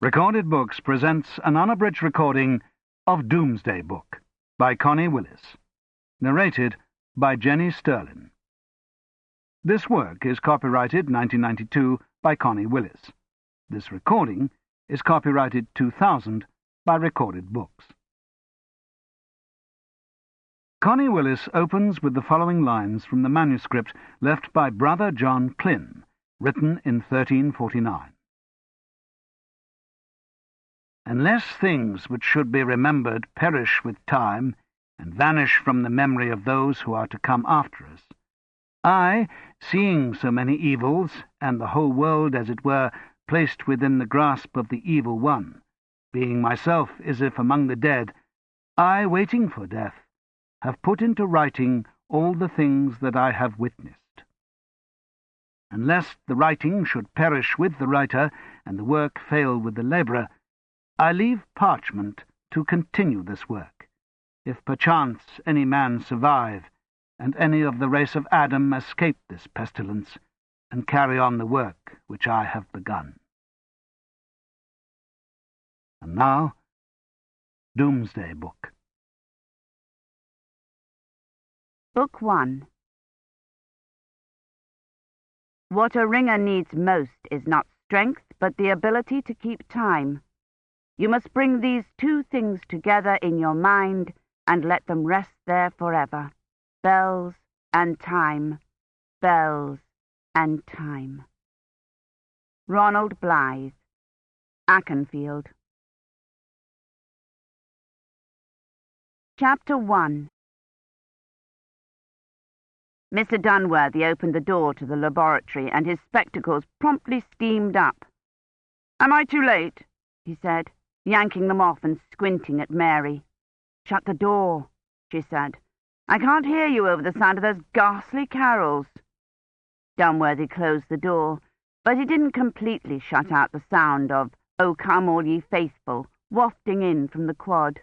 Recorded Books presents an unabridged recording of Doomsday Book by Connie Willis, narrated by Jenny Sterlin. This work is copyrighted 1992 by Connie Willis. This recording is copyrighted 2000 by Recorded Books. Connie Willis opens with the following lines from the manuscript left by Brother John Klyn, written in 1349. Unless things which should be remembered perish with time, and vanish from the memory of those who are to come after us, I, seeing so many evils, and the whole world, as it were, placed within the grasp of the evil one, being myself as if among the dead, I, waiting for death, have put into writing all the things that I have witnessed. Unless the writing should perish with the writer, and the work fail with the labourer, I leave parchment to continue this work, if perchance any man survive, and any of the race of Adam escape this pestilence, and carry on the work which I have begun. And now, Doomsday Book. Book 1. What a ringer needs most is not strength, but the ability to keep time. You must bring these two things together in your mind and let them rest there forever. Bells and time, bells and time. Ronald Blythe, Akenfield. Chapter 1. Mr. Dunworthy opened the door to the laboratory, and his spectacles promptly steamed up. "Am I too late?" he said, yanking them off and squinting at Mary. "Shut the door," she said. "I can't hear you over the sound of those ghastly carols." Dunworthy closed the door, but he didn't completely shut out the sound of "O Come All Ye Faithful" wafting in from the quad.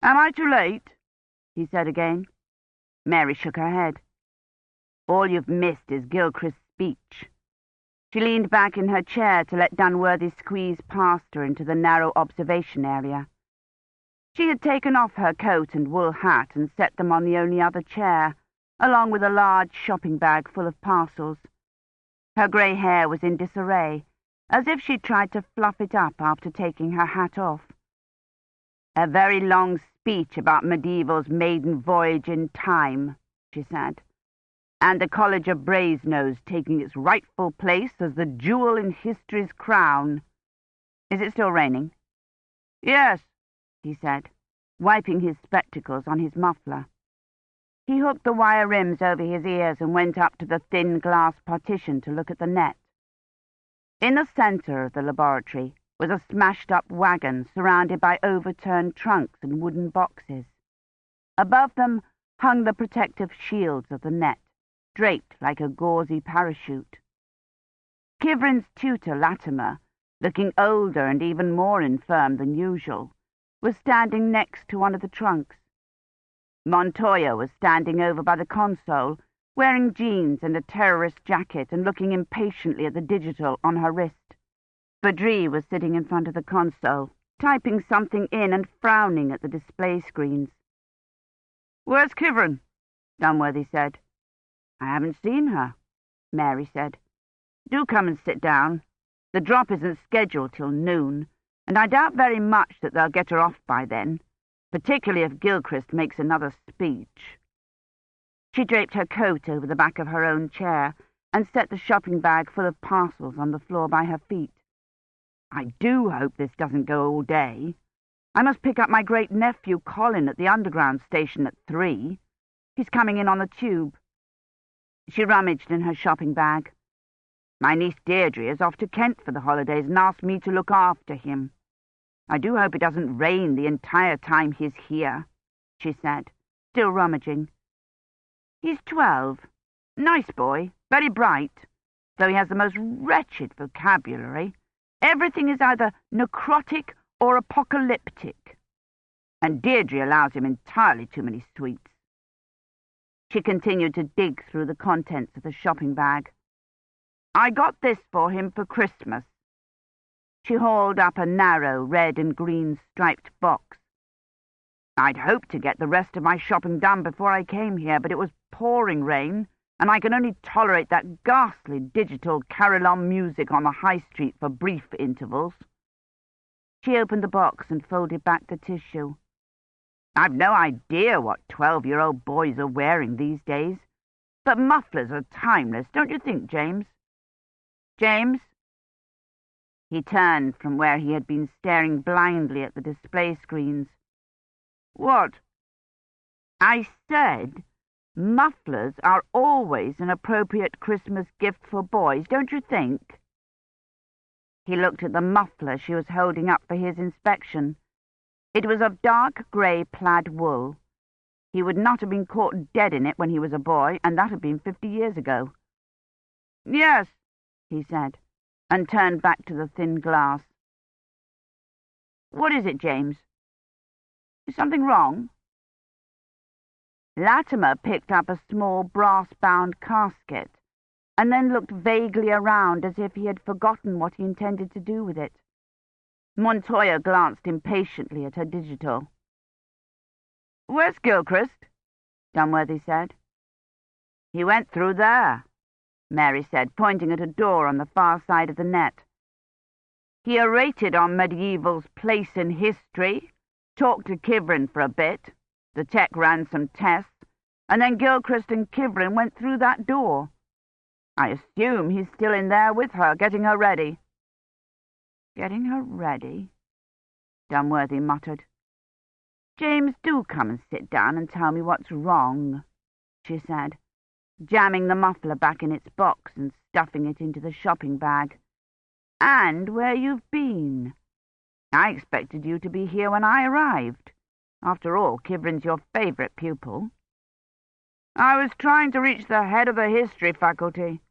"Am I too late?" he said again. Mary shook her head. "All you've missed is Gilchrist's speech." She leaned back in her chair to let Dunworthy squeeze past her into the narrow observation area. She had taken off her coat and wool hat and set them on the only other chair, along with a large shopping bag full of parcels. Her grey hair was in disarray, as if she'd tried to fluff it up after taking her hat off. "A very long speech about medieval's maiden voyage in time," she said, "and the College of Brasenose taking its rightful place as the jewel in history's crown. Is it still raining?" "Yes," he said, wiping his spectacles on his muffler. He hooked the wire rims over his ears and went up to the thin glass partition to look at the net. In the centre of the laboratory was a smashed-up wagon surrounded by overturned trunks and wooden boxes. Above them hung the protective shields of the net, draped like a gauzy parachute. Kivrin's tutor, Latimer, looking older and even more infirm than usual, was standing next to one of the trunks. Montoya was standing over by the console, wearing jeans and a terrorist jacket and looking impatiently at the digital on her wrist. Badri was sitting in front of the console, typing something in and frowning at the display screens. "Where's Kivrin?" Dunworthy said. "I haven't seen her," Mary said. "Do come and sit down. The drop isn't scheduled till noon, and I doubt very much that they'll get her off by then, particularly if Gilchrist makes another speech." She draped her coat over the back of her own chair and set the shopping bag full of parcels on the floor by her feet. "I do hope this doesn't go all day. I must pick up my great-nephew Colin at the Underground station at 3. He's coming in on the tube." She rummaged in her shopping bag. "My niece Deirdre is off to Kent for the holidays and asked me to look after him. I do hope it doesn't rain the entire time he's here," she said, still rummaging. "He's 12. Nice boy, very bright, though he has the most wretched vocabulary. Everything is either necrotic or apocalyptic. And Deirdre allows him entirely too many sweets." She continued to dig through the contents of the shopping bag. "I got this for him for Christmas." She hauled up a narrow red and green striped box. "I'd hoped to get the rest of my shopping done before I came here, but it was pouring rain, and I can only tolerate that ghastly digital carillon music on the high street for brief intervals." She opened the box and folded back the tissue. "I've no idea what 12-year-old boys are wearing these days, but mufflers are timeless, don't you think, James? James?" He turned from where he had been staring blindly at the display screens. "What?" "I said mufflers are always an appropriate Christmas gift for boys, don't you think?" He looked at the muffler she was holding up for his inspection. It was of dark grey plaid wool. He would not have been caught dead in it when he was a boy, and that had been 50 years ago. "Yes," he said, and turned back to the thin glass. "What is it, James? Is something wrong?" Latimer picked up a small brass-bound casket, and then looked vaguely around as if he had forgotten what he intended to do with it. Montoya glanced impatiently at her digital. "Where's Gilchrist?" Dunworthy said. "He went through there," Mary said, pointing at a door on the far side of the net. "He orated on medieval's place in history, talked to Kivrin for a bit, the tech ran some tests, and then Gilchrist and Kivrin went through that door. I assume he's still in there with her, getting her ready." "Getting her ready?" Dunworthy muttered. "James, do come and sit down and tell me what's wrong," she said, jamming the muffler back in its box and stuffing it into the shopping bag. "And where you've been. I expected you to be here when I arrived. After all, Kivrin's your favourite pupil." "I was trying to reach the head of the history faculty,"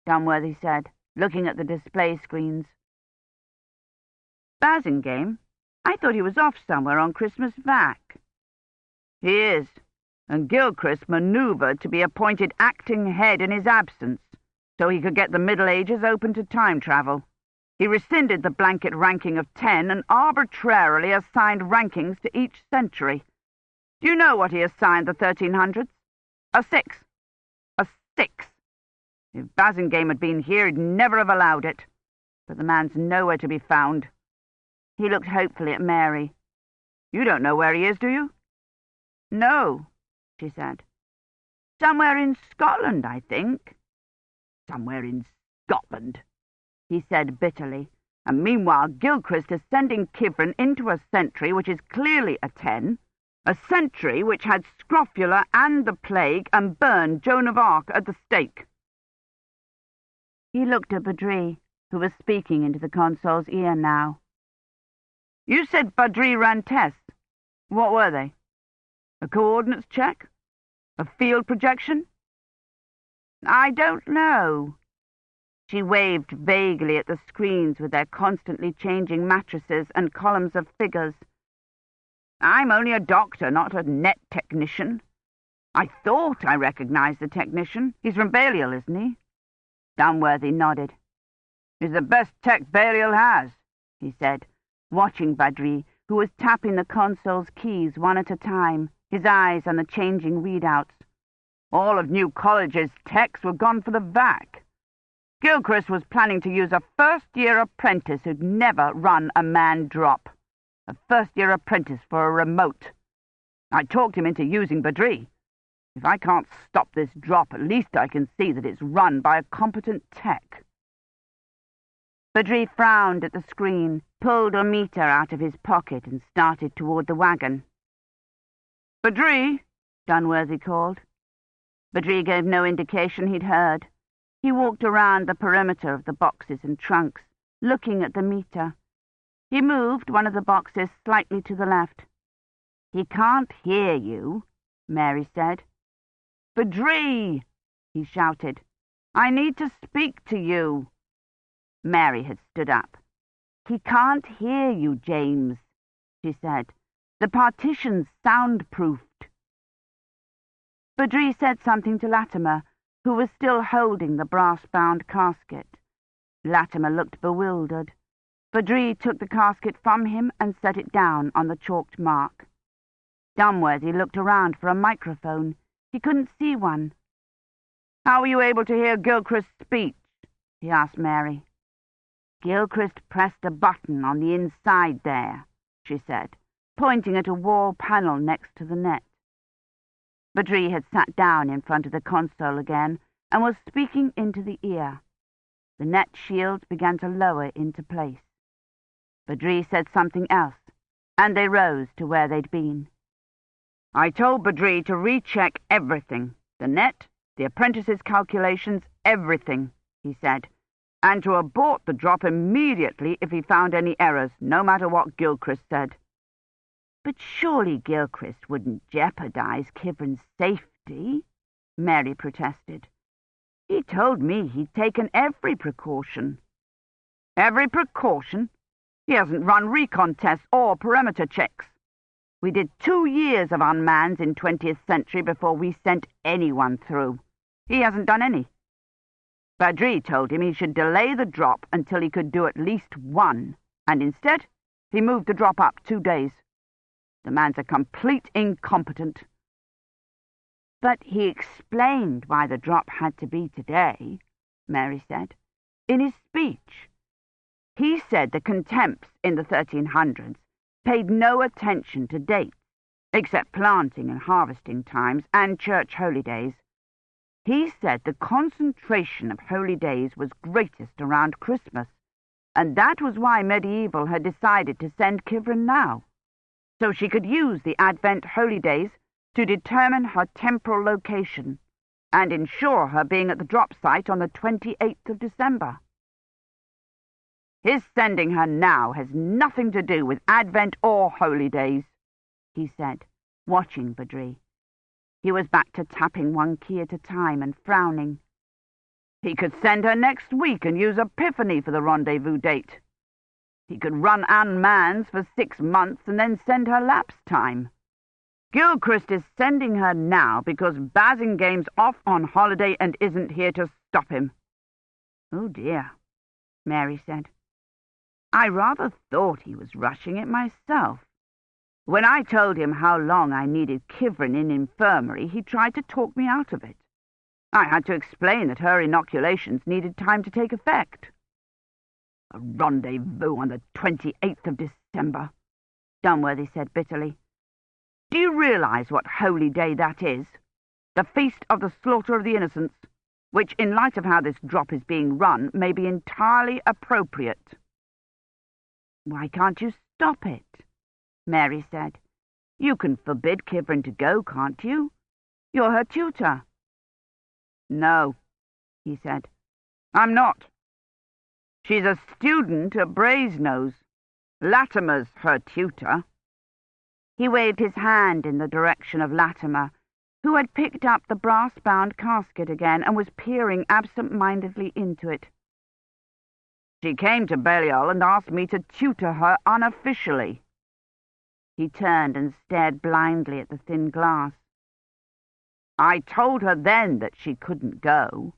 Dunworthy said, looking at the display screens. "Basingame? I thought he was off somewhere on Christmas vac." "He is, and Gilchrist manoeuvred to be appointed acting head in his absence, so he could get the Middle Ages open to time travel. He rescinded the blanket ranking of 10 and arbitrarily assigned rankings to each century. Do you know what he assigned the 1300s? A 6. A 6. If Basingame had been here, he'd never have allowed it. But the man's nowhere to be found." He looked hopefully at Mary. "You don't know where he is, do you?" "No," she said. "Somewhere in Scotland, I think." "Somewhere in Scotland," he said bitterly. "And meanwhile Gilchrist is sending Kivrin into a century which is clearly a 10, a century which had scrofula and the plague and burned Joan of Arc at the stake." He looked at Badri, who was speaking into the console's ear now. "You said Badri ran tests. What were they? A coordinates check? A field projection?" "I don't know." She waved vaguely at the screens with their constantly changing matrices and columns of figures. "I'm only a doctor, not a net technician. I thought I recognized the technician. He's from Balliol, isn't he?" Dunworthy nodded. "He's the best tech Balliol has," he said, watching Badri, who was tapping the console's keys one at a time, his eyes on the changing readouts. "All of New College's techs were gone for the vac. Gilchrist was planning to use a first-year apprentice who'd never run a manned drop. A first-year apprentice for a remote. I talked him into using Badri. If I can't stop this drop, at least I can see that it's run by a competent tech." Badri frowned at the screen, pulled a meter out of his pocket and started toward the wagon. "Badri," Dunworthy called. Badri gave no indication he'd heard. He walked around the perimeter of the boxes and trunks, looking at the meter. He moved one of the boxes slightly to the left. "He can't hear you," Mary said. "Badri!" he shouted. "I need to speak to you." Mary had stood up. "He can't hear you, James," she said. "The partition's soundproofed." Badri said something to Latimer, who was still holding the brass-bound casket. Latimer looked bewildered. Badri took the casket from him and set it down on the chalked mark. Dunworthy looked around for a microphone. He couldn't see one. "How were you able to hear Gilchrist's speech?" he asked Mary. "Gilchrist pressed a button on the inside there," she said, pointing at a wall panel next to the net. Badri had sat down in front of the console again and was speaking into the ear. The net shield began to lower into place. Badri said something else, and they rose to where they'd been. "I told Badri to recheck everything, the net, the apprentice's calculations, everything," he said, "and to abort the drop immediately if he found any errors, no matter what Gilchrist said." "But surely Gilchrist wouldn't jeopardize Kivrin's safety," Mary protested. "He told me he'd taken every precaution." "Every precaution? He hasn't run recon tests or perimeter checks. We did 2 years of unmans in 20th century before we sent anyone through. He hasn't done any. Badri told him he should delay the drop until he could do at least one, and instead he moved the drop up 2 days. The man's a complete incompetent." "But he explained why the drop had to be today," Mary said, "in his speech. He said the contempts in the 1300s paid no attention to dates, except planting and harvesting times and church holy days. He said the concentration of holy days was greatest around Christmas, and that was why medieval had decided to send Kivrin now, so she could use the Advent holy days to determine her temporal location and ensure her being at the drop site on the 28th of December. His sending her now has nothing to do with Advent or holy days," he said, watching Badri. He was back to tapping one key at a time and frowning. "He could send her next week and use Epiphany for the rendezvous date. He could run unmans for 6 months and then send her lapse time. Gilchrist is sending her now because Basingame's off on holiday and isn't here to stop him." "Oh dear," Mary said. "I rather thought he was rushing it myself. When I told him how long I needed Kivrin in infirmary, he tried to talk me out of it. I had to explain that her inoculations needed time to take effect." "A rendezvous on the 28th of December, Dunworthy said bitterly. "Do you realize what holy day that is? The feast of the slaughter of the innocents, which, in light of how this drop is being run, may be entirely appropriate." "Why can't you stop it?" Mary said. "You can forbid Kivrin to go, can't you? You're her tutor." "No," he said. "I'm not. She's a student at Brasenose. Latimer's her tutor." He waved his hand in the direction of Latimer, who had picked up the brass-bound casket again and was peering absent-mindedly into it. "She came to Balliol and asked me to tutor her unofficially." He turned and stared blindly at the thin glass. "I told her then that she couldn't go."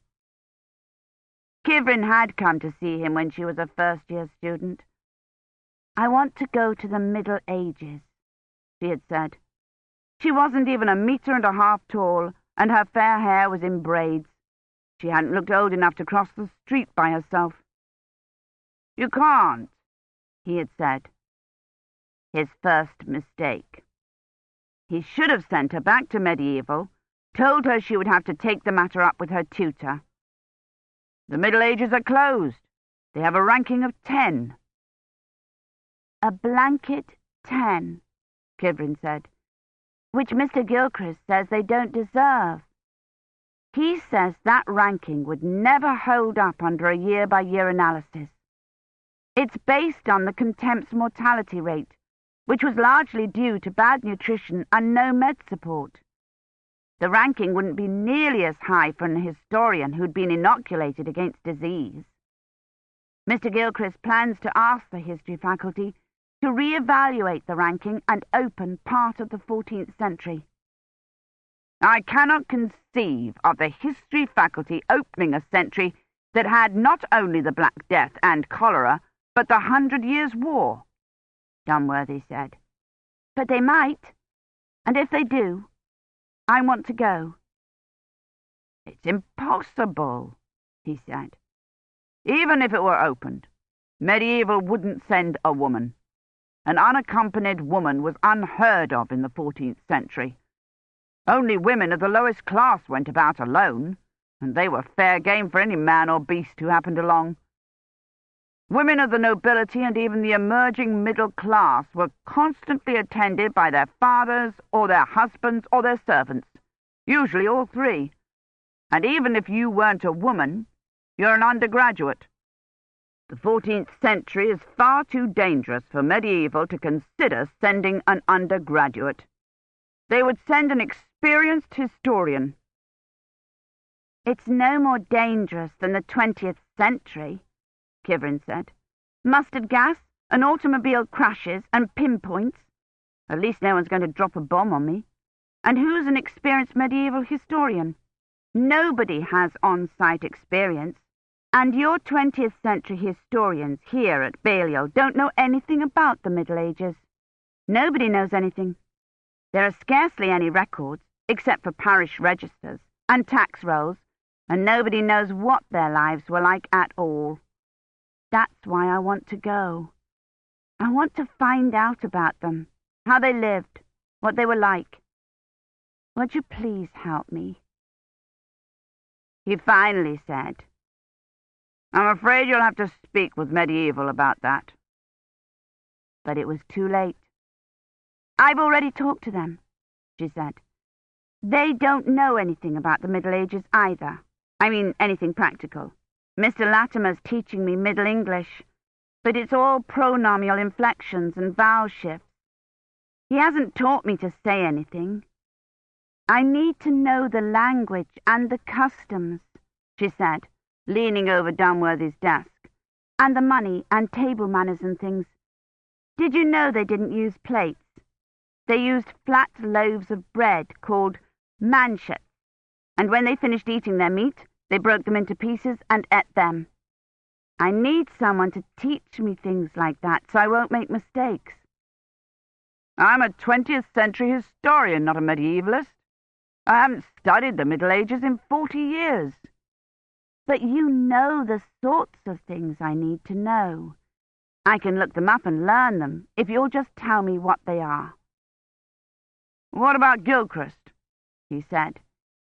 Kivrin had come to see him when she was a first-year student. "I want to go to the Middle Ages," she had said. She wasn't even 1.5 meters tall, and her fair hair was in braids. She hadn't looked old enough to cross the street by herself. "You can't," he had said. His first mistake. He should have sent her back to medieval, told her she would have to take the matter up with her tutor. "The Middle Ages are closed. They have a ranking of 10. "A blanket 10, Kivrin said, "which Mr. Gilchrist says they don't deserve. He says that ranking would never hold up under a year-by-year analysis. It's based on the contempt's mortality rate, which was largely due to bad nutrition and no med support. The ranking wouldn't be nearly as high for an historian who'd been inoculated against disease. Mr. Gilchrist plans to ask the history faculty to re-evaluate the ranking and open part of the 14th century. I cannot conceive of the history faculty opening a century that had not only the Black Death and cholera, But the 100 Years' War, Dunworthy said. But they might, and if they do, I want to go. It's impossible, he said. Even if it were opened, medieval wouldn't send a woman. An unaccompanied woman was unheard of in the 14th century. Only women of the lowest class went about alone, and they were fair game for any man or beast who happened along. Women of the nobility and even the emerging middle class were constantly attended by their fathers or their husbands or their servants, usually all three. And even if you weren't a woman, you're an undergraduate. The 14th century is far too dangerous for medieval to consider sending an undergraduate. They would send an experienced historian. It's no more dangerous than the 20th century, Kivrin said. Mustard gas and automobile crashes and pinpoints. At least no one's going to drop a bomb on me. And who's an experienced medieval historian? Nobody has on-site experience. And your 20th century historians here at Balliol don't know anything about the Middle Ages. Nobody knows anything. There are scarcely any records, except for parish registers and tax rolls, and nobody knows what their lives were like at all. That's why I want to go. I want to find out about them, how they lived, what they were like. Would you please help me? He finally said, I'm afraid you'll have to speak with medieval about that. But it was too late. I've already talked to them, she said. They don't know anything about the Middle Ages either. I mean, anything practical. Mr. Latimer's teaching me Middle English, but it's all pronominal inflections and vowel shifts. He hasn't taught me to say anything. I need to know the language and the customs, she said, leaning over Dunworthy's desk, and the money and table manners and things. Did you know they didn't use plates? They used flat loaves of bread called manchets, and when they finished eating their meat, they broke them into pieces and ate them. I need someone to teach me things like that so I won't make mistakes. I'm a 20th century historian, not a medievalist. I haven't studied the Middle Ages in 40 years. But you know the sorts of things I need to know. I can look them up and learn them if you'll just tell me what they are. What about Gilchrist? He said,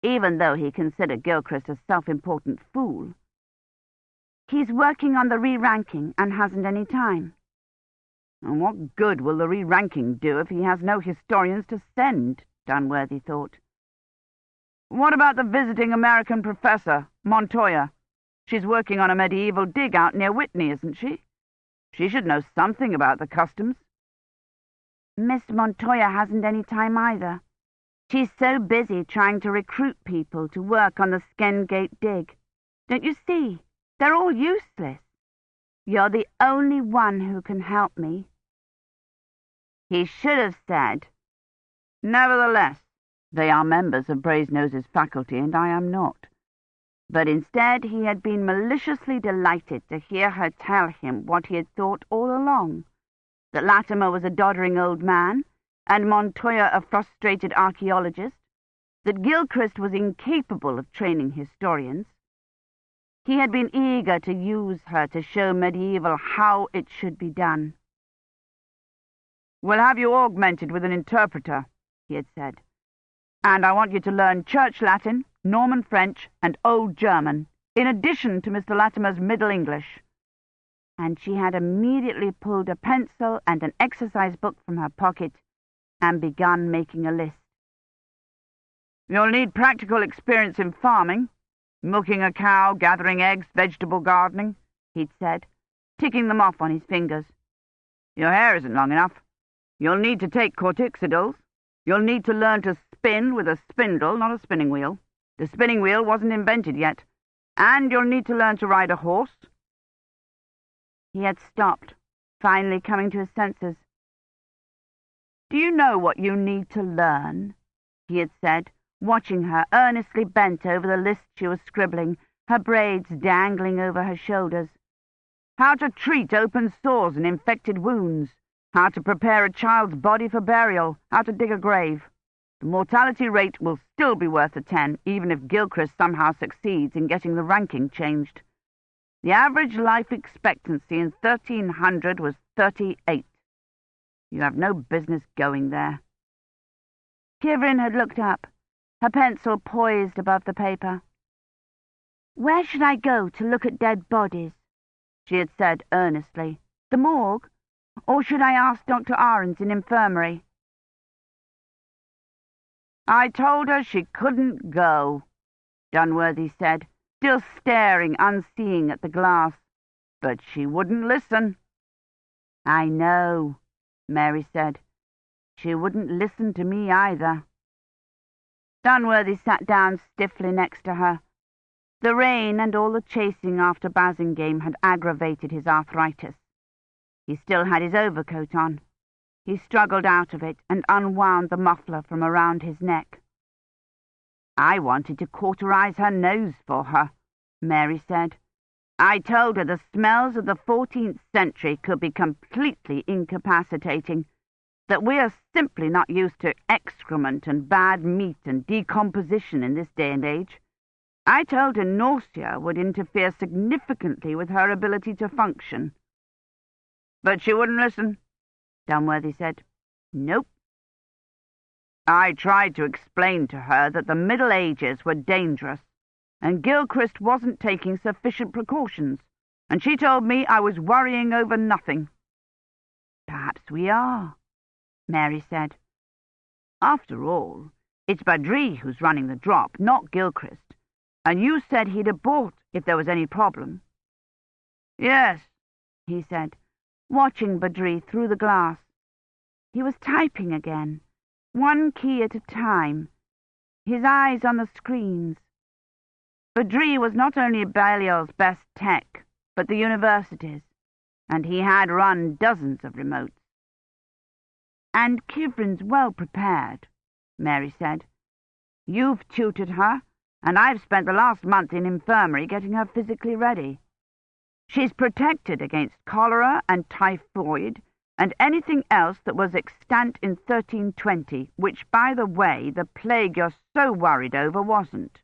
even though he considered Gilchrist a self-important fool. He's working on the re-ranking and hasn't any time. And what good will the re-ranking do if he has no historians to send? Dunworthy thought. What about the visiting American professor, Montoya? She's working on a medieval dig out near Whitney, isn't she? She should know something about the customs. Miss Montoya hasn't any time either. She's so busy trying to recruit people to work on the Skengate dig. Don't you see? They're all useless. You're the only one who can help me. He should have said, Nevertheless, they are members of Brasenose faculty, and I am not. But instead he had been maliciously delighted to hear her tell him what he had thought all along, that Latimer was a doddering old man, and Montoya a frustrated archaeologist, that Gilchrist was incapable of training historians. He had been eager to use her to show medieval how it should be done. We'll have you augmented with an interpreter, he had said, and I want you to learn Church Latin, Norman French, and Old German, in addition to Mr. Latimer's Middle English. And she had immediately pulled a pencil and an exercise book from her pocket and begun making a list. You'll need practical experience in farming, milking a cow, gathering eggs, vegetable gardening, he'd said, ticking them off on his fingers. Your hair isn't long enough. You'll need to take corticosteroids. You'll need to learn to spin with a spindle, not a spinning wheel. The spinning wheel wasn't invented yet. And you'll need to learn to ride a horse. He had stopped, finally coming to his senses. Do you know what you need to learn? He had said, watching her earnestly bent over the list she was scribbling, her braids dangling over her shoulders. how to treat open sores and infected wounds, how to prepare a child's body for burial, how to dig a grave. The mortality rate will still be worth a 10, even if Gilchrist somehow succeeds in getting the ranking changed. The average life expectancy in 1300 was 38. You have no business going there. Kivrin had looked up, her pencil poised above the paper. "Where should I go to look at dead bodies?" she had said earnestly. "The morgue? Or should I ask Dr. Ahrens in infirmary?" "I told her she couldn't go," Dunworthy said, still staring unseeing at the glass. "But she wouldn't listen." "I know," Mary said. "She wouldn't listen to me either." Dunworthy sat down stiffly next to her. The rain and all the chasing after Basingame had aggravated his arthritis. He still had his overcoat on. He struggled out of it and unwound the muffler from around his neck. "I wanted to cauterize her nose for her," Mary said. "I told her the smells of the 14th century could be completely incapacitating, that we are simply not used to excrement and bad meat and decomposition in this day and age. I told her nausea would interfere significantly with her ability to function." "But she wouldn't listen," Dunworthy said. "Nope." "I tried to explain to her that the Middle Ages were dangerous, and Gilchrist wasn't taking sufficient precautions, and she told me I was worrying over nothing." "Perhaps we are," Mary said. "After all, it's Badri who's running the drop, not Gilchrist, and you said he'd abort if there was any problem." "Yes," he said, watching Badri through the glass. He was typing again, one key at a time, his eyes on the screens. Badri was not only Balliol's best tech, but the university's, and he had run dozens of remotes. "And Kivrin's well prepared," Mary said. "You've tutored her, and I've spent the last month in infirmary getting her physically ready. She's protected against cholera and typhoid and anything else that was extant in 1320, which, by the way, the plague you're so worried over wasn't.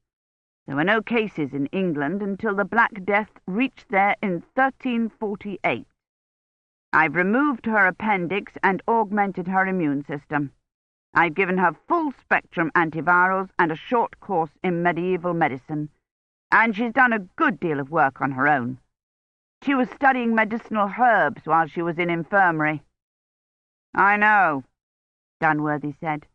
There were no cases in England until the Black Death reached there in 1348. I've removed her appendix and augmented her immune system. I've given her full-spectrum antivirals and a short course in medieval medicine, and she's done a good deal of work on her own. She was studying medicinal herbs while she was in infirmary." "I know," Dunworthy said.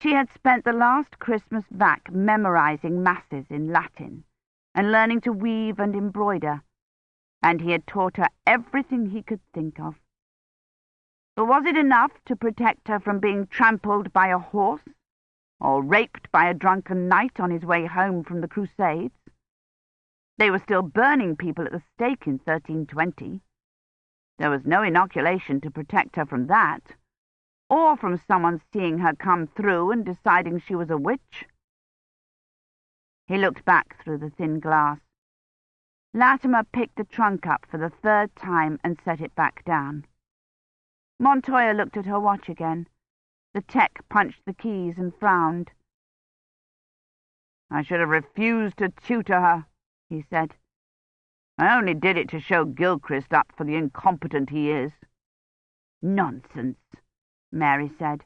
She had spent the last Christmas vac memorizing masses in Latin and learning to weave and embroider, and he had taught her everything he could think of. But was it enough to protect her from being trampled by a horse or raped by a drunken knight on his way home from the Crusades? They were still burning people at the stake in 1320. There was no inoculation to protect her from that, or from someone seeing her come through and deciding she was a witch. He looked back through the thin glass. Latimer picked the trunk up for the third time and set it back down. Montoya looked at her watch again. The tech punched the keys and frowned. "I should have refused to tutor her," he said. "I only did it to show Gilchrist up for the incompetent he is." "Nonsense," Mary said.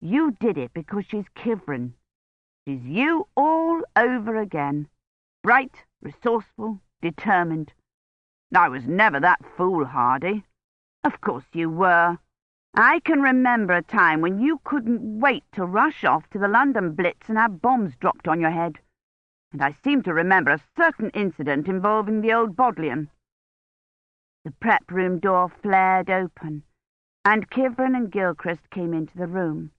"You did it because she's Kivrin. She's you all over again. Bright, resourceful, determined." "I was never that foolhardy." "Of course you were. I can remember a time when you couldn't wait to rush off to the London Blitz and have bombs dropped on your head. And I seem to remember a certain incident involving the old Bodleian." The prep room door flared open, and Kivrin and Gilchrist came into the room,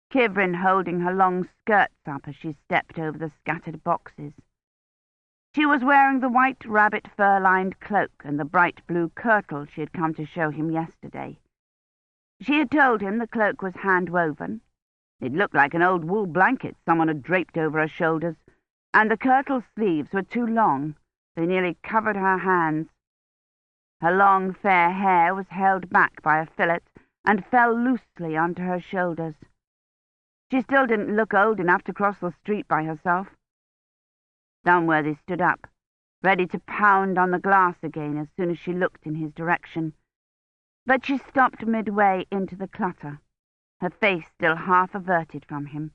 Kivrin holding her long skirts up as she stepped over the scattered boxes. She was wearing the white rabbit fur-lined cloak and the bright blue kirtle she had come to show him yesterday. She had told him the cloak was hand-woven. It looked like an old wool blanket someone had draped over her shoulders, and the kirtle sleeves were too long. They nearly covered her hands. Her long, fair hair was held back by a fillet and fell loosely onto her shoulders. She still didn't look old enough to cross the street by herself. Dunworthy stood up, ready to pound on the glass again as soon as she looked in his direction. But she stopped midway into the clutter, her face still half averted from him,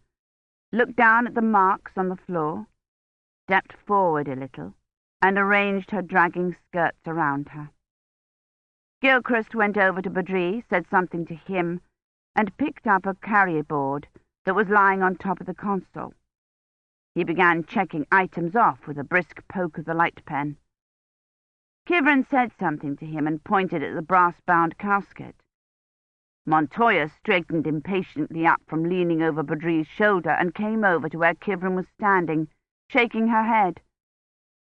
looked down at the marks on the floor, stepped forward a little, and arranged her dragging skirts around her. Gilchrist went over to Badri, said something to him, and picked up a carrier board that was lying on top of the console. He began checking items off with a brisk poke of the light pen. Kivrin said something to him and pointed at the brass-bound casket. Montoya straightened impatiently up from leaning over Badri's shoulder and came over to where Kivrin was standing, shaking her head.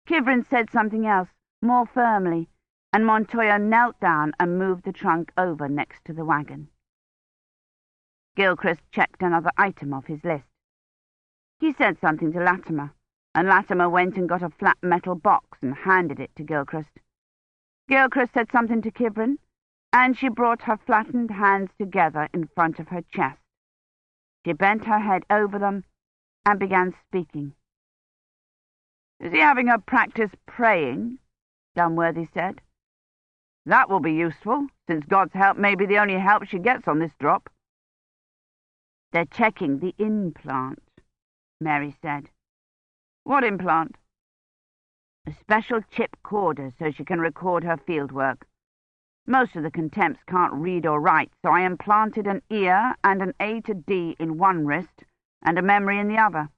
Kivrin said something else, more firmly, and Montoya knelt down and moved the trunk over next to the wagon. Gilchrist checked another item off his list. He said something to Latimer, and Latimer went and got a flat metal box and handed it to Gilchrist. Gilchrist said something to Kivrin, and she brought her flattened hands together in front of her chest. She bent her head over them and began speaking. "Is he having her practice praying?" Dunworthy said. "That will be useful, since God's help may be the only help she gets on this drop." "They're checking the implant," Mary said. "What implant?" "A special chip recorder so she can record her fieldwork. Most of the contemps can't read or write, so I implanted an ear and an A to D in one wrist and a memory in the other.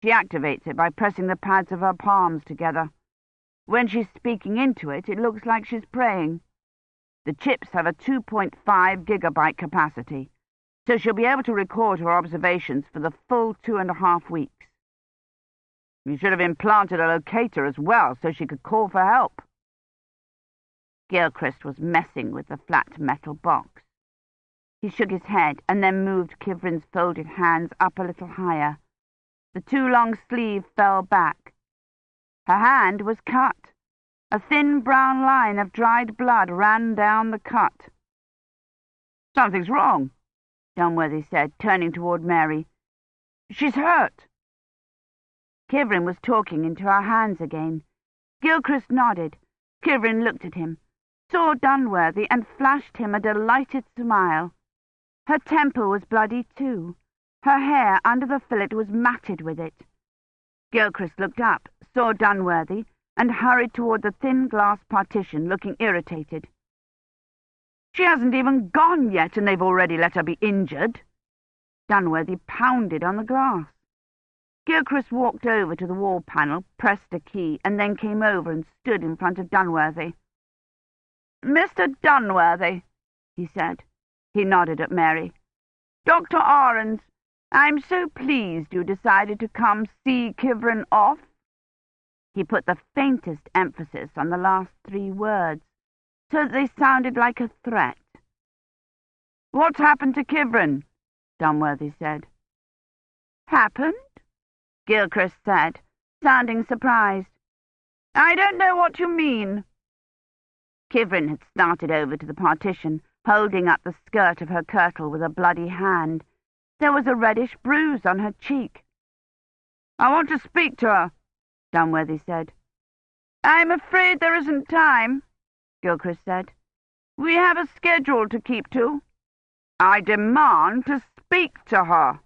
She activates it by pressing the pads of her palms together. When she's speaking into it, it looks like she's praying. The chips have a 2.5 gigabyte capacity, so she'll be able to record her observations for the full 2.5 weeks. You should have implanted a locator as well, so she could call for help." Gilchrist was messing with the flat metal box. He shook his head and then moved Kivrin's folded hands up a little higher. The too long sleeve fell back. Her hand was cut. A thin brown line of dried blood ran down the cut. "Something's wrong," Dunworthy said, turning toward Mary. "She's hurt." Kivrin was talking into her hands again. Gilchrist nodded. Kivrin looked at him, saw Dunworthy, and flashed him a delighted smile. Her temple was bloody too. Her hair under the fillet was matted with it. Gilchrist looked up, saw Dunworthy, and hurried toward the thin glass partition, looking irritated. "She hasn't even gone yet, and they've already let her be injured." Dunworthy pounded on the glass. Gilchrist walked over to the wall panel, pressed a key, and then came over and stood in front of Dunworthy. "Mr. Dunworthy," he said. He nodded at Mary. "Dr. Ahrens, I'm so pleased you decided to come see Kivrin off." He put the faintest emphasis on the last 3 words, so that they sounded like a threat. "What's happened to Kivrin?" Dunworthy said. "Happened?" Gilchrist said, sounding surprised. "I don't know what you mean." Kivrin had started over to the partition, holding up the skirt of her kirtle with a bloody hand. There was a reddish bruise on her cheek. "I want to speak to her," Dunworthy said. "I'm afraid there isn't time," Gilchrist said. "We have a schedule to keep to." "I demand to speak to her."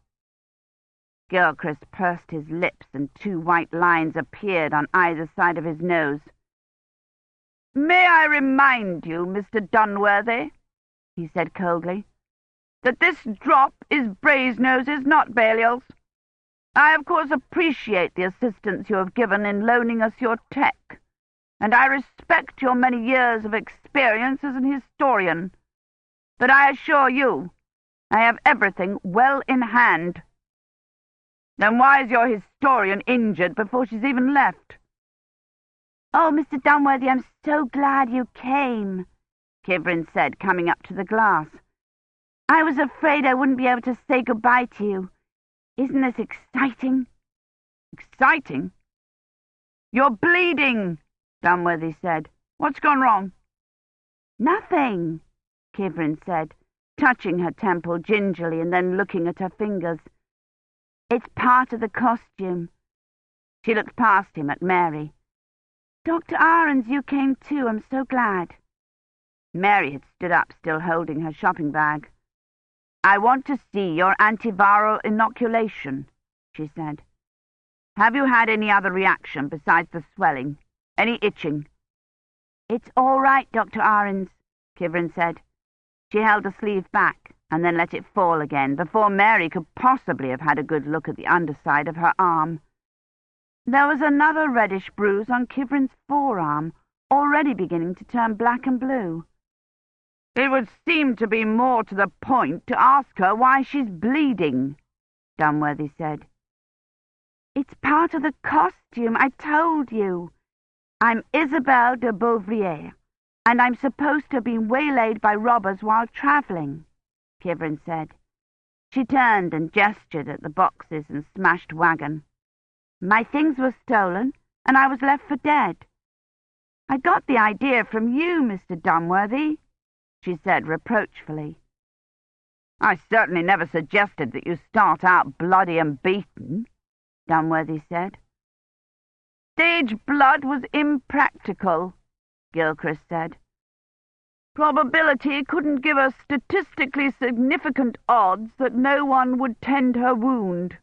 Gilchrist pursed his lips and 2 white lines appeared on either side of his nose. "May I remind you, Mr. Dunworthy," he said coldly, "that this drop is Brasenoses, not Baliol's. I, of course, appreciate the assistance you have given in loaning us your tech, and I respect your many years of experience as an historian. But I assure you, I have everything well in hand." "Then why is your historian injured before she's even left?" "Oh, Mr. Dunworthy, I'm so glad you came," Kivrin said, coming up to the glass. "I was afraid I wouldn't be able to say goodbye to you. Isn't this exciting?" "Exciting? You're bleeding," Dunworthy said. "What's gone wrong?" Nothing, Kivrin said, touching her temple gingerly and then looking at her fingers. It's part of the costume. She looked past him at Mary. Dr. Ahrens, you came too. I'm so glad. Mary had stood up, still holding her shopping bag. I want to see your antiviral inoculation, she said. Have you had any other reaction besides the swelling? Any itching? It's all right, Dr. Ahrens, Kivrin said. She held the sleeve back and then let it fall again before Mary could possibly have had a good look at the underside of her arm. There was another reddish bruise on Kivrin's forearm, already beginning to turn black and blue. It would seem to be more to the point to ask her why she's bleeding, Dunworthy said. It's part of the costume, I told you. I'm Isabelle de Beauvrier, and I'm supposed to have been waylaid by robbers while travelling, Kivrin said. She turned and gestured at the boxes and smashed wagon. My things were stolen, and I was left for dead. I got the idea from you, Mr. Dunworthy, she said reproachfully. I certainly never suggested that you start out bloody and beaten, Dunworthy said. Stage blood was impractical, Gilchrist said. Probability couldn't give us statistically significant odds that no one would tend her wound.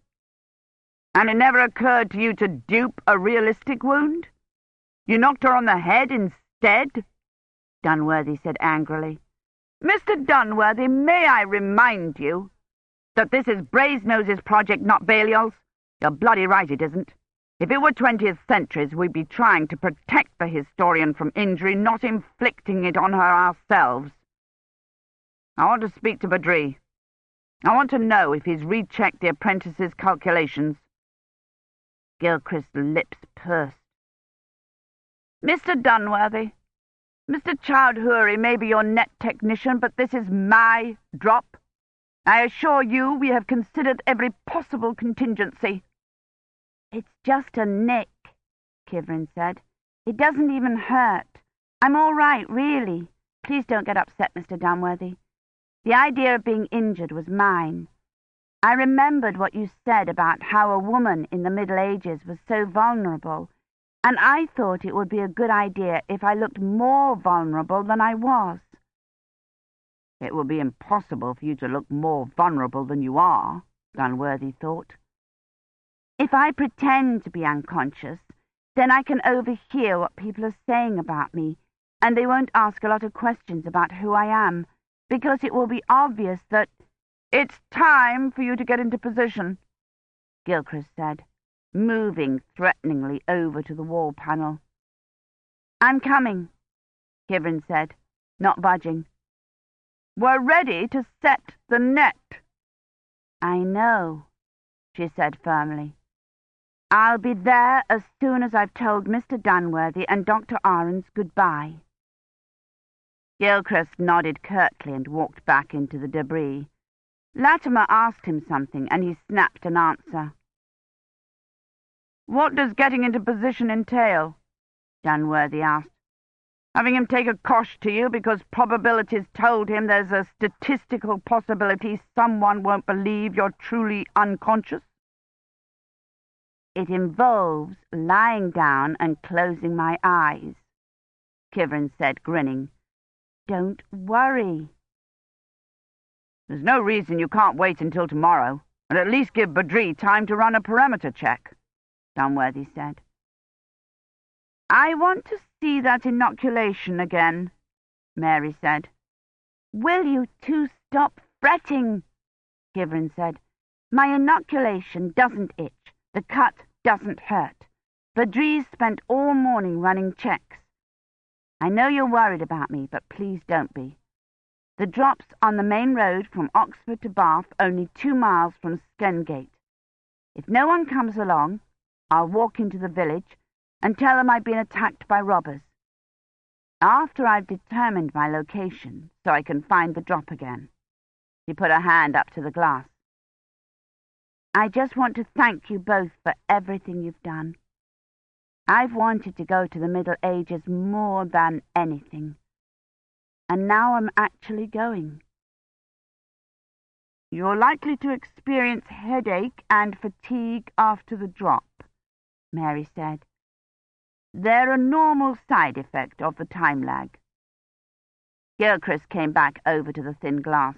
And it never occurred to you to dupe a realistic wound? You knocked her on the head instead? Dunworthy said angrily. Mr. Dunworthy, may I remind you that this is Brasenoses' project, not Balliol's? You're bloody right it isn't. If it were 20th centuries, we'd be trying to protect the historian from injury, not inflicting it on her ourselves. I want to speak to Badri. I want to know if he's rechecked the apprentice's calculations. Gilchrist's lips pursed. Mr. Dunworthy, Mr. Chowdhury may be your net technician, but this is my drop. I assure you we have considered every possible contingency. It's just a nick, Kivrin said. It doesn't even hurt. I'm all right, really. Please don't get upset, Mr. Dunworthy. The idea of being injured was mine. I remembered what you said about how a woman in the Middle Ages was so vulnerable, and I thought it would be a good idea if I looked more vulnerable than I was. It would be impossible for you to look more vulnerable than you are, Dunworthy thought. If I pretend to be unconscious, then I can overhear what people are saying about me, and they won't ask a lot of questions about who I am, because it will be obvious that it's time for you to get into position, Gilchrist said, moving threateningly over to the wall panel. I'm coming, Kivrin said, not budging. We're ready to set the net. I know, she said firmly. I'll be there as soon as I've told Mr. Dunworthy and Dr. Ahrens goodbye. Gilchrist nodded curtly and walked back into the debris. Latimer asked him something, and he snapped an answer. What does getting into position entail? Dunworthy asked. Having him take a cosh to you because probabilities told him there's a statistical possibility someone won't believe you're truly unconscious? It involves lying down and closing my eyes, Kivrin said, grinning. Don't worry. There's no reason you can't wait until tomorrow, and at least give Badri time to run a perimeter check, Dunworthy said. I want to see that inoculation again, Mary said. Will you two stop fretting? Kivrin said. My inoculation doesn't itch. The cut doesn't hurt. Badri's spent all morning running checks. I know you're worried about me, but please don't be. The drop's on the main road from Oxford to Bath, only 2 miles from Skendgate. If no one comes along, I'll walk into the village and tell them I've been attacked by robbers. After I've determined my location, so I can find the drop again. She put her hand up to the glass. I just want to thank you both for everything you've done. I've wanted to go to the Middle Ages more than anything. and now I'm actually going." "You're likely to experience headache and fatigue after the drop," Mary said. "They're a normal side effect of the time lag." Gilchrist came back over to the thin glass.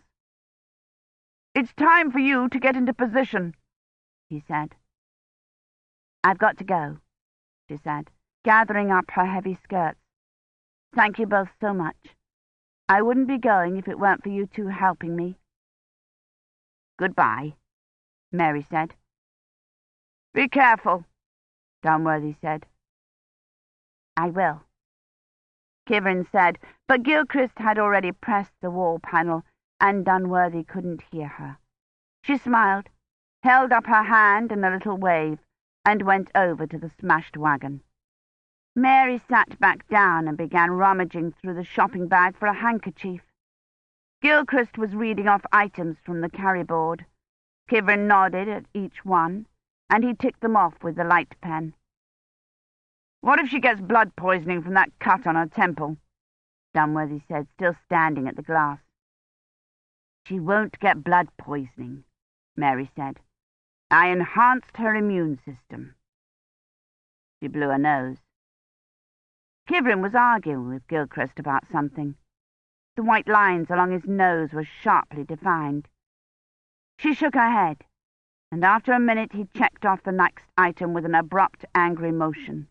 "It's time for you to get into position," he said. "I've got to go," she said, gathering up her heavy skirts. "Thank you both so much. I wouldn't be going if it weren't for you two helping me." "Goodbye," Mary said. "Be careful," Dunworthy said. "I will," Kivrin said, but Gilchrist had already pressed the wall panel, and Dunworthy couldn't hear her. She smiled, held up her hand in a little wave, and went over to the smashed wagon. Mary sat back down and began rummaging through the shopping bag for a handkerchief. Gilchrist was reading off items from the carryboard. Kivrin nodded at each one, and he ticked them off with the light pen. "What if she gets blood poisoning from that cut on her temple?" Dunworthy said, still standing at the glass. "She won't get blood poisoning," Mary said. "I enhanced her immune system." She blew her nose. Kivrin was arguing with Gilchrist about something. The white lines along his nose were sharply defined. She shook her head, and after a minute he checked off the next item with an abrupt, angry motion.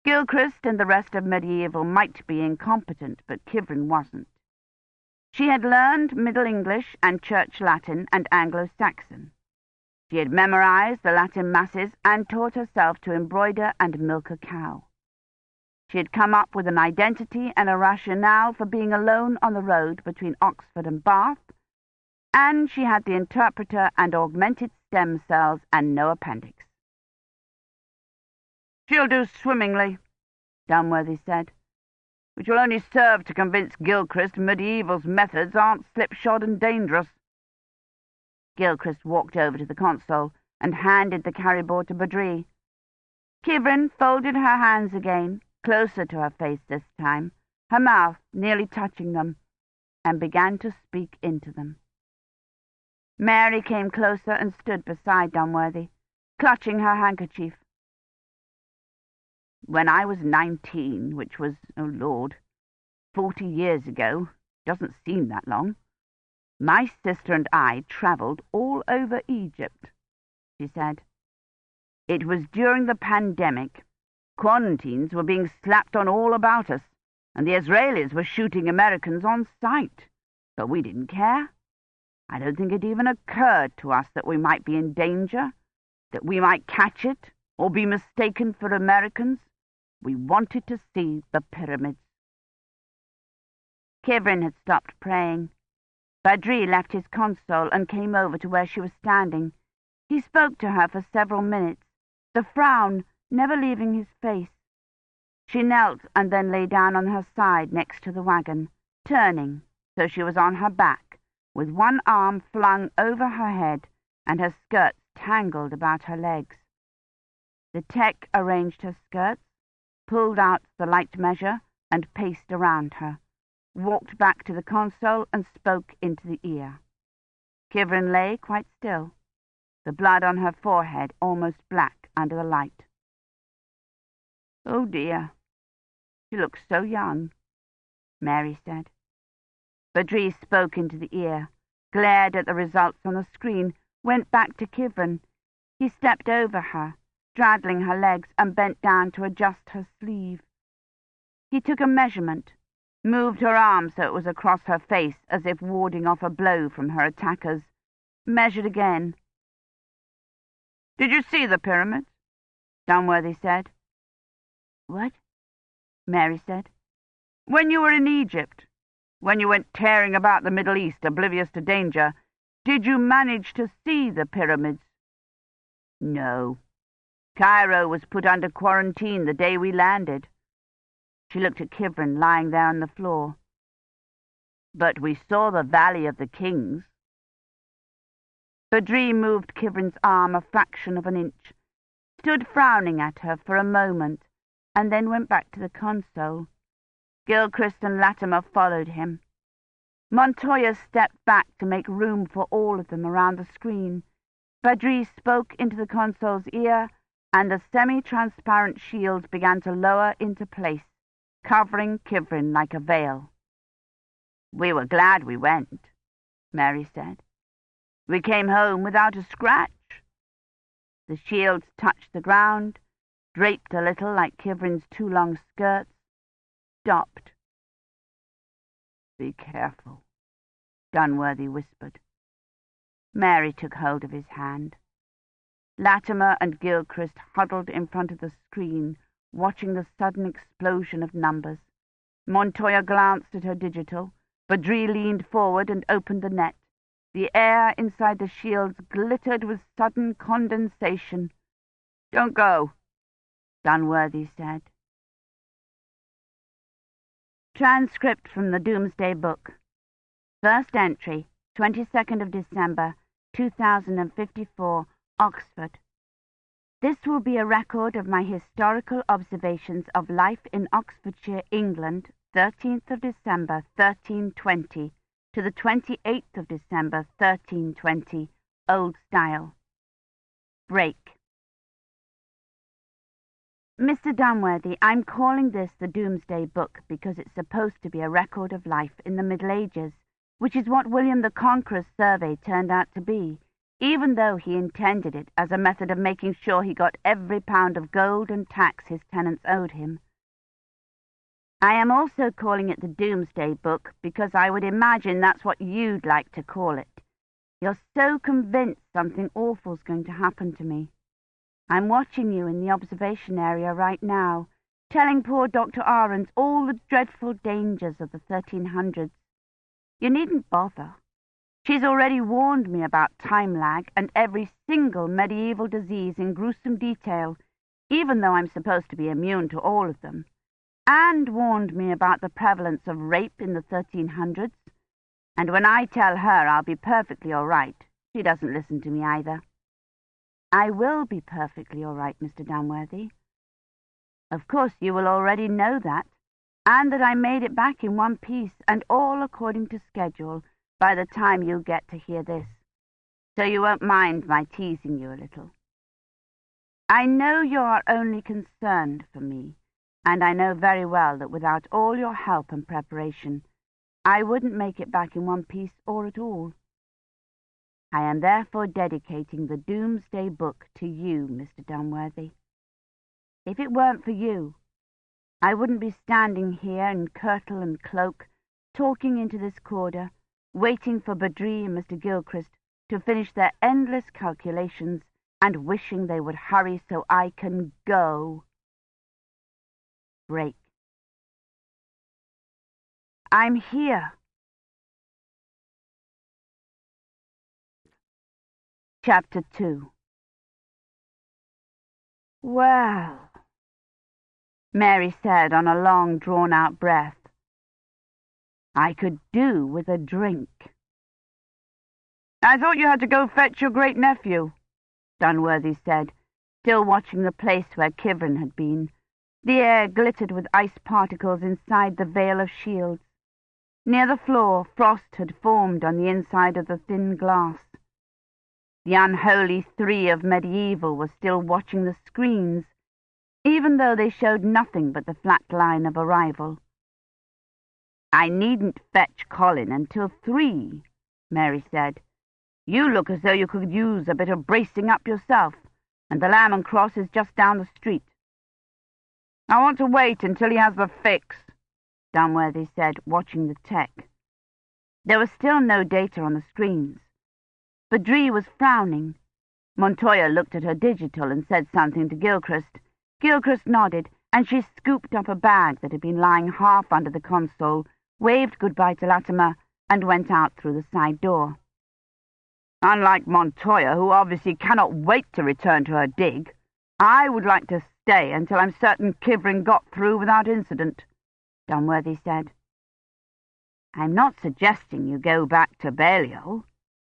Gilchrist and the rest of medieval might be incompetent, but Kivrin wasn't. She had learned Middle English and Church Latin and Anglo-Saxon. She had memorized the Latin masses and taught herself to embroider and milk a cow. She had come up with an identity and a rationale for being alone on the road between Oxford and Bath, and she had the interpreter and augmented stem cells and no appendix. "She'll do swimmingly," Dunworthy said, "which will only serve to convince Gilchrist medieval's methods aren't slipshod and dangerous." Gilchrist walked over to the console and handed the carryboard to Badri. Kivrin folded her hands again, closer to her face this time, her mouth nearly touching them, and began to speak into them. Mary came closer and stood beside Dunworthy, clutching her handkerchief. "When I was 19, which was, oh Lord, 40 years ago, doesn't seem that long, my sister and I travelled all over Egypt," she said. "It was during the pandemic. Quarantines were being slapped on all about us, and the Israelis were shooting Americans on sight, but we didn't care. I don't think it even occurred to us that we might be in danger, that we might catch it or be mistaken for Americans. We wanted to see the pyramids." Kivrin had stopped praying. Badri left his console and came over to where she was standing. He spoke to her for several minutes, the frown never leaving his face. She knelt and then lay down on her side next to the wagon, turning so she was on her back, with one arm flung over her head and her skirts tangled about her legs. The tech arranged her skirts, pulled out the light measure and paced around her, walked back to the console and spoke into the ear. Kivrin lay quite still, the blood on her forehead almost black under the light. "Oh dear, she looks so young," Mary said. Badri spoke into the ear, glared at the results on the screen, went back to Kivrin. He stepped over her, straddling her legs, and bent down to adjust her sleeve. He took a measurement, moved her arm so it was across her face as if warding off a blow from her attackers, measured again. "Did you see the pyramids?" Dunworthy said. "What?" Mary said. "When you were in Egypt, when you went tearing about the Middle East oblivious to danger, did you manage to see the pyramids?" "No. Cairo was put under quarantine the day we landed." She looked at Kivrin lying there on the floor. "But we saw the Valley of the Kings." Badri moved Kivrin's arm a fraction of an inch, stood frowning at her for a moment, and then went back to the console. Gilchrist and Latimer followed him. Montoya stepped back to make room for all of them around the screen. Badri spoke into the console's ear, and the semi-transparent shield began to lower into place, covering Kivrin like a veil. "We were glad we went," Mary said. "We came home without a scratch." The shields touched the ground, draped a little like Kivrin's two long skirts, stopped. "Be careful," Dunworthy whispered. Mary took hold of his hand. Latimer and Gilchrist huddled in front of the screen, watching the sudden explosion of numbers. Montoya glanced at her digital. Badri leaned forward and opened the net. The air inside the shields glittered with sudden condensation. "Don't go," Dunworthy said. Transcript from the Doomsday Book. First entry, 22nd of December, 2054, Oxford. This will be a record of my historical observations of life in Oxfordshire, England, 13th of December, 1320, to the 28th of December, 1320, Old Style. Break. Mr. Dunworthy, I'm calling this the Doomsday Book because it's supposed to be a record of life in the Middle Ages, which is what William the Conqueror's survey turned out to be, even though he intended it as a method of making sure he got every pound of gold and tax his tenants owed him. I am also calling it the Doomsday Book because I would imagine that's what you'd like to call it. You're so convinced something awful's going to happen to me. I'm watching you in the observation area right now, telling poor Dr. Ahrens all the dreadful dangers of the 1300s. You needn't bother. She's already warned me about time lag and every single medieval disease in gruesome detail, even though I'm supposed to be immune to all of them, and warned me about the prevalence of rape in the 1300s. And when I tell her I'll be perfectly all right, she doesn't listen to me either. I will be perfectly all right, Mr. Dunworthy. Of course, you will already know that, and that I made it back in one piece and all according to schedule by the time you get to hear this, so you won't mind my teasing you a little. I know you are only concerned for me, and I know very well that without all your help and preparation, I wouldn't make it back in one piece or at all. I am therefore dedicating the Doomsday Book to you, Mr. Dunworthy. If it weren't for you, I wouldn't be standing here in kirtle and cloak, talking into this corridor, waiting for Badri and Mr. Gilchrist to finish their endless calculations and wishing they would hurry so I can go. Break. I'm here. Chapter 2. Well, Mary said on a long, drawn-out breath, I could do with a drink. I thought you had to go fetch your great-nephew, Dunworthy said, still watching the place where Kivrin had been. The air glittered with ice particles inside the veil of shields. Near the floor, frost had formed on the inside of the thin glass. The unholy three of medieval were still watching the screens, even though they showed nothing but the flat line of arrival. I needn't fetch Colin until 3, Mary said. You look as though you could use a bit of bracing up yourself, and the Lamb and Cross is just down the street. I want to wait until he has the fix, Dunworthy said, watching the tech. There was still no data on the screens. Badri was frowning. Montoya looked at her digital and said something to Gilchrist. Gilchrist nodded, and she scooped up a bag that had been lying half under the console, waved goodbye to Latimer, and went out through the side door. Unlike Montoya, who obviously cannot wait to return to her dig, I would like to stay until I'm certain Kivrin got through without incident, Dunworthy said. I'm not suggesting you go back to Balliol,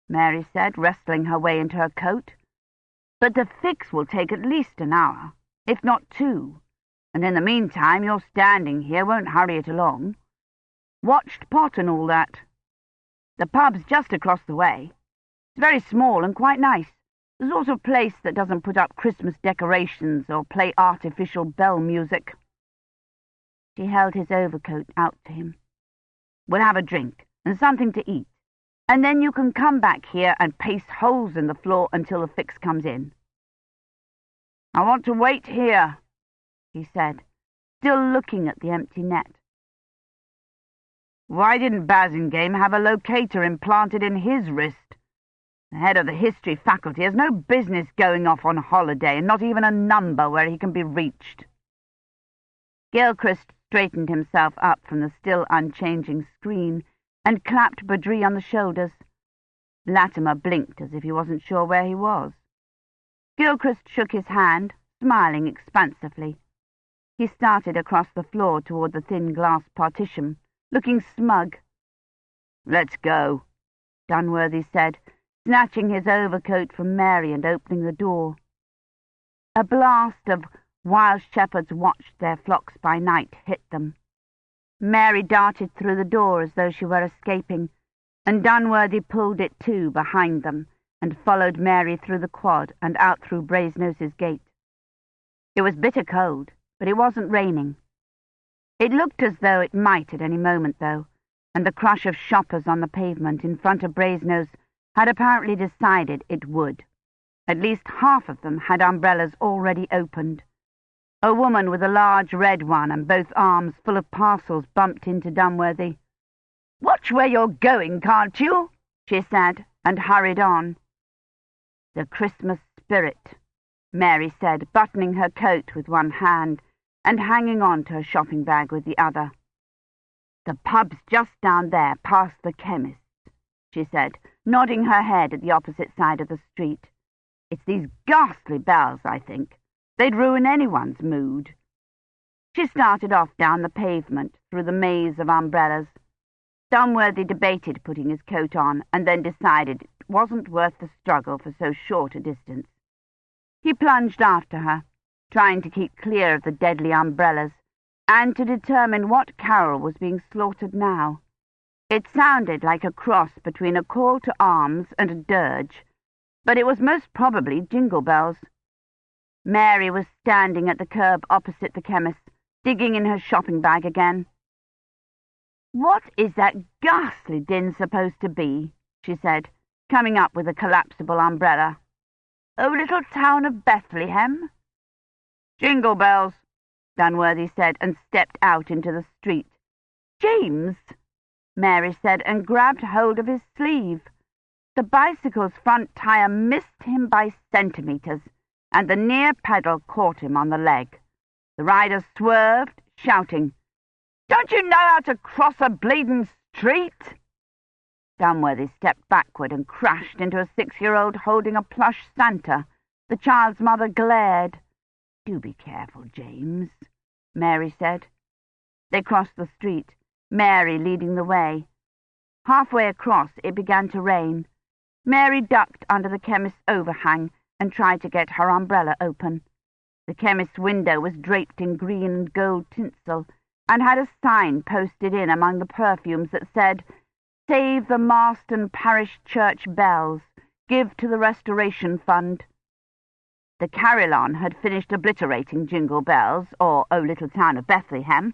Mary said, wrestling her way into her coat. But the fix will take at least an hour, if not 2. And in the meantime, your standing here won't hurry it along. Watched pot and all that. The pub's just across the way. It's very small and quite nice. The sort of place that doesn't put up Christmas decorations or play artificial bell music. She held his overcoat out to him. We'll have a drink and something to eat, and then you can come back here and paste holes in the floor until the fix comes in. I want to wait here, he said, still looking at the empty net. Why didn't Basingame have a locator implanted in his wrist? The head of the history faculty has no business going off on holiday, and not even a number where he can be reached. Gilchrist straightened himself up from the still unchanging screen and clapped Badri on the shoulders. Latimer blinked as if he wasn't sure where he was. Gilchrist shook his hand, smiling expansively. He started across the floor toward the thin glass partition, looking smug. Let's go, Dunworthy said, snatching his overcoat from Mary and opening the door. A blast of "While shepherds watched their flocks by night" hit them. Mary darted through the door as though she were escaping, and Dunworthy pulled it to behind them and followed Mary through the quad and out through Brasenoses Gate. It was bitter cold, but it wasn't raining. It looked as though it might at any moment, though, and the crush of shoppers on the pavement in front of Brasenose had apparently decided it would. At least half of them had umbrellas already opened. A woman with a large red one and both arms full of parcels bumped into Dunworthy. "Watch where you're going, can't you?" she said, and hurried on. "The Christmas spirit," Mary said, buttoning her coat with one hand and hanging on to her shopping bag with the other. "The pub's just down there, past the chemist's," she said, nodding her head at the opposite side of the street. "It's these ghastly bells, I think. They'd ruin anyone's mood." She started off down the pavement, through the maze of umbrellas. Dunworthy debated putting his coat on, and then decided it wasn't worth the struggle for so short a distance. He plunged after her, trying to keep clear of the deadly umbrellas, and to determine what carol was being slaughtered now. It sounded like a cross between a call to arms and a dirge, but it was most probably Jingle Bells. Mary was standing at the curb opposite the chemist's, digging in her shopping bag again. "What is that ghastly din supposed to be?" she said, coming up with a collapsible umbrella. "Oh, little town of Bethlehem?" "Jingle Bells," Dunworthy said, and stepped out into the street. "James," Mary said, and grabbed hold of his sleeve. The bicycle's front tire missed him by centimetres, and the near pedal caught him on the leg. The rider swerved, shouting, "Don't you know how to cross a bleeding street?" Dunworthy stepped backward and crashed into a 6-year-old holding a plush Santa. The child's mother glared. "Do be careful, James," Mary said. They crossed the street, Mary leading the way. Halfway across, it began to rain. Mary ducked under the chemist's overhang and tried to get her umbrella open. The chemist's window was draped in green and gold tinsel, and had a sign posted in among the perfumes that said, "Save the Marston Parish Church bells. Give to the Restoration Fund." The carillon had finished obliterating Jingle Bells, or "O Little Town of Bethlehem,"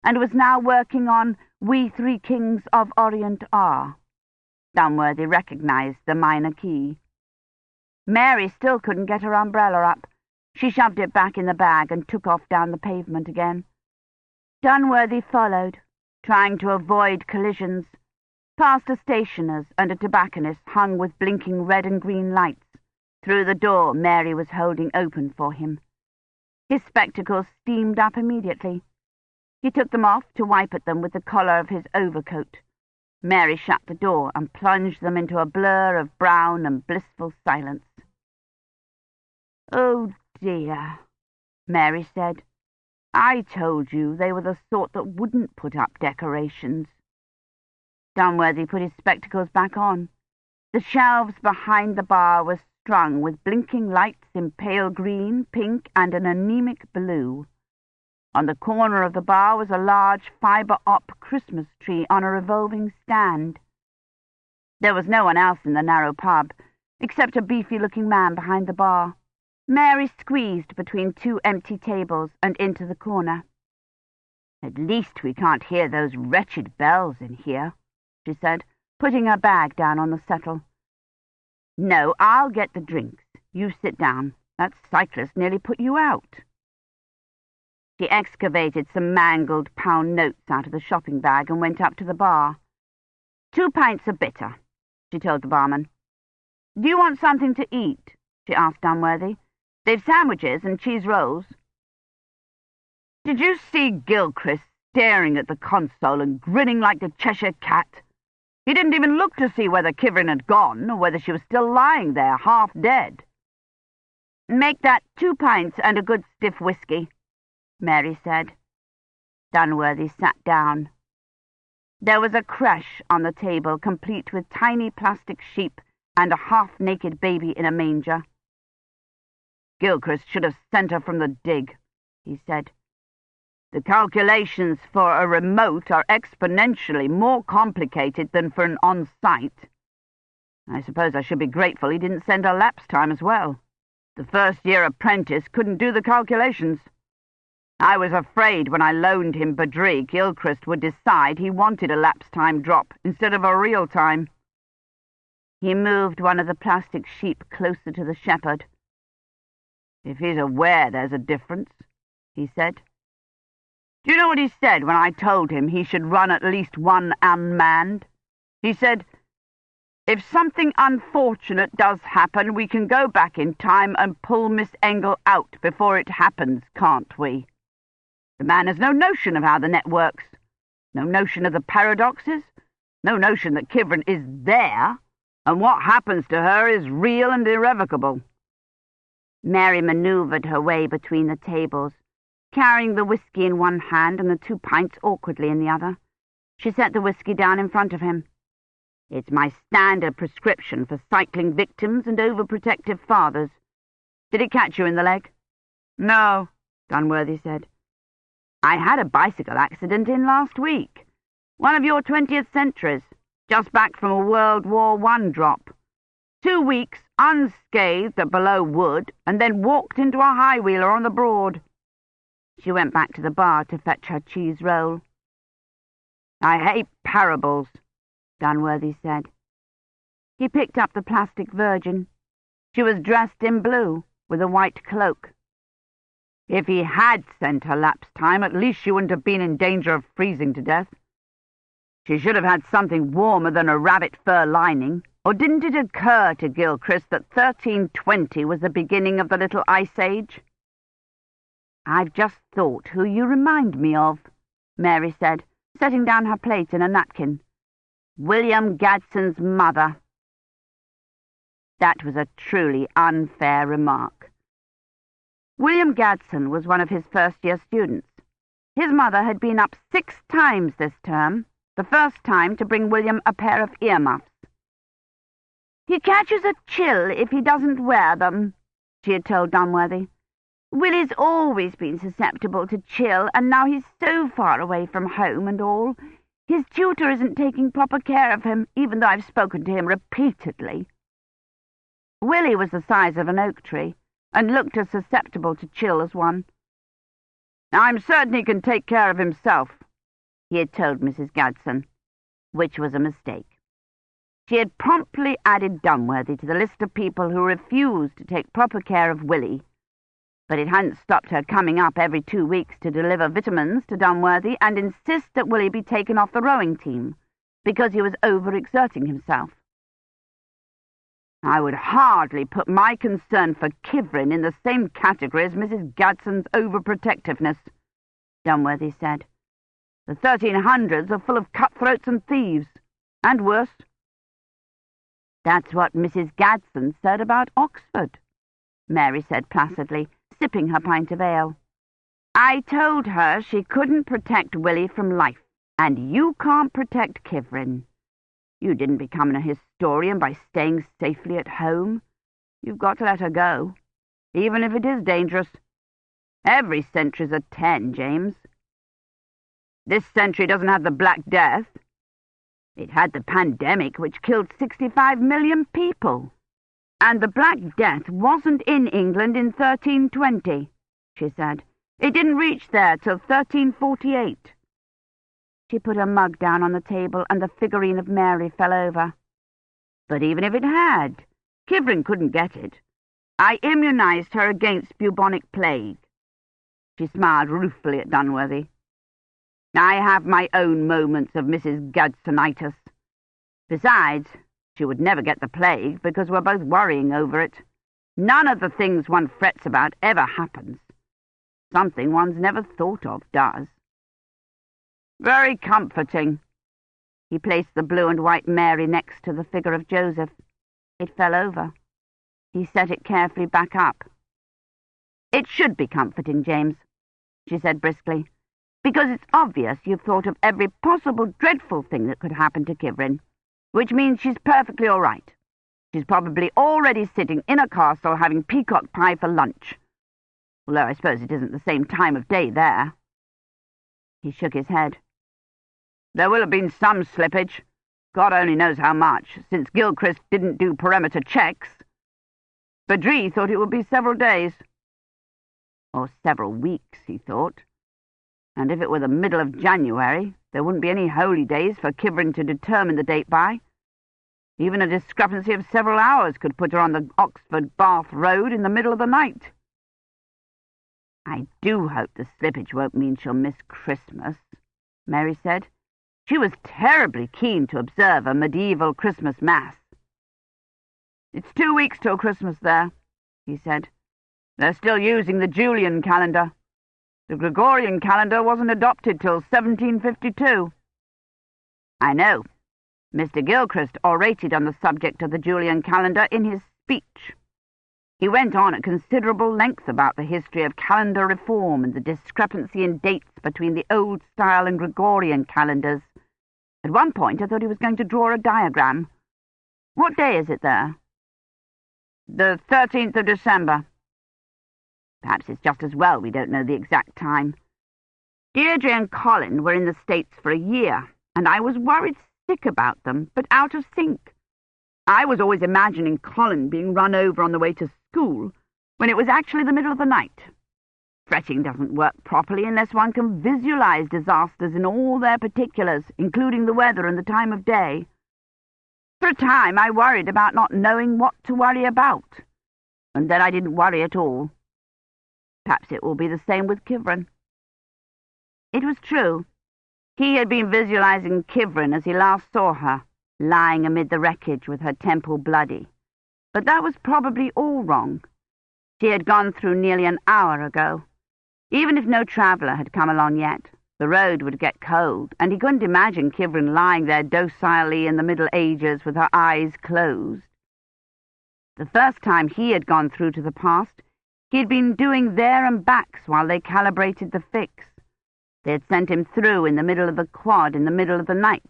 and was now working on "We Three Kings of Orient Are." Dunworthy recognized the minor key. Mary still couldn't get her umbrella up. She shoved it back in the bag and took off down the pavement again. Dunworthy followed, trying to avoid collisions, past a stationer's and a tobacconist's hung with blinking red and green lights, through the door Mary was holding open for him. His spectacles steamed up immediately. He took them off to wipe at them with the collar of his overcoat. Mary shut the door and plunged them into a blur of brown and blissful silence. "Oh, dear," Mary said. "I told you they were the sort that wouldn't put up decorations." Dunworthy put his spectacles back on. The shelves behind the bar were strung with blinking lights in pale green, pink, and an anemic blue. On the corner of the bar was a large fibre-op Christmas tree on a revolving stand. There was no one else in the narrow pub, except a beefy-looking man behind the bar. Mary squeezed between two empty tables and into the corner. "At least we can't hear those wretched bells in here," she said, putting her bag down on the settle. "No, I'll get the drinks. You sit down. That cyclist nearly put you out." She excavated some mangled pound notes out of the shopping bag and went up to the bar. "2 pints of bitter," she told the barman. "Do you want something to eat?" she asked Dunworthy. "They've sandwiches and cheese rolls." "Did you see Gilchrist staring at the console and grinning like a Cheshire cat? He didn't even look to see whether Kivrin had gone or whether she was still lying there, half dead." "Make that 2 pints and a good stiff whiskey," Mary said. Dunworthy sat down. There was a creche on the table, complete with tiny plastic sheep and a half-naked baby in a manger. "Gilchrist should have sent her from the dig," he said. "The calculations for a remote are exponentially more complicated than for an on-site. I suppose I should be grateful he didn't send her lapse time as well. The first-year apprentice couldn't do the calculations. I was afraid when I loaned him Badri, Gilchrist would decide he wanted a lapse time drop instead of a real time." He moved one of the plastic sheep closer to the shepherd. "If he's aware there's a difference," he said. "Do you know what he said when I told him he should run at least one unmanned? He said, 'If something unfortunate does happen, we can go back in time and pull Miss Engel out before it happens, can't we?' The man has no notion of how the net works, no notion of the paradoxes, no notion that Kivrin is there, and what happens to her is real and irrevocable." Mary manoeuvred her way between the tables, carrying the whiskey in one hand and the 2 pints awkwardly in the other. She set the whiskey down in front of him. "It's my standard prescription for cycling victims and overprotective fathers. Did it catch you in the leg?" "No," Dunworthy said. "I had a bicycle accident in last week. One of your 20th centuries, just back from a World War I drop. 2 weeks unscathed at Below Wood, and then walked into a high-wheeler on the Broad." She went back to the bar to fetch her cheese roll. "I hate parables," Dunworthy said. He picked up the plastic virgin. She was dressed in blue, with a white cloak. "If he had sent her lapse time, at least she wouldn't have been in danger of freezing to death. She should have had something warmer than a rabbit fur lining. Or didn't it occur to Gilchrist that 1320 was the beginning of the Little Ice Age?" "I've just thought who you remind me of," Mary said, setting down her plate and a napkin. "William Gadsden's mother." That was a truly unfair remark. William Gadsden was one of his first-year students. His mother had been up 6 times this term, the first time to bring William a pair of earmuffs. "He catches a chill if he doesn't wear them," she had told Dunworthy. "Willie's always been susceptible to chill, and now he's so far away from home and all. His tutor isn't taking proper care of him, even though I've spoken to him repeatedly." Willie was the size of an oak tree, and looked as susceptible to chill as one. "I'm certain he can take care of himself," he had told Mrs. Gadsden, which was a mistake. She had promptly added Dunworthy to the list of people who refused to take proper care of Willie, but it hadn't stopped her coming up every 2 weeks to deliver vitamins to Dunworthy and insist that Willie be taken off the rowing team because he was overexerting himself. "I would hardly put my concern for Kivrin in the same category as Mrs. Gadsden's overprotectiveness," Dunworthy said. "The 1300s are full of cutthroats and thieves, and worse." "That's what Mrs. Gadsden said about Oxford," Mary said placidly, sipping her pint of ale. "I told her she couldn't protect Willie from life, and you can't protect Kivrin. You didn't become a historian by staying safely at home. You've got to let her go, even if it is dangerous. Every century's a 10, James. This century doesn't have the Black Death. It had the pandemic, which killed 65 million people. And the Black Death wasn't in England in 1320, she said. It didn't reach there till 1348. She put her mug down on the table, and the figurine of Mary fell over. But even if it had, Kivrin couldn't get it. I immunized her against bubonic plague. She smiled ruefully at Dunworthy. I have my own moments of Mrs. Gadsonitis. Besides, she would never get the plague because we're both worrying over it. None of the things one frets about ever happens. Something one's never thought of does. Very comforting. He placed the blue and white Mary next to the figure of Joseph. It fell over. He set it carefully back up. It should be comforting, James, she said briskly, because it's obvious you've thought of every possible dreadful thing that could happen to Kivrin, which means she's perfectly all right. She's probably already sitting in a castle having peacock pie for lunch, although I suppose it isn't the same time of day there. He shook his head. There will have been some slippage, God only knows how much, since Gilchrist didn't do perimeter checks. Badri thought it would be several days. Or several weeks, he thought. And if it were the middle of January, there wouldn't be any holy days for Kivrin to determine the date by. Even a discrepancy of several hours could put her on the Oxford-Bath road in the middle of the night. I do hope the slippage won't mean she'll miss Christmas, Mary said. She was terribly keen to observe a medieval Christmas Mass. It's 2 weeks till Christmas there, he said. They're still using the Julian calendar. The Gregorian calendar wasn't adopted till 1752. I know. Mr. Gilchrist orated on the subject of the Julian calendar in his speech. He went on at considerable length about the history of calendar reform and the discrepancy in dates between the Old Style and Gregorian calendars. At one point I thought he was going to draw a diagram. What day is it there? The 13th of December. Perhaps it's just as well we don't know the exact time. Deirdre and Colin were in the States for a year, and I was worried sick about them, but out of sync. I was always imagining Colin being run over on the way to school, when it was actually the middle of the night. Fretting doesn't work properly unless one can visualize disasters in all their particulars, including the weather and the time of day. For a time I worried about not knowing what to worry about, and then I didn't worry at all. Perhaps it will be the same with Kivrin. It was true. He had been visualizing Kivrin as he last saw her, lying amid the wreckage with her temple bloody. But that was probably all wrong. She had gone through nearly an hour ago. Even if no traveller had come along yet, the road would get cold, and he couldn't imagine Kivrin lying there docilely in the Middle Ages with her eyes closed. The first time he had gone through to the past, he had been doing there and backs while they calibrated the fix. They had sent him through in the middle of the quad in the middle of the night,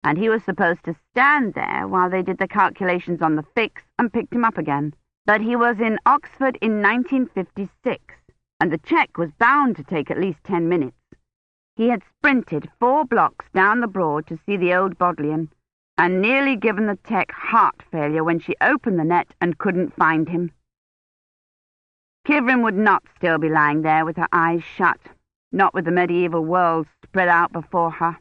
and he was supposed to stand there while they did the calculations on the fix and picked him up again. But he was in Oxford in 1956, and the check was bound to take at least 10 minutes. He had sprinted 4 blocks down the Broad to see the old Bodleian, and nearly given the tech heart failure when she opened the net and couldn't find him. Kivrin would not still be lying there with her eyes shut, not with the medieval world spread out before her.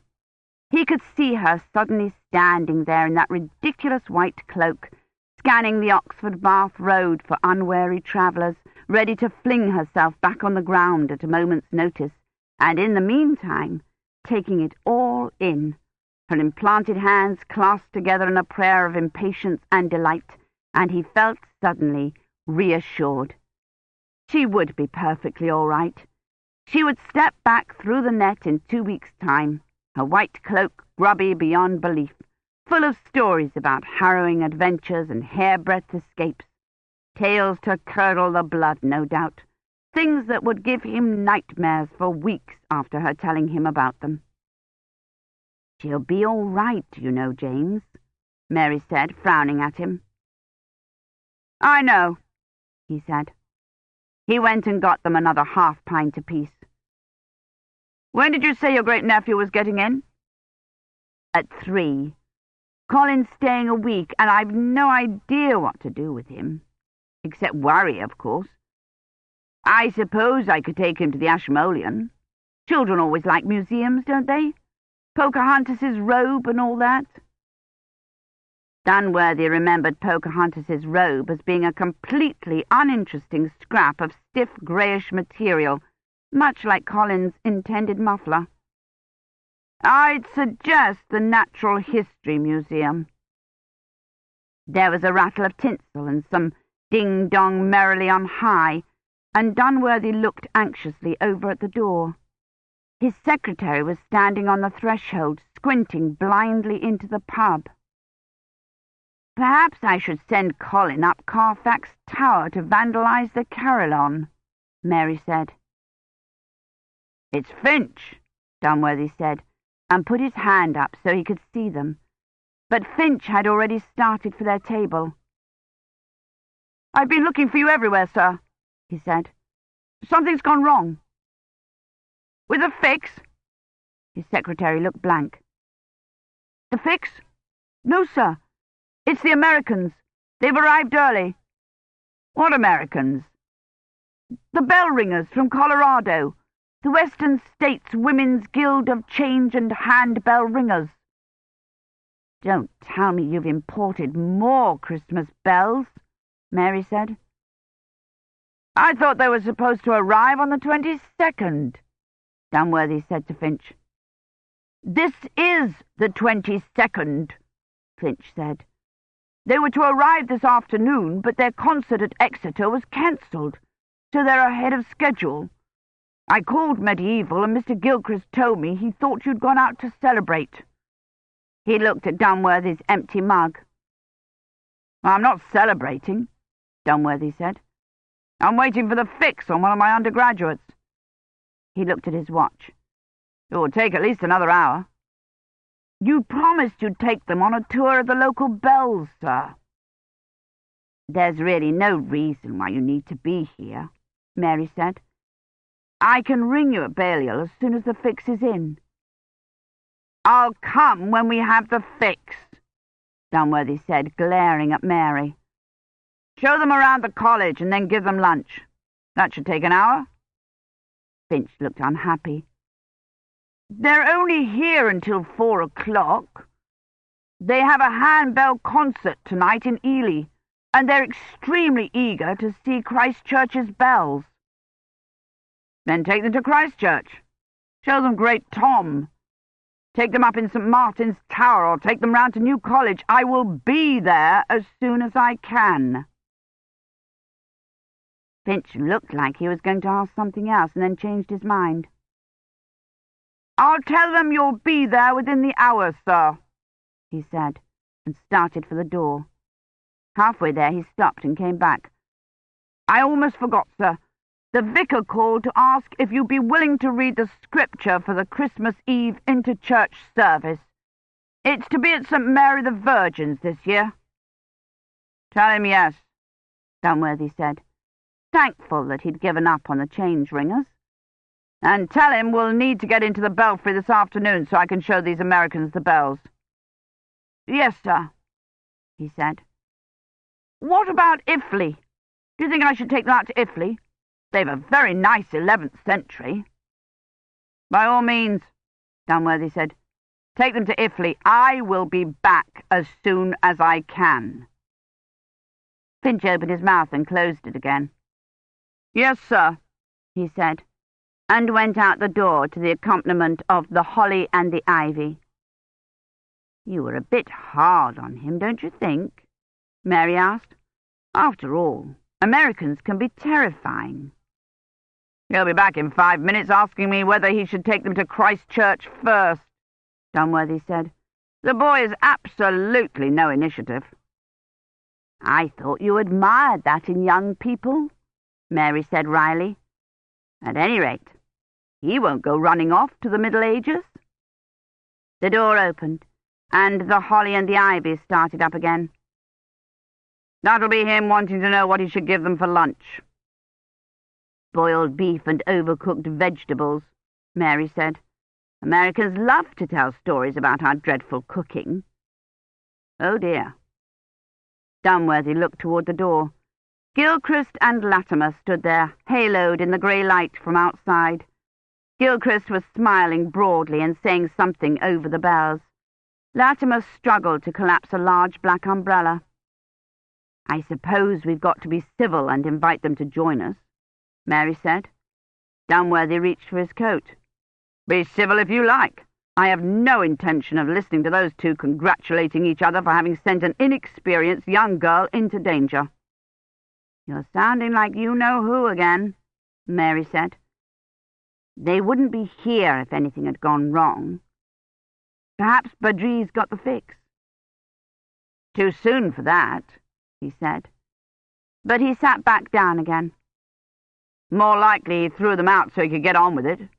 He could see her suddenly standing there in that ridiculous white cloak, scanning the Oxford-Bath road for unwary travellers, ready to fling herself back on the ground at a moment's notice, and in the meantime taking it all in, her implanted hands clasped together in a prayer of impatience and delight, and he felt suddenly reassured. She would be perfectly all right. She would step back through the net in 2 weeks' time, her white cloak grubby beyond belief, full of stories about harrowing adventures and hairbreadth escapes, tales to curdle the blood, no doubt, things that would give him nightmares for weeks after her telling him about them. She'll be all right, you know, James, Mary said, frowning at him. I know, he said. He went and got them another half-pint apiece. "When did you say your great-nephew was getting in?" "At 3. Colin's staying a week, and I've no idea what to do with him. Except worry, of course. I suppose I could take him to the Ashmolean. Children always like museums, don't they? Pocahontas's robe and all that." Dunworthy remembered Pocahontas's robe as being a completely uninteresting scrap of stiff greyish material, much like Colin's intended muffler. "I'd suggest the Natural History Museum." There was a rattle of tinsel and some ding-dong merrily on high, and Dunworthy looked anxiously over at the door. His secretary was standing on the threshold, squinting blindly into the pub. "Perhaps I should send Colin up Carfax Tower to vandalize the carillon," Mary said. "It's Finch," Dunworthy said, and put his hand up so he could see them. But Finch had already started for their table. "I've been looking for you everywhere, sir," he said. "Something's gone wrong." "With the fix?" His secretary looked blank. "The fix? No, sir. It's the Americans. They've arrived early." "What Americans?" "The bell ringers from Colorado. The Western States Women's Guild of Change and Hand Bell Ringers." "Don't tell me you've imported more Christmas bells," Mary said. "I thought they were supposed to arrive on the 22nd, Dunworthy said to Finch. "This is the 22nd, Finch said. "They were to arrive this afternoon, but their concert at Exeter was cancelled, so they're ahead of schedule. I called Medieval, and Mr. Gilchrist told me he thought you'd gone out to celebrate." He looked at Dunworthy's empty mug. "I'm not celebrating," Dunworthy said. "I'm waiting for the fix on one of my undergraduates." He looked at his watch. "It will take at least another hour." "You promised you'd take them on a tour of the local bells, sir." "There's really no reason why you need to be here," Mary said. "I can ring you at Balliol as soon as the fix is in." "I'll come when we have the fix," Dunworthy said, glaring at Mary. "Show them around the college and then give them lunch. That should take an hour." Finch looked unhappy. "They're only here until 4 o'clock. They have a handbell concert tonight in Ely, and they're extremely eager to see Christchurch's bells." "Then take them to Christchurch. Show them Great Tom. Take them up in St. Martin's Tower, or take them round to New College. I will be there as soon as I can." Finch looked like he was going to ask something else, and then changed his mind. "I'll tell them you'll be there within the hour, sir," he said, and started for the door. Halfway there he stopped and came back. "I almost forgot, sir. The vicar called to ask if you'd be willing to read the scripture for the Christmas Eve inter-church service. It's to be at St. Mary the Virgin's this year." "Tell him yes," Dunworthy said, thankful that he'd given up on the change ringers. "And tell him we'll need to get into the belfry this afternoon so I can show these Americans the bells." "Yes, sir," he said. "What about Iffley? Do you think I should take them out to Iffley? They've a very nice 11th century." "By all means," Dunworthy said. "Take them to Iffley. I will be back as soon as I can." Finch opened his mouth and closed it again. "Yes, sir," he said, and went out the door to the accompaniment of The Holly and the Ivy. "You were a bit hard on him, don't you think?" Mary asked. "After all, Americans can be terrifying." "He'll be back in 5 minutes asking me whether he should take them to Christchurch first," Dunworthy said. "The boy has absolutely no initiative." "I thought you admired that in young people," Mary said wryly. "At any rate, he won't go running off to the Middle Ages." The door opened, and The Holly and the Ivy started up again. "That'll be him wanting to know what he should give them for lunch." Boiled beef and overcooked vegetables, Mary said. Americans love to tell stories about our dreadful cooking. Oh dear. Dunworthy looked toward the door. Gilchrist and Latimer stood there, haloed in the grey light from outside. Gilchrist was smiling broadly and saying something over the bells. Latimer struggled to collapse a large black umbrella. "I suppose we've got to be civil and invite them to join us," Mary said. Dunworthy reached for his coat. "Be civil if you like. I have no intention of listening to those two congratulating each other for having sent an inexperienced young girl into danger." "You're sounding like you-know-who again," Mary said. "They wouldn't be here if anything had gone wrong. Perhaps Badri's got the fix." "Too soon for that," he said. But he sat back down again. "More likely he threw them out so he could get on with it."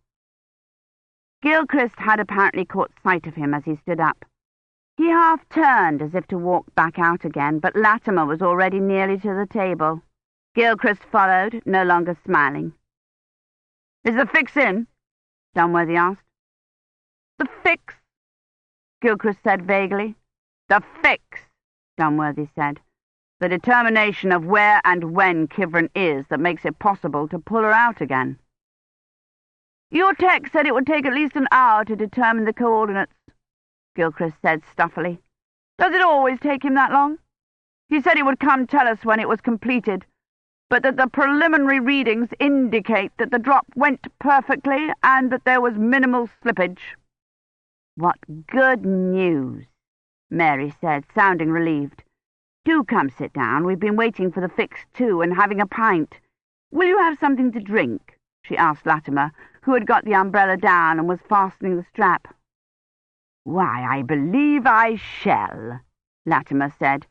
Gilchrist had apparently caught sight of him as he stood up. He half turned as if to walk back out again, but Latimer was already nearly to the table. Gilchrist followed, no longer smiling. "Is the fix in?" Dunworthy asked. "The fix?" Gilchrist said vaguely. "The fix," Dunworthy said. "The determination of where and when Kivrin is that makes it possible to pull her out again." "Your tech said it would take at least an hour to determine the coordinates," Gilchrist said stuffily. "Does it always take him that long? He said he would come tell us when it was completed, but that the preliminary readings indicate that the drop went perfectly and that there was minimal slippage." "What good news," Mary said, sounding relieved. "Do come sit down. We've been waiting for the fix too and having a pint. Will you have something to drink?" she asked Latimer, who had got the umbrella down and was fastening the strap. "Why, I believe I shall," Latimer said.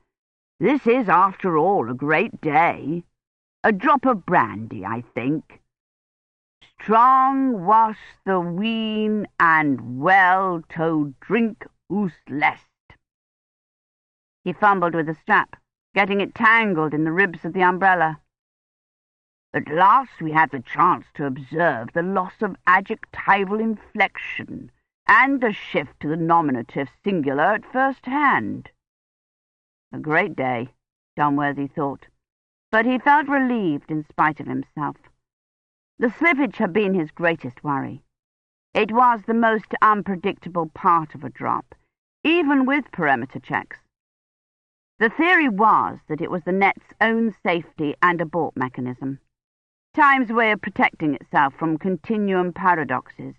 "This is, after all, a great day. A drop of brandy, I think. Strong was the wine, and well to drink us lest." He fumbled with the strap, getting it tangled in the ribs of the umbrella. "At last we had the chance to observe the loss of adjectival inflection and a shift to the nominative singular at first hand." A great day, Dunworthy thought, but he felt relieved in spite of himself. The slippage had been his greatest worry. It was the most unpredictable part of a drop, even with perimeter checks. The theory was that it was the net's own safety and abort mechanism, Time's way of protecting itself from continuum paradoxes.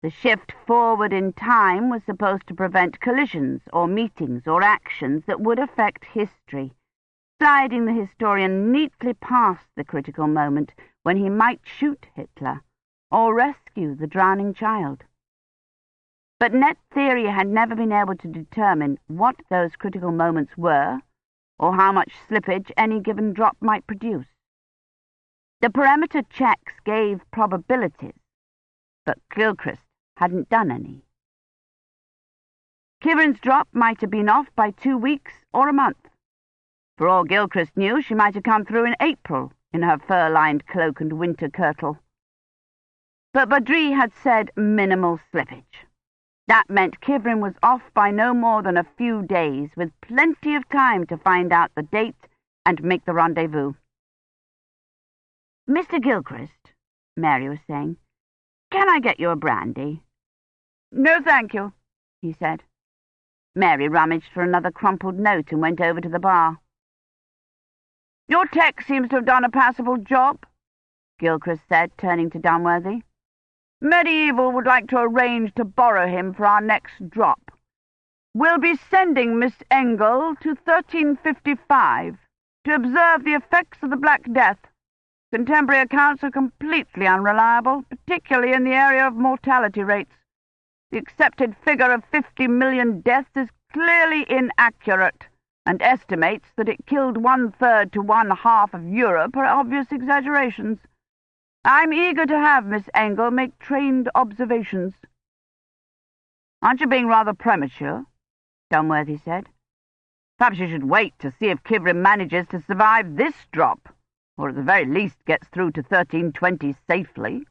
The shift forward in time was supposed to prevent collisions or meetings or actions that would affect history, sliding the historian neatly past the critical moment when he might shoot Hitler or rescue the drowning child. But net theory had never been able to determine what those critical moments were or how much slippage any given drop might produce. The perimeter checks gave probabilities, but Gilchrist hadn't done any. Kivrin's drop might have been off by 2 weeks or a month. For all Gilchrist knew, she might have come through in April in her fur-lined cloak and winter kirtle. But Badri had said minimal slippage. That meant Kivrin was off by no more than a few days, with plenty of time to find out the date and make the rendezvous. "Mr. Gilchrist," Mary was saying, "can I get you a brandy?" "No, thank you," he said. Mary rummaged for another crumpled note and went over to the bar. "Your tech seems to have done a passable job," Gilchrist said, turning to Dunworthy. "Medieval would like to arrange to borrow him for our next drop. We'll be sending Miss Engel to 1355 to observe the effects of the Black Death. Contemporary accounts are completely unreliable, particularly in the area of mortality rates. The accepted figure of 50 million deaths is clearly inaccurate, and estimates that it killed 1/3 to 1/2 of Europe are obvious exaggerations. I'm eager to have Miss Engel make trained observations." "Aren't you being rather premature?" Dunworthy said. "Perhaps you should wait to see if Kivrin manages to survive this drop. or at the very least gets through to 1320 safely."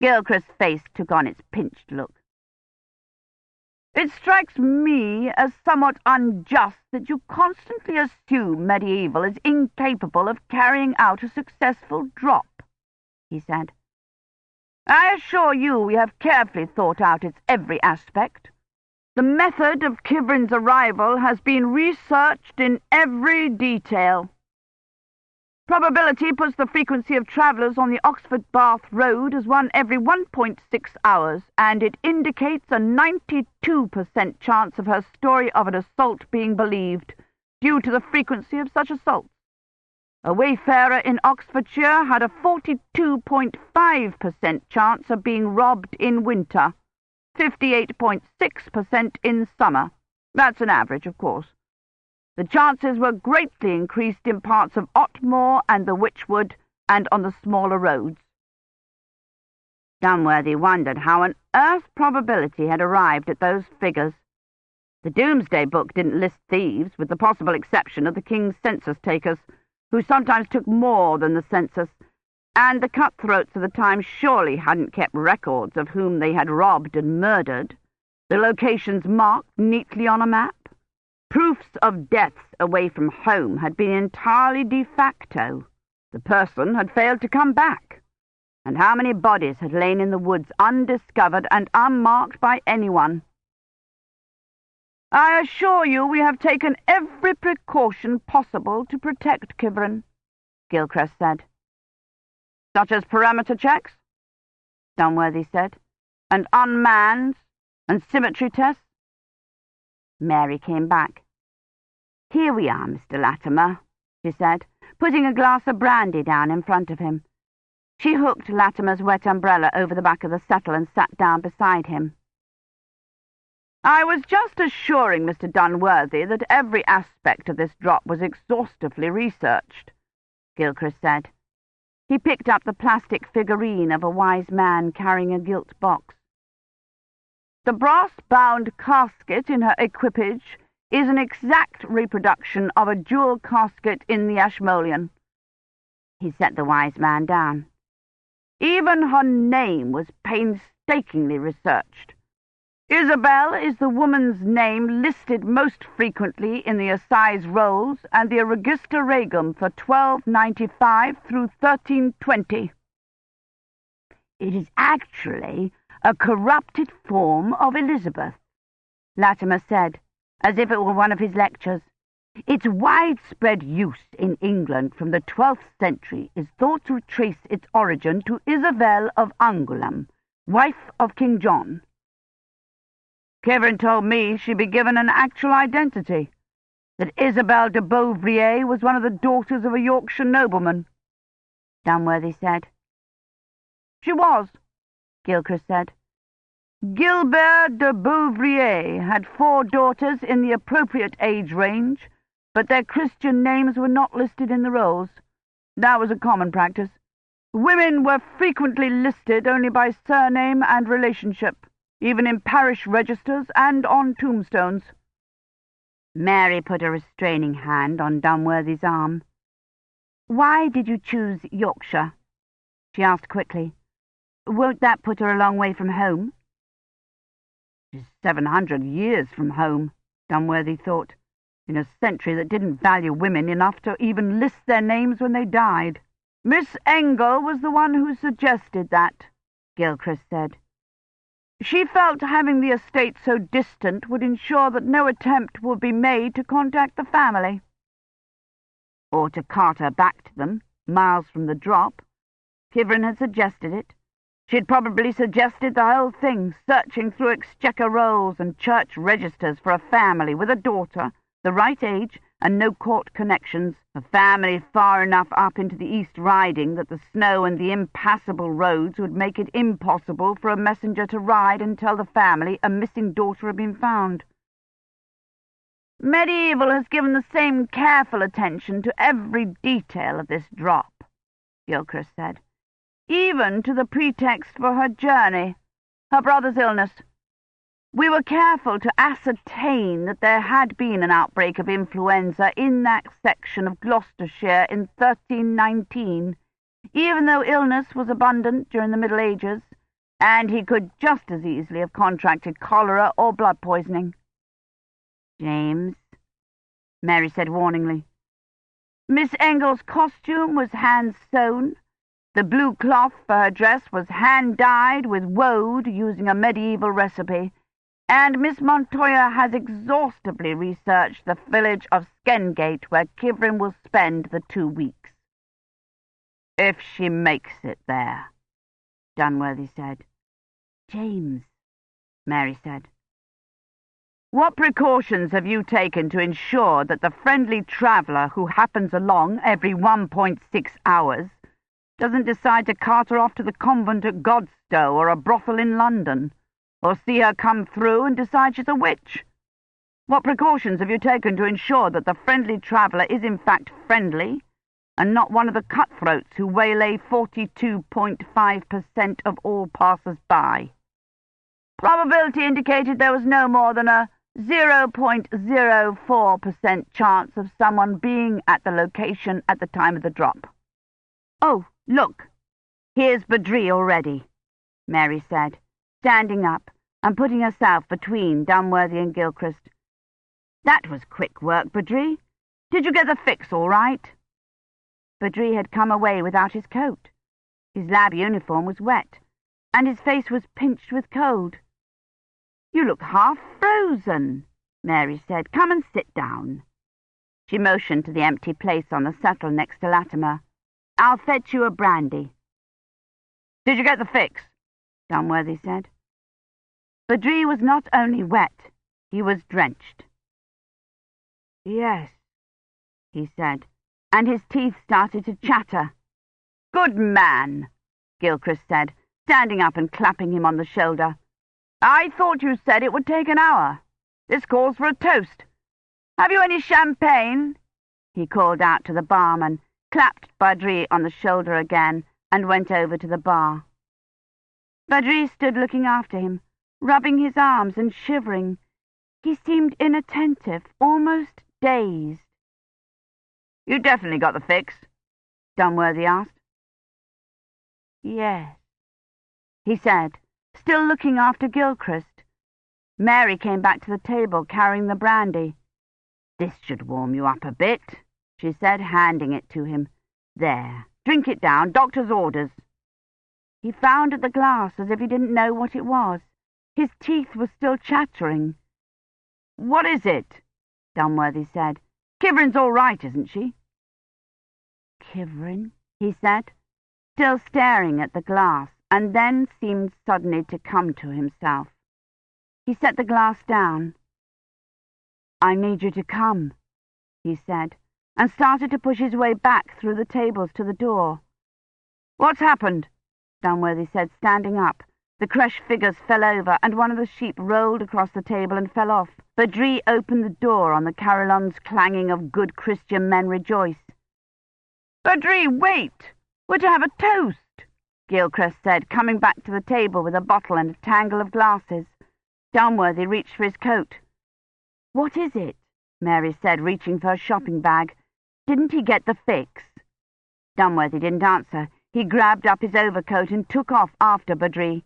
Gilchrist's face took on its pinched look. "It strikes me as somewhat unjust that you constantly assume medieval is incapable of carrying out a successful drop," he said. "I assure you we have carefully thought out its every aspect. The method of Kivrin's arrival has been researched in every detail. Probability puts the frequency of travellers on the Oxford-Bath Road as one every 1.6 hours, and it indicates a 92% chance of her story of an assault being believed, due to the frequency of such assaults. A wayfarer in Oxfordshire had a 42.5% chance of being robbed in winter, 58.6% in summer. That's an average, of course. The chances were greatly increased in parts of Otmoor and the Witchwood and on the smaller roads." Dunworthy wondered how on earth probability had arrived at those figures. The Doomsday Book didn't list thieves, with the possible exception of the king's census-takers, who sometimes took more than the census, and the cutthroats of the time surely hadn't kept records of whom they had robbed and murdered, the locations marked neatly on a map. Proofs of deaths away from home had been entirely de facto. The person had failed to come back. And how many bodies had lain in the woods undiscovered and unmarked by anyone? "I assure you we have taken every precaution possible to protect Kivrin," Gilchrist said. "Such as perimeter checks?" Dunworthy said. "And unmanned, and symmetry tests?" Mary came back. "Here we are, Mr. Latimer," she said, putting a glass of brandy down in front of him. She hooked Latimer's wet umbrella over the back of the settle and sat down beside him. "I was just assuring Mr. Dunworthy that every aspect of this drop was exhaustively researched," Gilchrist said. He picked up the plastic figurine of a wise man carrying a gilt box. "The brass-bound casket in her equipage is an exact reproduction of a jewel casket in the Ashmolean." He set the wise man down. "Even her name was painstakingly researched. Isabel is the woman's name listed most frequently in the assize rolls and the Register Regum for 1295 through 1320. It is actually a corrupted form of Elizabeth," Latimer said, as if it were one of his lectures. "Its widespread use in England from the 12th century is thought to trace its origin to Isabel of Angoulême, wife of King John. Kivrin told me she'd be given an actual identity, that Isabel de Beauvrier was one of the daughters of a Yorkshire nobleman," Dunworthy said. "She was," Gilchrist said. "Gilbert de Beauvrier had 4 daughters in the appropriate age range, but their Christian names were not listed in the rolls. That was a common practice. Women were frequently listed only by surname and relationship, even in parish registers and on tombstones." Mary put a restraining hand on Dunworthy's arm. "Why did you choose Yorkshire?" she asked quickly. "Won't that put her a long way from home?" "She's 700 years from home," Dunworthy thought, "in a century that didn't value women enough to even list their names when they died." "Miss Engel was the one who suggested that," Gilchrist said. "She felt having the estate so distant would ensure that no attempt would be made to contact the family." "Or to cart her back to them, miles from the drop. Kivrin had suggested it. She had probably suggested the whole thing, searching through exchequer rolls and church registers for a family with a daughter, the right age, and no court connections, a family far enough up into the East Riding that the snow and the impassable roads would make it impossible for a messenger to ride and tell the family a missing daughter had been found. Medieval has given the same careful attention to every detail of this drop," Gilchrist said, "even to the pretext for her journey, her brother's illness. We were careful to ascertain that there had been an outbreak of influenza in that section of Gloucestershire in 1319, even though illness was abundant during the Middle Ages, and he could just as easily have contracted cholera or blood poisoning. "James," Mary said warningly. Miss Engle's costume was hand-sewn. The blue cloth for her dress was hand-dyed with woad using a medieval recipe, and Miss Montoya has exhaustively researched the village of Skendgate, where Kivrin will spend the 2 weeks. "If she makes it there," Dunworthy said. "James," Mary said. "What precautions have you taken to ensure that the friendly traveller who happens along every 1.6 hours doesn't decide to cart her off to the convent at Godstow or a brothel in London, or see her come through and decide she's a witch? What precautions have you taken to ensure that the friendly traveller is in fact friendly, and not one of the cutthroats who waylay 42.5% of all passers-by? Probability indicated there was no more than a 0.04% chance of someone being at the location at the time of the drop." "Oh, look, here's Badri already," Mary said, standing up and putting herself between Dunworthy and Gilchrist. "That was quick work, Badri. Did you get the fix all right?" Badri had come away without his coat. His lab uniform was wet, and his face was pinched with cold. "You look half frozen," Mary said. "Come and sit down." She motioned to the empty place on the settle next to Latimer. "I'll fetch you a brandy." "Did you get the fix?" Dunworthy said. Badri was not only wet, he was drenched. "Yes," he said, and his teeth started to chatter. "Good man," Gilchrist said, standing up and clapping him on the shoulder. "I thought you said it would take an hour. This calls for a toast. Have you any champagne?" He called out to the barman, clapped Badri on the shoulder again, and went over to the bar. Badri stood looking after him, rubbing his arms and shivering. He seemed inattentive, almost dazed. "You definitely got the fix?" Dunworthy asked. "Yes," he said, still looking after Gilchrist. Mary came back to the table, carrying the brandy. "This should warm you up a bit," she said, handing it to him. "There, drink it down, doctor's orders." He frowned at the glass as if he didn't know what it was. His teeth were still chattering. "What is it?" Dunworthy said. "Kivrin's all right, isn't she?" "Kivrin?" he said, still staring at the glass, and then seemed suddenly to come to himself. He set the glass down. "I need you to come," he said, and started to push his way back through the tables to the door. "What's happened?" Dunworthy said, standing up. The crushed figures fell over, and one of the sheep rolled across the table and fell off. Badri opened the door on the carillon's clanging of Good Christian Men Rejoice. "Badri, wait! We're to have a toast," Gilchrist said, coming back to the table with a bottle and a tangle of glasses. Dunworthy reached for his coat. "What is it?" Mary said, reaching for her shopping bag. "Didn't he get the fix?" Dunworthy didn't answer. He grabbed up his overcoat and took off after Badri.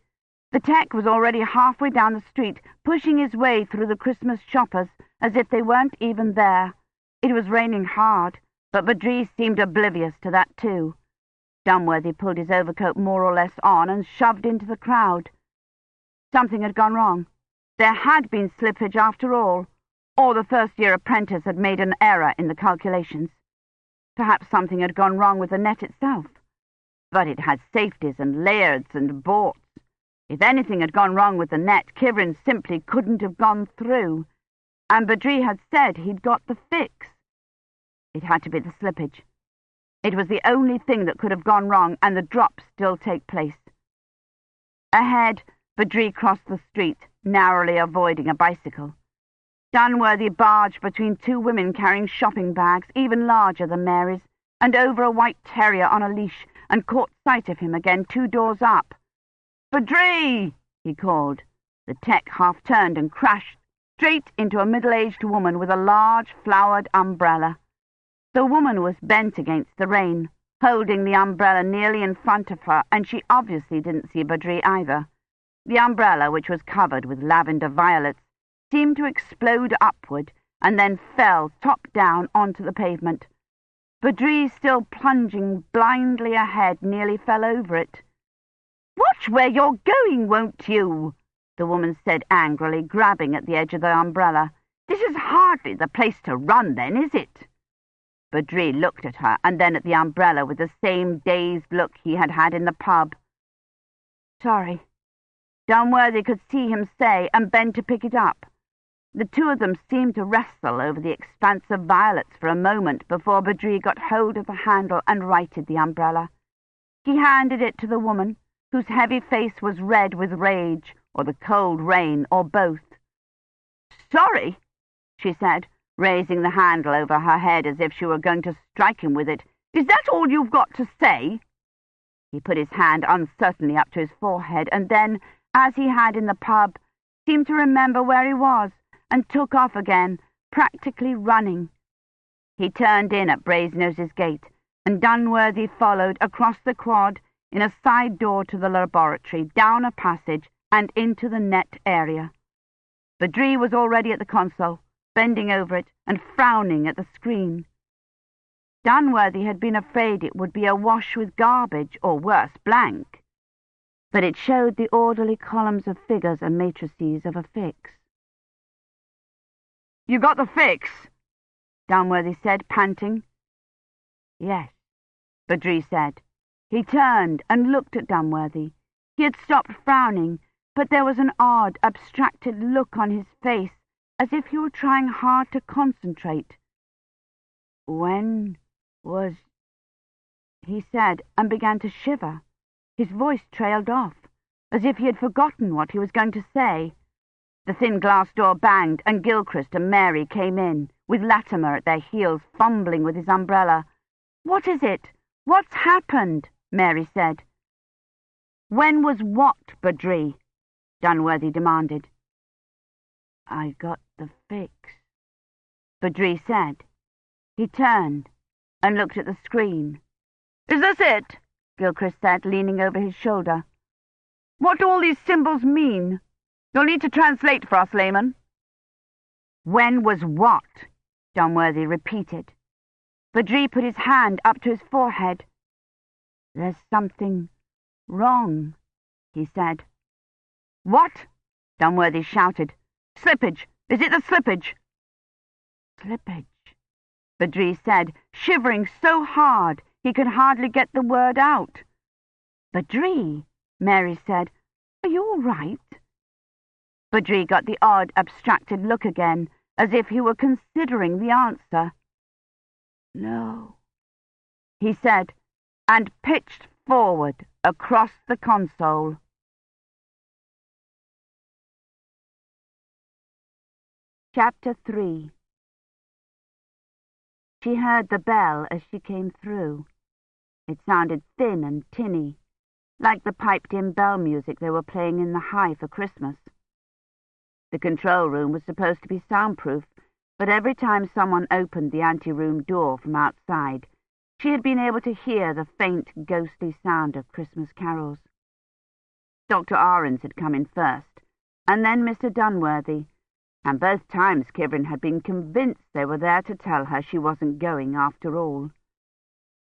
The tech was already halfway down the street, pushing his way through the Christmas shoppers as if they weren't even there. It was raining hard, but Badri seemed oblivious to that too. Dunworthy pulled his overcoat more or less on and shoved into the crowd. Something had gone wrong. There had been slippage after all, or the first-year apprentice had made an error in the calculations. Perhaps something had gone wrong with the net itself. But it had safeties and lairds and bolts. If anything had gone wrong with the net, Kivrin simply couldn't have gone through. And Badri had said he'd got the fix. It had to be the slippage. It was the only thing that could have gone wrong, and the drop still take place. Ahead, Badri crossed the street, narrowly avoiding a bicycle. Dunworthy barged between two women carrying shopping bags, even larger than Mary's, and over a white terrier on a leash, and caught sight of him again 2 doors up. "Badri!" he called. The tech half-turned and crashed straight into a middle-aged woman with a large flowered umbrella. The woman was bent against the rain, holding the umbrella nearly in front of her, and she obviously didn't see Badri either. The umbrella, which was covered with lavender violets, seemed to explode upward and then fell top down onto the pavement. Badri, still plunging blindly ahead, nearly fell over it. "Watch where you're going, won't you?" the woman said angrily, grabbing at the edge of the umbrella. "This is hardly the place to run, then, is it?" Badri looked at her and then at the umbrella with the same dazed look he had had in the pub. "Sorry," Dunworthy could see him say, and bend to pick it up. The two of them seemed to wrestle over the expanse of violets for a moment before Badri got hold of the handle and righted the umbrella. He handed it to the woman, whose heavy face was red with rage, or the cold rain, or both. "Sorry," she said, raising the handle over her head as if she were going to strike him with it. "Is that all you've got to say?" He put his hand uncertainly up to his forehead, and then, as he had in the pub, seemed to remember where he was, and took off again, practically running. He turned in at Brasenose Gate, and Dunworthy followed across the quad in a side door to the laboratory, down a passage, and into the net area. Badri was already at the console, bending over it and frowning at the screen. Dunworthy had been afraid it would be awash with garbage, or worse, blank. But it showed the orderly columns of figures and matrices of a fix. "You got the fix?" Dunworthy said, panting. "Yes," Badri said. He turned and looked at Dunworthy. He had stopped frowning, but there was an odd, abstracted look on his face, as if he were trying hard to concentrate. "When was—" he said, and began to shiver. His voice trailed off, as if he had forgotten what he was going to say. The thin glass door banged, and Gilchrist and Mary came in, with Latimer at their heels, fumbling with his umbrella. "What is it? What's happened?" Mary said. "When was what, Badri?" Dunworthy demanded. "I got the fix," Badri said. He turned and looked at the screen. "Is this it?" Gilchrist said, leaning over his shoulder. "What do all these symbols mean? You'll need to translate for us, layman." "When was what?" Dunworthy repeated. Badri put his hand up to his forehead. "There's something wrong," he said. "What?" Dunworthy shouted. "Slippage! Is it the slippage?" "Slippage," Badri said, shivering so hard he could hardly get the word out. "Badri," Mary said, "are you all right?" Badri got the odd, abstracted look again, as if he were considering the answer. "No," he said, and pitched forward across the console. Chapter 3. She heard the bell as she came through. It sounded thin and tinny, like the piped-in bell music they were playing in the High for Christmas. The control room was supposed to be soundproof, but every time someone opened the anteroom door from outside, she had been able to hear the faint, ghostly sound of Christmas carols. Dr. Ahrens had come in first, and then Mr. Dunworthy, and both times Kivrin had been convinced they were there to tell her she wasn't going after all.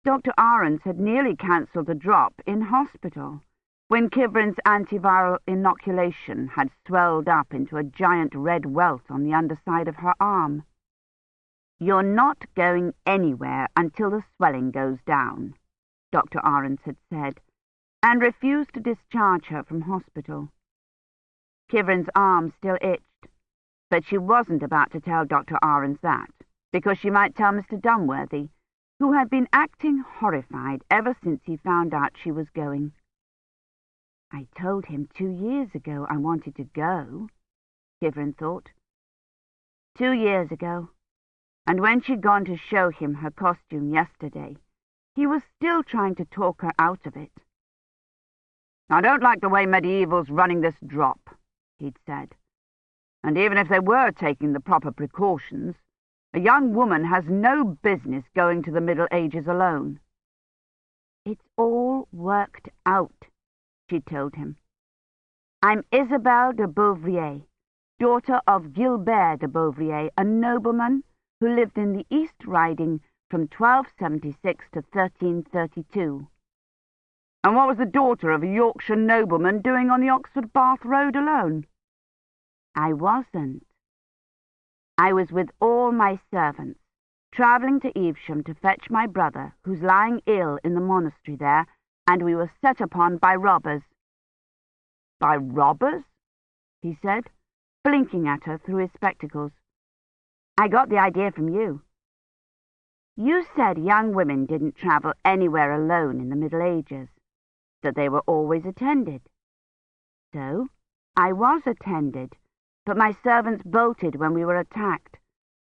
Dr. Ahrens had nearly cancelled a drop in hospital when Kivrin's antiviral inoculation had swelled up into a giant red welt on the underside of her arm. "You're not going anywhere until the swelling goes down," Dr. Ahrens had said, and refused to discharge her from hospital. Kivrin's arm still itched, but she wasn't about to tell Dr. Ahrens that, because she might tell Mr. Dunworthy, who had been acting horrified ever since he found out she was going. "I told him 2 years ago I wanted to go," Kivrin thought. 2 years ago, and when she'd gone to show him her costume yesterday, he was still trying to talk her out of it. "I don't like the way Medieval's running this drop," he'd said. "And even if they were taking the proper precautions, a young woman has no business going to the Middle Ages alone." "It's all worked out," she told him. "I'm Isabelle de Beauvrier, daughter of Gilbert de Beauvrier, a nobleman who lived in the East Riding from 1276 to 1332. "And what was the daughter of a Yorkshire nobleman doing on the Oxford-Bath Road alone?" "I wasn't. I was with all my servants, travelling to Evesham to fetch my brother, who's lying ill in the monastery there, and we were set upon by robbers." "By robbers?" he said, blinking at her through his spectacles. "I got the idea from you. You said young women didn't travel anywhere alone in the Middle Ages, that they were always attended. So, I was attended, but my servants bolted when we were attacked,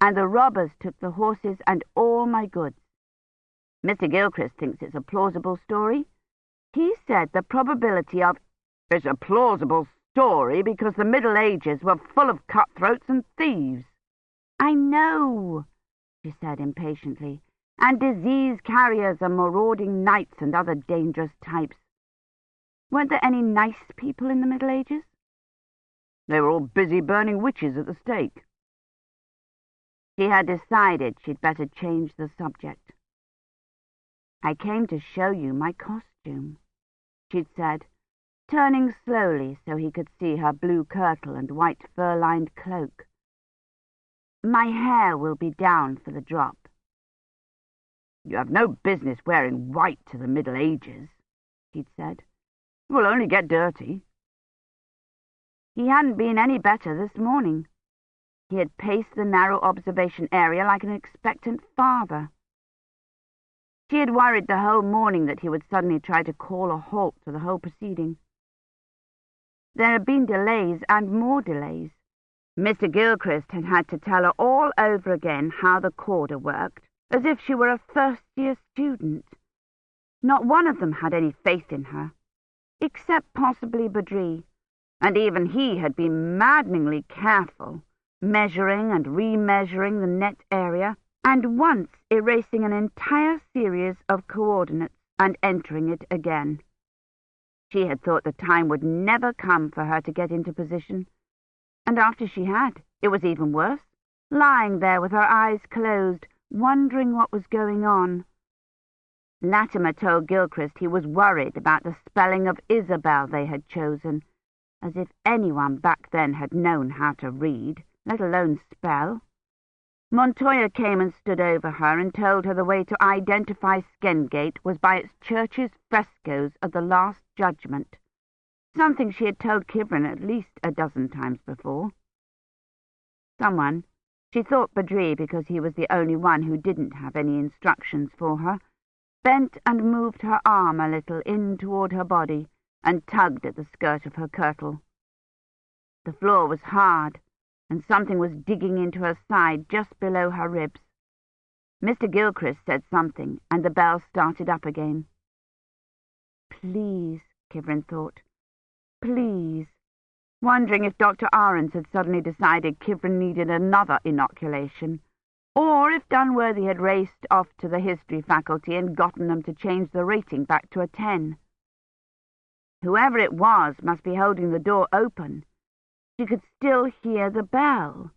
and the robbers took the horses and all my goods. Mr. Gilchrist thinks it's a plausible story. He said the probability of—" "It's a plausible story because the Middle Ages were full of cutthroats and thieves." "I know," she said impatiently, "and disease carriers and marauding knights and other dangerous types. Weren't there any nice people in the Middle Ages?" "They were all busy burning witches at the stake." She had decided she'd better change the subject. "I came to show you my costume," she'd said, turning slowly so he could see her blue kirtle and white fur-lined cloak. "My hair will be down for the drop." "You have no business wearing white to the Middle Ages," he'd said. "It will only get dirty." He hadn't been any better this morning. He had paced the narrow observation area like an expectant father. She had worried the whole morning that he would suddenly try to call a halt to the whole proceeding. There had been delays and more delays. Mr. Gilchrist had had to tell her all over again how the corder worked, as if she were a first-year student. Not one of them had any faith in her, except possibly Baudry, and even he had been maddeningly careful, measuring and remeasuring the net area, and once erasing an entire series of coordinates and entering it again. She had thought the time would never come for her to get into position, and after she had, it was even worse, lying there with her eyes closed, wondering what was going on. Latimer told Gilchrist he was worried about the spelling of Isabel they had chosen, as if anyone back then had known how to read, let alone spell. Montoya came and stood over her and told her the way to identify Skendgate was by its church's frescoes of the Last Judgment, something she had told Kivrin at least a dozen times before. Someone, she thought Baudry because he was the only one who didn't have any instructions for her, bent and moved her arm a little in toward her body and tugged at the skirt of her kirtle. The floor was hard, and something was digging into her side just below her ribs. Mr. Gilchrist said something, and the bell started up again. Please, Kivrin thought. Please. Wondering if Dr. Ahrens had suddenly decided Kivrin needed another inoculation, or if Dunworthy had raced off to the history faculty and gotten them to change the rating back to a 10. Whoever it was must be holding the door open. She could still hear the bell,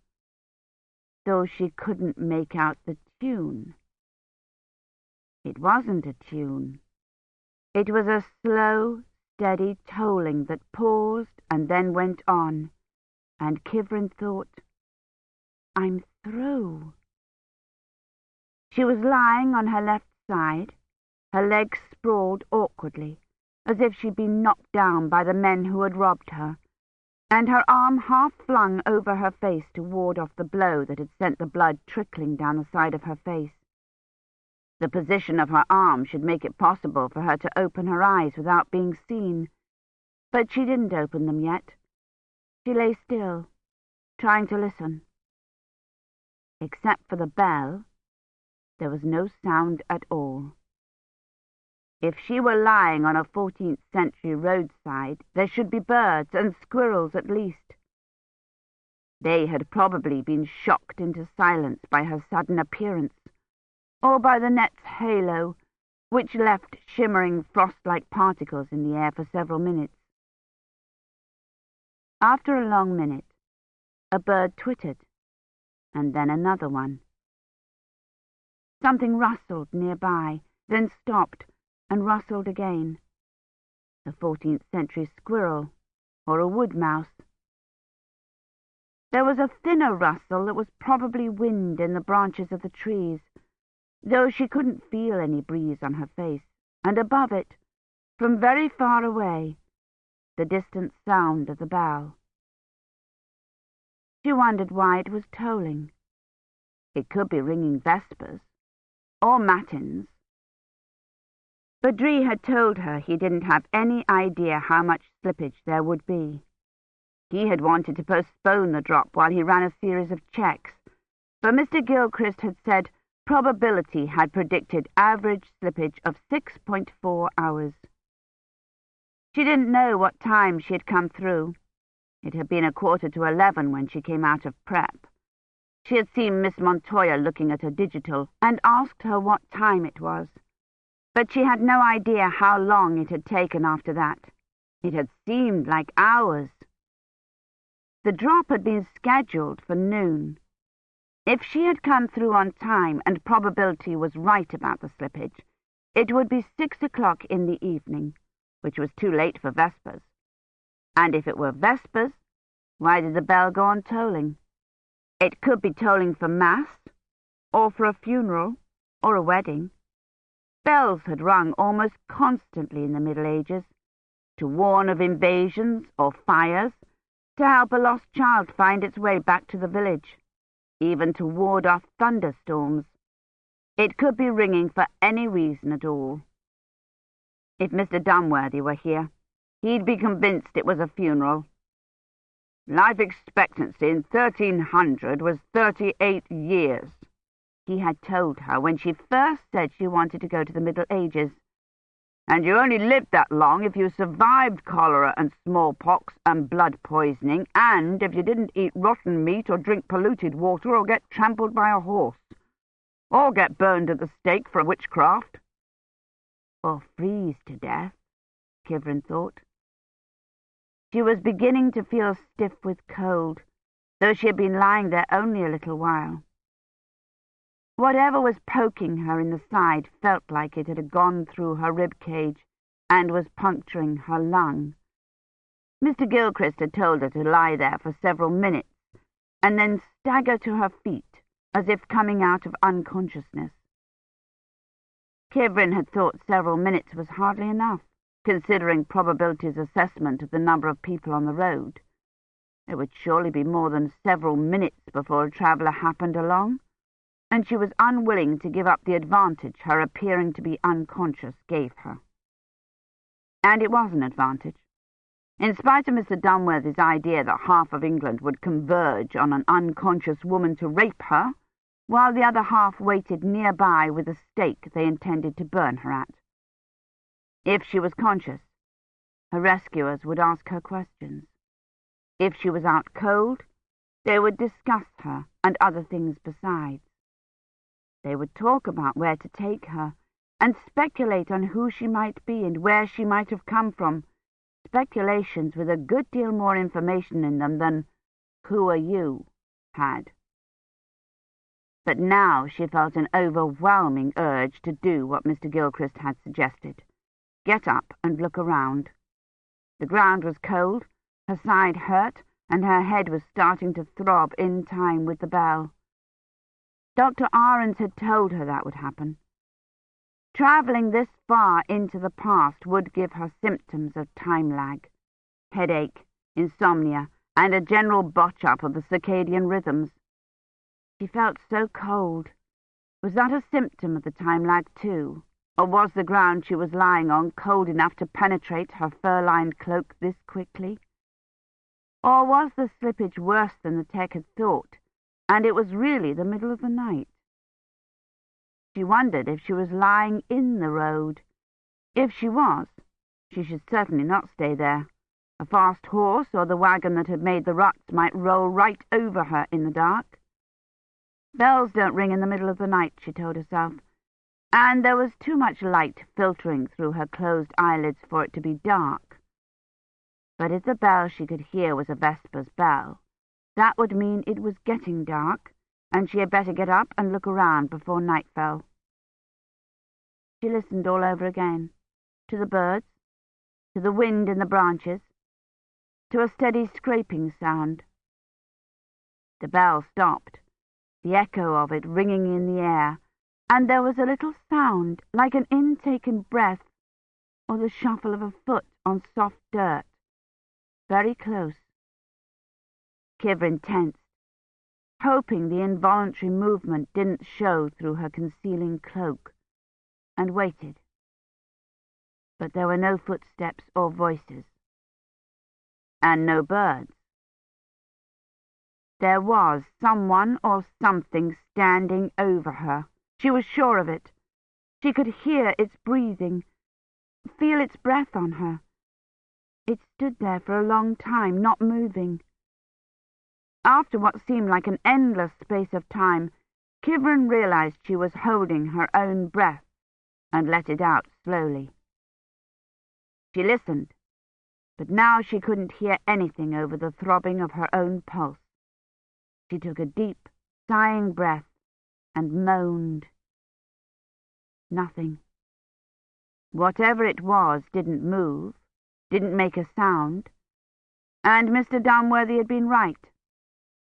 though she couldn't make out the tune. It wasn't a tune. It was a slow, steady tolling that paused and then went on, and Kivrin thought, I'm through. She was lying on her left side, her legs sprawled awkwardly, as if she'd been knocked down by the men who had robbed her, and her arm half flung over her face to ward off the blow that had sent the blood trickling down the side of her face. The position of her arm should make it possible for her to open her eyes without being seen, but she didn't open them yet. She lay still, trying to listen. Except for the bell, there was no sound at all. If she were lying on a 14th century roadside, there should be birds and squirrels at least, They had probably been shocked into silence by her sudden appearance, or by the net's halo, which left shimmering frost-like particles in the air for several minutes. After a long minute, a bird twittered, and then another one. Something rustled nearby, then stopped and rustled again. A 14th century squirrel or a wood mouse. There was a thinner rustle that was probably wind in the branches of the trees, though she couldn't feel any breeze on her face, and above it, from very far away, the distant sound of the bell. She wondered why it was tolling. It could be ringing vespers, or matins. Badri had told her he didn't have any idea how much slippage there would be. He had wanted to postpone the drop while he ran a series of checks, but Mr. Gilchrist had said probability had predicted average slippage of 6.4 hours. She didn't know what time she had come through. It had been 11:15 when she came out of prep. She had seen Miss Montoya looking at her digital and asked her what time it was, but she had no idea how long it had taken after that. It had seemed like hours. The drop had been scheduled for noon. If she had come through on time and probability was right about the slippage, it would be 6 o'clock in the evening, which was too late for vespers. And if it were vespers, why did the bell go on tolling? It could be tolling for mass, or for a funeral, or a wedding. Bells had rung almost constantly in the Middle Ages, to warn of invasions or fires, to help a lost child find its way back to the village, even to ward off thunderstorms. It could be ringing for any reason at all. If Mr. Dunworthy were here, he'd be convinced it was a funeral. Life expectancy in 1300 was 38 years, he had told her when she first said she wanted to go to the Middle Ages. And you only lived that long if you survived cholera and smallpox and blood poisoning, and if you didn't eat rotten meat or drink polluted water or get trampled by a horse, or get burned at the stake for witchcraft. Or freeze to death, Kivrin thought. She was beginning to feel stiff with cold, though she had been lying there only a little while. Whatever was poking her in the side felt like it had gone through her rib cage and was puncturing her lung. Mr. Gilchrist had told her to lie there for several minutes and then stagger to her feet as if coming out of unconsciousness. Kivrin had thought several minutes was hardly enough, considering probability's assessment of the number of people on the road. It would surely be more than several minutes before a traveller happened along, and she was unwilling to give up the advantage her appearing to be unconscious gave her. And it was an advantage. In spite of Mr. Dunworthy's idea that half of England would converge on an unconscious woman to rape her, while the other half waited nearby with a stake they intended to burn her at. If she was conscious, her rescuers would ask her questions. If she was out cold, they would discuss her and other things besides. They would talk about where to take her and speculate on who she might be and where she might have come from, speculations with a good deal more information in them than "Who are you?" had. But now she felt an overwhelming urge to do what Mr. Gilchrist had suggested. Get up and look around. The ground was cold, her side hurt, and her head was starting to throb in time with the bell. Dr. Ahrens had told her that would happen. Travelling this far into the past would give her symptoms of time lag, headache, insomnia, and a general botch-up of the circadian rhythms. She felt so cold. Was that a symptom of the time lag too? Or was the ground she was lying on cold enough to penetrate her fur-lined cloak this quickly? Or was the slippage worse than the tech had thought, and it was really the middle of the night? She wondered if she was lying in the road. If she was, she should certainly not stay there, A fast horse or the wagon that had made the ruts might roll right over her in the dark. Bells don't ring in the middle of the night, she told herself, and there was too much light filtering through her closed eyelids for it to be dark. But if the bell she could hear was a Vesper's bell, that would mean it was getting dark, and she had better get up and look around before night fell. She listened all over again, to the birds, to the wind in the branches, to a steady scraping sound. The bell stopped, the echo of it ringing in the air, and there was a little sound like an intaken breath or the shuffle of a foot on soft dirt, very close. Kivrin tensed, hoping the involuntary movement didn't show through her concealing cloak, and waited. But there were no footsteps or voices, and no birds. There was someone or something standing over her. She was sure of it. She could hear its breathing, feel its breath on her. It stood there for a long time, not moving. After what seemed like an endless space of time, Kivrin realized she was holding her own breath and let it out slowly. She listened, but now she couldn't hear anything over the throbbing of her own pulse. She took a deep, sighing breath and moaned. Nothing. Whatever it was didn't move, didn't make a sound, and Mr. Dunworthy had been right.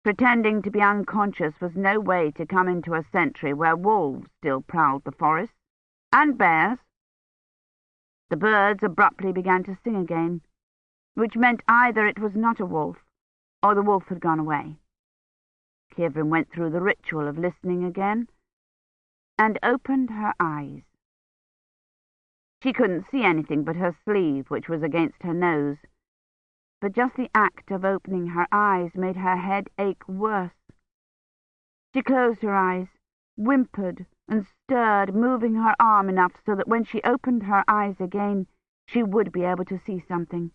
Pretending to be unconscious was no way to come into a century where wolves still prowled the forests, and bears. The birds abruptly began to sing again, which meant either it was not a wolf, or the wolf had gone away. Kivrin went through the ritual of listening again, and opened her eyes. She couldn't see anything but her sleeve, which was against her nose, but just the act of opening her eyes made her head ache worse. She closed her eyes, whimpered, and stirred, moving her arm enough so that when she opened her eyes again, she would be able to see something.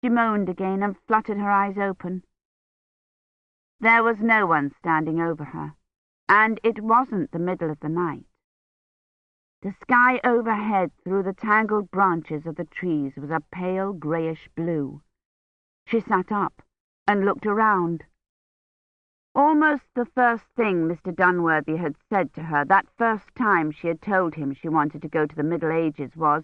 She moaned again and fluttered her eyes open. There was no one standing over her, and it wasn't the middle of the night. The sky overhead through the tangled branches of the trees was a pale greyish blue. She sat up and looked around. Almost the first thing Mr. Dunworthy had said to her that first time she had told him she wanted to go to the Middle Ages was,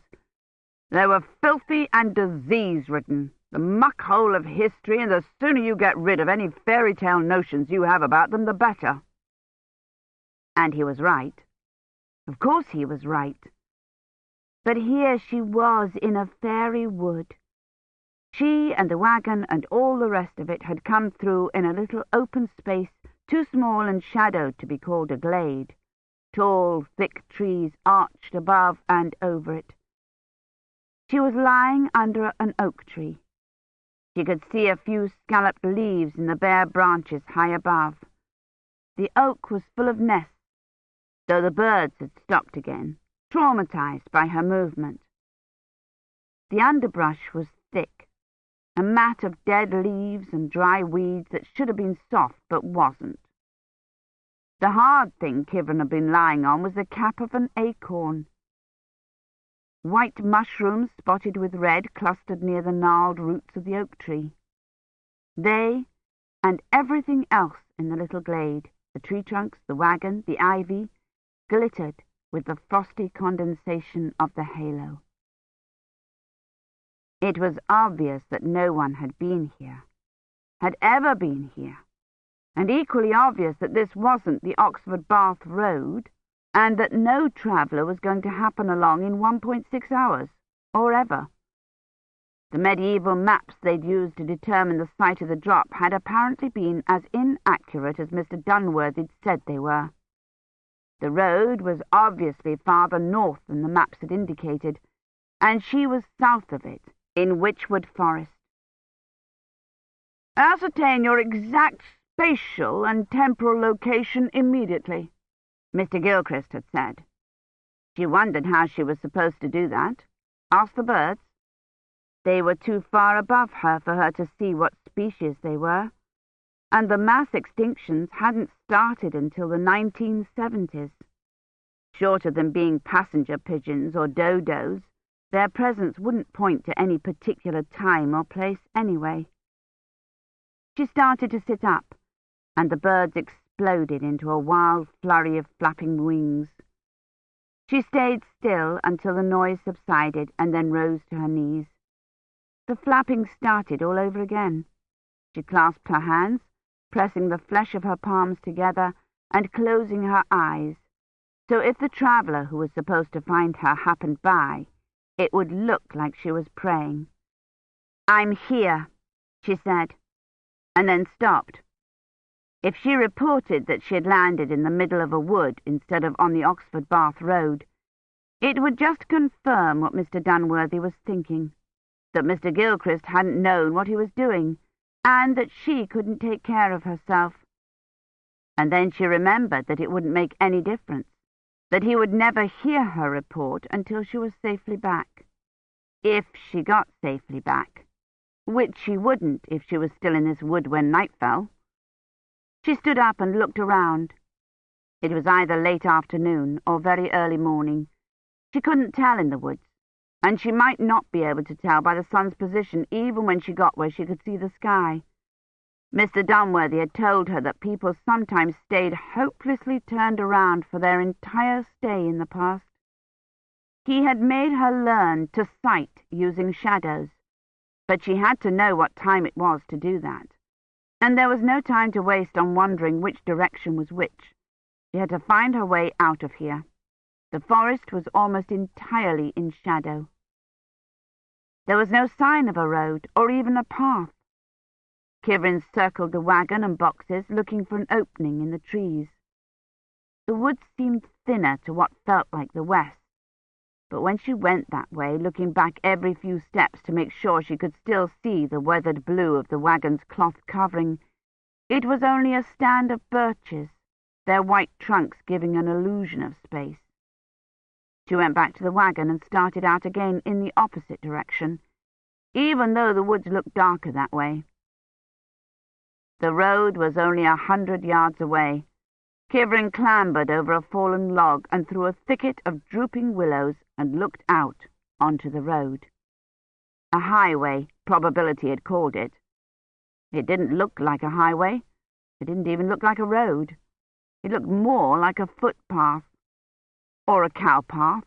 "They were filthy and disease-ridden, the muck-hole of history, and the sooner you get rid of any fairy-tale notions you have about them, the better." And he was right. Of course he was right. But here she was in a fairy wood. She and the wagon and all the rest of it had come through in a little open space too small and shadowed to be called a glade. Tall, thick trees arched above and over it. She was lying under an oak tree. She could see a few scalloped leaves in the bare branches high above. The oak was full of nests, though the birds had stopped again, traumatized by her movement. The underbrush was thick, a mat of dead leaves and dry weeds that should have been soft but wasn't. The hard thing Kivrin had been lying on was the cap of an acorn. White mushrooms spotted with red clustered near the gnarled roots of the oak tree. They, and everything else in the little glade, the tree trunks, the wagon, the ivy, glittered with the frosty condensation of the halo. It was obvious that no one had been here, had ever been here, and equally obvious that this wasn't the Oxford-Bath Road, and that no traveller was going to happen along in 1.6 hours, or ever. The medieval maps they'd used to determine the site of the drop had apparently been as inaccurate as Mr. Dunworthy'd said they were. The road was obviously farther north than the maps had indicated, and she was south of it, in Witchwood Forest. "Ascertain your exact spatial and temporal location immediately," Mr. Gilchrist had said. She wondered how she was supposed to do that. Ask the birds. They were too far above her for her to see what species they were, and the mass extinctions hadn't started until the 1970s. Short of them being passenger pigeons or dodos, their presence wouldn't point to any particular time or place anyway. She started to sit up, and the birds exploded into a wild flurry of flapping wings. She stayed still until the noise subsided and then rose to her knees. The flapping started all over again. She clasped her hands, pressing the flesh of her palms together and closing her eyes, so if the traveller who was supposed to find her happened by, it would look like she was praying. "I'm here," she said, and then stopped. If she reported that she had landed in the middle of a wood instead of on the Oxford-Bath road, it would just confirm what Mr. Dunworthy was thinking, that Mr. Gilchrist hadn't known what he was doing, and that she couldn't take care of herself. And then she remembered that it wouldn't make any difference, that he would never hear her report until she was safely back. If she got safely back, which she wouldn't if she was still in this wood when night fell. She stood up and looked around. It was either late afternoon or very early morning. She couldn't tell in the woods, and she might not be able to tell by the sun's position even when she got where she could see the sky. Mr. Dunworthy had told her that people sometimes stayed hopelessly turned around for their entire stay in the past. He had made her learn to sight using shadows, but she had to know what time it was to do that, and there was no time to waste on wondering which direction was which. She had to find her way out of here. The forest was almost entirely in shadow. There was no sign of a road or even a path. Kivrin circled the wagon and boxes, looking for an opening in the trees. The woods seemed thinner to what felt like the west, but when she went that way, looking back every few steps to make sure she could still see the weathered blue of the wagon's cloth covering, it was only a stand of birches, their white trunks giving an illusion of space. She went back to the wagon and started out again in the opposite direction, even though the woods looked darker that way. The road was only 100 yards away. Kivrin clambered over a fallen log and through a thicket of drooping willows and looked out onto the road. A highway, Probability had called it. It didn't look like a highway. It didn't even look like a road. It looked more like a footpath. Or a cowpath.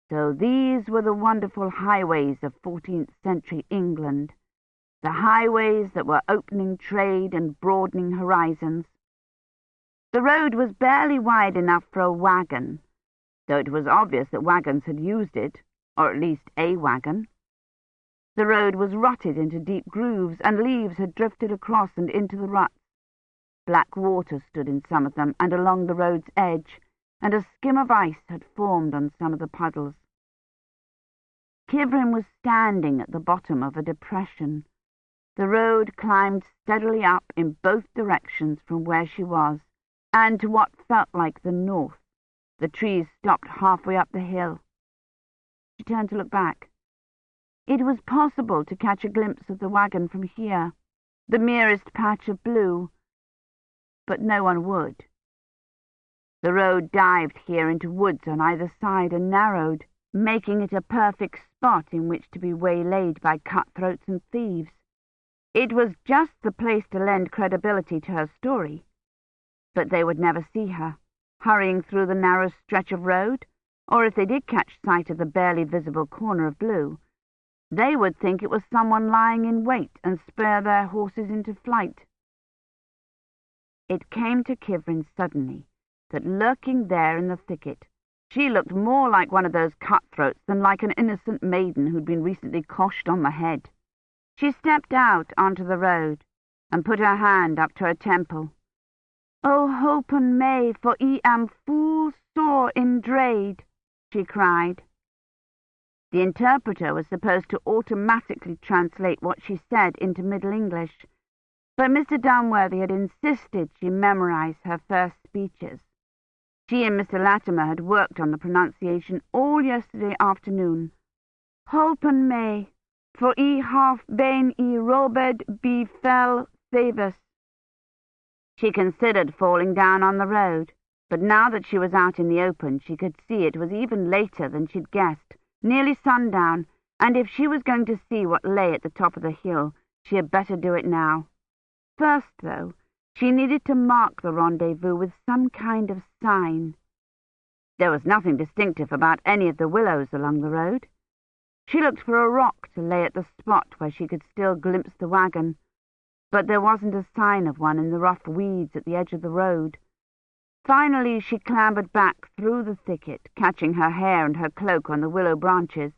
So these were the wonderful highways of 14th century England, the highways that were opening trade and broadening horizons. The road was barely wide enough for a wagon, though it was obvious that wagons had used it, or at least a wagon. The road was rutted into deep grooves, and leaves had drifted across and into the ruts. Black water stood in some of them and along the road's edge, and a skim of ice had formed on some of the puddles. Kivrin was standing at the bottom of a depression. The road climbed steadily up in both directions from where she was, and to what felt like the north. The trees stopped halfway up the hill. She turned to look back. It was possible to catch a glimpse of the wagon from here, the merest patch of blue, but no one would. The road dived here into woods on either side and narrowed, making it a perfect spot in which to be waylaid by cutthroats and thieves. It was just the place to lend credibility to her story, but they would never see her, hurrying through the narrow stretch of road, or if they did catch sight of the barely visible corner of blue, they would think it was someone lying in wait and spur their horses into flight. It came to Kivrin suddenly that lurking there in the thicket, she looked more like one of those cutthroats than like an innocent maiden who'd been recently coshed on the head. She stepped out onto the road and put her hand up to her temple. "Oh, hopen me, for I am full sore in dread," she cried. The interpreter was supposed to automatically translate what she said into Middle English, but Mr. Dunworthy had insisted she memorize her first speeches. She and Mr. Latimer had worked on the pronunciation all yesterday afternoon. "Hopen me, for I half been I robed be fell savus. She considered falling down on the road, but now that she was out in the open, she could see it was even later than she'd guessed, nearly sundown, and if she was going to see what lay at the top of the hill, she had better do it now. First, though, she needed to mark the rendezvous with some kind of sign. There was nothing distinctive about any of the willows along the road. She looked for a rock to lay at the spot where she could still glimpse the wagon, but there wasn't a sign of one in the rough weeds at the edge of the road. Finally, she clambered back through the thicket, catching her hair and her cloak on the willow branches,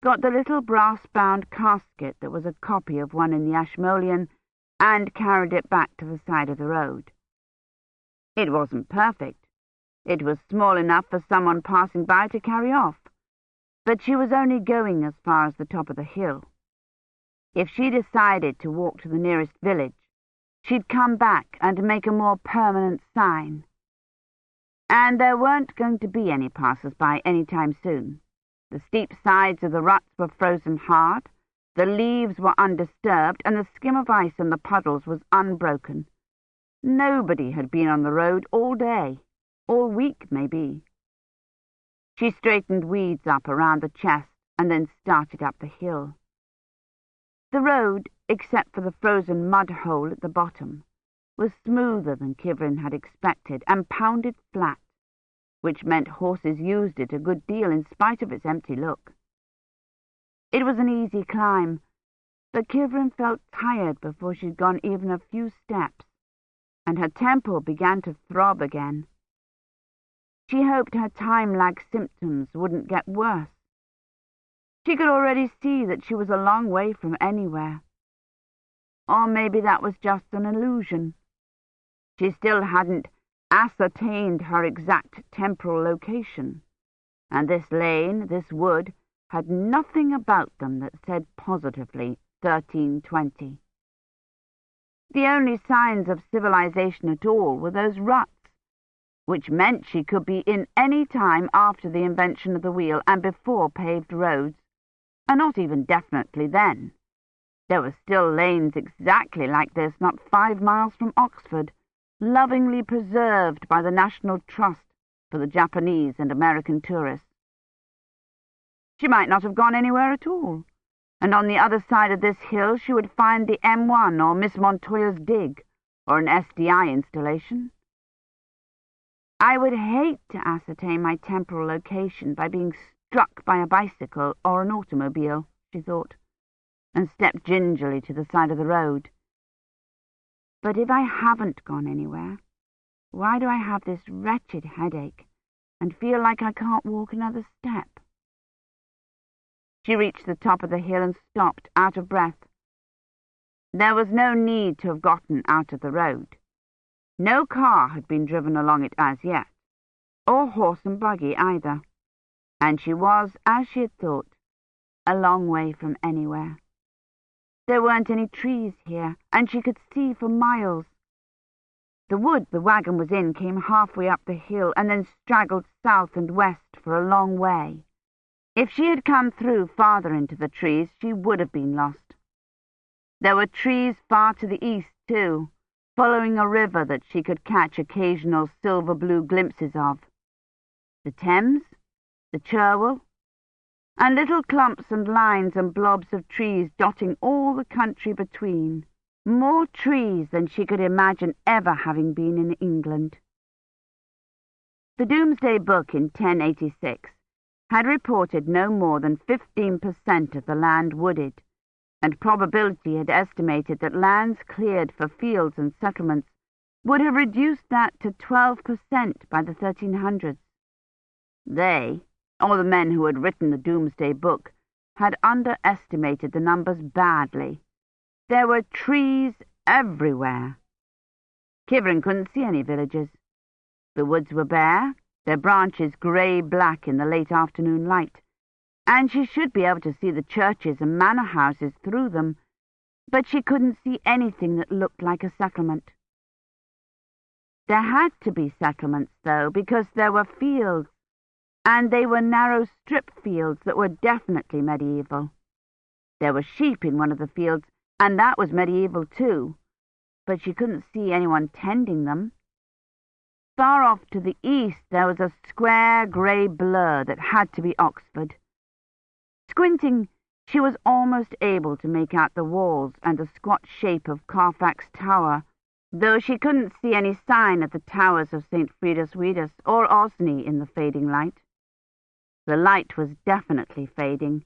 got the little brass-bound casket that was a copy of one in the Ashmolean, and carried it back to the side of the road. It wasn't perfect. It was small enough for someone passing by to carry off, but she was only going as far as the top of the hill. If she decided to walk to the nearest village, she'd come back and make a more permanent sign. And there weren't going to be any passers-by any time soon. The steep sides of the ruts were frozen hard, the leaves were undisturbed, and the skim of ice in the puddles was unbroken. Nobody had been on the road all day, all week maybe. She straightened weeds up around the chest and then started up the hill. The road, except for the frozen mud hole at the bottom, was smoother than Kivrin had expected and pounded flat, which meant horses used it a good deal in spite of its empty look. It was an easy climb, but Kivrin felt tired before she'd gone even a few steps, and her temple began to throb again. She hoped her time-lag symptoms wouldn't get worse. She could already see that she was a long way from anywhere. Or maybe that was just an illusion. She still hadn't ascertained her exact temporal location, and this lane, this wood, had nothing about them that said positively 1320. The only signs of civilization at all were those ruts, which meant she could be in any time after the invention of the wheel and before paved roads, and not even definitely then. There were still lanes exactly like this not 5 miles from Oxford, lovingly preserved by the National Trust for the Japanese and American tourists. She might not have gone anywhere at all, and on the other side of this hill she would find the M1 or Miss Montoya's dig, or an SDI installation. I would hate to ascertain my temporal location by being struck by a bicycle or an automobile, she thought, and stepped gingerly to the side of the road. But if I haven't gone anywhere, why do I have this wretched headache and feel like I can't walk another step? She reached the top of the hill and stopped, out of breath. There was no need to have gotten out of the road. No car had been driven along it as yet, or horse and buggy either, and she was, as she had thought, a long way from anywhere. There weren't any trees here, and she could see for miles. The wood the wagon was in came halfway up the hill and then straggled south and west for a long way. If she had come through farther into the trees, she would have been lost. There were trees far to the east, too, following a river that she could catch occasional silver-blue glimpses of. The Thames, the Cherwell, and little clumps and lines and blobs of trees dotting all the country between. More trees than she could imagine ever having been in England. The Doomsday Book in 1086 had reported no more than 15% of the land wooded, and probability had estimated that lands cleared for fields and settlements would have reduced that to 12% by the 1300s. They, or the men who had written the Doomsday Book, had underestimated the numbers badly. There were trees everywhere. Kivrin couldn't see any villages. The woods were bare, their branches grey-black in the late afternoon light, and she should be able to see the churches and manor houses through them, but she couldn't see anything that looked like a settlement. There had to be settlements, though, because there were fields, and they were narrow strip fields that were definitely medieval. There were sheep in one of the fields, and that was medieval too, but she couldn't see anyone tending them. Far off to the east there was a square grey blur that had to be Oxford. Squinting, she was almost able to make out the walls and the squat shape of Carfax Tower, though she couldn't see any sign of the towers of St. Fridas Wedus or Osney in the fading light. The light was definitely fading.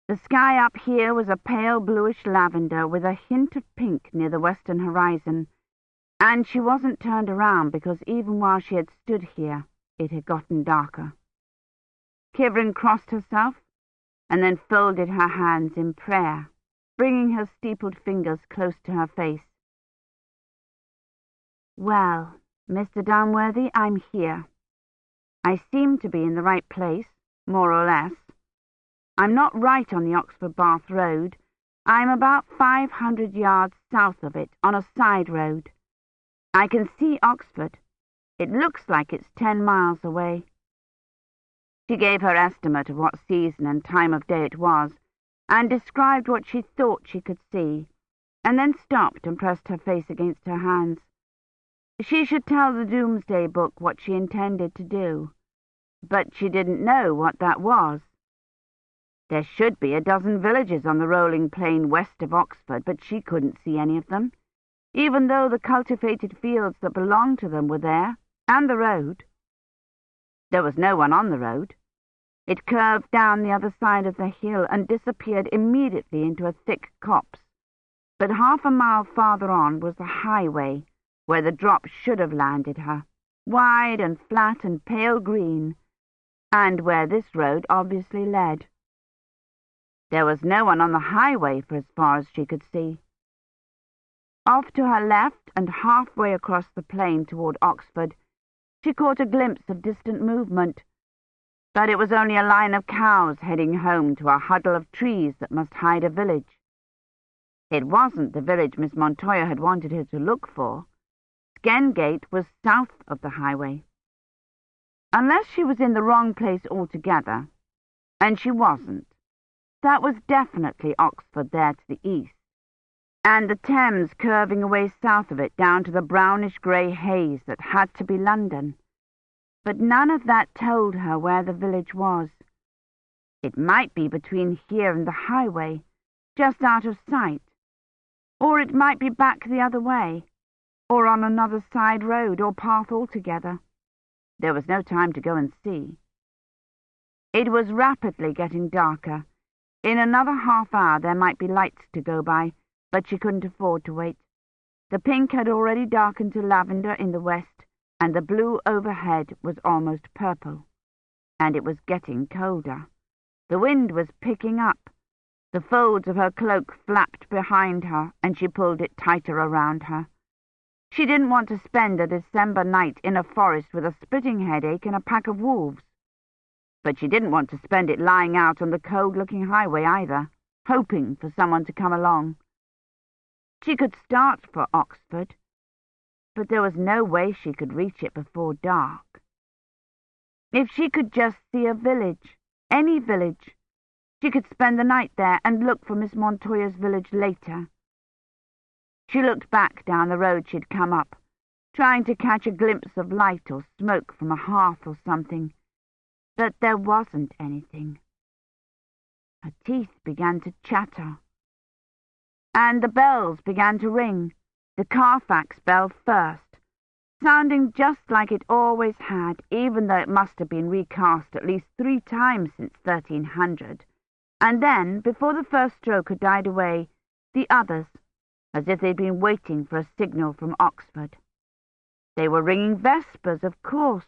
The sky up here was a pale bluish lavender with a hint of pink near the western horizon, and she wasn't turned around because even while she had stood here, it had gotten darker. Kivrin crossed herself and then folded her hands in prayer, bringing her steepled fingers close to her face. "Well, Mr. Dunworthy, I'm here. I seem to be in the right place, more or less. I'm not right on the Oxford-Bath Road. I'm about 500 yards south of it, on a side road. I can see Oxford. It looks like it's 10 miles away." She gave her estimate of what season and time of day it was, and described what she thought she could see, and then stopped and pressed her face against her hands. She should tell the Doomsday Book what she intended to do, but she didn't know what that was. There should be a dozen villages on the rolling plain west of Oxford, but she couldn't see any of them, even though the cultivated fields that belonged to them were there, and the road. There was no one on the road. It curved down the other side of the hill and disappeared immediately into a thick copse. But half a mile farther on was the highway, where the drop should have landed her, wide and flat and pale green, and where this road obviously led. There was no one on the highway for as far as she could see. Off to her left and halfway across the plain toward Oxford, she caught a glimpse of distant movement, but it was only a line of cows heading home to a huddle of trees that must hide a village. It wasn't the village Miss Montoya had wanted her to look for. Skengate was south of the highway. Unless she was in the wrong place altogether, and she wasn't. That was definitely Oxford there to the east, and the Thames curving away south of it down to the brownish-grey haze that had to be London. But none of that told her where the village was. It might be between here and the highway, just out of sight, or it might be back the other way, or on another side road or path altogether. There was no time to go and see. It was rapidly getting darker. In another half-hour there might be lights to go by, but she couldn't afford to wait. The pink had already darkened to lavender in the west, and the blue overhead was almost purple. And it was getting colder. The wind was picking up. The folds of her cloak flapped behind her, and she pulled it tighter around her. She didn't want to spend a December night in a forest with a splitting headache and a pack of wolves. But she didn't want to spend it lying out on the cold-looking highway either, hoping for someone to come along. She could start for Oxford, but there was no way she could reach it before dark. If she could just see a village, any village, she could spend the night there and look for Miss Montoya's village later. She looked back down the road she'd come up, trying to catch a glimpse of light or smoke from a hearth or something, but there wasn't anything. Her teeth began to chatter, and the bells began to ring, the Carfax bell first, sounding just like it always had, even though it must have been recast at least 3 times since 1300, and then, before the first stroke had died away, the others, as if they'd been waiting for a signal from Oxford. They were ringing vespers, of course,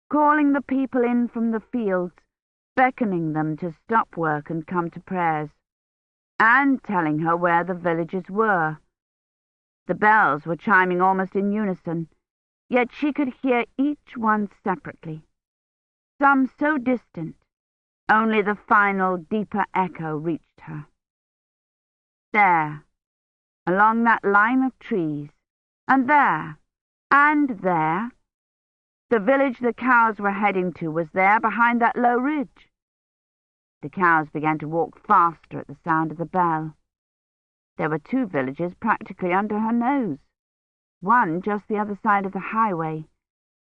calling the people in from the fields, beckoning them to stop work and come to prayers, and telling her where the villages were. The bells were chiming almost in unison, yet she could hear each one separately. Some so distant, only the final, deeper echo reached her. There, along that line of trees, and there, the village the cows were heading to was there behind that low ridge. The cows began to walk faster at the sound of the bell. There were 2 villages practically under her nose. One just the other side of the highway,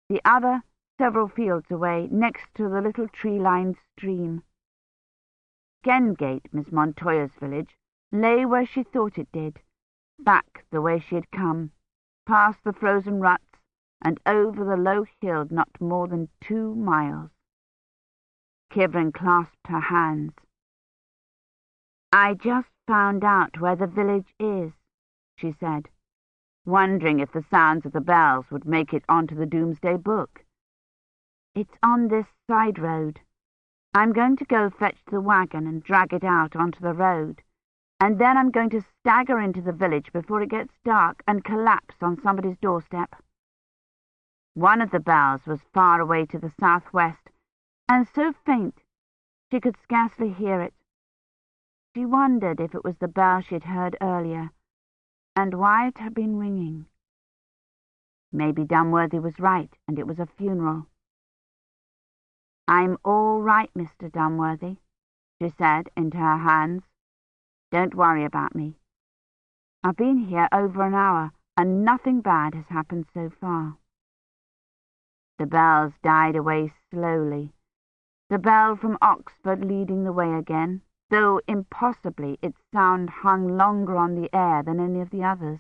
the other several fields away, next to the little tree-lined stream. Gengate, Miss Montoya's village, lay where she thought it did, back the way she had come, past the frozen ruts, and over the low hill not more than 2 miles. Kivrin clasped her hands. "I just found out where the village is," she said, wondering if the sounds of the bells would make it onto the Doomsday Book. "It's on this side road. I'm going to go fetch the wagon and drag it out onto the road, and then I'm going to stagger into the village before it gets dark and collapse on somebody's doorstep." One of the bells was far away to the southwest, and so faint she could scarcely hear it. She wondered if it was the bell she had heard earlier, and why it had been ringing. Maybe Dunworthy was right, and it was a funeral. "I'm all right, Mr. Dunworthy," she said into her hands. "Don't worry about me. I've been here over an hour, and nothing bad has happened so far." The bells died away slowly, the bell from Oxford leading the way again, though impossibly its sound hung longer on the air than any of the others.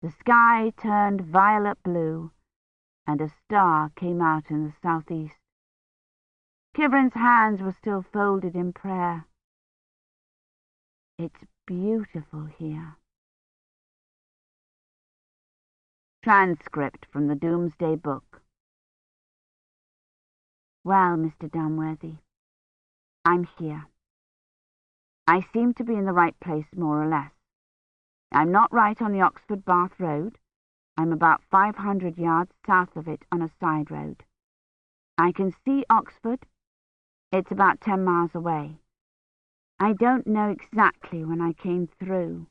The sky turned violet blue, and a star came out in the southeast. Kivrin's hands were still folded in prayer. "It's beautiful here." Transcript from the Doomsday Book. "Well, Mr. Dunworthy, I'm here. I seem to be in the right place, more or less. I'm not right on the Oxford-Bath road. I'm about 500 yards south of it on a side road. I can see Oxford. It's about 10 miles away. I don't know exactly when I came through,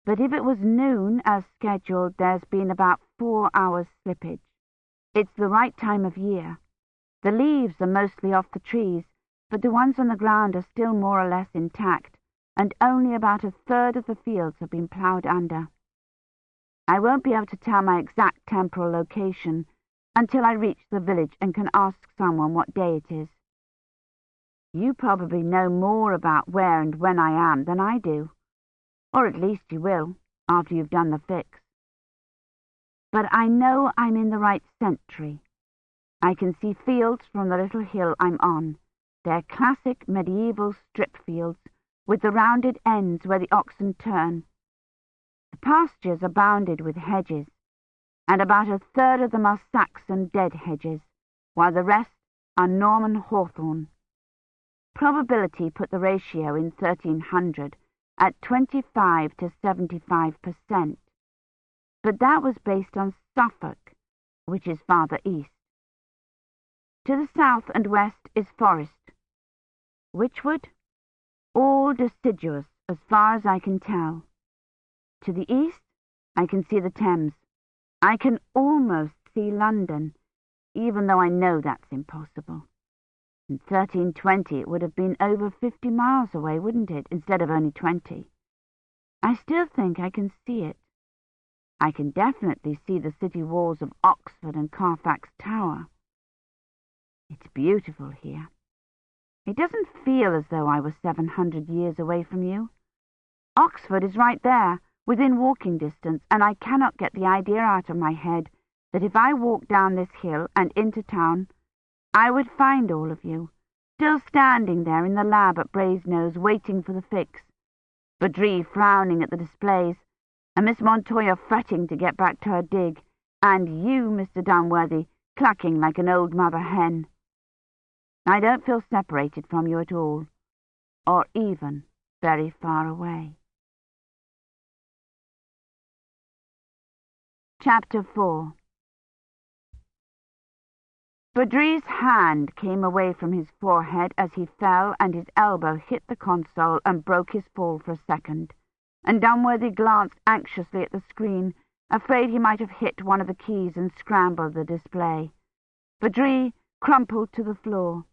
but if it was noon as scheduled, there's been about 4 hours slippage. It's the right time of year. The leaves are mostly off the trees, but the ones on the ground are still more or less intact, and only about a third of the fields have been ploughed under. I won't be able to tell my exact temporal location until I reach the village and can ask someone what day it is. You probably know more about where and when I am than I do, or at least you will, after you've done the fix. But I know I'm in the right century. I can see fields from the little hill I'm on. They're classic medieval strip fields, with the rounded ends where the oxen turn. The pastures are bounded with hedges, and about a third of them are Saxon dead hedges, while the rest are Norman hawthorn. Probability put the ratio in 1300 at 25 to 75%, but that was based on Suffolk, which is farther east. To the south and west is forest. Witchwood? All deciduous as far as I can tell. To the east, I can see the Thames. I can almost see London, even though I know that's impossible. In 1320 it would have been over 50 miles away, wouldn't it, instead of only 20? I still think I can see it. I can definitely see the city walls of Oxford and Carfax Tower. It's beautiful here. It doesn't feel as though I was 700 years away from you. Oxford is right there, within walking distance, and I cannot get the idea out of my head that if I walked down this hill and into town, I would find all of you, still standing there in the lab at Brasenose, waiting for the fix, Badri frowning at the displays, and Miss Montoya fretting to get back to her dig, and you, Mr. Dunworthy, clucking like an old mother hen. I don't feel separated from you at all, or even very far away. Chapter 4. Badri's hand came away from his forehead as he fell, and his elbow hit the console and broke his fall for a second, and Dunworthy glanced anxiously at the screen, afraid he might have hit one of the keys and scrambled the display. Badri crumpled to the floor.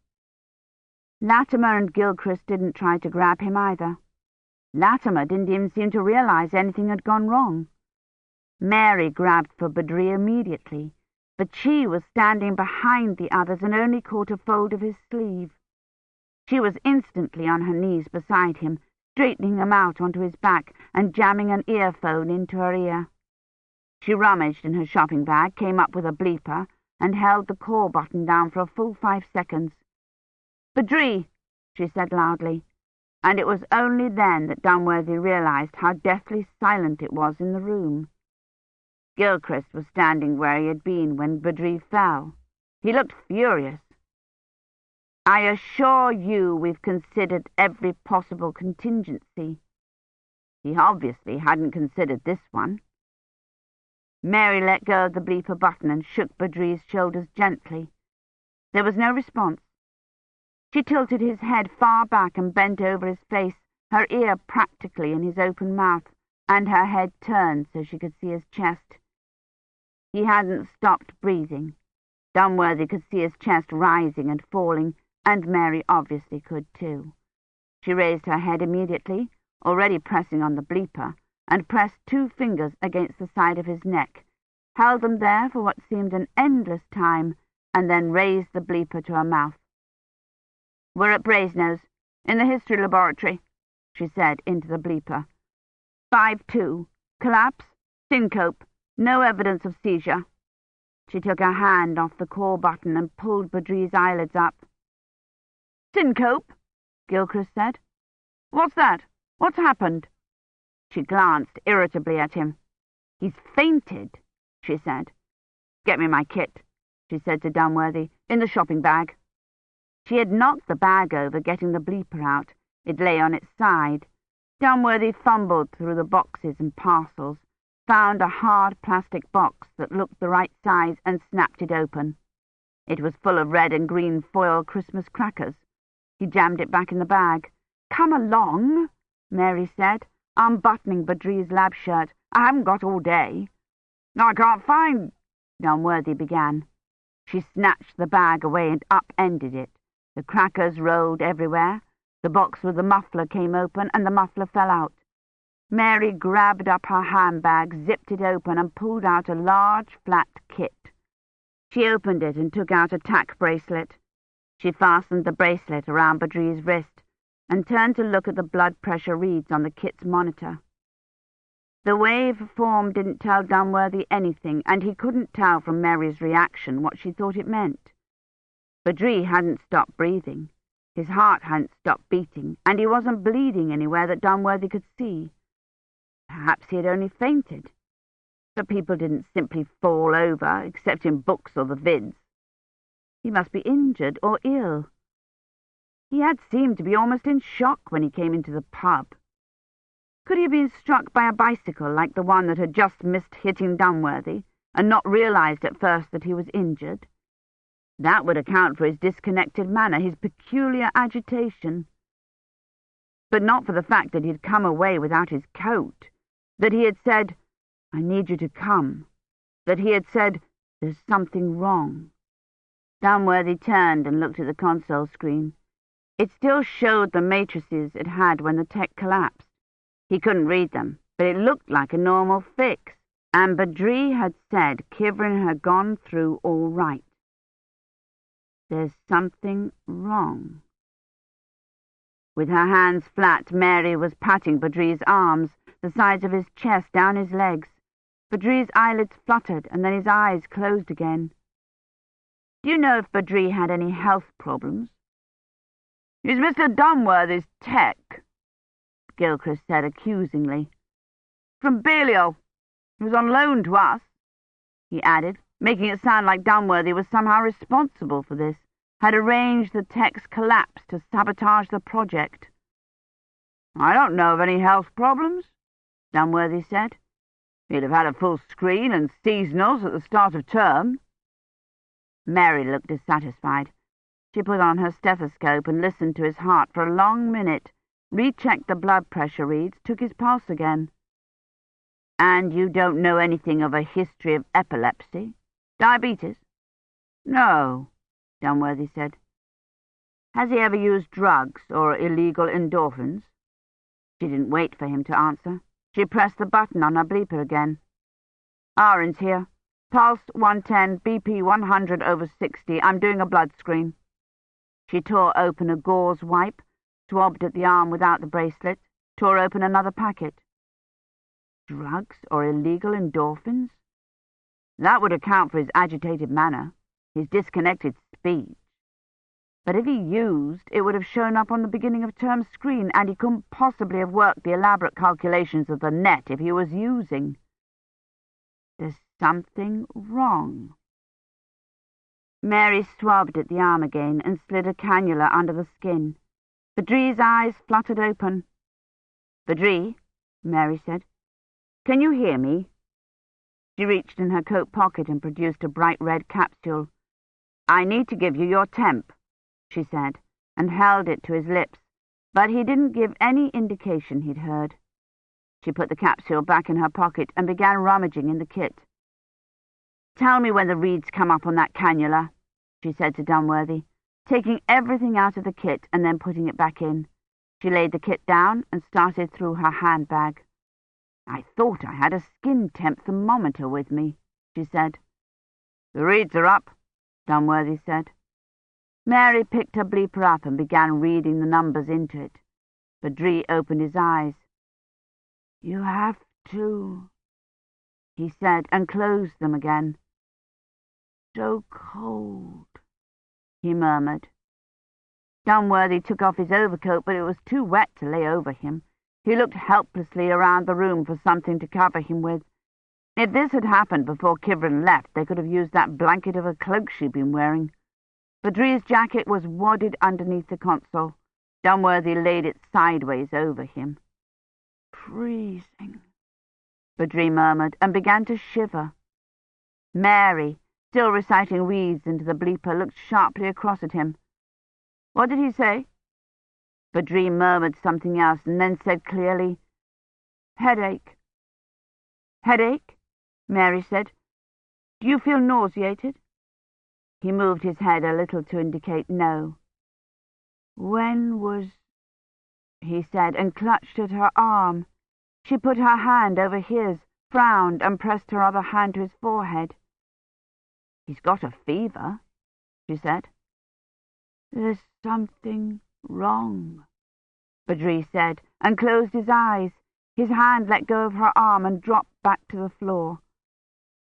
Latimer and Gilchrist didn't try to grab him either. Latimer didn't even seem to realize anything had gone wrong. Mary grabbed for Badri immediately, but she was standing behind the others and only caught a fold of his sleeve. She was instantly on her knees beside him, straightening him out onto his back and jamming an earphone into her ear. She rummaged in her shopping bag, came up with a bleeper, and held the call button down for a full 5 seconds. "Badri," she said loudly, and it was only then that Dunworthy realized how deathly silent it was in the room. Gilchrist was standing where he had been when Badri fell. He looked furious. "I assure you we've considered every possible contingency." He obviously hadn't considered this one. Mary let go of the bleeper button and shook Badri's shoulders gently. There was no response. She tilted his head far back and bent over his face, her ear practically in his open mouth, and her head turned so she could see his chest. He hadn't stopped breathing. Dunworthy could see his chest rising and falling, and Mary obviously could too. She raised her head immediately, already pressing on the bleeper, and pressed 2 fingers against the side of his neck, held them there for what seemed an endless time, and then raised the bleeper to her mouth. "We're at Brasenose, in the history laboratory," she said into the bleeper. 5-2. Collapse, syncope, no evidence of seizure. She took her hand off the call button and pulled Badri's eyelids up. "Syncope?" Gilchrist said. "What's that? What's happened?" She glanced irritably at him. "He's fainted," she said. "Get me my kit," she said to Dunworthy, "in the shopping bag." She had knocked the bag over, getting the bleeper out. It lay on its side. Dunworthy fumbled through the boxes and parcels, found a hard plastic box that looked the right size and snapped it open. It was full of red and green foil Christmas crackers. He jammed it back in the bag. "Come along," Mary said, unbuttoning Badri's lab shirt. "I haven't got all day." "I can't find—" Dunworthy began. She snatched the bag away and upended it. The crackers rolled everywhere. The box with the muffler came open, and the muffler fell out. Mary grabbed up her handbag, zipped it open, and pulled out a large, flat kit. She opened it and took out a tack bracelet. She fastened the bracelet around Badri's wrist and turned to look at the blood pressure reads on the kit's monitor. The wave form didn't tell Dunworthy anything, and he couldn't tell from Mary's reaction what she thought it meant. Badri hadn't stopped breathing. His heart hadn't stopped beating, and he wasn't bleeding anywhere that Dunworthy could see. Perhaps he had only fainted. But people didn't simply fall over, except in books or the vids. He must be injured or ill. He had seemed to be almost in shock when he came into the pub. Could he have been struck by a bicycle like the one that had just missed hitting Dunworthy, and not realized at first that he was injured? That would account for his disconnected manner, his peculiar agitation. But not for the fact that he had come away without his coat, that he had said, "I need you to come," that he had said, "There's something wrong." Dunworthy turned and looked at the console screen. It still showed the matrices it had when the tech collapsed. He couldn't read them, but it looked like a normal fix, and Badri had said Kivrin had gone through all right. There's something wrong. With her hands flat, Mary was patting Badri's arms, the sides of his chest, down his legs. Badri's eyelids fluttered, and then his eyes closed again. "Do you know if Badri had any health problems?" "He's Mr. Dunworthy's tech," Gilchrist said accusingly. "From Balliol. He was on loan to us," he added, making it sound like Dunworthy was somehow responsible for this, had arranged the tech's collapse to sabotage the project. "I don't know of any health problems," Dunworthy said. "He'd have had a full screen and seasonals at the start of term." Mary looked dissatisfied. She put on her stethoscope and listened to his heart for a long minute, rechecked the blood pressure reads, took his pulse again. "And you don't know anything of a history of epilepsy? Diabetes?" "No," Dunworthy said. Has he ever used drugs or illegal endorphins? She didn't wait for him to answer. She pressed the button on her bleeper again. Aaron's here. Pulse 110, BP 100/60. I'm doing a blood screen. She tore open a gauze wipe, swabbed at the arm without the bracelet, tore open another packet. Drugs or illegal endorphins? That would account for his agitated manner, his disconnected speech. But if he used, it would have shown up on the beginning of term screen, and he couldn't possibly have worked the elaborate calculations of the net if he was using. There's something wrong. Mary swabbed at the arm again and slid a cannula under the skin. Badri's eyes fluttered open. "Badri," Mary said, "can you hear me?" She reached in her coat pocket and produced a bright red capsule. "I need to give you your temp," she said, and held it to his lips, but he didn't give any indication he'd heard. She put the capsule back in her pocket and began rummaging in the kit. "Tell me when the reeds come up on that cannula," she said to Dunworthy, taking everything out of the kit and then putting it back in. She laid the kit down and started through her handbag. "I thought I had a skin temp thermometer with me," she said. "The reeds are up," Dunworthy said. Mary picked her bleeper up and began reading the numbers into it. Badri opened his eyes. "You have to," he said, and closed them again. "So cold," he murmured. Dunworthy took off his overcoat, but it was too wet to lay over him. He looked helplessly around the room for something to cover him with. If this had happened before Kivrin left, they could have used that blanket of a cloak she'd been wearing. Badri's jacket was wadded underneath the console. Dunworthy laid it sideways over him. "Freezing," Badri murmured, and began to shiver. Mary, still reciting reads into the bleeper, looked sharply across at him. "What did he say?" Badri murmured something else and then said clearly, "Headache." "Headache?" Mary said. "Do you feel nauseated?" He moved his head a little to indicate no. "When was—" he said, and clutched at her arm. She put her hand over his, frowned, and pressed her other hand to his forehead. "He's got a fever," she said. "There's something wrong," Badri said, and closed his eyes. His hand let go of her arm and dropped back to the floor.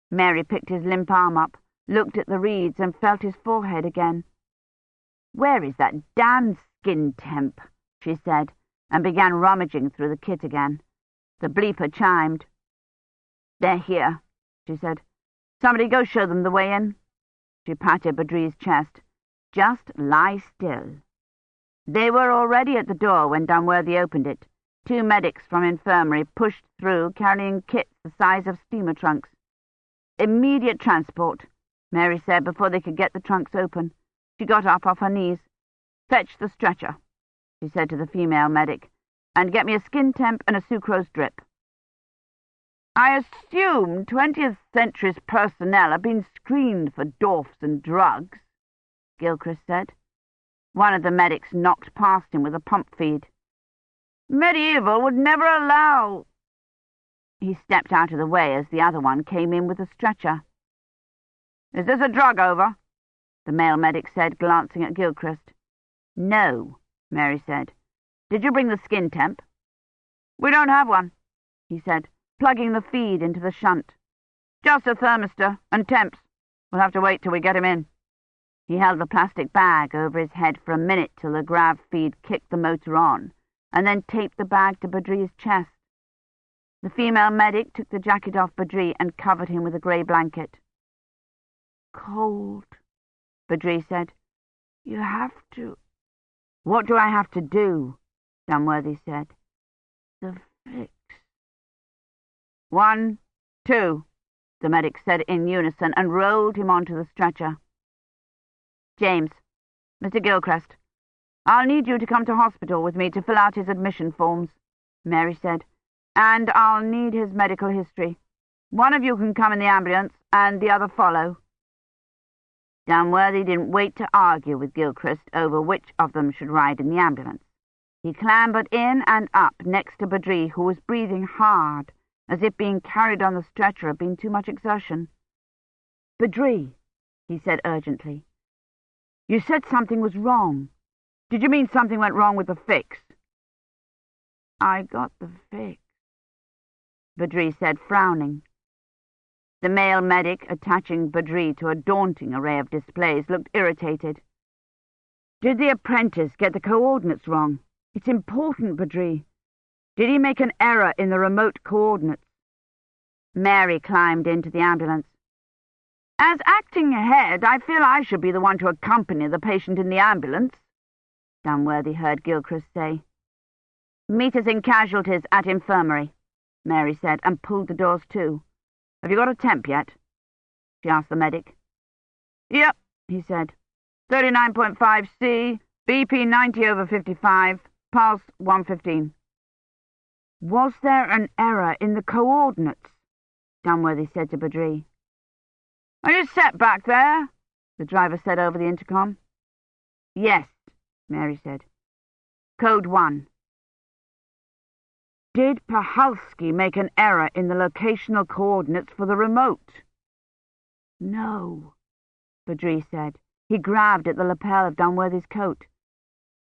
Mary picked his limp arm up, looked at the reeds, and felt his forehead again. "Where is that damned skin temp?" she said, and began rummaging through the kit again. The bleeper chimed. "They're here," she said. "Somebody go show them the way in." She patted Badri's chest. "Just lie still." They were already at the door when Dunworthy opened it. 2 medics from infirmary pushed through, carrying kits the size of steamer trunks. "Immediate transport," Mary said before they could get the trunks open. She got up off her knees. "Fetch the stretcher," she said to the female medic, "and get me a skin temp and a sucrose drip." "I assume 20th century's personnel have been screened for dwarfs and drugs," Gilchrist said. One of the medics knocked past him with a pump feed. "Medieval would never allow—" He stepped out of the way as the other one came in with a stretcher. "Is this a drug over?" the male medic said, glancing at Gilchrist. "No," Mary said. "Did you bring the skin temp?" "We don't have one," he said, plugging the feed into the shunt. "Just a thermistor and temps. We'll have to wait till we get him in." He held the plastic bag over his head for a minute till the grav feed kicked the motor on, and then taped the bag to Badri's chest. The female medic took the jacket off Badri and covered him with a grey blanket. "Cold," Badri said. "You have to—" "What do I have to do?" Dunworthy said. "The fix." 1, 2, the medic said in unison and rolled him onto the stretcher. "James, Mr. Gilchrist, I'll need you to come to hospital with me to fill out his admission forms," Mary said, "and I'll need his medical history. One of you can come in the ambulance and the other follow." Dunworthy didn't wait to argue with Gilchrist over which of them should ride in the ambulance. He clambered in and up next to Badri, who was breathing hard, as if being carried on the stretcher had been too much exertion. "Badri," he said urgently, "you said something was wrong. Did you mean something went wrong with the fix?" "I got the fix," Badri said, frowning. The male medic, attaching Badri to a daunting array of displays, looked irritated. "Did the apprentice get the coordinates wrong? It's important, Badri. Did he make an error in the remote coordinates?" Mary climbed into the ambulance. "As acting head, I feel I should be the one to accompany the patient in the ambulance," Dunworthy heard Gilchrist say. "Meet us in casualties at infirmary," Mary said, and pulled the doors to. "Have you got a temp yet?" she asked the medic. "Yep," he said. 39.5 C, BP 90/55, pulse 115. "Was there an error in the coordinates?" Dunworthy said to Badri. "Are you set back there?" the driver said over the intercom. "Yes," Mary said. "Code 1. Did Pahalski make an error in the locational coordinates for the remote?" "No," Badri said. He grabbed at the lapel of Dunworthy's coat.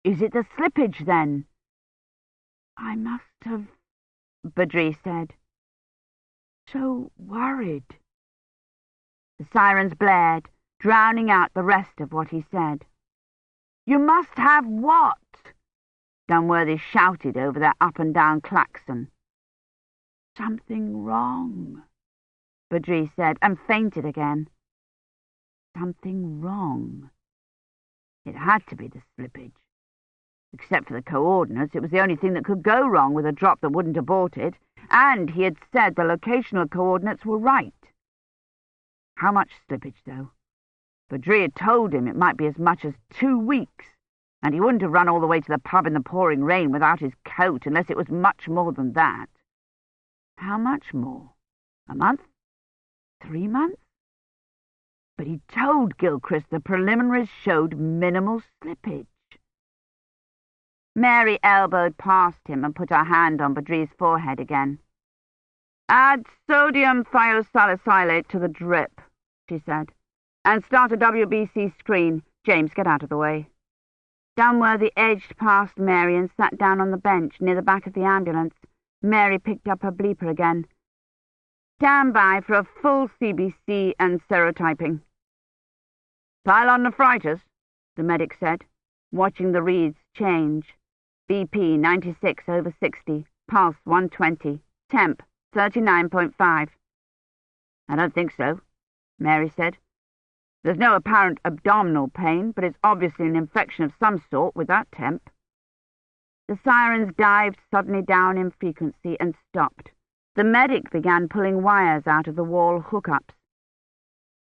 "Is it the slippage, then?" "I must have," Badri said. "So worried." The sirens blared, drowning out the rest of what he said. "You must have what?" Dunworthy shouted over their up-and-down klaxon. "Something wrong," Badri said, and fainted again. Something wrong. It had to be the slippage. Except for the coordinates, it was the only thing that could go wrong with a drop that wouldn't abort it, and he had said the locational coordinates were right. How much slippage, though? Badri had told him it might be as much as 2 weeks, and he wouldn't have run all the way to the pub in the pouring rain without his coat unless it was much more than that. How much more? A month? 3 months? But he told Gilchrist the preliminaries showed minimal slippage. Mary elbowed past him and put her hand on Badri's forehead again. "Add sodium thiosalicylate to the drip," she said, "and start a WBC screen. James, get out of the way." Dunworthy edged past Mary and sat down on the bench near the back of the ambulance. Mary picked up her bleeper again. "Stand by for a full CBC and serotyping." "Pyelonephritis," the medic said, watching the reads change. BP 96/60, pulse 120, temp 39.5. "I don't think so," Mary said. "There's no apparent abdominal pain, but it's obviously an infection of some sort with that temp." The sirens dived suddenly down in frequency and stopped. The medic began pulling wires out of the wall hookups.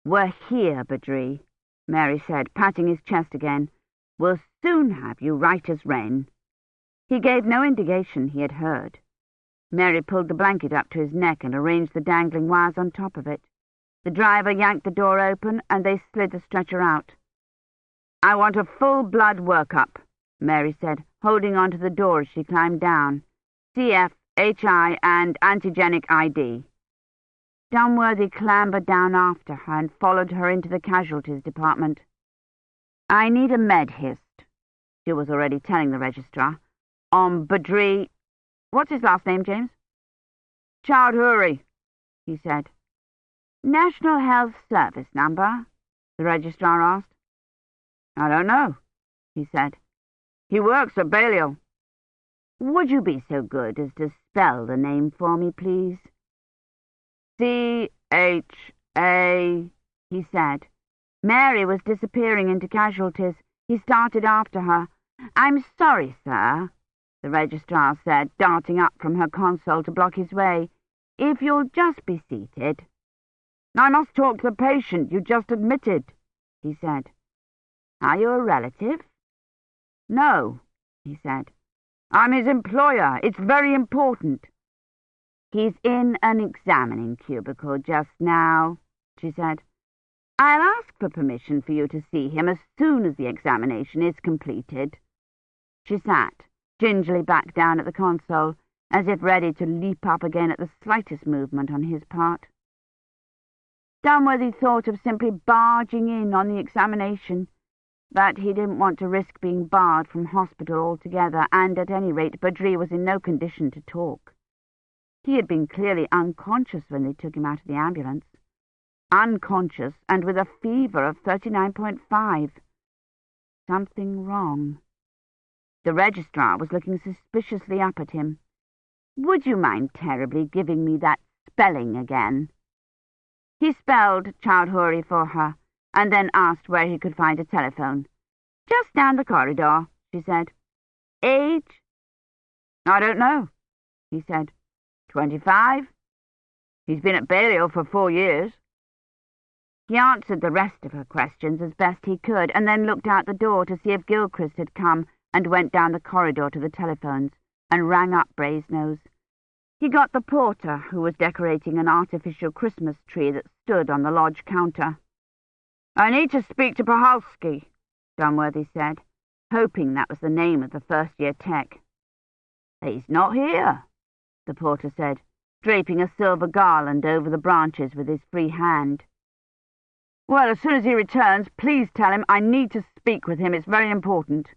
"We're here, Badri," Mary said, patting his chest again. "We'll soon have you right as rain." He gave no indication he had heard. Mary pulled the blanket up to his neck and arranged the dangling wires on top of it. The driver yanked the door open, and they slid the stretcher out. "I want a full-blood workup," Mary said, holding onto the door as she climbed down. "CF, HI, and antigenic ID." Dunworthy clambered down after her and followed her into the casualties department. "I need a med hist," she was already telling the registrar, "on Badri—" "What's his last name, James?" "Chowdhury," he said. "National Health Service number?" the registrar asked. "I don't know," he said. "He works at Balliol." "Would you be so good as to spell the name for me, please?" "C-H-A," he said. Mary was disappearing into casualties. He started after her. "I'm sorry, sir," the registrar said, darting up from her console to block his way. "If you'll just be seated." "I must talk to the patient you just admitted," he said. "Are you a relative?" "No," he said. "I'm his employer. It's very important." "He's in an examining cubicle just now," she said. I'll ask for permission for you to see him as soon as the examination is completed. She sat, gingerly back down at the console, as if ready to leap up again at the slightest movement on his part. Dunworthy thought of simply barging in on the examination, but he didn't want to risk being barred from hospital altogether, and at any rate Badri was in no condition to talk. He had been clearly unconscious when they took him out of the ambulance. Unconscious and with a fever of 39.5. Something wrong. The registrar was looking suspiciously up at him. "Would you mind terribly giving me that spelling again?" He spelled Chowdhury for her, and then asked where he could find a telephone. "Just down the corridor," she said. "Age?" "I don't know," he said. 25. He's been at Balliol for 4 years. He answered the rest of her questions as best he could, and then looked out the door to see if Gilchrist had come, and went down the corridor to the telephones, and rang up Brasenose. He got the porter, who was decorating an artificial Christmas tree that stood on the lodge counter. "I need to speak to Pahalski," Dunworthy said, hoping that was the name of the first-year tech. "He's not here," the porter said, draping a silver garland over the branches with his free hand. "Well, as soon as he returns, please tell him I need to speak with him. It's very important.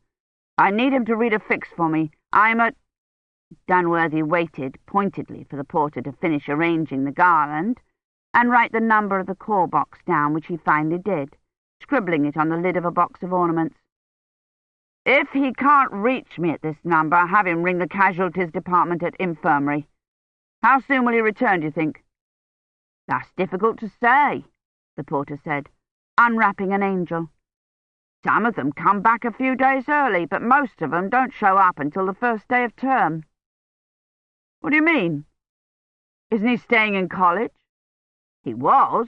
I need him to read a fix for me. I'm at—" Dunworthy waited pointedly for the porter to finish arranging the garland and write the number of the call box down, which he finally did, scribbling it on the lid of a box of ornaments. "If he can't reach me at this number, have him ring the casualties department at infirmary. How soon will he return, do you think?" "That's difficult to say," the porter said, unwrapping an angel. "Some of them come back a few days early, but most of them don't show up until the first day of term." "What do you mean? Isn't he staying in college?" "He was.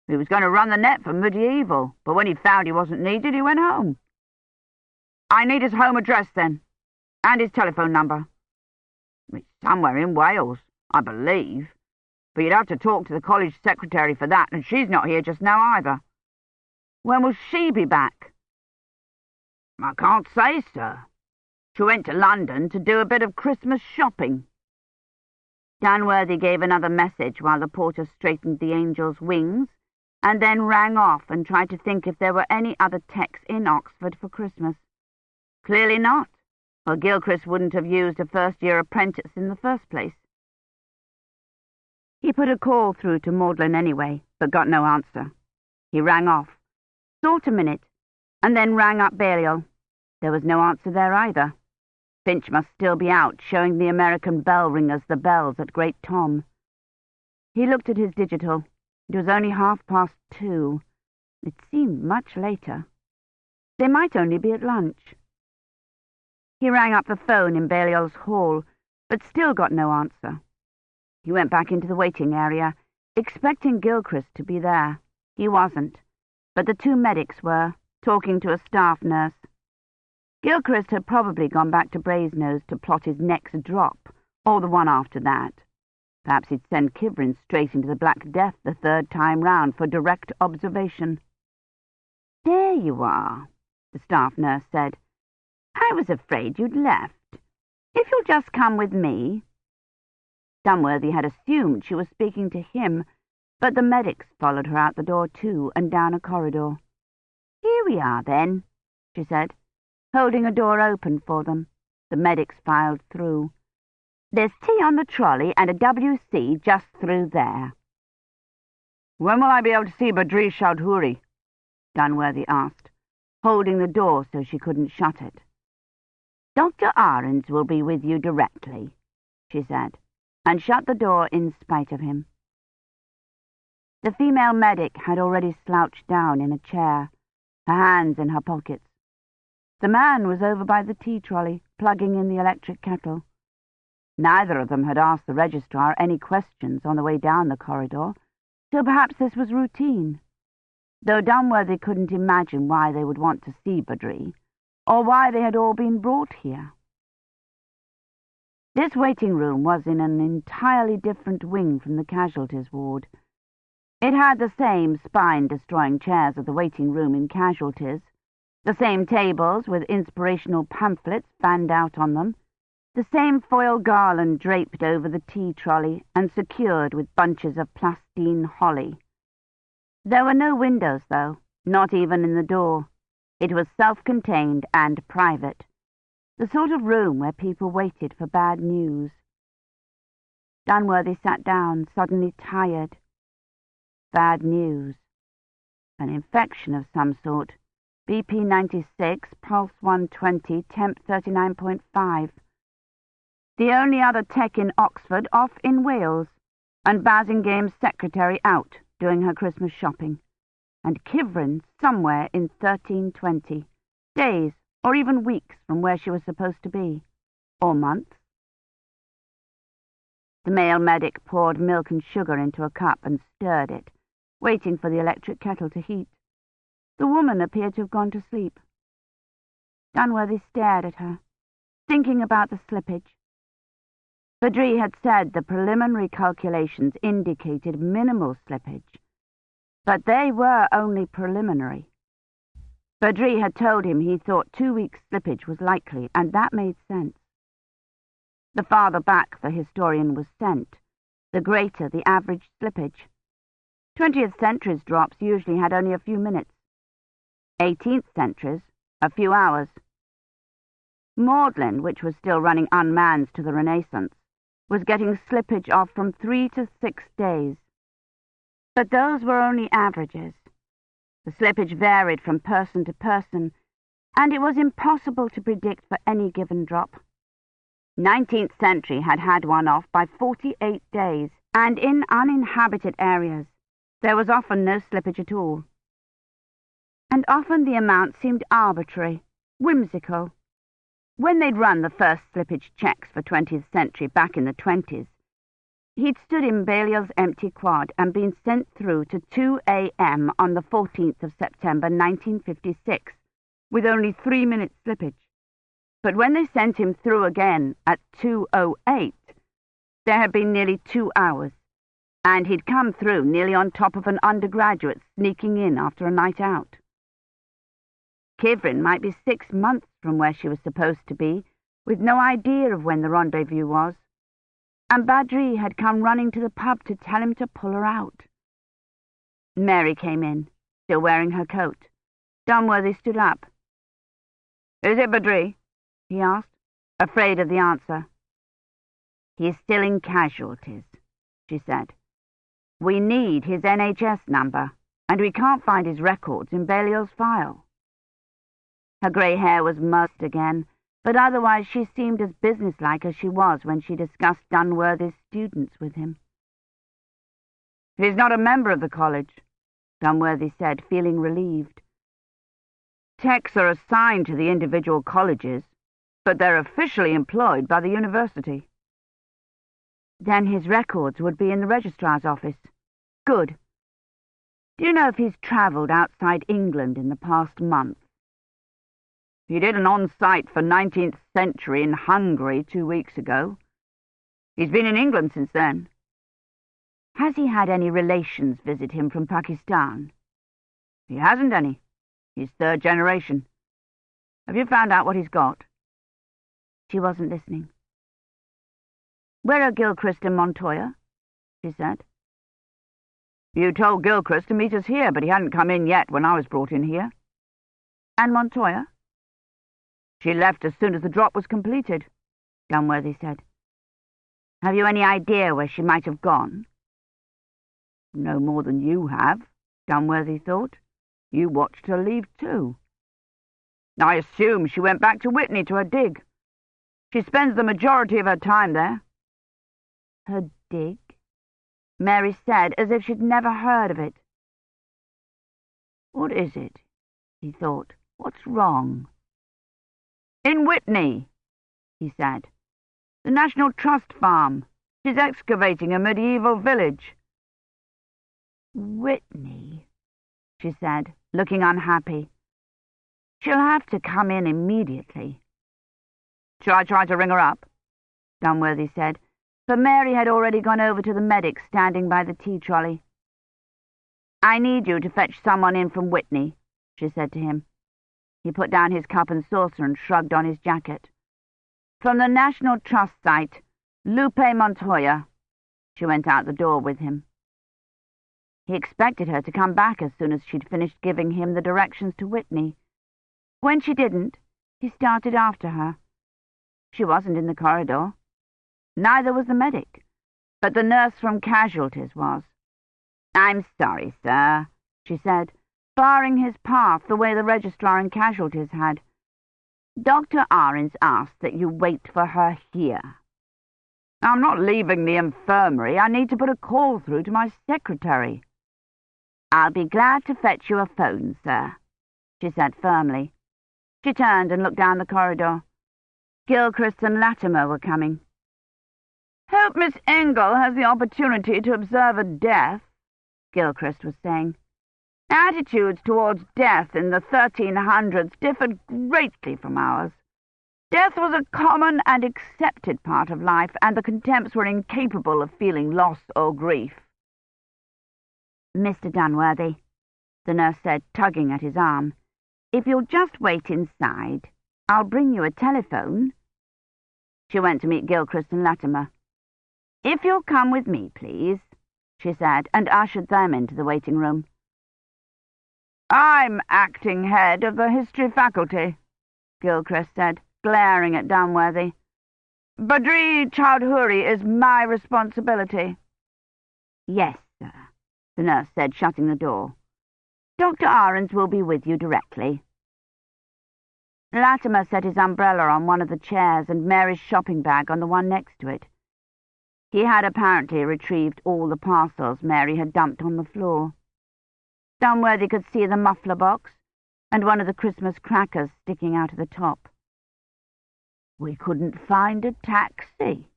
He was going to run the net for medieval, but when he found he wasn't needed, he went home." "I need his home address, then, and his telephone number." "It's somewhere in Wales, I believe, but you'd have to talk to the college secretary for that, and she's not here just now either." "When will she be back?" "I can't say, sir. She went to London to do a bit of Christmas shopping." Dunworthy gave another message while the porter straightened the angel's wings, and then rang off and tried to think if there were any other techs in Oxford for Christmas. Clearly not, or Gilchrist wouldn't have used a first-year apprentice in the first place. He put a call through to Magdalen anyway, but got no answer. He rang off, thought a minute, and then rang up Balliol. There was no answer there either. Finch must still be out, showing the American bell ringers the bells at Great Tom. He looked at his digital. It was only 2:30. It seemed much later. They might only be at lunch. He rang up the phone in Balliol's hall, but still got no answer. He went back into the waiting area, expecting Gilchrist to be there. He wasn't, but the 2 medics were, talking to a staff nurse. Gilchrist had probably gone back to Brasenose to plot his next drop, or the one after that. Perhaps he'd send Kivrin straight into the Black Death the 3rd time round for direct observation. "There you are," the staff nurse said. "I was afraid you'd left. If you'll just come with me." Dunworthy had assumed she was speaking to him, but the medics followed her out the door too, and down a corridor. "Here we are, then," she said, holding a door open for them. The medics filed through. "There's tea on the trolley and a WC just through there." "When will I be able to see Badri Chowdhury?" Dunworthy asked, holding the door so she couldn't shut it. "Dr. Ahrens will be with you directly," she said, and shut the door in spite of him. The female medic had already slouched down in a chair, her hands in her pockets. The man was over by the tea trolley, plugging in the electric kettle. Neither of them had asked the registrar any questions on the way down the corridor, so perhaps this was routine, though Dunworthy couldn't imagine why they would want to see Badri, or why they had all been brought here. This waiting room was in an entirely different wing from the casualties ward. It had the same spine-destroying chairs of the waiting room in Casualties, the same tables with inspirational pamphlets fanned out on them, the same foil garland draped over the tea trolley and secured with bunches of plastine holly. There were no windows, though, not even in the door. It was self-contained and private, the sort of room where people waited for bad news. Dunworthy sat down, suddenly tired. Bad news. An infection of some sort. BP 96, pulse 120, temp 39.5. The only other tech in Oxford off in Wales, and Basingame's secretary out doing her Christmas shopping, and Kivrin somewhere in 1320, days or even weeks from where she was supposed to be, or months. The male medic poured milk and sugar into a cup and stirred it, waiting for the electric kettle to heat. The woman appeared to have gone to sleep. Dunworthy stared at her, thinking about the slippage. Badri had said the preliminary calculations indicated minimal slippage, but they were only preliminary. Badri had told him he thought 2 weeks' slippage was likely, and that made sense. The farther back the historian was sent, the greater the average slippage. 20th century's drops usually had only a few minutes. 18th century's, a few hours. Magdalen, which was still running unmanned to the Renaissance, was getting slippage off from 3 to 6 days. But those were only averages. The slippage varied from person to person, and it was impossible to predict for any given drop. 19th century had had one off by 48 days, and in uninhabited areas there was often no slippage at all. And often the amount seemed arbitrary, whimsical. When they'd run the first slippage checks for 20th century back in the 20s, he'd stood in Balliol's empty quad and been sent through to 2 a.m. on the 14th of September 1956, with only 3 minutes slippage. But when they sent him through again at 2:08, there had been nearly 2 hours, and he'd come through nearly on top of an undergraduate sneaking in after a night out. Kivrin might be 6 months from where she was supposed to be, with no idea of when the rendezvous was, and Badri had come running to the pub to tell him to pull her out. Mary came in, still wearing her coat. Dunworthy stood up. "Is it Badri?" he asked, afraid of the answer. "He's still in Casualties," she said. "We need his NHS number, and we can't find his records in Balliol's file." Her grey hair was mussed again, but otherwise she seemed as businesslike as she was when she discussed Dunworthy's students with him. "He's not a member of the college," Dunworthy said, feeling relieved. "Techs are assigned to the individual colleges, but they're officially employed by the university." "Then his records would be in the registrar's office. Good. Do you know if he's travelled outside England in the past month?" "He did an on-site for 19th century in Hungary 2 weeks ago. He's been in England since then." "Has he had any relations visit him from Pakistan?" "He hasn't any. He's 3rd generation. Have you found out what he's got?" She wasn't listening. "Where are Gilchrist and Montoya?" she said. "You told Gilchrist to meet us here, but he hadn't come in yet when I was brought in here." "And Montoya?" "She left as soon as the drop was completed," Dunworthy said. "Have you any idea where she might have gone?" "No more than you have," Dunworthy thought. "You watched her leave too." "I assume she went back to Whitney to her dig. She spends the majority of her time there." "Her dig?" Mary said, as if she'd never heard of it. "What is it?" he thought. "What's wrong?" "In Whitney," he said. "The National Trust farm. She's excavating a medieval village." "Whitney," she said, looking unhappy. "She'll have to come in immediately." "Shall I try to ring her up?" Dunworthy said, but Mary had already gone over to the medic standing by the tea trolley. "I need you to fetch someone in from Whitney," she said to him. He put down his cup and saucer and shrugged on his jacket. "From the National Trust site, Lupe Montoya." She went out the door with him. He expected her to come back as soon as she'd finished giving him the directions to Whitney. When she didn't, he started after her. She wasn't in the corridor. Neither was the medic, but the nurse from casualties was. "I'm sorry, sir," she said, barring his path the way the registrar in casualties had. "Dr. Ahrens asked that you wait for her here." "I'm not leaving the infirmary. I need to put a call through to my secretary." "I'll be glad to fetch you a phone, sir," she said firmly. She turned and looked down the corridor. Gilchrist and Latimer were coming. "Hope Miss Engel has the opportunity to observe a death," Gilchrist was saying. "Attitudes towards death in the 1300s differed greatly from ours. Death was a common and accepted part of life, and the contemps were incapable of feeling loss or grief." "Mr. Dunworthy," the nurse said, tugging at his arm, "if you'll just wait inside, I'll bring you a telephone." She went to meet Gilchrist and Latimer. "If you'll come with me, please," she said, and ushered them into the waiting room. "I'm acting head of the history faculty," Gilchrist said, glaring at Dunworthy. "Badri Chowdhury is my responsibility." "Yes, sir," the nurse said, shutting the door. "Dr. Ahrens will be with you directly." Latimer set his umbrella on one of the chairs and Mary's shopping bag on the one next to it. He had apparently retrieved all the parcels Mary had dumped on the floor. Dunworthy could see the muffler box and one of the Christmas crackers sticking out of the top. "We couldn't find a taxi,"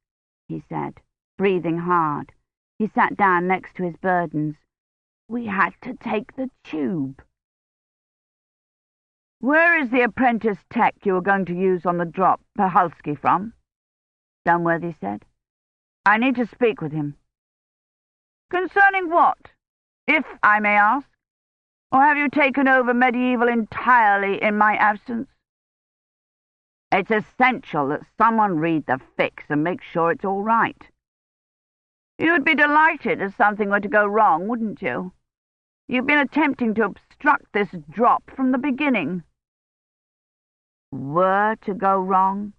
he said, breathing hard. He sat down next to his burdens. "We had to take the tube." "Where is the apprentice tech you were going to use on the drop Pahalski from?" Dunworthy said. "I need to speak with him." "Concerning what, if I may ask? Or have you taken over medieval entirely in my absence?" "It's essential that someone read the fix and make sure it's all right." "You'd be delighted if something were to go wrong, wouldn't you? You've been attempting to obstruct this drop from the beginning." "Were to go wrong?"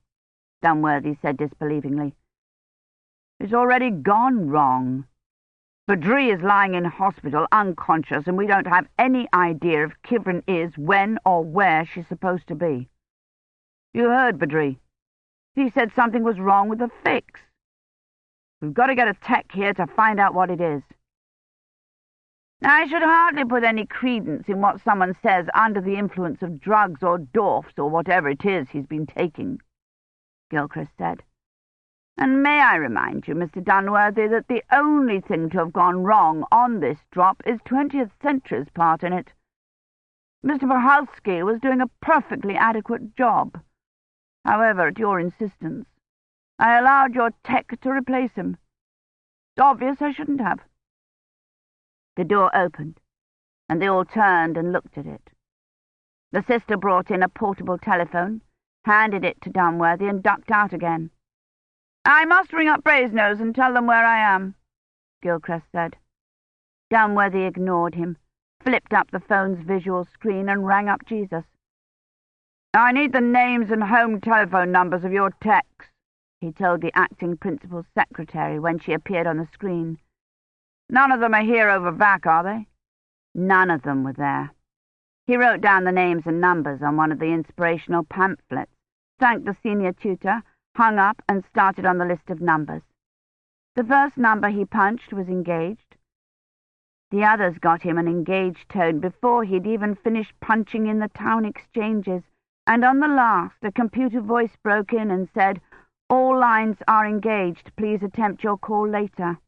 Dunworthy said disbelievingly. "It's already gone wrong. Badri is lying in hospital, unconscious, and we don't have any idea if Kivrin is, when or where she's supposed to be. You heard Badri. He said something was wrong with the fix. We've got to get a tech here to find out what it is." "I should hardly put any credence in what someone says under the influence of drugs or dwarfs or whatever it is he's been taking," Gilchrist said. "And may I remind you, Mr. Dunworthy, that the only thing to have gone wrong on this drop is 20th century's part in it. Mr. Pahalski was doing a perfectly adequate job. However, at your insistence, I allowed your tech to replace him. It's obvious I shouldn't have." The door opened, and they all turned and looked at it. The sister brought in a portable telephone, handed it to Dunworthy, and ducked out again. "I must ring up Brasenose and tell them where I am," Gilchrist said. Dunworthy ignored him, flipped up the phone's visual screen, and rang up Jesus. "I need the names and home telephone numbers of your techs," he told the acting principal's secretary when she appeared on the screen. "None of them are here over back, are they?" None of them were there. He wrote down the names and numbers on one of the inspirational pamphlets, thanked the senior tutor, hung up, and started on the list of numbers. The first number he punched was engaged. The others got him an engaged tone before he'd even finished punching in the town exchanges, and on the last a computer voice broke in and said, "All lines are engaged. Please attempt your call later."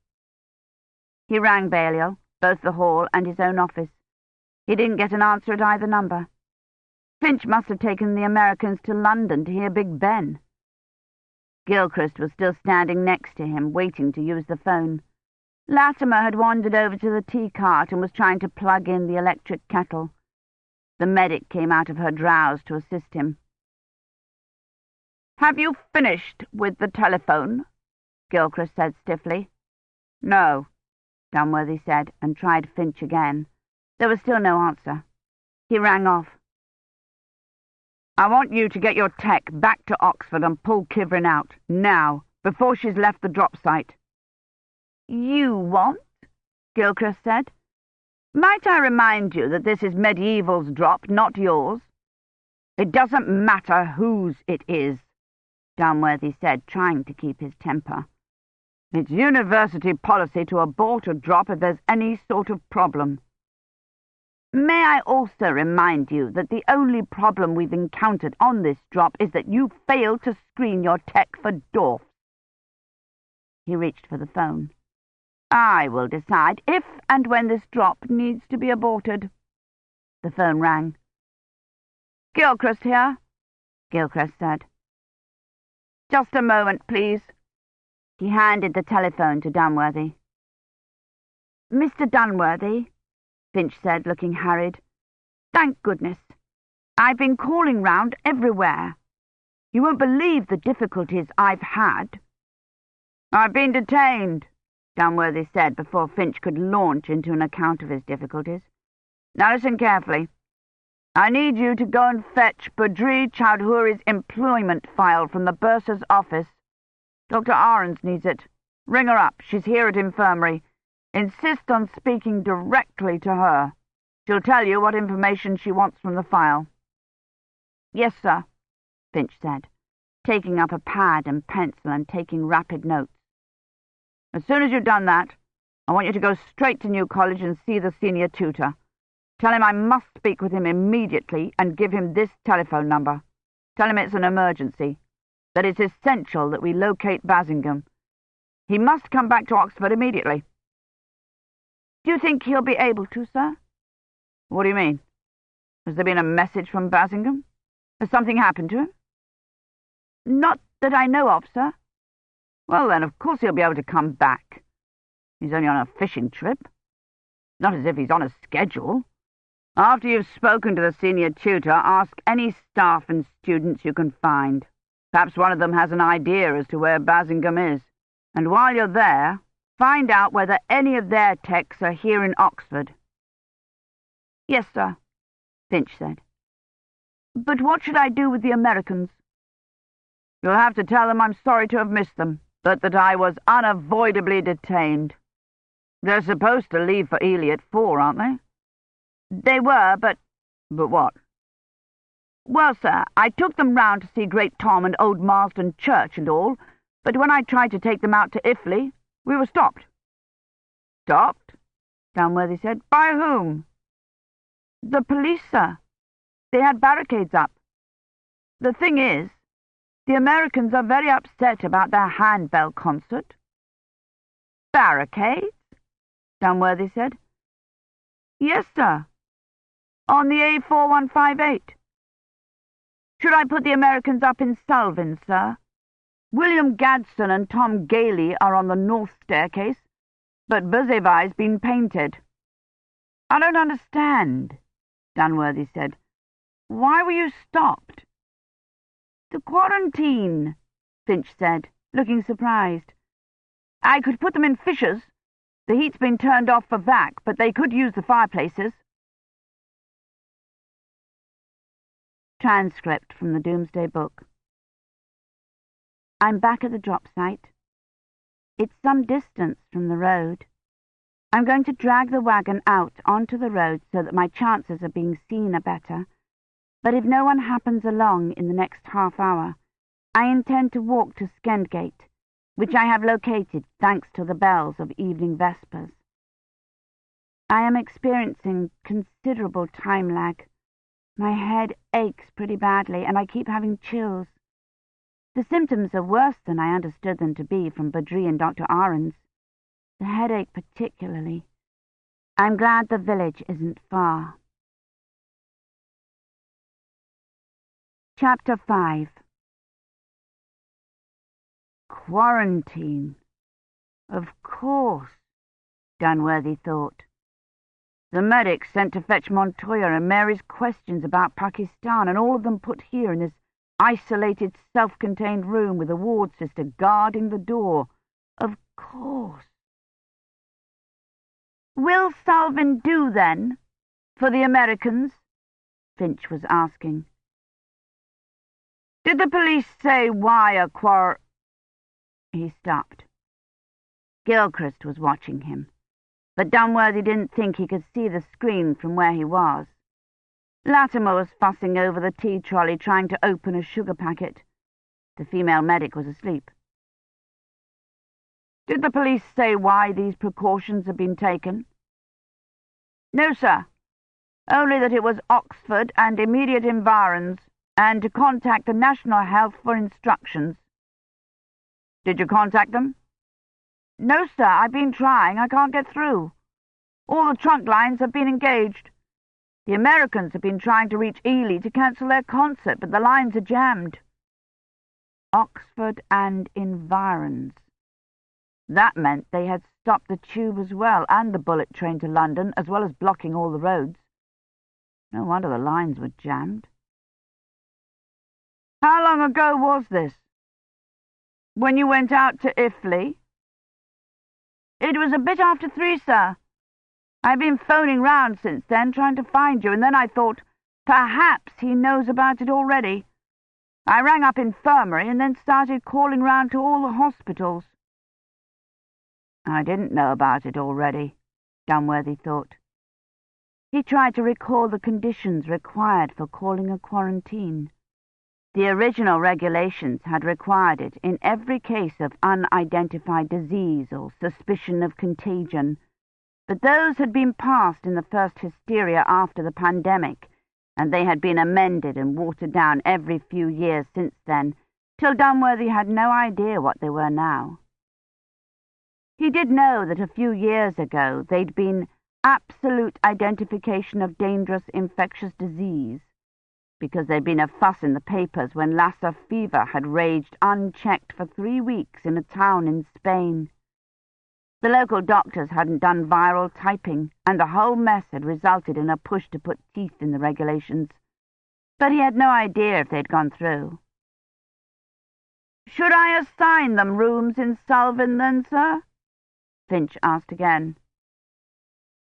He rang Balliol, both the hall and his own office. He didn't get an answer at either number. Finch must have taken the Americans to London to hear Big Ben. Gilchrist was still standing next to him, waiting to use the phone. Latimer had wandered over to the tea cart and was trying to plug in the electric kettle. The medic came out of her drowse to assist him. "Have you finished with the telephone?" Gilchrist said stiffly. "No," Dunworthy said, and tried Finch again. There was still no answer. He rang off. "I want you to get your tech back to Oxford and pull Kivrin out, now, before she's left the drop site." "You want?" Gilchrist said. "Might I remind you that this is Medieval's drop, not yours?" "It doesn't matter whose it is," Dunworthy said, trying to keep his temper. "It's university policy to abort a drop if there's any sort of problem." "May I also remind you that the only problem we've encountered on this drop is that you failed to screen your tech for dwarfs?" He reached for the phone. "I will decide if and when this drop needs to be aborted." The phone rang. "Gilchrist here," Gilchrist said. "Just a moment, please." He handed the telephone to Dunworthy. "Mr. Dunworthy," Finch said, looking harried. "Thank goodness. I've been calling round everywhere. You won't believe the difficulties I've had." "I've been detained," Dunworthy said before Finch could launch into an account of his difficulties. "Now listen carefully. I need you to go and fetch Badri Chowdhury's employment file from the bursar's office. Dr. Ahrens needs it. Ring her up. She's here at infirmary. Insist on speaking directly to her. She'll tell you what information she wants from the file." "Yes, sir," Finch said, taking up a pad and pencil and taking rapid notes. "As soon as you've done that, I want you to go straight to New College and see the senior tutor. Tell him I must speak with him immediately and give him this telephone number. Tell him it's an emergency, that it's essential that we locate Bassingham. He must come back to Oxford immediately." "Do you think he'll be able to, sir?" "What do you mean? Has there been a message from Bassingham? Has something happened to him?" "Not that I know of, sir." "Well, then, of course he'll be able to come back. He's only on a fishing trip. Not as if he's on a schedule. After you've spoken to the senior tutor, ask any staff and students you can find. Perhaps one of them has an idea as to where Bassingham is. And while you're there, find out whether any of their techs are here in Oxford." "Yes, sir," Finch said. "But what should I do with the Americans?" "You'll have to tell them I'm sorry to have missed them, but that I was unavoidably detained. They're supposed to leave for Ely at 4, aren't they?" "They were, but—" "But what?" "Well, sir, I took them round to see Great Tom and Old Marsden Church and all, but when I tried to take them out to Iffley, we were stopped." "Stopped?" Dunworthy said. "By whom?" "The police, sir. They had barricades up. The thing is, the Americans are very upset about their handbell concert." "Barricades?" Dunworthy said. "Yes, sir. On the A4158. Should I put the Americans up in Salvin, sir? William Gadsden and Tom Gailey are on the north staircase, but Berzevai's been painted." "I don't understand," Dunworthy said. "Why were you stopped?" "The quarantine," Finch said, looking surprised. "I could put them in Fisher's. The heat's been turned off for vac, but they could use the fireplaces." Transcript from the Doomsday book. I'm back at the drop site. It's some distance from the road. I'm going to drag the wagon out onto the road so that my chances of being seen are better, but if no one happens along in the next half hour, I intend to walk to Skendgate, which I have located thanks to the bells of evening vespers. I am experiencing considerable time lag. My head aches pretty badly, and I keep having chills. The symptoms are worse than I understood them to be from Badri and Dr. Ahrens. The headache particularly. I'm glad the village isn't far. Chapter 5. Quarantine. Of course. Dunworthy thought. The medics sent to fetch Montoya and Mary's questions about Pakistan, and all of them put here in this isolated, self-contained room with a ward sister guarding the door. Of course. Will Salvin do, then, for the Americans? Finch was asking. Did the police say why a He stopped. Gilchrist was watching him, but Dunworthy didn't think he could see the screen from where he was. Latimer was fussing over the tea trolley, trying to open a sugar packet. The female medic was asleep. Did the police say why these precautions had been taken? No, sir. Only that it was Oxford and immediate environs, and to contact the National Health for instructions. Did you contact them? No, sir, I've been trying. I can't get through. All the trunk lines have been engaged. The Americans have been trying to reach Ely to cancel their concert, but the lines are jammed. Oxford and environs. That meant they had stopped the tube as well, and the bullet train to London, as well as blocking all the roads. No wonder the lines were jammed. How long ago was this? When you went out to Iffley? It was a bit after 3, sir. I've been phoning round since then, trying to find you, and then I thought, perhaps he knows about it already. I rang up infirmary and then started calling round to all the hospitals. I didn't know about it already, Dunworthy thought. He tried to recall the conditions required for calling a quarantine. The original regulations had required it in every case of unidentified disease or suspicion of contagion, but those had been passed in the first hysteria after the pandemic, and they had been amended and watered down every few years since then, till Dunworthy had no idea what they were now. He did know that a few years ago they'd been absolute identification of dangerous infectious disease, because there'd been a fuss in the papers when Lassa fever had raged unchecked for 3 weeks in a town in Spain. The local doctors hadn't done viral typing, and the whole mess had resulted in a push to put teeth in the regulations. But he had no idea if they'd gone through. Should I assign them rooms in Salvin then, sir? Finch asked again.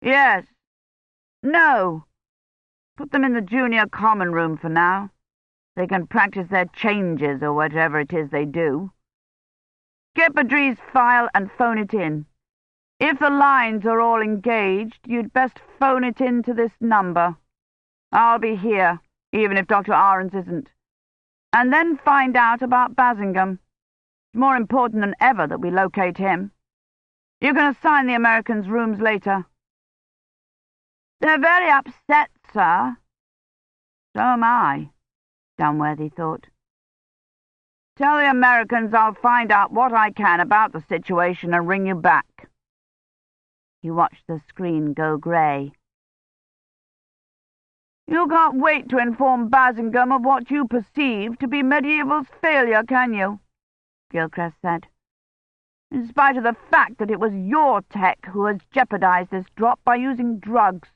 Yes. No. Put them in the junior common room for now. They can practice their changes or whatever it is they do. Get Badri's file and phone it in. If the lines are all engaged, you'd best phone it in to this number. I'll be here, even if Dr. Ahrens isn't. And then find out about Bassingham. It's more important than ever that we locate him. You can assign the Americans rooms later. They're very upset, sir. So am I, Dunworthy thought. Tell the Americans I'll find out what I can about the situation and ring you back. He watched the screen go grey. You can't wait to inform Bassingham of what you perceive to be medieval's failure, can you? Gilchrist said. In spite of the fact that it was your tech who has jeopardized this drop by using drugs.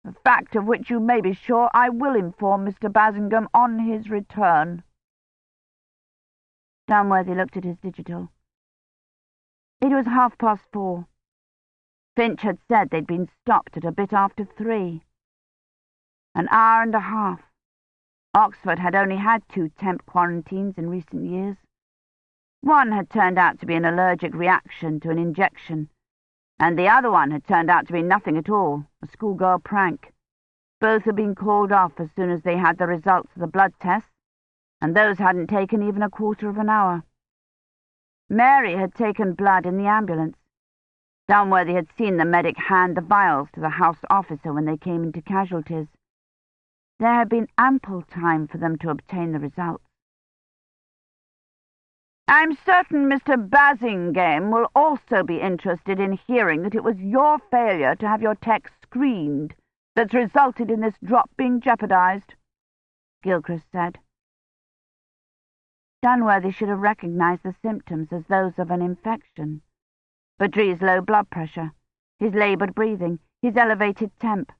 A fact of which you may be sure I will inform Mr. Bassingham on his return. Dunworthy looked at his digital. It was 4:30. Finch had said they'd been stopped at a bit after 3. An hour and a half. Oxford had only had 2 temp quarantines in recent years. One had turned out to be an allergic reaction to an injection, and the other one had turned out to be nothing at all, a schoolgirl prank. Both had been called off as soon as they had the results of the blood tests, and those hadn't taken even a quarter of an hour. Mary had taken blood in the ambulance. Dunworthy had seen the medic hand the vials to the house officer when they came into casualties. There had been ample time for them to obtain the results. I'm certain Mr. Bassingham will also be interested in hearing that it was your failure to have your tech screened that's resulted in this drop being jeopardized, Gilchrist said. Dunworthy should have recognized the symptoms as those of an infection. Badri's low blood pressure, his laboured breathing, his elevated temp.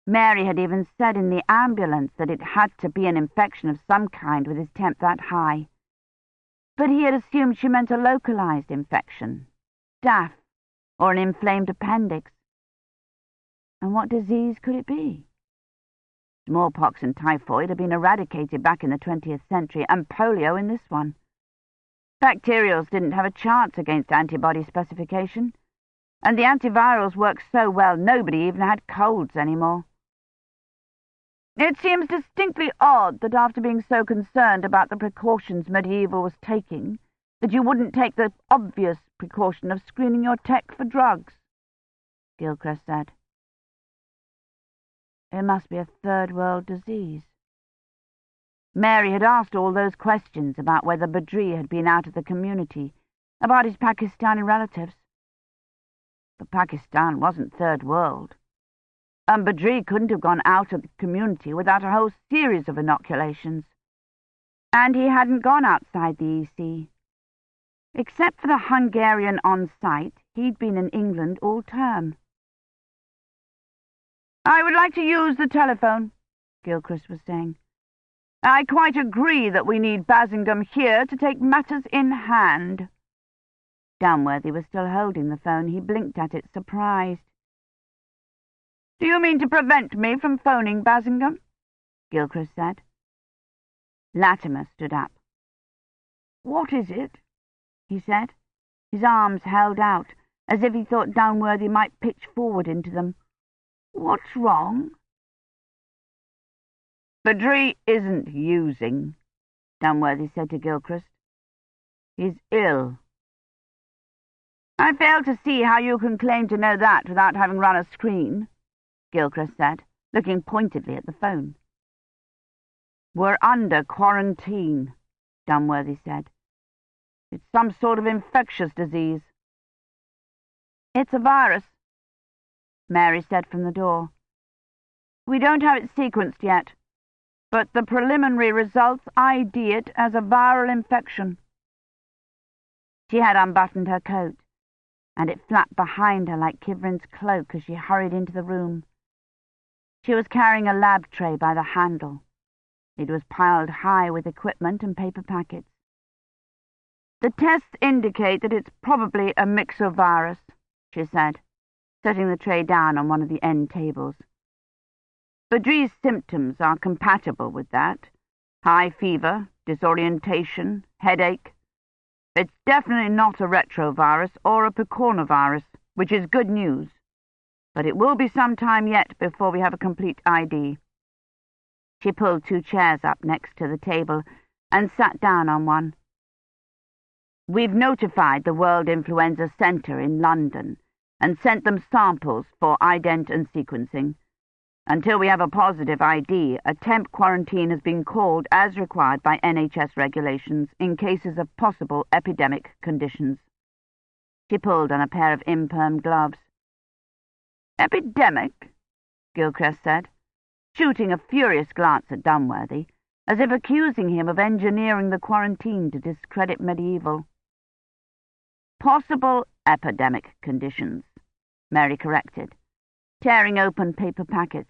Mary had even said in the ambulance that it had to be an infection of some kind with his temp that high. But he had assumed she meant a localized infection, staph, or an inflamed appendix. And what disease could it be? Smallpox and typhoid had been eradicated back in the 20th century, and polio in this one. Bacterials didn't have a chance against antibody specification, and the antivirals worked so well nobody even had colds anymore. It seems distinctly odd that after being so concerned about the precautions medieval was taking, that you wouldn't take the obvious precaution of screening your tech for drugs, Gilchrist said. It must be a third-world disease. Mary had asked all those questions about whether Badri had been out of the community, about his Pakistani relatives. But Pakistan wasn't third world, and Badri couldn't have gone out of the community without a whole series of inoculations. And he hadn't gone outside the EC. Except for the Hungarian on-site, he'd been in England all term. "I would like to use the telephone," Gilchrist was saying. "I quite agree that we need Bassingham here to take matters in hand." Downworthy was still holding the phone. He blinked at it, surprised. "Do you mean to prevent me from phoning Bassingham?" Gilchrist said. Latimer stood up. "What is it?" he said, his arms held out, as if he thought Downworthy might pitch forward into them. "What's wrong?" "Badri isn't using," Downworthy said to Gilchrist. "He's ill." "I fail to see how you can claim to know that without having run a screen," Gilchrist said, looking pointedly at the phone. "We're under quarantine," Downworthy said. "It's some sort of infectious disease." "It's a virus," Mary said from the door. "We don't have it sequenced yet, but the preliminary results ID it as a viral infection." She had unbuttoned her coat, and it flapped behind her like Kivrin's cloak as she hurried into the room. She was carrying a lab tray by the handle. It was piled high with equipment and paper packets. "The tests indicate that it's probably a myxovirus," she said, setting the tray down on one of the end tables. "Badri's symptoms are compatible with that. High fever, disorientation, headache. It's definitely not a retrovirus or a picornavirus, which is good news. But it will be some time yet before we have a complete ID." She pulled 2 chairs up next to the table and sat down on one. "We've notified the World Influenza Centre in London and sent them samples for ident and sequencing. Until we have a positive ID, a temp quarantine has been called as required by NHS regulations in cases of possible epidemic conditions." She pulled on a pair of imperm gloves. "Epidemic?" Gilchrist said, shooting a furious glance at Downworthy, as if accusing him of engineering the quarantine to discredit medieval. "Possible epidemic conditions," Mary corrected, tearing open paper packets.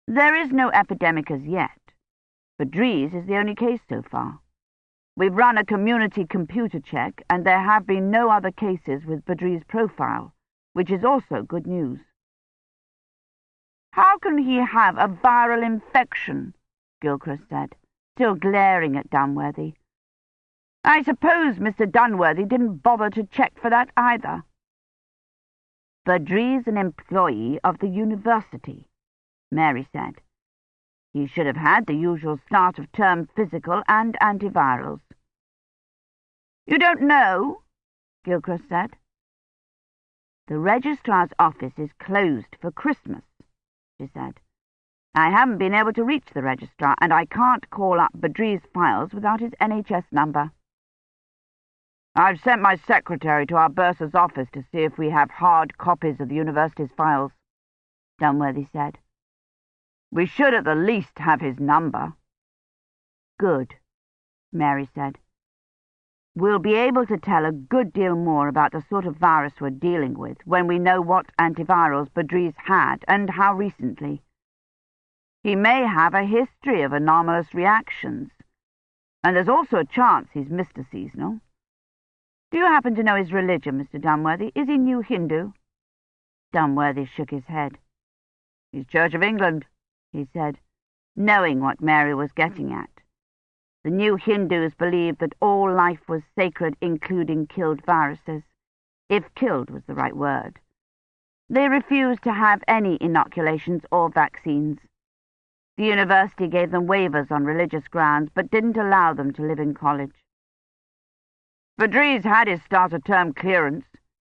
"There is no epidemic as yet. Badri's is the only case so far. We've run a community computer check, and there have been no other cases with Badri's profile, which is also good news." "How can he have a viral infection?" Gilchrist said, still glaring at Downworthy. "I suppose Mr. Downworthy didn't bother to check for that either." "Badri's an employee of the university," Mary said. "He should have had the usual start-of-term physical and antivirals." "You don't know?" Gilchrist said. "The registrar's office is closed for Christmas," she said. "I haven't been able to reach the registrar, and I can't call up Badri's files without his NHS number." "I've sent my secretary to our bursar's office to see if we have hard copies of the university's files," Downworthy said. "We should at the least have his number." "Good," Mary said. We'll be able to tell a good deal more about the sort of virus we're dealing with when we know what antivirals Badri's had and how recently. He may have a history of anomalous reactions, and there's also a chance he's Mr. Seasonal. Do you happen to know his religion, Mr. Dunworthy? Is he New Hindu?" Dunworthy shook his head. "He's Church of England," he said, knowing what Mary was getting at. The New Hindus believed that all life was sacred, including killed viruses, if killed was the right word. They refused to have any inoculations or vaccines. The university gave them waivers on religious grounds, but didn't allow them to live in college. Badri's had his start-of-term clearance.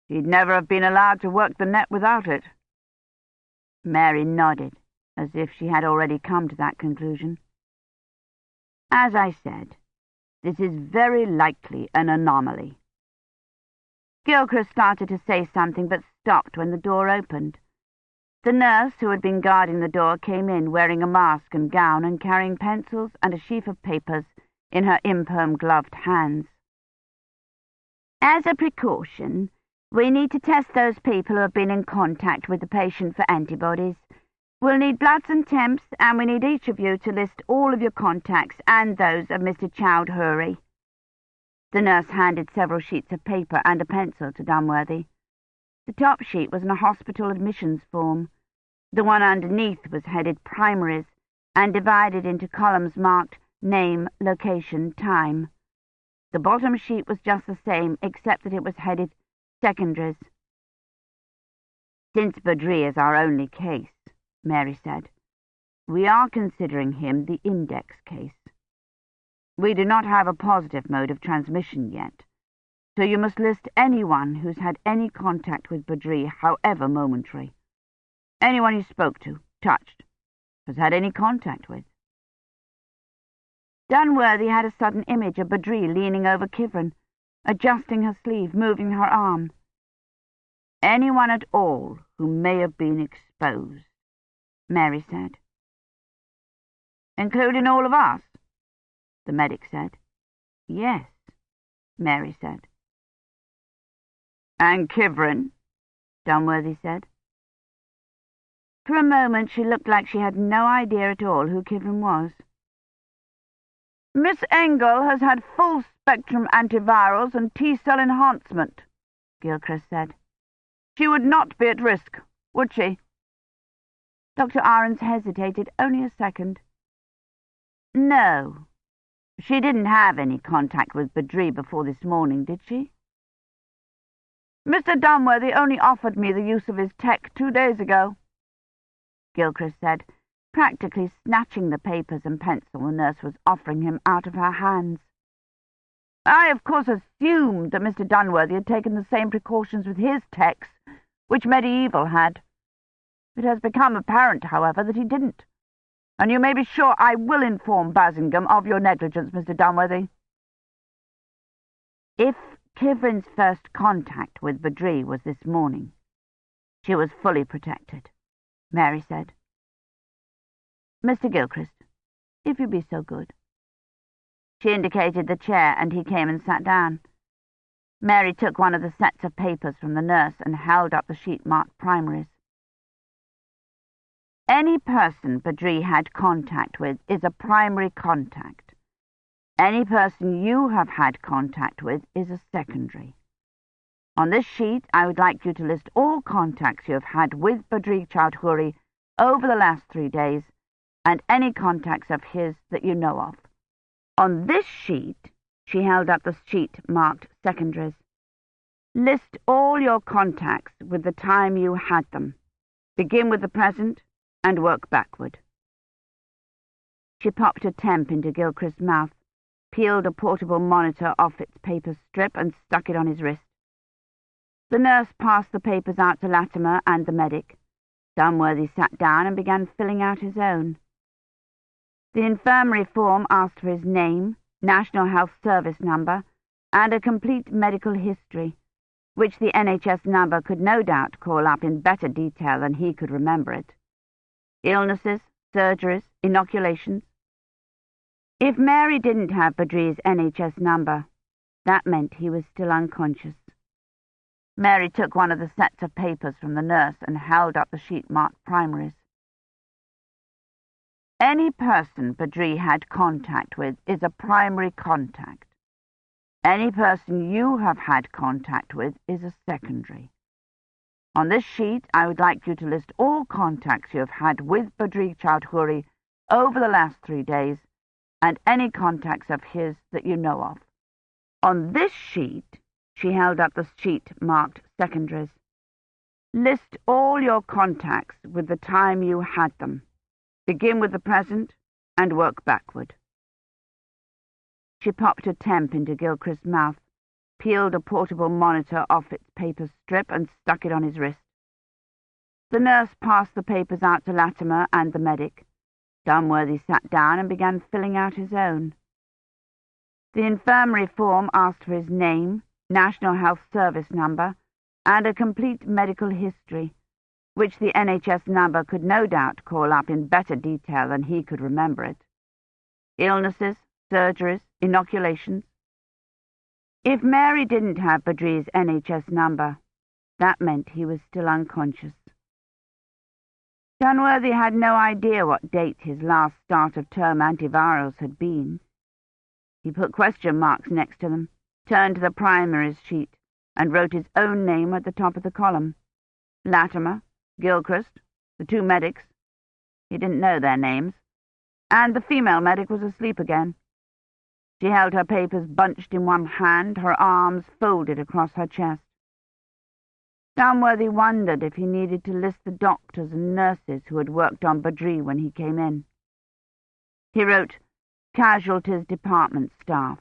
He'd never have been allowed to work the net without it. Mary nodded, as if she had already come to that conclusion. "As I said, this is very likely an anomaly." Gilchrist started to say something, but stopped when the door opened. The nurse who had been guarding the door came in, wearing a mask and gown and carrying pencils and a sheaf of papers in her imperm-gloved hands. "As a precaution, we need to test those people who have been in contact with the patient for antibodies. We'll need bloods and temps, and we need each of you to list all of your contacts and those of Mr. Chowdhury." The nurse handed several sheets of paper and a pencil to Dunworthy. The top sheet was in a hospital admissions form. The one underneath was headed primaries and divided into columns marked name, location, time. The bottom sheet was just the same, except that it was headed secondaries. "Since Badri is our only case," Mary said, "we are considering him the index case. We do not have a positive mode of transmission yet, so you must list anyone who's had any contact with Badri, however momentary. Anyone you spoke to, touched, has had any contact with." Dunworthy had a sudden image of Badri leaning over Kivrin, adjusting her sleeve, moving her arm. "Anyone at all who may have been exposed," Mary said. "Including all of us?" the medic said. "Yes," Mary said. "And Kivrin?" Dunworthy said. For a moment she looked like she had no idea at all who Kivrin was. "Miss Engel has had full-spectrum antivirals and T-cell enhancement," Gilchrist said. "She would not be at risk, would she?" Dr. Ahrens hesitated only a second. "No. She didn't have any contact with Badri before this morning, did she?" "Mr. Dunworthy only offered me the use of his tech 2 days ago," Gilchrist said, practically snatching the papers and pencil the nurse was offering him out of her hands. "I, of course, assumed that Mr. Dunworthy had taken the same precautions with his techs, which Medieval had. It has become apparent, however, that he didn't, and you may be sure I will inform Bassingham of your negligence, Mr. Dunworthy." If Kivrin's first contact with Badri was this morning, she was fully protected, Mary said. "Mr. Gilchrist, if you be so good." She indicated the chair, and he came and sat down. Mary took one of the sets of papers from the nurse and held up the sheet marked primaries. "Any person Badri had contact with is a primary contact. Any person you have had contact with is a secondary. On this sheet, I would like you to list all contacts you have had with Badri Chowdhury over the last 3 days, and any contacts of his that you know of. On this sheet," she held up the sheet marked secondaries, "list all your contacts with the time you had them. Begin with the present and work backward." She popped a temp into Gilchrist's mouth, peeled a portable monitor off its paper strip and stuck it on his wrist. The nurse passed the papers out to Latimer and the medic. Dunworthy sat down and began filling out his own. The infirmary form asked for his name, National Health Service number, and a complete medical history, which the NHS number could no doubt call up in better detail than he could remember it. Illnesses, surgeries, inoculations. If Mary didn't have Badri's NHS number, That meant he was still unconscious. Mary took one of the sets of papers from the nurse and held up the sheet marked primaries. Any person Badri had contact with is a primary contact. Any person you have had contact with is a secondary. On this sheet, I would like you to list all contacts you have had with Badri Chowdhury over the last 3 days, and any contacts of his that you know of. On this sheet, she held up the sheet marked secondaries. List all your contacts with the time you had them. Begin with the present and work backward. She popped a temp into Gilchrist's mouth, peeled a portable monitor off its paper strip and stuck it on his wrist. The nurse passed the papers out to Latimer and the medic. Dunworthy sat down and began filling out his own. The infirmary form asked for his name, National Health Service number, and a complete medical history, which the NHS number could no doubt call up in better detail than he could remember it. Illnesses, surgeries, inoculations. If Mary didn't have Badri's NHS number, that meant he was still unconscious. Dunworthy had no idea what date his last start-of-term antivirals had been. He put question marks next to them, turned to the primaries sheet, and wrote his own name at the top of the column. Latimer, Gilchrist, the 2 medics. He didn't know their names. And the female medic was asleep again. She held her papers bunched in one hand, her arms folded across her chest. Dunworthy wondered if he needed to list the doctors and nurses who had worked on Badri when he came in. He wrote, Casualties Department Staff,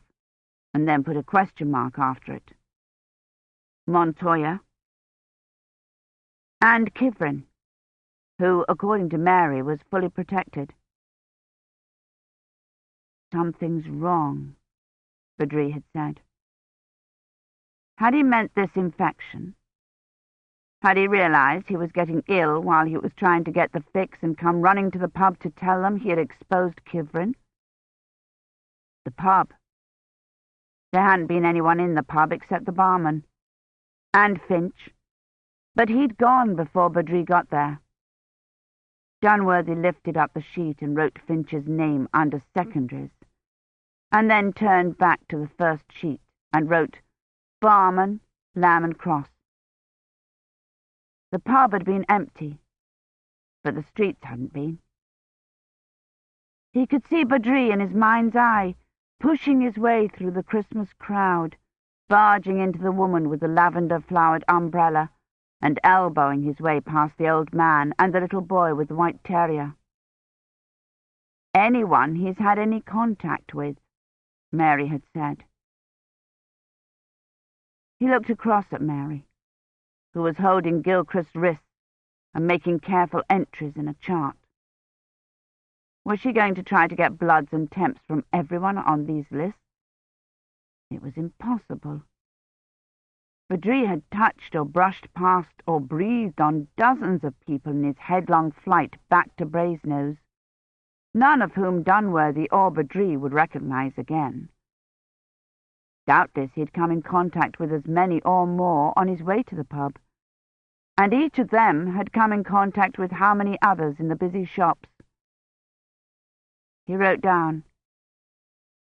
and then put a question mark after it. Montoya and Kivrin, who, according to Mary, was fully protected. Something's wrong, Badri had said. Had he meant this infection? Had he realized he was getting ill while he was trying to get the fix and come running to the pub to tell them he had exposed Kivrin? The pub. There hadn't been anyone in the pub except the barman. And Finch. But he'd gone before Badri got there. Dunworthy lifted up the sheet and wrote Finch's name under secondaries, and then turned back to the first sheet and wrote Barman, Lamb and Cross. The pub had been empty, but the streets hadn't been. He could see Badri in his mind's eye, pushing his way through the Christmas crowd, barging into the woman with the lavender-flowered umbrella, and elbowing his way past the old man and the little boy with the white terrier. Anyone he's had any contact with, Mary had said. He looked across at Mary, who was holding Gilchrist's wrists and making careful entries in a chart. Was she going to try to get bloods and temps from everyone on these lists? It was impossible. Badri had touched or brushed past or breathed on dozens of people in his headlong flight back to Brasenose, none of whom Dunworthy or Badri would recognize again. Doubtless he had come in contact with as many or more on his way to the pub, and each of them had come in contact with how many others in the busy shops. He wrote down,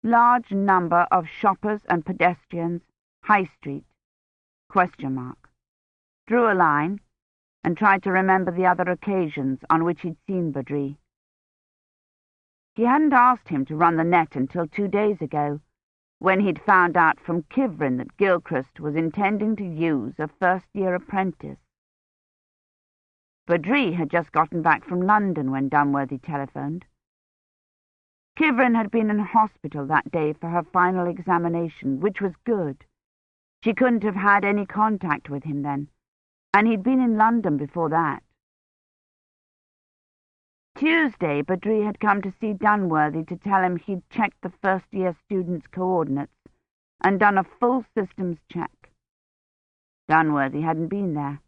large number of shoppers and pedestrians, High Street, ? Drew a line, and tried to remember the other occasions on which he'd seen Badri. He hadn't asked him to run the net until 2 days ago, when he'd found out from Kivrin that Gilchrist was intending to use a first-year apprentice. Badri had just gotten back from London when Dunworthy telephoned. Kivrin had been in hospital that day for her final examination, which was good. She couldn't have had any contact with him then, and he'd been in London before that. Tuesday, Badri had come to see Dunworthy to tell him he'd checked the first-year students' coordinates and done a full systems check. Dunworthy hadn't been there,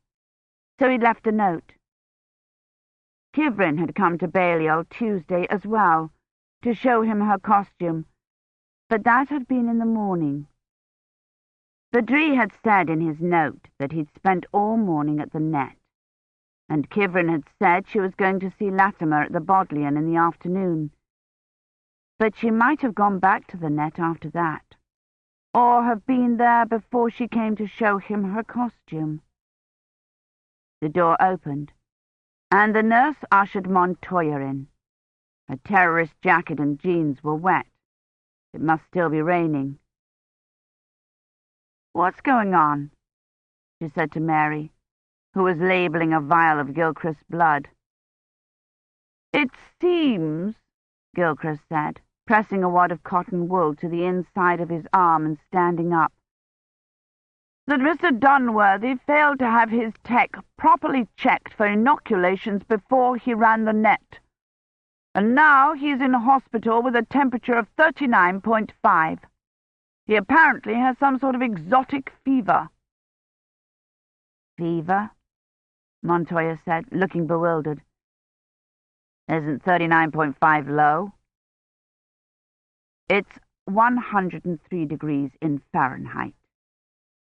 so he'd left a note. Kivrin had come to Balliol Tuesday as well, to show him her costume, but that had been in the morning. Badri had said in his note that he'd spent all morning at the net, and Kivrin had said she was going to see Latimer at the Bodleian in the afternoon. But she might have gone back to the net after that, or have been there before she came to show him her costume. The door opened, and the nurse ushered Montoya in. Her terrorist jacket and jeans were wet. It must still be raining. "What's going on?" she said to Mary, who was labelling a vial of Gilchrist's blood. "It seems," Gilchrist said, pressing a wad of cotton wool to the inside of his arm and standing up, "that Mr. Dunworthy failed to have his tech properly checked for inoculations before he ran the net. And now he's in hospital with a temperature of 39.5. He apparently has some sort of exotic fever." "Fever?" Montoya said, looking bewildered. "Isn't 39.5 low?" "It's 103 degrees in Fahrenheit,"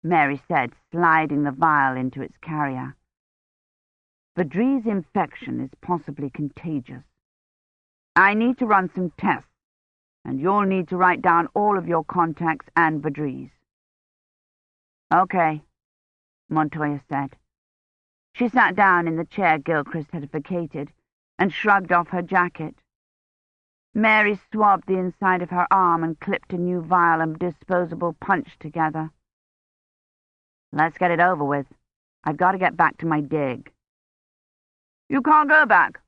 Mary said, sliding the vial into its carrier. "Badri's infection is possibly contagious. I need to run some tests, and you'll need to write down all of your contacts and Badri's." "Okay," Montoya said. She sat down in the chair Gilchrist had vacated and shrugged off her jacket. Mary swabbed the inside of her arm and clipped a new vial and disposable punch together. "Let's get it over with. I've got to get back to my dig." "You can't go back,"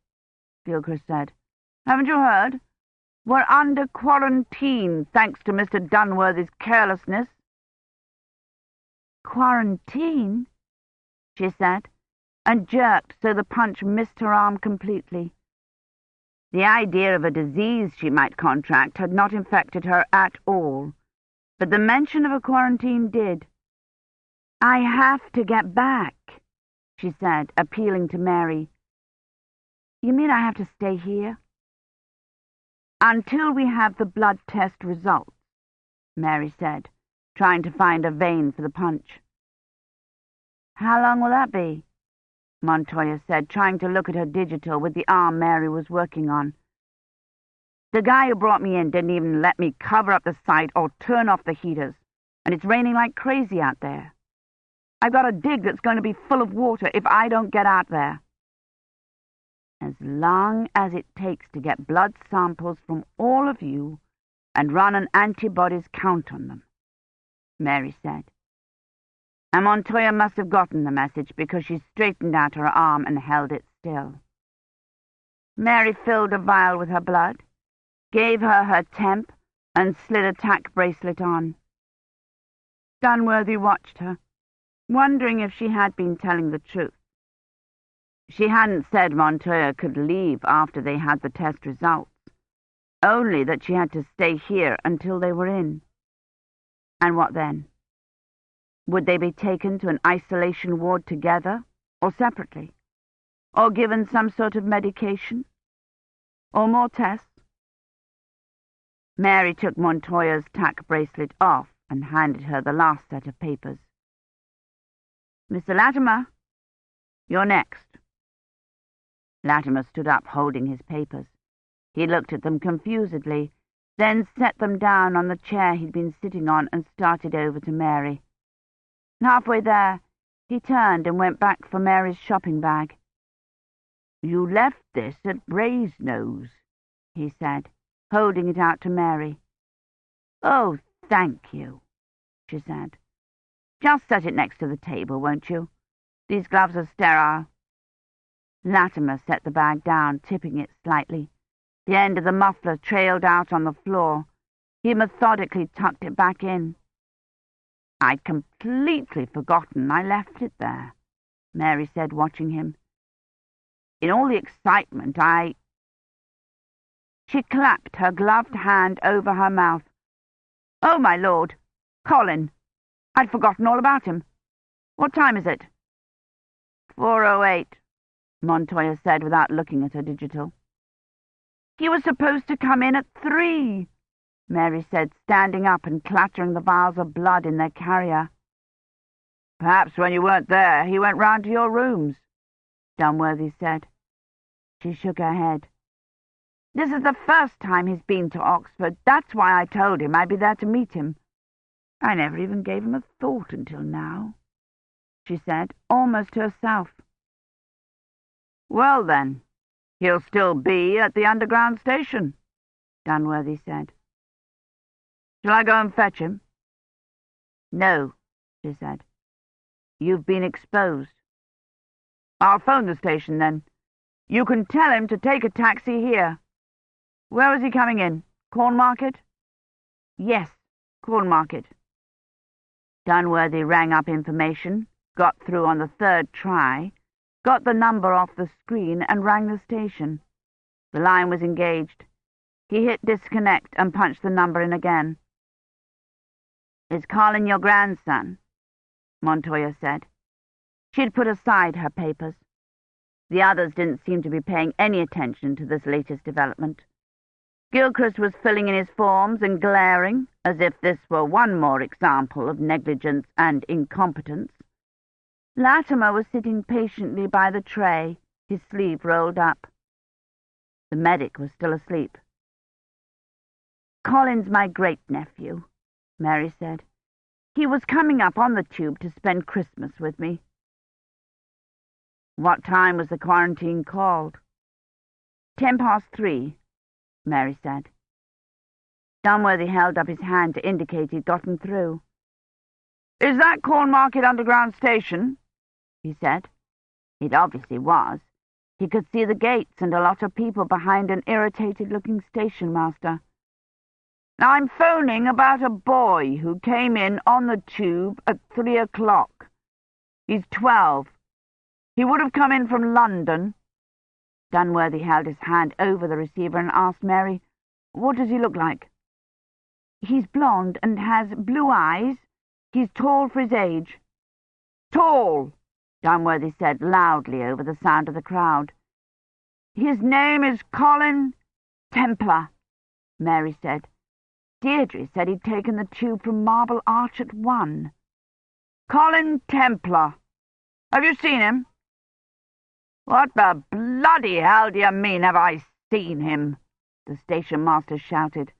Gilchrist said. "Haven't you heard? We're under quarantine, thanks to Mr. Dunworthy's carelessness." "Quarantine?" she said, and jerked so the punch missed her arm completely. The idea of a disease she might contract had not infected her at all, but the mention of a quarantine did. "I have to get back," she said, appealing to Mary. "You mean I have to stay here?" "Until we have the blood test results," Mary said, trying to find a vein for the punch. "How long will that be?" Montoya said, trying to look at her digital with the arm Mary was working on. "The guy who brought me in didn't even let me cover up the site or turn off the heaters, and it's raining like crazy out there. I've got a dig that's going to be full of water if I don't get out there." "As long as it takes to get blood samples from all of you and run an antibodies count on them," Mary said. And Montoya must have gotten the message because she straightened out her arm and held it still. Mary filled a vial with her blood, gave her her temp, and slid a tack bracelet on. Dunworthy watched her, wondering if she had been telling the truth. She hadn't said Montoya could leave after they had the test results, only that she had to stay here until they were in. And what then? Would they be taken to an isolation ward together, or separately? Or given some sort of medication? Or more tests? Mary took Montoya's tack bracelet off and handed her the last set of papers. "Mr. Latimer, you're next." Latimer stood up, holding his papers. He looked at them confusedly, then set them down on the chair he'd been sitting on and started over to Mary. Halfway there, he turned and went back for Mary's shopping bag. "You left this at Brasenose," he said, holding it out to Mary. "Oh, thank you," she said. "Just set it next to the table, won't you? These gloves are sterile." Latimer set the bag down, tipping it slightly. The end of the muffler trailed out on the floor. He methodically tucked it back in. "I'd completely forgotten I left it there," Mary said, watching him. "In all the excitement, She clapped her gloved hand over her mouth. "Oh, my lord! Colin! I'd forgotten all about him. What time is it?" 4:08, Montoya said without looking at her digital. "He was supposed to come in at 3, Mary said, standing up and clattering the vials of blood in their carrier. Perhaps when you weren't there, he went round to your rooms, Dunworthy said. She shook her head. This is the first time he's been to Oxford. That's why I told him I'd be there to meet him. I never even gave him a thought until now, she said, almost to herself. Well, then, he'll still be at the underground station, Dunworthy said. Shall I go and fetch him? No, she said. You've been exposed. I'll phone the station, then. You can tell him to take a taxi here. Where was he coming in? Cornmarket? Yes, Cornmarket. Dunworthy rang up information, got through on the third try, got the number off the screen and rang the station. The line was engaged. He hit disconnect and punched the number in again. Is Colin your grandson? Montoya said. She'd put aside her papers. The others didn't seem to be paying any attention to this latest development. Gilchrist was filling in his forms and glaring, as if this were one more example of negligence and incompetence. Latimer was sitting patiently by the tray, his sleeve rolled up. The medic was still asleep. Colin's my great-nephew, Mary said. He was coming up on the tube to spend Christmas with me. What time was the quarantine called? 3:10, Mary said. Dunworthy held up his hand to indicate he'd gotten through. Is that Cornmarket Underground Station? He said. It obviously was. He could see the gates and a lot of people behind an irritated-looking station master. I'm phoning about a boy who came in on the tube at 3 o'clock. He's 12. He would have come in from London. Dunworthy held his hand over the receiver and asked Mary, What does he look like? He's blonde and has blue eyes. He's tall for his age. Tall, Dunworthy said loudly over the sound of the crowd. His name is Colin Templar, Mary said. Deirdre said he'd taken the tube from Marble Arch at 1. Colin Templar. Have you seen him? What the bloody hell do you mean, have I seen him? The station master shouted.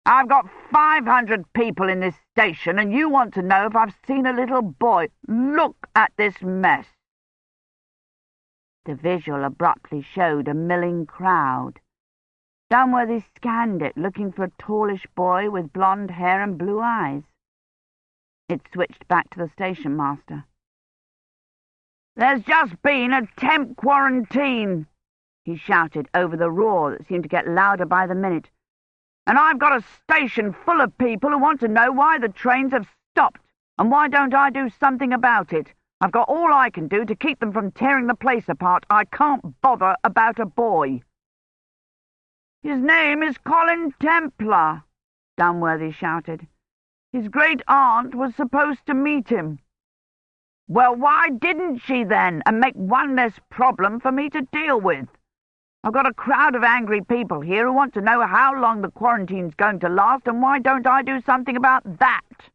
I've got 500 people in this station, and you want to know if I've seen a little boy. Look at this mess. The visual abruptly showed a milling crowd. Dunworthy scanned it, looking for a tallish boy with blonde hair and blue eyes. It switched back to the station master. There's just been a temp quarantine, he shouted over the roar that seemed to get louder by the minute. And I've got a station full of people who want to know why the trains have stopped, and why don't I do something about it? I've got all I can do to keep them from tearing the place apart. I can't bother about a boy. His name is Colin Templar, Dunworthy shouted. His great-aunt was supposed to meet him. Well, why didn't she then, and make one less problem for me to deal with? I've got a crowd of angry people here who want to know how long the quarantine's going to last, and why don't I do something about that?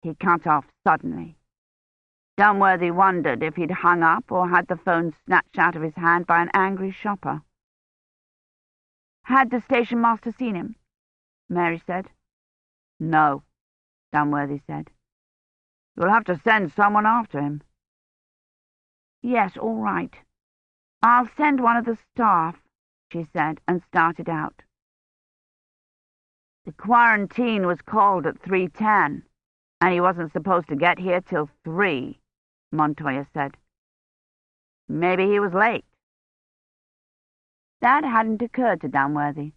He cut off suddenly. Dunworthy wondered if he'd hung up or had the phone snatched out of his hand by an angry shopper. Had the station master seen him? Mary said. No, Dunworthy said. You'll have to send someone after him. Yes, all right. I'll send one of the staff, she said, and started out. The quarantine was called at 3:10, and he wasn't supposed to get here till 3, Montoya said. Maybe he was late. That hadn't occurred to Dunworthy.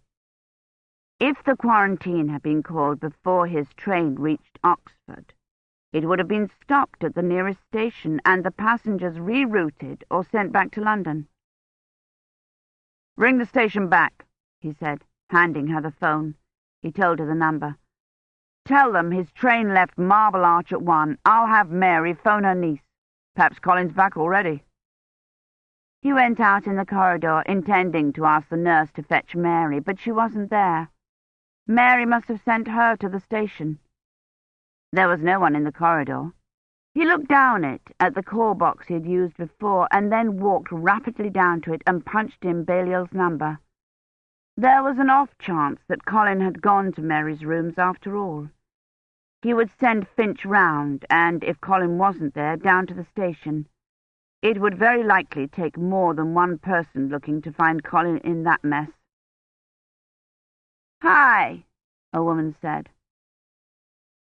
If the quarantine had been called before his train reached Oxford, it would have been stopped at the nearest station and the passengers rerouted or sent back to London. Ring the station back, he said, handing her the phone. He told her the number. Tell them his train left Marble Arch at 1. I'll have Mary phone her niece. Perhaps Colin's back already. He went out in the corridor, intending to ask the nurse to fetch Mary, but she wasn't there. Mary must have sent her to the station. There was no one in the corridor. He looked down it at the call box he had used before, and then walked rapidly down to it and punched in Belial's number. There was an off chance that Colin had gone to Mary's rooms after all. He would send Finch round, and if Colin wasn't there, down to the station. It would very likely take more than one person looking to find Colin in that mess. "Hi," a woman said.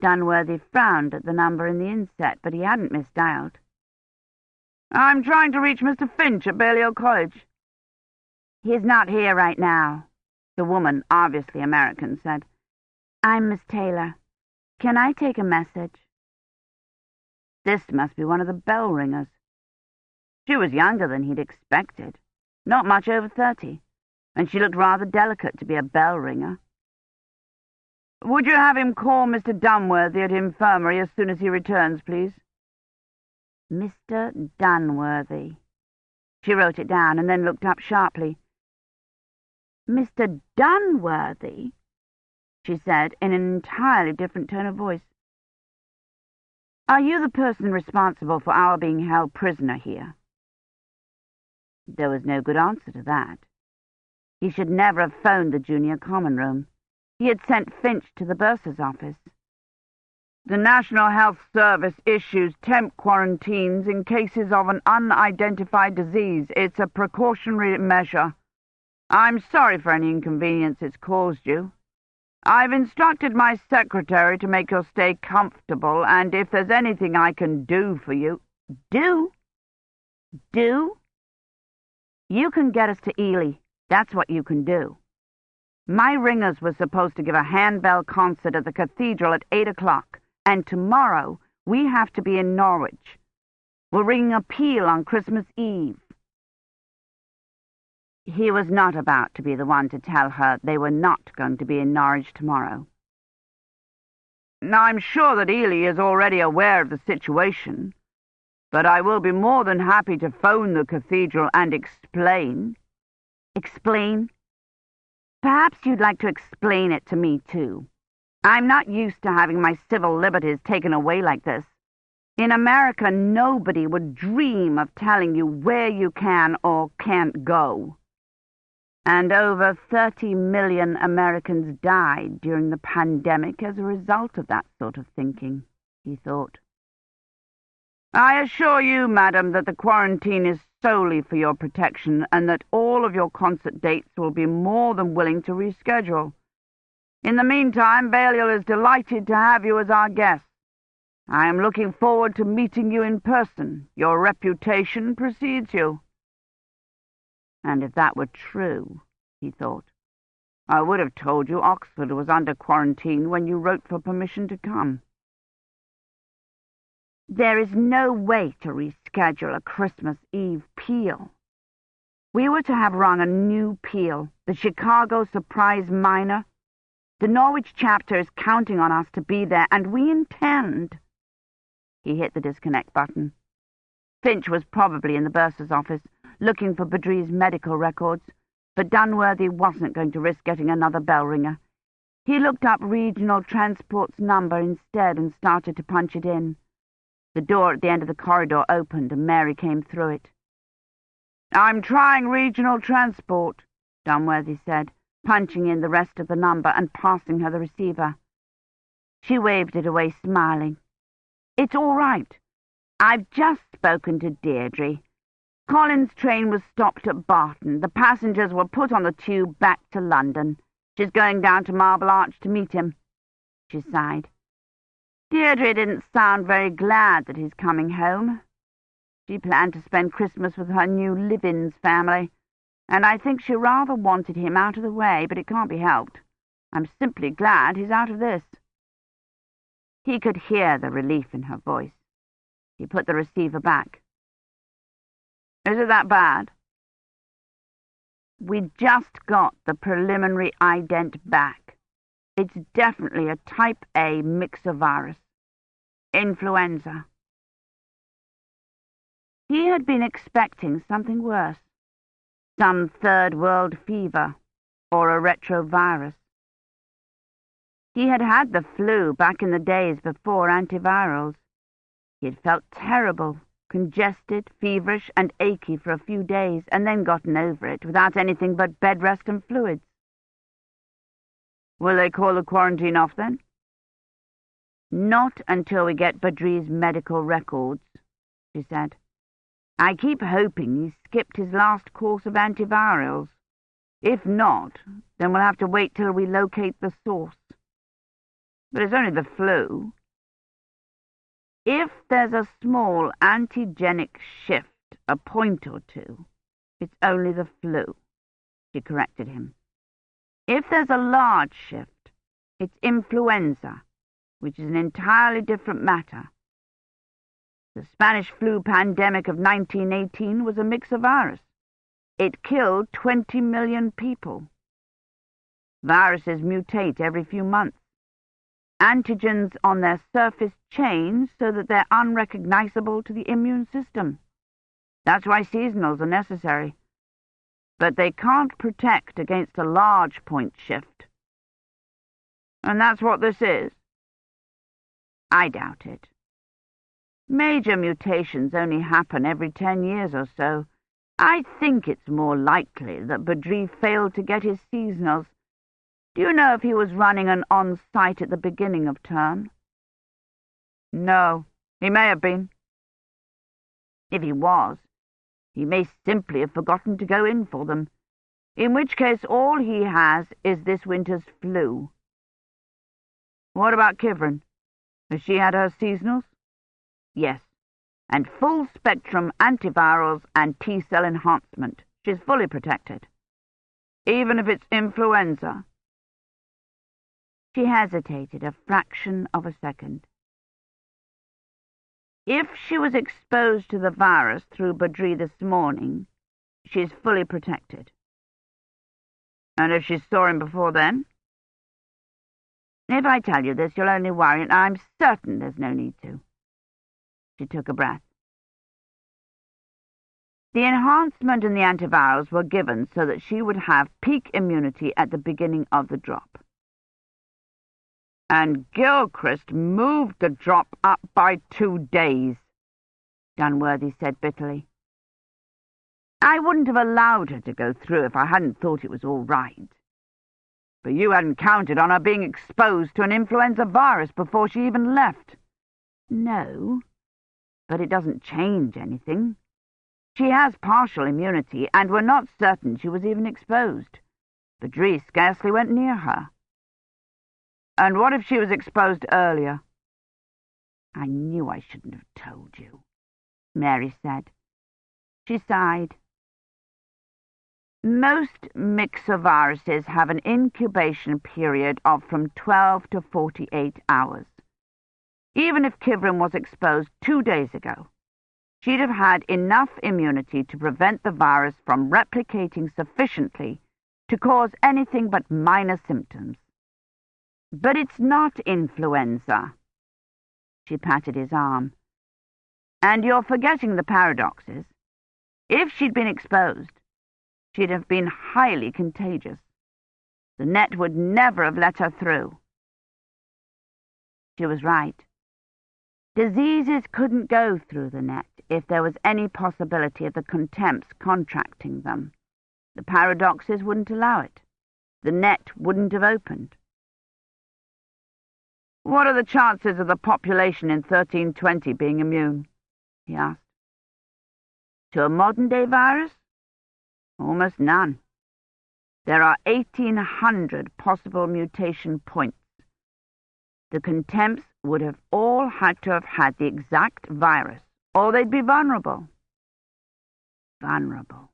Dunworthy frowned at the number in the inset, but he hadn't misdialed. "I'm trying to reach Mr. Finch at Balliol College." "He's not here right now," the woman, obviously American, said. "I'm Miss Taylor. Can I take a message?" This must be one of the bell ringers. She was younger than he'd expected, not much over 30, and she looked rather delicate to be a bell ringer. "Would you have him call Mr. Dunworthy at infirmary as soon as he returns, please?" Mr. Dunworthy. She wrote it down and then looked up sharply. "Mr. Dunworthy?" she said in an entirely different tone of voice. "Are you the person responsible for our being held prisoner here?" There was no good answer to that. He should never have phoned the junior common room. He had sent Finch to the bursar's office. "The National Health Service issues temp quarantines in cases of an unidentified disease. It's a precautionary measure. I'm sorry for any inconvenience it's caused you. I've instructed my secretary to make your stay comfortable, and if there's anything I can do for you—" "Do? Do? You can get us to Ely. That's what you can do. My ringers were supposed to give a handbell concert at the cathedral at 8 o'clock, and tomorrow we have to be in Norwich. We're ringing a peal on Christmas Eve." He was not about to be the one to tell her they were not going to be in Norwich tomorrow. "Now, I'm sure that Ely is already aware of the situation, but I will be more than happy to phone the cathedral and explain." "Explain? Perhaps you'd like to explain it to me, too. I'm not used to having my civil liberties taken away like this. In America, nobody would dream of telling you where you can or can't go. And over 30 million Americans died during the pandemic as a result of that sort of thinking," he thought. "I assure you, madam, that the quarantine is solely for your protection, and that all of your concert dates will be more than willing to reschedule. In the meantime, Balliol is delighted to have you as our guest. I am looking forward to meeting you in person. Your reputation precedes you." And if that were true, he thought, I would have told you Oxford was under quarantine when you wrote for permission to come. "There is no way to reschedule a Christmas Eve peal. We were to have rung a new peal, the Chicago Surprise Minor. The Norwich chapter is counting on us to be there, and we intend—" He hit the disconnect button. Finch was probably in the bursar's office, looking for Badri's medical records, but Dunworthy wasn't going to risk getting another bell ringer. He looked up Regional Transport's number instead and started to punch it in. The door at the end of the corridor opened, and Mary came through it. "I'm trying Regional Transport," Dunworthy said, punching in the rest of the number and passing her the receiver. She waved it away, smiling. "It's all right. I've just spoken to Deirdre. Colin's train was stopped at Barton. The passengers were put on the tube back to London. She's going down to Marble Arch to meet him." She sighed. Deirdre didn't sound very glad that he's coming home. She planned to spend Christmas with her new live-ins family, and I think she rather wanted him out of the way, but it can't be helped. I'm simply glad he's out of this." He could hear the relief in her voice. He put the receiver back. "Is it that bad?" "We just got the preliminary ident back. It's definitely a type A myxovirus. Influenza." He had been expecting something worse. Some third world fever, or a retrovirus. He had had the flu back in the days before antivirals. He had felt terrible, congested, feverish, and achy for a few days, and then gotten over it without anything but bed rest and fluids. Will they call the quarantine off then? Not until we get Badri's medical records, she said. I keep hoping he skipped his last course of antivirals. If not, then we'll have to wait till we locate the source. But it's only the flu. If there's a small antigenic shift, a point or two, it's only the flu, she corrected him. If there's a large shift, it's influenza, which is an entirely different matter. The Spanish flu pandemic of 1918 was a myxovirus. It killed 20 million people. Viruses mutate every few months. Antigens on their surface change so that they're unrecognizable to the immune system. That's why seasonals are necessary. But they can't protect against a large point shift. And that's what this is. I doubt it. Major mutations only happen every 10 years or so. I think it's more likely that Badri failed to get his seasonals. Do you know if he was running an on-site at the beginning of term? No, he may have been. If he was, he may simply have forgotten to go in for them, in which case all he has is this winter's flu. What about Kivrin? Has she had her seasonals? Yes, and full-spectrum antivirals and T-cell enhancement. She's fully protected. Even if it's influenza. She hesitated a fraction of a second. If she was exposed to the virus through Badri this morning, she's fully protected. And if she saw him before then? If I tell you this, you'll only worry, and I'm certain there's no need to. She took a breath. The enhancement and the antivirals were given so that she would have peak immunity at the beginning of the drop. And Gilchrist moved the drop up by 2 days, Dunworthy said bitterly. I wouldn't have allowed her to go through if I hadn't thought it was all right. But you hadn't counted on her being exposed to an influenza virus before she even left. No, but it doesn't change anything. She has partial immunity, and we're not certain she was even exposed. Badri scarcely went near her. And what if she was exposed earlier? I knew I shouldn't have told you, Mary said. She sighed. Most myxoviruses have an incubation period of from 12 to 48 hours. Even if Kivrin was exposed 2 days ago, she'd have had enough immunity to prevent the virus from replicating sufficiently to cause anything but minor symptoms. But it's not influenza. She patted his arm. And you're forgetting the paradoxes. If she'd been exposed, she'd have been highly contagious. The net would never have let her through. She was right. Diseases couldn't go through the net if there was any possibility of the contemps contracting them. The paradoxes wouldn't allow it. The net wouldn't have opened. What are the chances of the population in 1320 being immune? He asked. To a modern-day virus? Almost none. There are 1,800 possible mutation points. The contemps would have all had to have had the exact virus, or they'd be vulnerable. Vulnerable.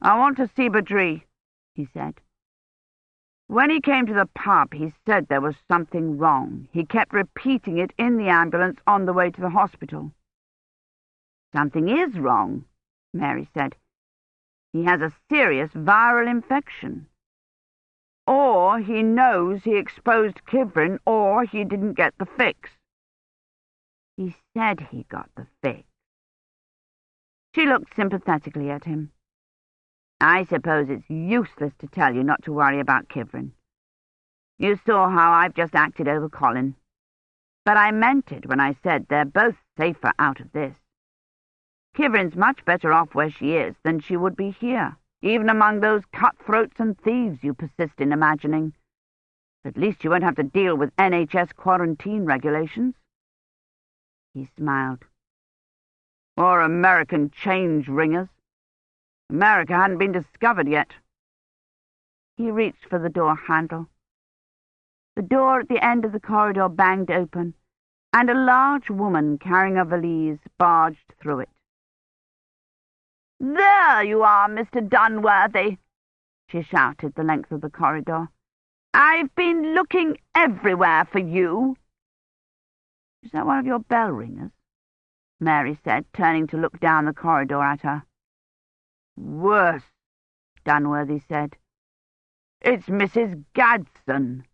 I want to see Badri, he said. When he came to the pub, he said there was something wrong. He kept repeating it in the ambulance on the way to the hospital. Something is wrong, Mary said. He has a serious viral infection. Or he knows he exposed Kivrin, or he didn't get the fix. He said he got the fix. She looked sympathetically at him. I suppose it's useless to tell you not to worry about Kivrin. You saw how I've just acted over Colin. But I meant it when I said they're both safer out of this. Kivrin's much better off where she is than she would be here, even among those cutthroats and thieves you persist in imagining. At least you won't have to deal with NHS quarantine regulations." He smiled. "Or American change-ringers. America hadn't been discovered yet." He reached for the door handle. The door at the end of the corridor banged open, and a large woman carrying a valise barged through it. "There you are, Mr. Dunworthy," she shouted the length of the corridor. "I've been looking everywhere for you." "Is that one of your bell ringers?" Mary said, turning to look down the corridor at her. "Worse," Dunworthy said. "It's Mrs. Gadsden."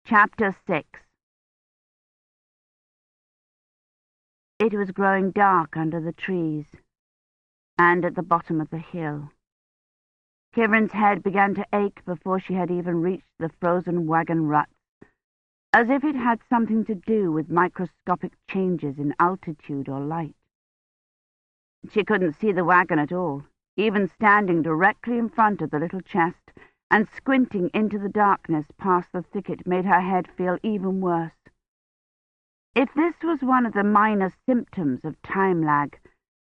Chapter 6. It was growing dark under the trees, and at the bottom of the hill. Kivrin's head began to ache before she had even reached the frozen wagon ruts, as if it had something to do with microscopic changes in altitude or light. She couldn't see the wagon at all, even standing directly in front of the little chest, and squinting into the darkness past the thicket made her head feel even worse. If this was one of the minor symptoms of time lag,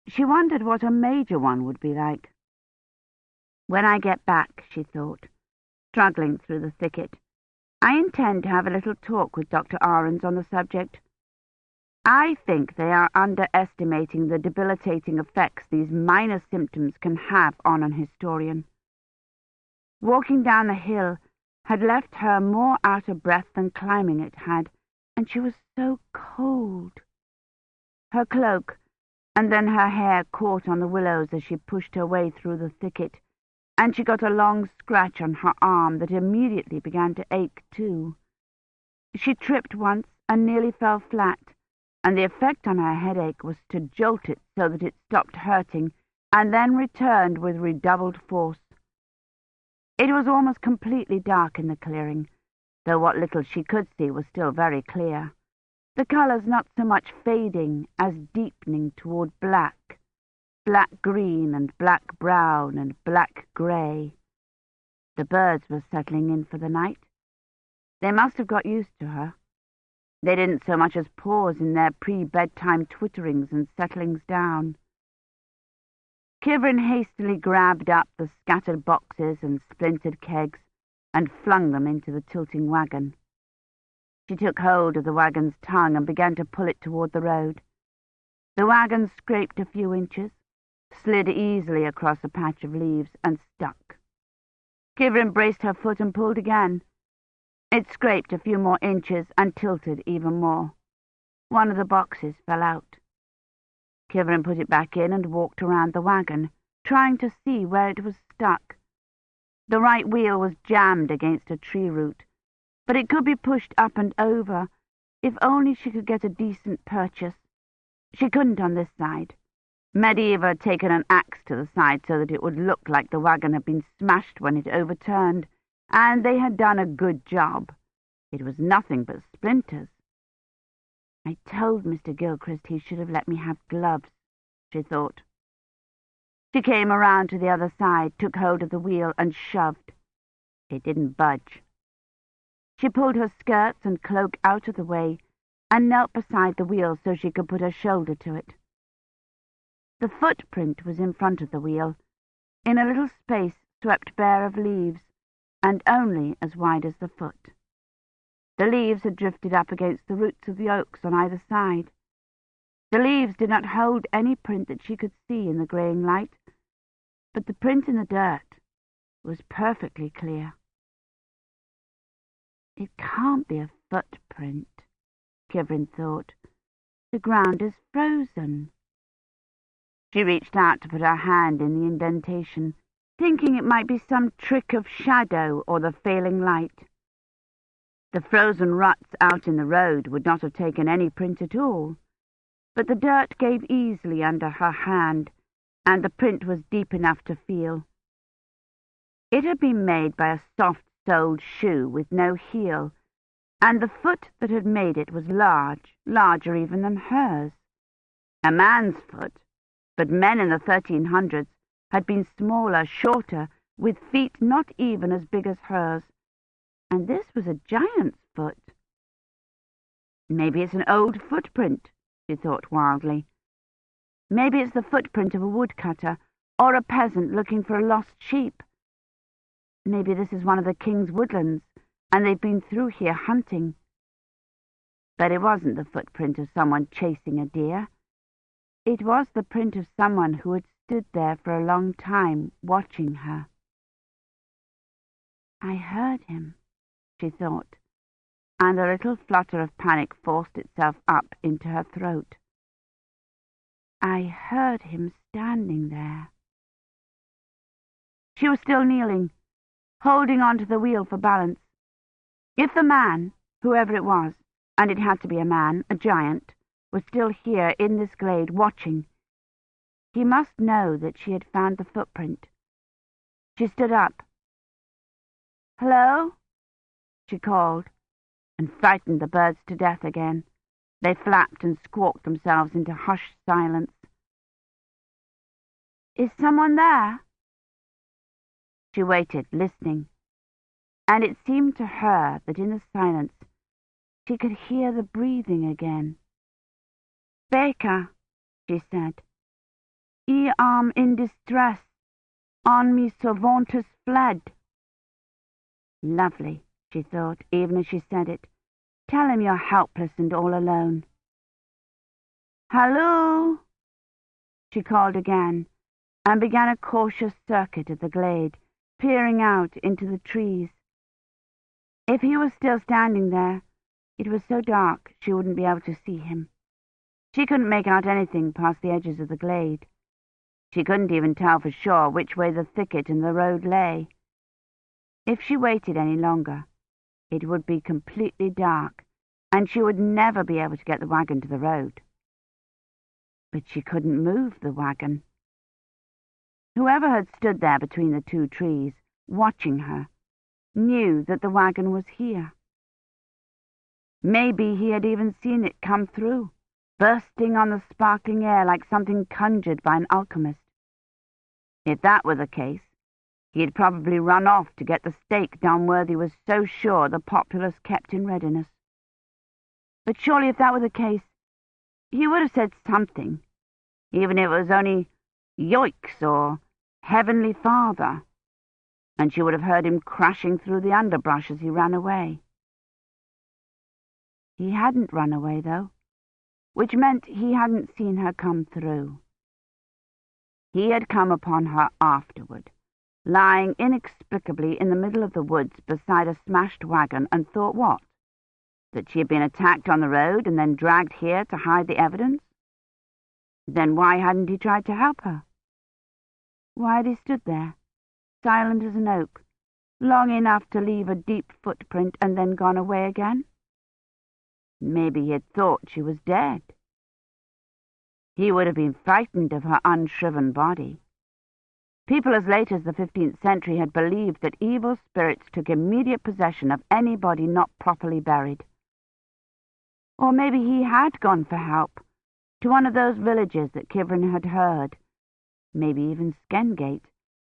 she wondered what a major one would be like. "When I get back," she thought, struggling through the thicket, "I intend to have a little talk with Dr. Ahrens on the subject. I think they are underestimating the debilitating effects these minor symptoms can have on an historian." Walking down the hill had left her more out of breath than climbing it had, and she was so cold. Her cloak, and then her hair, caught on the willows as she pushed her way through the thicket, and she got a long scratch on her arm that immediately began to ache too. She tripped once and nearly fell flat, and the effect on her headache was to jolt it so that it stopped hurting and then returned with redoubled force. It was almost completely dark in the clearing, though what little she could see was still very clear, the colours not so much fading as deepening toward black, black-green and black-brown and black-grey. The birds were settling in for the night. They must have got used to her. They didn't so much as pause in their pre-bedtime twitterings and settlings down. Kivrin hastily grabbed up the scattered boxes and splintered kegs and flung them into the tilting wagon. She took hold of the wagon's tongue and began to pull it toward the road. The wagon scraped a few inches, slid easily across a patch of leaves, and stuck. Kivrin braced her foot and pulled again. It scraped a few more inches and tilted even more. One of the boxes fell out. Kivrin put it back in and walked around the wagon, trying to see where it was stuck. The right wheel was jammed against a tree root, but it could be pushed up and over, if only she could get a decent purchase. She couldn't on this side. Medieval had taken an axe to the side so that it would look like the wagon had been smashed when it overturned, and they had done a good job. It was nothing but splinters. "I told Mr. Gilchrist he should have let me have gloves," she thought. She came around to the other side, took hold of the wheel, and shoved. It didn't budge. She pulled her skirts and cloak out of the way and knelt beside the wheel so she could put her shoulder to it. The footprint was in front of the wheel, in a little space swept bare of leaves, and only as wide as the foot. The leaves had drifted up against the roots of the oaks on either side. The leaves did not hold any print that she could see in the greying light, but the print in the dirt was perfectly clear. "It can't be a footprint," Kivrin thought. "The ground is frozen." She reached out to put her hand in the indentation, thinking it might be some trick of shadow or the failing light. The frozen ruts out in the road would not have taken any print at all, but the dirt gave easily under her hand, and the print was deep enough to feel. It had been made by a soft soled shoe with no heel, and the foot that had made it was large, larger even than hers. A man's foot, but men in the 1300s had been smaller, shorter, with feet not even as big as hers, and this was a giant's foot. Maybe it's an old footprint, she thought wildly. Maybe it's the footprint of a woodcutter or a peasant looking for a lost sheep. Maybe this is one of the king's woodlands, and they've been through here hunting. But it wasn't the footprint of someone chasing a deer. It was the print of someone who had stood there for a long time, watching her. I heard him, she thought, and a little flutter of panic forced itself up into her throat. I heard him standing there. She was still kneeling, holding on to the wheel for balance. If the man, whoever it was, and it had to be a man, a giant, was still here in this glade watching, he must know that she had found the footprint. She stood up. "Hello?" she called, and frightened the birds to death again. They flapped and squawked themselves into hushed silence. "Is someone there?" She waited, listening, and it seemed to her that in the silence she could hear the breathing again. "Baker," she said, "I am in distress. On me servantes fled." Lovely, she thought, even as she said it. Tell him you're helpless and all alone. "Halloo!" she called again, and began a cautious circuit of the glade, peering out into the trees. If he was still standing there, it was so dark she wouldn't be able to see him. She couldn't make out anything past the edges of the glade. She couldn't even tell for sure which way the thicket and the road lay. If she waited any longer, it would be completely dark, and she would never be able to get the wagon to the road. But she couldn't move the wagon. Whoever had stood there between the two trees, watching her, knew that the wagon was here. Maybe he had even seen it come through, bursting on the sparkling air like something conjured by an alchemist. If that were the case, he had probably run off to get the stake Dunworthy was so sure the populace kept in readiness. But surely if that were the case, he would have said something, even if it was only "Yoicks" or "Heavenly Father," and she would have heard him crashing through the underbrush as he ran away. He hadn't run away, though, which meant he hadn't seen her come through. He had come upon her afterward, lying inexplicably in the middle of the woods beside a smashed wagon, and thought what? That she had been attacked on the road and then dragged here to hide the evidence? Then why hadn't he tried to help her? Why had he stood there, silent as an oak, long enough to leave a deep footprint and then gone away again? Maybe he had thought she was dead. He would have been frightened of her unshriven body. People as late as the 15th century had believed that evil spirits took immediate possession of any body not properly buried. Or maybe he had gone for help, to one of those villages that Kivrin had heard, maybe even Skengate,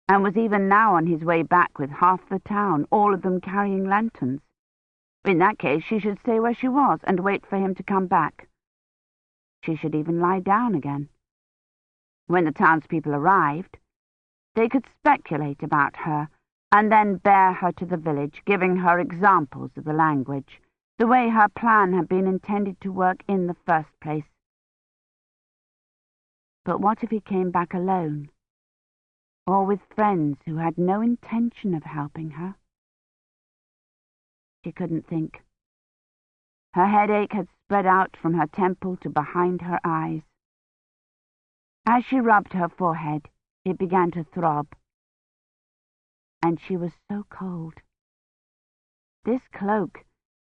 and was even now on his way back with half the town, all of them carrying lanterns. In that case, she should stay where she was and wait for him to come back. She should even lie down again. When the townspeople arrived, they could speculate about her and then bear her to the village, giving her examples of the language, the way her plan had been intended to work in the first place. But what if he came back alone, or with friends who had no intention of helping her? She couldn't think. Her headache had spread out from her temple to behind her eyes. As she rubbed her forehead, it began to throb. And she was so cold. This cloak,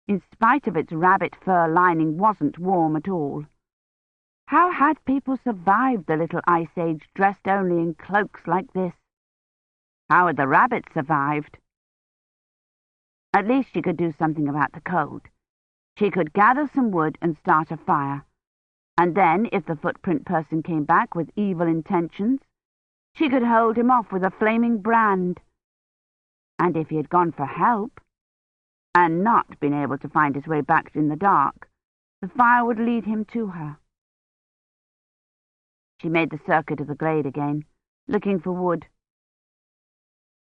in spite of its rabbit fur lining, wasn't warm at all. How had people survived the little ice age dressed only in cloaks like this? How had the rabbits survived? At least she could do something about the cold. She could gather some wood and start a fire, and then, if the footprint person came back with evil intentions, she could hold him off with a flaming brand. And if he had gone for help, and not been able to find his way back in the dark, the fire would lead him to her. She made the circuit of the glade again, looking for wood.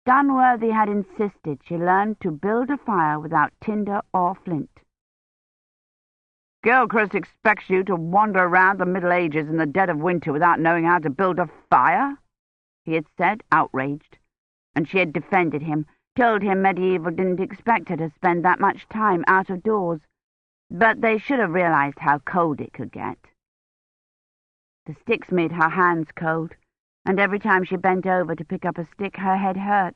Dunworthy had insisted she learn to build a fire without tinder or flint. "Gilchrist expects you to wander around the Middle Ages in the dead of winter without knowing how to build a fire?" he had said, outraged, and she had defended him, told him medieval didn't expect her to spend that much time out of doors, but they should have realized how cold it could get. The sticks made her hands cold, and every time she bent over to pick up a stick, her head hurt.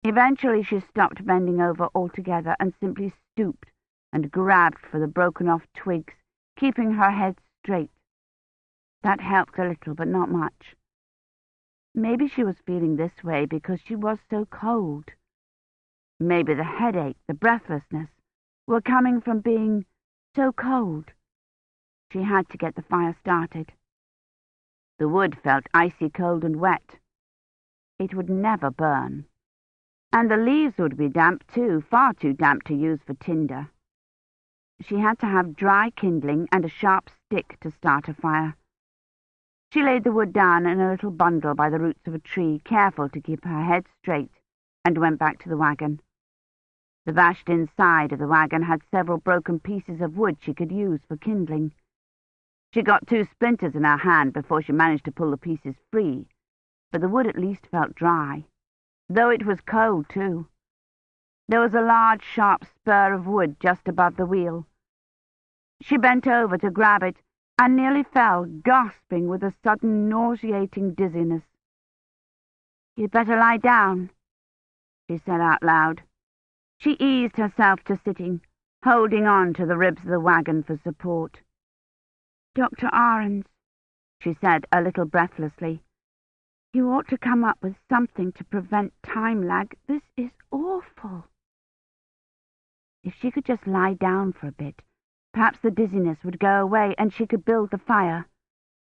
Eventually she stopped bending over altogether and simply stooped and grabbed for the broken-off twigs, keeping her head straight. That helped a little, but not much. Maybe she was feeling this way because she was so cold. Maybe the headache, the breathlessness, were coming from being so cold. She had to get the fire started. The wood felt icy cold and wet. It would never burn. And the leaves would be damp too, far too damp to use for tinder. She had to have dry kindling and a sharp stick to start a fire. She laid the wood down in a little bundle by the roots of a tree, careful to keep her head straight, and went back to the wagon. The bashed-in side of the wagon had several broken pieces of wood she could use for kindling. She got 2 splinters in her hand before she managed to pull the pieces free, but the wood at least felt dry, though it was cold too. There was a large, sharp spur of wood just above the wheel. She bent over to grab it and nearly fell, gasping with a sudden nauseating dizziness. "You'd better lie down," she said out loud. She eased herself to sitting, holding on to the ribs of the wagon for support. "Dr. Ahrens," she said a little breathlessly, "you ought to come up with something to prevent time lag. This is awful." If she could just lie down for a bit, perhaps the dizziness would go away and she could build the fire.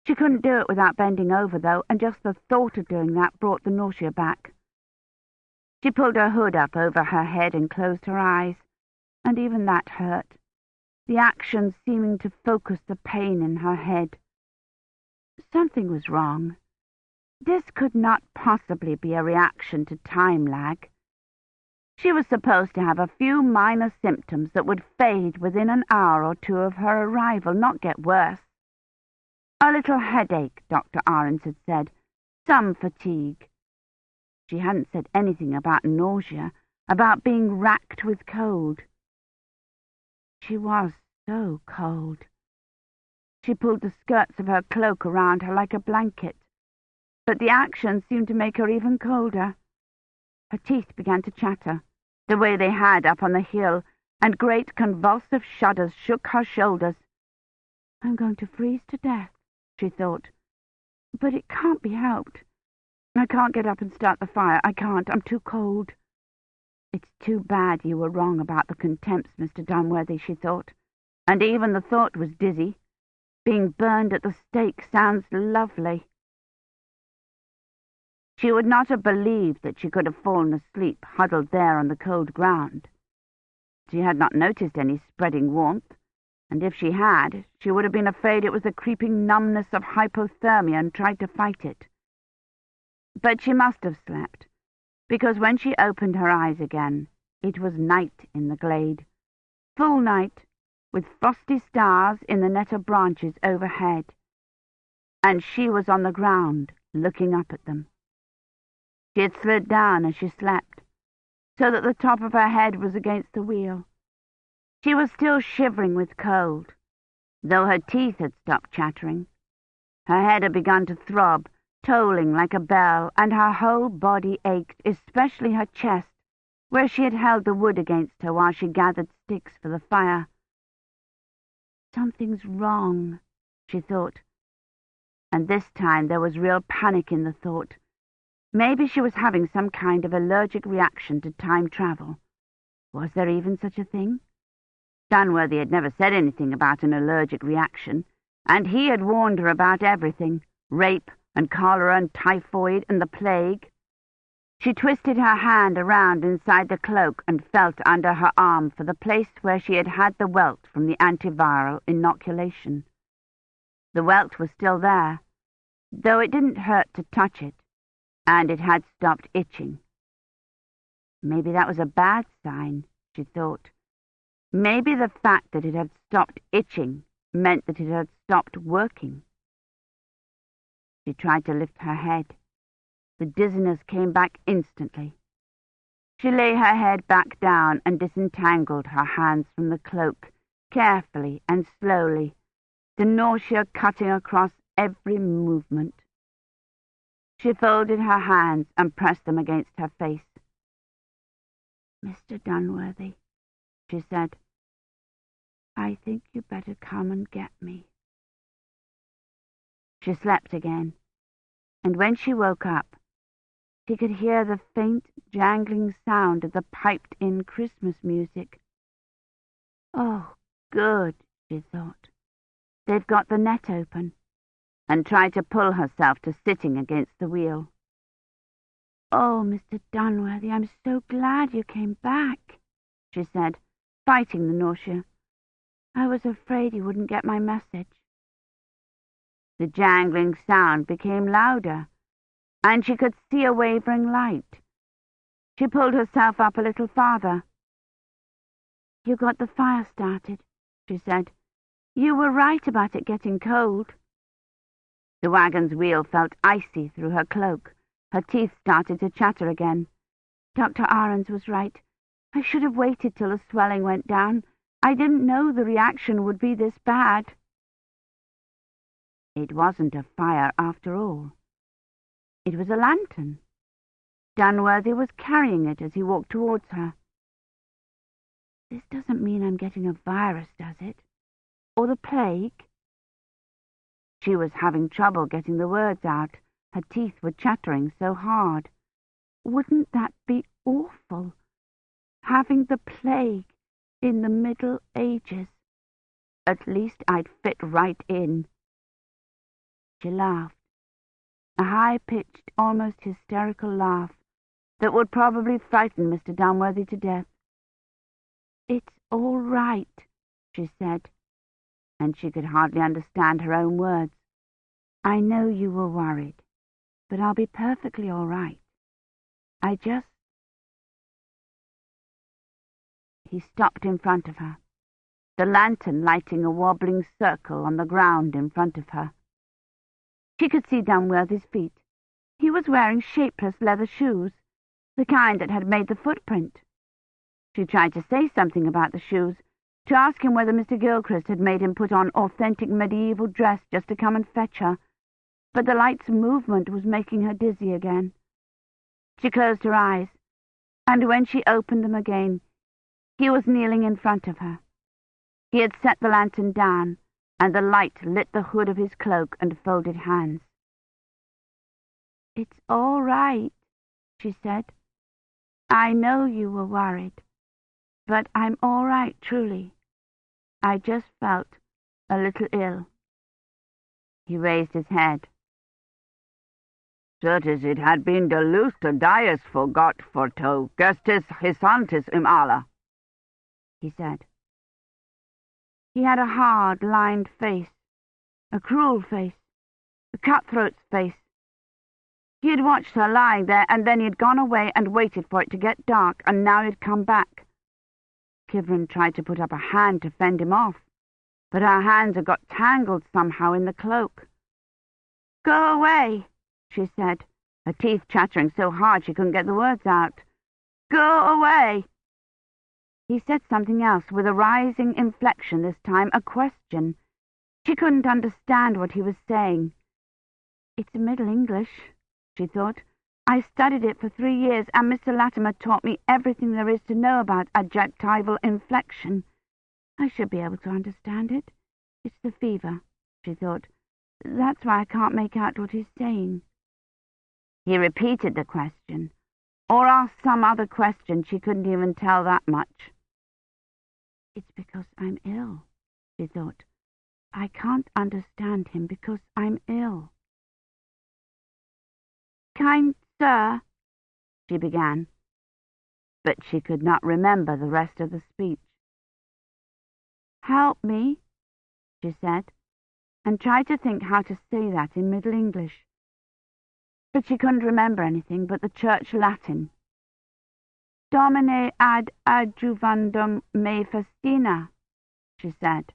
She couldn't do it without bending over, though, and just the thought of doing that brought the nausea back. She pulled her hood up over her head and closed her eyes, and even that hurt, the action seeming to focus the pain in her head. Something was wrong. This could not possibly be a reaction to time lag. She was supposed to have a few minor symptoms that would fade within an hour or 2 of her arrival, not get worse. A little headache, Dr. Ahrens had said, some fatigue. She hadn't said anything about nausea, about being racked with cold. She was so cold. She pulled the skirts of her cloak around her like a blanket, but the action seemed to make her even colder. Her teeth began to chatter, the way they had up on the hill, and great convulsive shudders shook her shoulders. "I'm going to freeze to death," she thought. "But it can't be helped. I can't get up and start the fire. I can't. I'm too cold." "It's too bad you were wrong about the contempts, Mr. Dunworthy," she thought, and even the thought was dizzy. Being burned at the stake sounds lovely. She would not have believed that she could have fallen asleep huddled there on the cold ground. She had not noticed any spreading warmth, and if she had, she would have been afraid it was the creeping numbness of hypothermia and tried to fight it. But she must have slept, because when she opened her eyes again, it was night in the glade, full night, with frosty stars in the net of branches overhead, and she was on the ground, looking up at them. She had slid down as she slept, so that the top of her head was against the wheel. She was still shivering with cold, though her teeth had stopped chattering. Her head had begun to throb, tolling like a bell, and her whole body ached, especially her chest, where she had held the wood against her while she gathered sticks for the fire. "Something's wrong," she thought, and this time there was real panic in the thought. Maybe she was having some kind of allergic reaction to time travel, Was there even such a thing? Dunworthy had never said anything about an allergic reaction, and he had warned her about everything, rape and cholera and typhoid and the plague. She twisted her hand around inside the cloak and felt under her arm for the place where she had had the welt from the antiviral inoculation. The welt was still there, though it didn't hurt to touch it, and it had stopped itching. Maybe that was a bad sign, she thought. Maybe the fact that it had stopped itching meant that it had stopped working. She tried to lift her head. The dizziness came back instantly. She lay her head back down and disentangled her hands from the cloak, carefully and slowly, the nausea cutting across every movement. She folded her hands and pressed them against her face. "Mr. Dunworthy," she said, "I think you better come and get me." She slept again, and when she woke up, she could hear the faint, jangling sound of the piped-in Christmas music. "Oh, good," she thought. "They've got the net open," and tried to pull herself to sitting against the wheel. "Oh, Mr. Dunworthy, I'm so glad you came back," she said, fighting the nausea. "I was afraid you wouldn't get my message." The jangling sound became louder, and she could see a wavering light. She pulled herself up a little farther. "You got the fire started," she said. "You were right about it getting cold." The wagon's wheel felt icy through her cloak. Her teeth started to chatter again. "Dr. Ahrens was right. I should have waited till the swelling went down. I didn't know the reaction would be this bad." It wasn't a fire after all. It was a lantern. Dunworthy was carrying it as he walked towards her. "This doesn't mean I'm getting a virus, does it? Or the plague?" She was having trouble getting the words out. Her teeth were chattering so hard. Wouldn't that be awful? Having the plague in the Middle Ages. At least I'd fit right in. She laughed. A high-pitched, almost hysterical laugh that would probably frighten Mr. Dunworthy to death. "It's all right," she said, and she could hardly understand her own words. "I know you were worried, but I'll be perfectly all right. I just—" He stopped in front of her, the lantern lighting a wobbling circle on the ground in front of her. She could see Dunworthy's feet. He was wearing shapeless leather shoes, the kind that had made the footprint. She tried to say something about the shoes, to ask him whether Mr. Gilchrist had made him put on authentic medieval dress just to come and fetch her, but the light's movement was making her dizzy again. She closed her eyes, and when she opened them again, he was kneeling in front of her. He had set the lantern down, and the light lit the hood of his cloak and folded hands. "It's all right," she said. "I know you were worried, but I'm all right, truly. I just felt a little ill." He raised his head. "Certes it had been de luste dias forgot for to gestis hisantis im alla," he said. He had a hard, lined face, a cruel face, a cutthroat's face. He had watched her lying there, and then he had gone away and waited for it to get dark, and now he had come back. Kivrin tried to put up a hand to fend him off, but her hands had got tangled somehow in the cloak. "Go away," she said, her teeth chattering so hard she couldn't get the words out. "Go away." He said something else, with a rising inflection this time, a question. She couldn't understand what he was saying. "It's Middle English," she thought. "I studied it for 3 years, and Mr. Latimer taught me everything there is to know about adjectival inflection. I should be able to understand it. It's the fever," she thought. "That's why I can't make out what he's saying." He repeated the question. "Or asked some other question, she couldn't even tell that much. "It's because I'm ill," she thought. "I can't understand him because I'm ill." "Kind sir," she began, but she could not remember the rest of the speech. "Help me," she said, and tried to think how to say that in Middle English. But she couldn't remember anything but the church Latin. "Domine ad adjuvandum me festina," she said.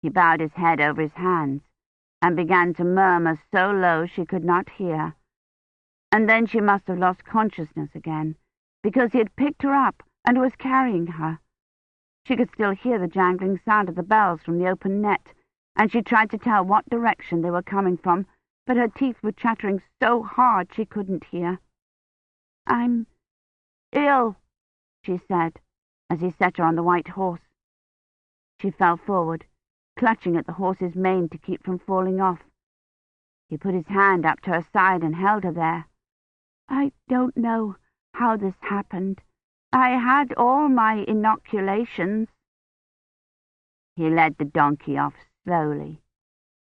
He bowed his head over his hands and began to murmur so low she could not hear. And then she must have lost consciousness again, because he had picked her up and was carrying her. She could still hear the jangling sound of the bells from the open net, and she tried to tell what direction they were coming from, but her teeth were chattering so hard she couldn't hear. "I'm ill," she said, as he set her on the white horse. She fell forward, clutching at the horse's mane to keep from falling off. He put his hand up to her side and held her there. "I don't know how this happened. I had all my inoculations." He led the donkey off slowly.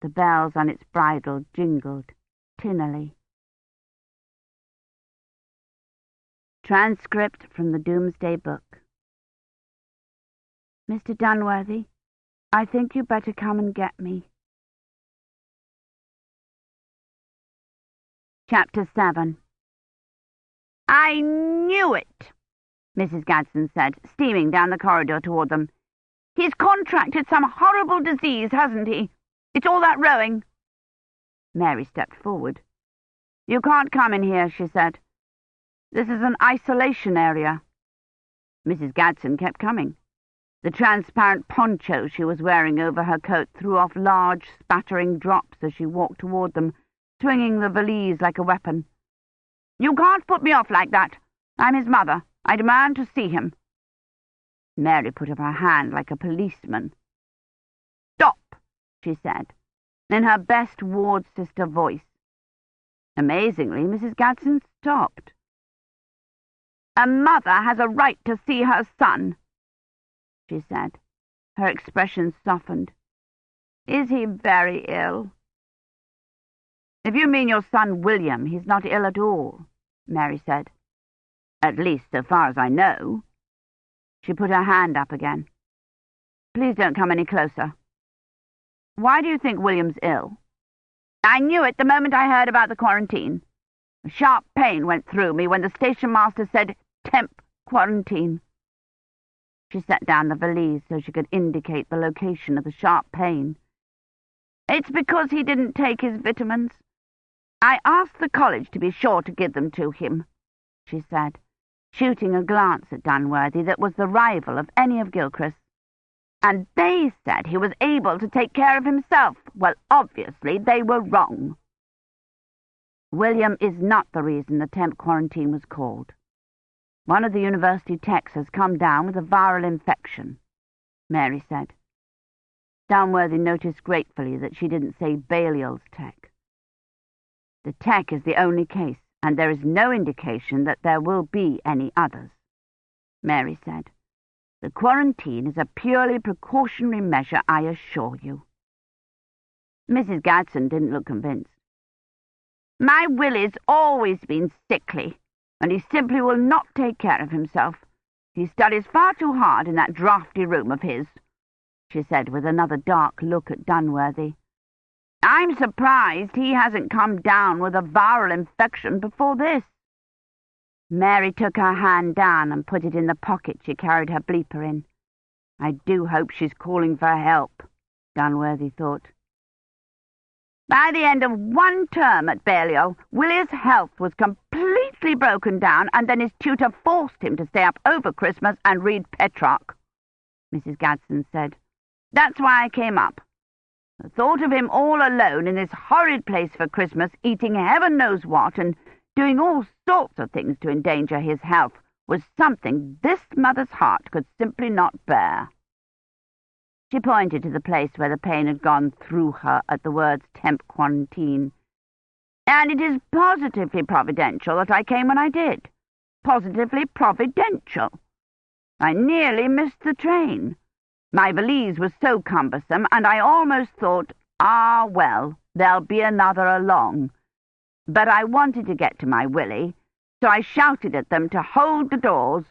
The bells on its bridle jingled tinnily. Transcript from the Doomsday Book. "Mr. Dunworthy, I think you better come and get me." Chapter 7. "I knew it," Mrs. Gadsden said, steaming down the corridor toward them. "He's contracted some horrible disease, hasn't he? It's all that rowing." Mary stepped forward. "You can't come in here," she said. "This is an isolation area." Mrs. Gadsden kept coming. The transparent poncho she was wearing over her coat threw off large, spattering drops as she walked toward them, swinging the valise like a weapon. "You can't put me off like that. I'm his mother. I demand to see him." Mary put up her hand like a policeman. "Stop," she said, in her best ward sister voice. Amazingly, Mrs. Gadsden stopped. "A mother has a right to see her son," she said. Her expression softened. "Is he very ill?" "If you mean your son William, he's not ill at all," Mary said. "At least, so far as I know." She put her hand up again. "Please don't come any closer. Why do you think William's ill?" "I knew it the moment I heard about the quarantine. A sharp pain went through me when the station master said temp quarantine." She set down the valise so she could indicate the location of the sharp pain. "It's because he didn't take his vitamins. I asked the college to be sure to give them to him," she said, shooting a glance at Dunworthy that was the rival of any of Gilchrist's. "And they said he was able to take care of himself. Well, obviously they were wrong." "William is not the reason the temp quarantine was called. One of the university techs has come down with a viral infection," Mary said. Dunworthy noticed gratefully that she didn't say Balliol's tech. "The tech is the only case, and there is no indication that there will be any others," Mary said. "The quarantine is a purely precautionary measure, I assure you." Mrs. Gadsden didn't look convinced. "My Willis always been sickly, and he simply will not take care of himself. He studies far too hard in that draughty room of his," she said with another dark look at Dunworthy. "I'm surprised he hasn't come down with a viral infection before this." Mary took her hand down and put it in the pocket she carried her bleeper in. "I do hope she's calling for help," Dunworthy thought. "By the end of one term at Balliol, Willis' health was completely broken down, and then his tutor forced him to stay up over Christmas and read Petrarch," Mrs. Gadsden said. "That's why I came up. The thought of him all alone in this horrid place for Christmas, eating heaven knows what, and doing all sorts of things to endanger his health, was something this mother's heart could simply not bear." She pointed to the place where the pain had gone through her at the words temp quarantine. And it is positively providential that I came when I did. Positively providential. I nearly missed the train. My valise was so cumbersome, and I almost thought, well, there'll be another along. But I wanted to get to my Willie, so I shouted at them to hold the doors,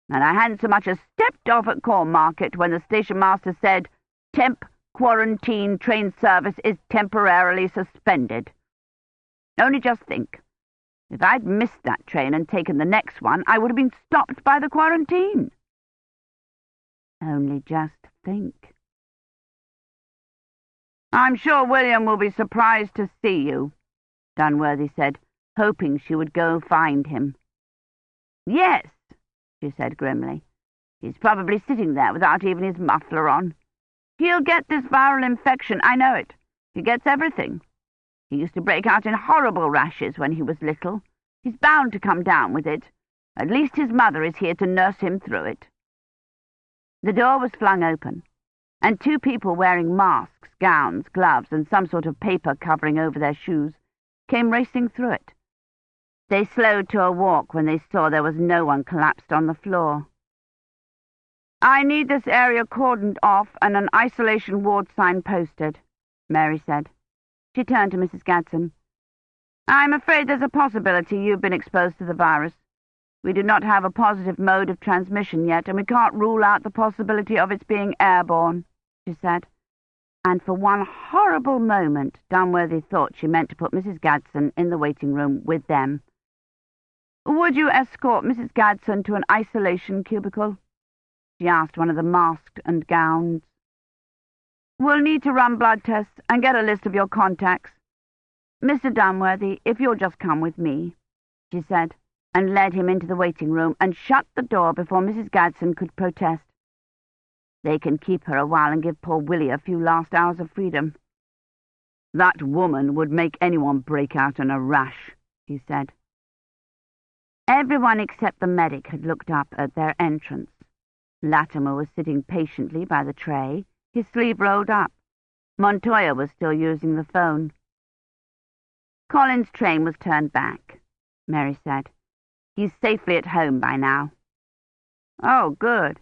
and I hadn't so much as stepped off at Cornmarket when the station master said, "Temp quarantine train service is temporarily suspended." Only just think. If I'd missed that train and taken the next one, I would have been stopped by the quarantine. Only just think. "I'm sure William will be surprised to see you," Dunworthy said, hoping she would go find him. "Yes," she said grimly. "He's probably sitting there without even his muffler on. He'll get this viral infection, I know it. He gets everything. He used to break out in horrible rashes when he was little. He's bound to come down with it. At least his mother is here to nurse him through it." The door was flung open, and two people wearing masks, gowns, gloves, and some sort of paper covering over their shoes came racing through it. They slowed to a walk when they saw there was no one collapsed on the floor. "I need this area cordoned off and an isolation ward sign posted," Mary said. She turned to Mrs. Gadsden. "I'm afraid there's a possibility you've been exposed to the virus. We do not have a positive mode of transmission yet, and we can't rule out the possibility of its being airborne," she said. And for one horrible moment, Dunworthy thought she meant to put Mrs. Gadsden in the waiting room with them. "Would you escort Mrs. Gadsden to an isolation cubicle?" she asked one of the masked and gowned. "We'll need to run blood tests and get a list of your contacts. Mr. Dunworthy, if you'll just come with me," she said, and led him into the waiting room and shut the door before Mrs. Gadsden could protest. "They can keep her a while and give poor Willie a few last hours of freedom." "That woman would make anyone break out in a rash," he said. Everyone except the medic had looked up at their entrance. Latimer was sitting patiently by the tray, his sleeve rolled up. Montoya was still using the phone. "Colin's train was turned back," Mary said. "He's safely at home by now." "Oh, good,"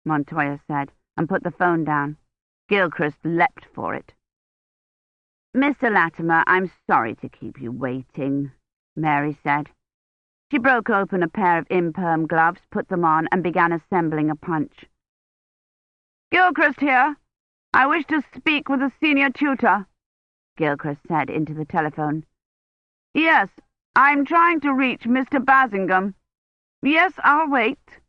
Montoya said, and put the phone down. Gilchrist leapt for it. "Mr. Latimer, I'm sorry to keep you waiting," Mary said. She broke open a pair of imperm gloves, put them on, and began assembling a punch. "Gilchrist here. I wish to speak with the senior tutor," Gilchrist said into the telephone. "Yes, I'm trying to reach Mr. Basingham. Yes, I'll wait."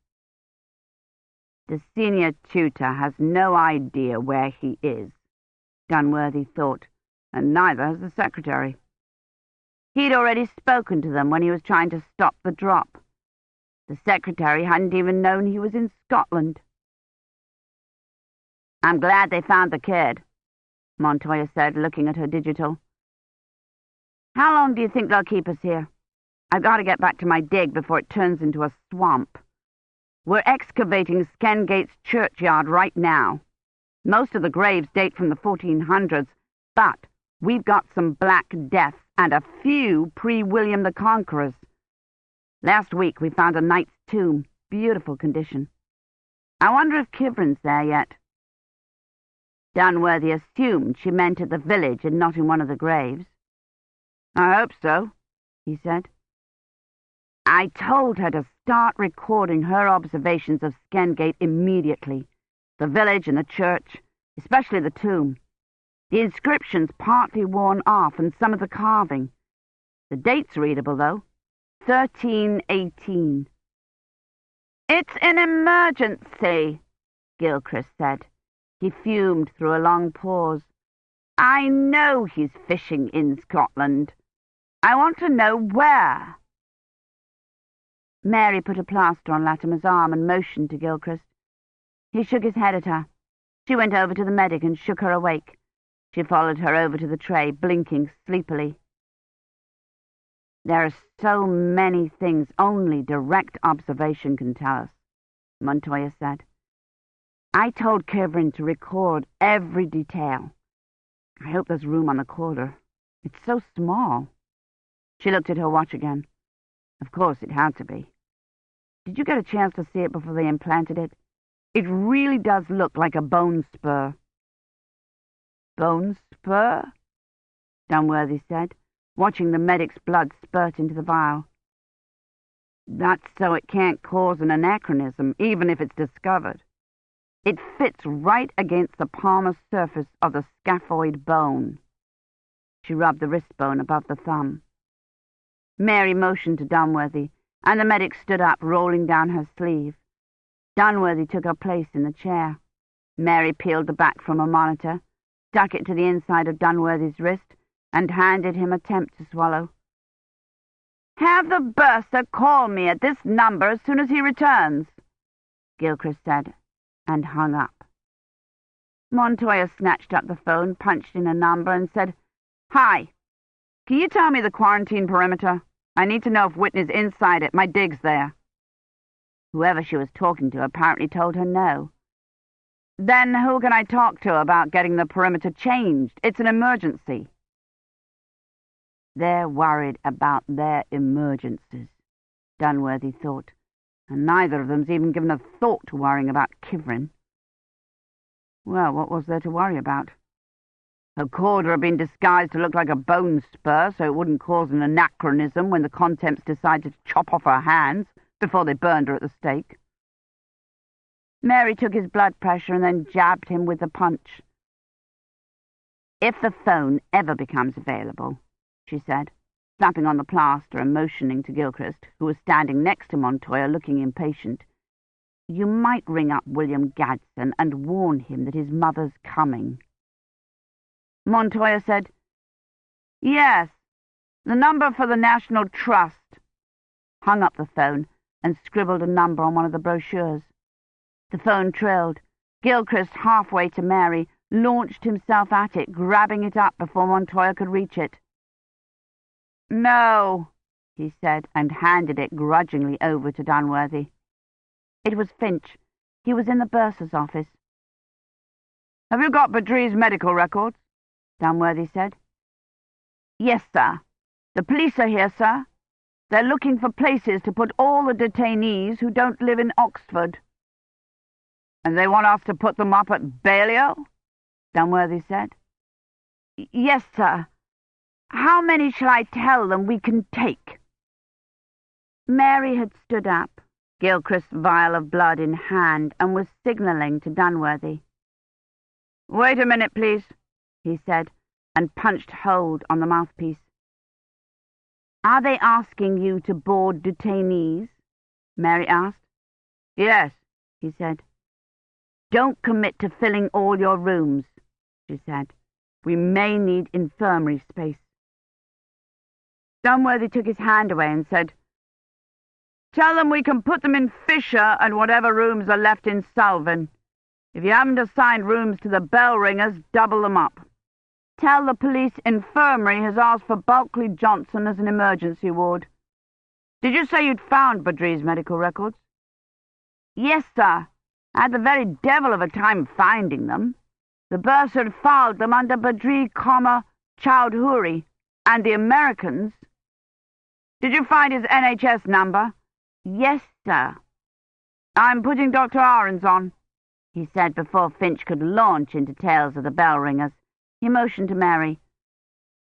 "The senior tutor has no idea where he is," Dunworthy thought, "and neither has the secretary." He'd already spoken to them when he was trying to stop the drop. The secretary hadn't even known he was in Scotland. "I'm glad they found the kid," Montoya said, looking at her digital. "How long do you think they'll keep us here? I've got to get back to my dig before it turns into a swamp. We're excavating Skengate's churchyard right now. Most of the graves date from the 1400s, but we've got some Black Death and a few pre-William the Conquerors. Last week we found a knight's tomb, beautiful condition. I wonder if Kivrin's there yet." Dunworthy assumed she meant at the village and not in one of the graves. "I hope so," he said. "I told her to start recording her observations of Skengate immediately. The village and the church, especially the tomb. The inscription's partly worn off and some of the carving. The date's readable, though. 1318. "It's an emergency," Gilchrist said. He fumed through a long pause. "I know he's fishing in Scotland. I want to know where." Mary put a plaster on Latimer's arm and motioned to Gilchrist. He shook his head at her. She went over to the medic and shook her awake. She followed her over to the tray, blinking sleepily. "There are so many things only direct observation can tell us," Montoya said. "I told Kivrin to record every detail. I hope there's room on the recorder. It's so small." She looked at her watch again. Of course, it had to be. Did you get a chance to see it before they implanted it? It really does look like a bone spur. Bone spur? Dunworthy said, watching the medic's blood spurt into the vial. That's so it can't cause an anachronism, even if it's discovered. It fits right against the palmar surface of the scaphoid bone. She rubbed the wrist bone above the thumb. Mary motioned to Dunworthy, and the medic stood up, rolling down her sleeve. Dunworthy took her place in the chair. Mary peeled the back from a monitor, stuck it to the inside of Dunworthy's wrist, and handed him a temp to swallow. "Have the bursar call me at this number as soon as he returns," Gilchrist said, and hung up. Montoya snatched up the phone, punched in a number, and said, "Hi. Can you tell me the quarantine perimeter? I need to know if Whitney's inside it. My dig's there." Whoever she was talking to apparently told her no. "Then who can I talk to about getting the perimeter changed? It's an emergency." They're worried about their emergencies, Dunworthy thought, and neither of them's even given a thought to worrying about Kivrin. Well, what was there to worry about? Her cord had been disguised to look like a bone spur so it wouldn't cause an anachronism when the contents decided to chop off her hands before they burned her at the stake. Mary took his blood pressure and then jabbed him with the punch. "If the phone ever becomes available," she said, snapping on the plaster and motioning to Gilchrist, who was standing next to Montoya looking impatient, "you might ring up William Gadsden and warn him that his mother's coming." Montoya said, "Yes, the number for the National Trust," hung up the phone and scribbled a number on one of the brochures. The phone trilled. Gilchrist, halfway to Mary, launched himself at it, grabbing it up before Montoya could reach it. "No," he said, and handed it grudgingly over to Dunworthy. It was Finch. He was in the bursar's office. "Have you got Badri's medical records?" Dunworthy said. "Yes, sir. The police are here, sir. They're looking for places to put all the detainees who don't live in Oxford." "And they want us to put them up at Balliol?" Dunworthy said. "Yes, sir. How many shall I tell them we can take?" Mary had stood up, Gilchrist's vial of blood in hand, and was signalling to Dunworthy. "Wait a minute, please," he said, and punched hold on the mouthpiece. "Are they asking you to board detainees?" Mary asked. "Yes," he said. "Don't commit to filling all your rooms," she said. "We may need infirmary space." Dunworthy took his hand away and said, "Tell them we can put them in Fisher and whatever rooms are left in Salvin. If you haven't assigned rooms to the bell ringers, double them up. Tell the police infirmary has asked for Bulkley Johnson as an emergency ward. Did you say you'd found Badri's medical records?" "Yes, sir. I had the very devil of a time finding them. The bursar had filed them under Badri, Chowdhury, and the Americans." "Did you find his NHS number?" "Yes, sir." "I'm putting Dr. Ahrens on," he said before Finch could launch into tales of the bell ringers. He motioned to Mary.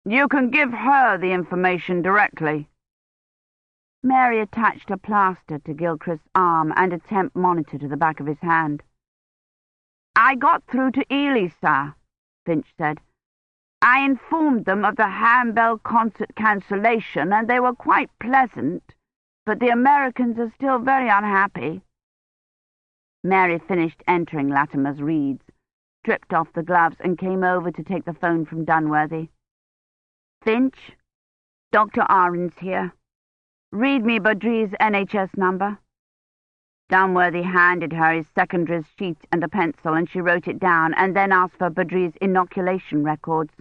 "You can give her the information directly." Mary attached a plaster to Gilchrist's arm and a temp monitor to the back of his hand. "I got through to Ely, sir," Finch said. "I informed them of the handbell concert cancellation, and they were quite pleasant, but the Americans are still very unhappy." Mary finished entering Latimer's reads, stripped off the gloves, and came over to take the phone from Dunworthy. "Finch, Dr. Ahrens here. Read me Badri's NHS number." Dunworthy handed her his secondaries sheet and a pencil, and she wrote it down, and then asked for Badri's inoculation records,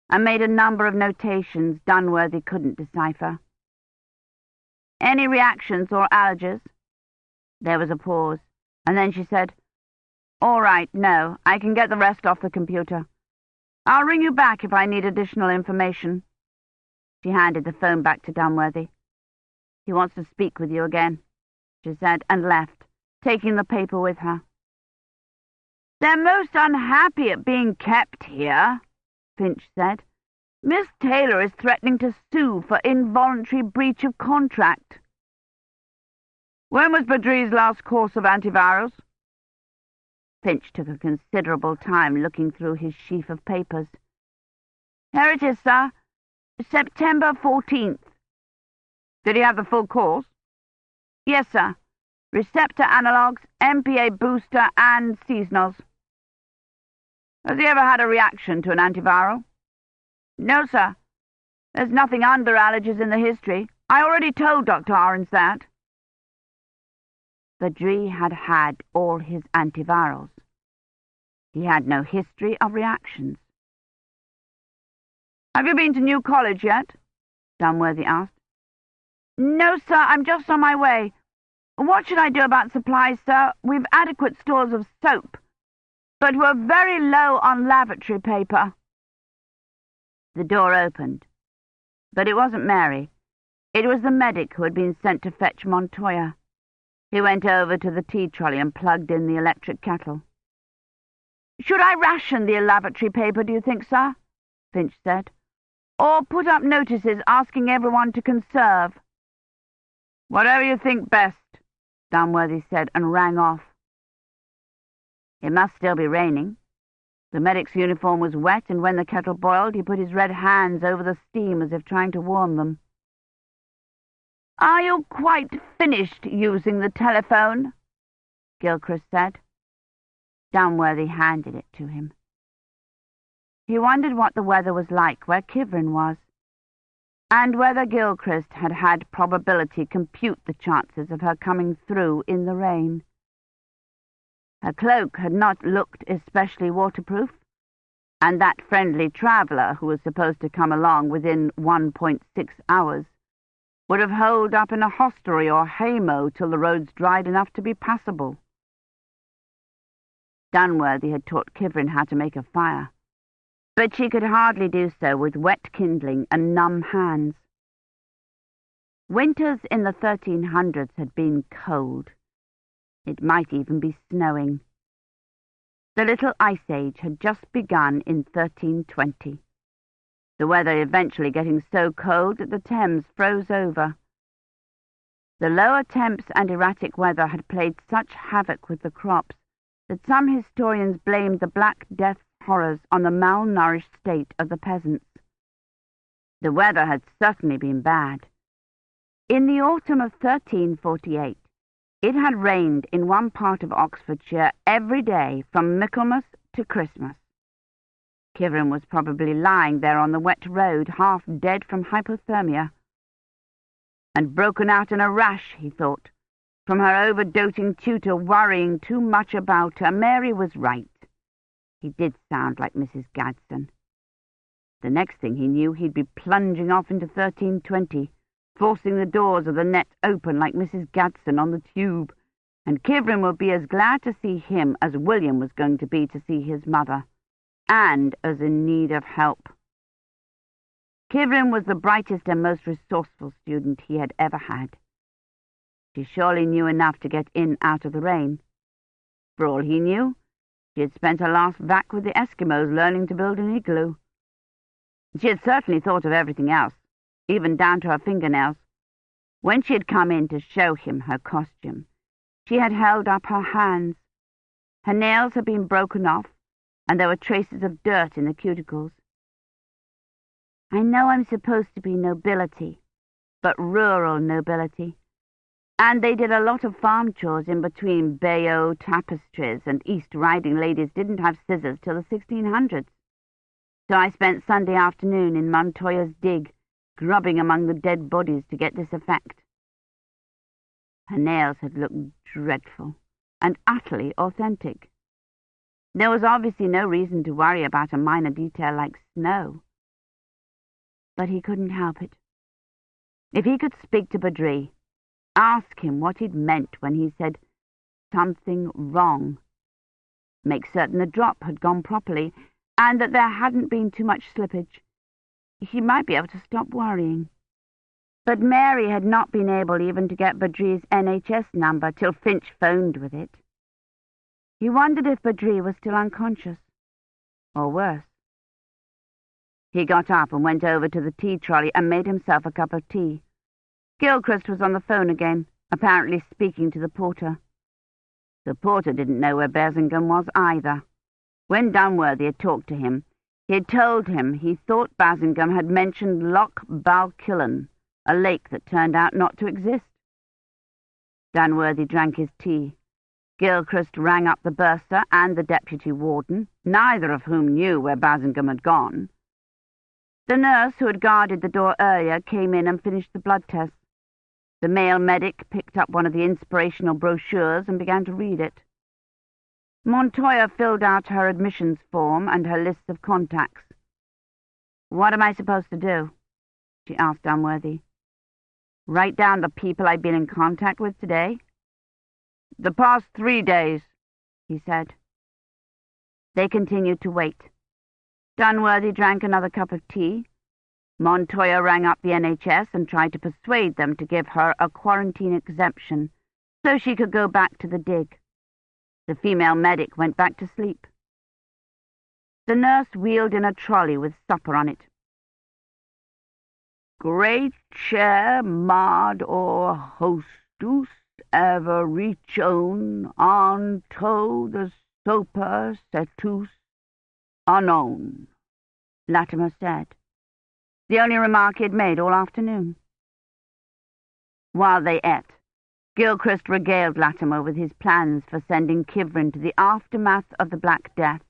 and made a number of notations Dunworthy couldn't decipher. "Any reactions or allergies?" There was a pause, and then she said, "All right, no, I can get the rest off the computer. I'll ring you back if I need additional information." She handed the phone back to Dunworthy. "He wants to speak with you again," she said, and left, taking the paper with her. "They're most unhappy at being kept here," Finch said. "Miss Taylor is threatening to sue for involuntary breach of contract." "When was Badri's last course of antivirals?" Finch took a considerable time looking through his sheaf of papers. "Here it is, sir. September 14th. "Did he have the full course?" "Yes, sir. Receptor analogues, MPA booster, and seasonals." "Has he ever had a reaction to an antiviral?" "No, sir. There's nothing under allergies in the history. I already told Dr. Ahrens that." Badri had had all his antivirals. He had no history of reactions. "Have you been to New College yet?" Dunworthy asked. "No, sir. I'm just on my way. What should I do about supplies, sir? We've adequate stores of soap, but we're very low on lavatory paper." The door opened, but it wasn't Mary. It was the medic who had been sent to fetch Montoya. He went over to the tea trolley and plugged in the electric kettle. "Should I ration the lavatory paper, do you think, sir?" Finch said. "Or put up notices asking everyone to conserve?" "Whatever you think best," Dunworthy said, and rang off. It must still be raining. The medic's uniform was wet, and when the kettle boiled, he put his red hands over the steam as if trying to warm them. "Are you quite finished using the telephone?" Gilchrist said. Dunworthy handed it to him. He wondered what the weather was like where Kivrin was, and whether Gilchrist had had probability compute the chances of her coming through in the rain. Her cloak had not looked especially waterproof, and that friendly traveller who was supposed to come along within 1.6 hours would have holed up in a hostelry or haymow till the roads dried enough to be passable. Dunworthy had taught Kivrin how to make a fire, but she could hardly do so with wet kindling and numb hands. Winters in the 1300s had been cold. It might even be snowing. The Little Ice Age had just begun in 1320. The weather eventually getting so cold that the Thames froze over. The lower temps and erratic weather had played such havoc with the crops that some historians blamed the Black Death horrors on the malnourished state of the peasants. The weather had certainly been bad. In the autumn of 1348, it had rained in one part of Oxfordshire every day from Michaelmas to Christmas. Kivrin was probably lying there on the wet road, half dead from hypothermia. And broken out in a rash, he thought, from her over-doting tutor worrying too much about her. Mary was right. He did sound like Mrs. Gadsden. The next thing he knew, he'd be plunging off into 1320, forcing the doors of the net open like Mrs. Gadsden on the tube, and Kivrin would be as glad to see him as William was going to be to see his mother, and as in need of help. Kivrin was the brightest and most resourceful student he had ever had. She surely knew enough to get in out of the rain. For all he knew, she had spent her last vac with the Eskimos learning to build an igloo. She had certainly thought of everything else, even down to her fingernails. When she had come in to show him her costume, she had held up her hands. Her nails had been broken off, and there were traces of dirt in the cuticles. "I know I'm supposed to be nobility, but rural nobility, and they did a lot of farm chores in between Bayeux tapestries, and East Riding ladies didn't have scissors till the 1600s. So I spent Sunday afternoon in Montoya's dig, grubbing among the dead bodies to get this effect." Her nails had looked dreadful and utterly authentic. There was obviously no reason to worry about a minor detail like snow. But he couldn't help it. If he could speak to Badri, ask him what he'd meant when he said something wrong, make certain the drop had gone properly, and that there hadn't been too much slippage, he might be able to stop worrying. But Mary had not been able even to get Badri's NHS number till Finch phoned with it. He wondered if Badri was still unconscious, or worse. He got up and went over to the tea trolley and made himself a cup of tea. Gilchrist was on the phone again, apparently speaking to the porter. The porter didn't know where Basingame was either. When Dunworthy had talked to him, he had told him he thought Basingame had mentioned Loch Balkillen, a lake that turned out not to exist. Dunworthy drank his tea. Gilchrist rang up the bursar and the deputy warden, neither of whom knew where Basingame had gone. The nurse who had guarded the door earlier came in and finished the blood test. The male medic picked up one of the inspirational brochures and began to read it. Montoya filled out her admissions form and her list of contacts. "What am I supposed to do?" she asked Dunworthy. "Write down the people I've been in contact with today?" "The past 3 days," he said. They continued to wait. Dunworthy drank another cup of tea. Montoya rang up the NHS and tried to persuade them to give her a quarantine exemption so she could go back to the dig. The female medic went back to sleep. The nurse wheeled in a trolley with supper on it. "Great chair mad or hostus ever reachon on to the soper setus unknown," Latimer said, the only remark he had made all afternoon. While they ate, Gilchrist regaled Latimer with his plans for sending Kivrin to the aftermath of the Black Death.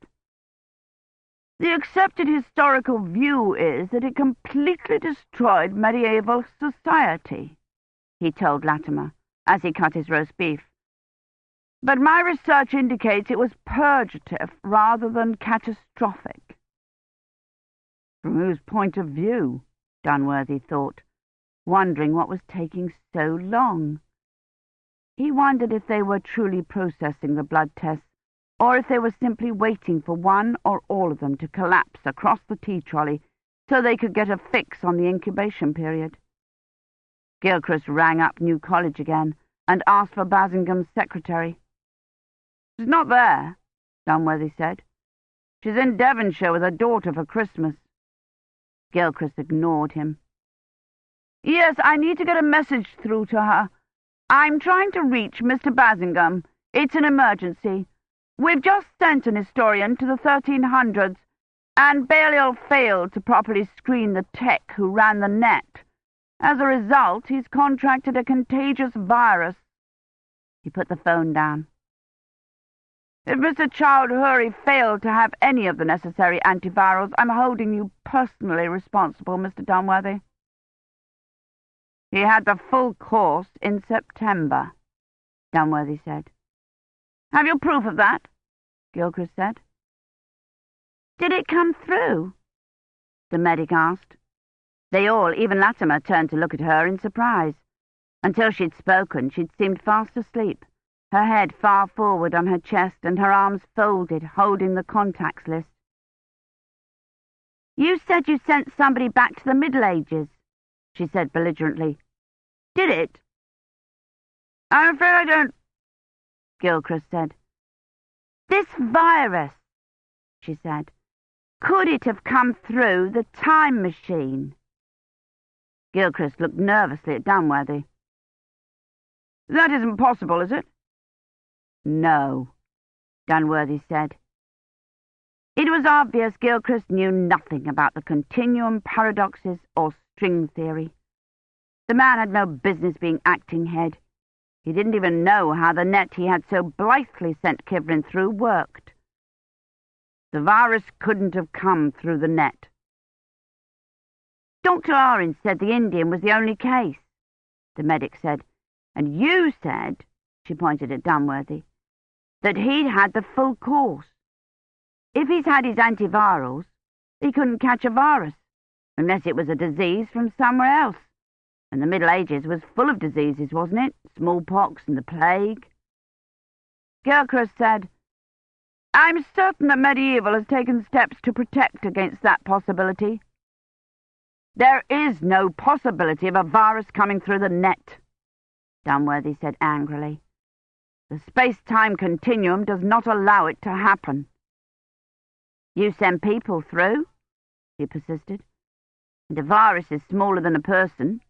"The accepted historical view is that it completely destroyed medieval society," he told Latimer, as he cut his roast beef. "But my research indicates it was purgative rather than catastrophic." From whose point of view? Dunworthy thought, wondering what was taking so long. He wondered if they were truly processing the blood tests, or if they were simply waiting for one or all of them to collapse across the tea trolley so they could get a fix on the incubation period. Gilchrist rang up New College again and asked for Basingame's secretary. "She's not there," Dunworthy said. "She's in Devonshire with her daughter for Christmas." Gilchrist ignored him. "Yes, I need to get a message through to her. I'm trying to reach Mr. Basingame. It's an emergency. We've just sent an historian to the 1300s, and Balliol failed to properly screen the tech who ran the net. As a result, he's contracted a contagious virus." He put the phone down. "If Mr. Chowdhury failed to have any of the necessary antivirals, I'm holding you personally responsible, Mr. Dunworthy." "He had the full course in September," Dunworthy said. "Have you proof of that?" Gilchrist said. "Did it come through?" the medic asked. They all, even Latimer, turned to look at her in surprise. Until she'd spoken, she'd seemed fast asleep, her head far forward on her chest and her arms folded, holding the contacts list. "You said you sent somebody back to the Middle Ages," she said belligerently. "Did it?" "I'm afraid I don't," Gilchrist said. "This virus," she said, "could it have come through the time machine?" Gilchrist looked nervously at Dunworthy. "That isn't possible, is it?" "No," Dunworthy said. It was obvious Gilchrist knew nothing about the continuum paradoxes or string theory. The man had no business being acting head. He didn't even know how the net he had so blithely sent Kivrin through worked. The virus couldn't have come through the net. "Dr. Orange said the Indian was the only case," the medic said. "And you said," she pointed at Dunworthy, "that he'd had the full course. If he's had his antivirals, he couldn't catch a virus, unless it was a disease from somewhere else. And the Middle Ages was full of diseases, wasn't it? Smallpox and the plague." Gilchrist said, "I'm certain that medieval has taken steps to protect against that possibility." There is no possibility of a virus coming through the net, Dunworthy said angrily. The space-time continuum does not allow it to happen. You send people through, he persisted, and a virus is smaller than a person.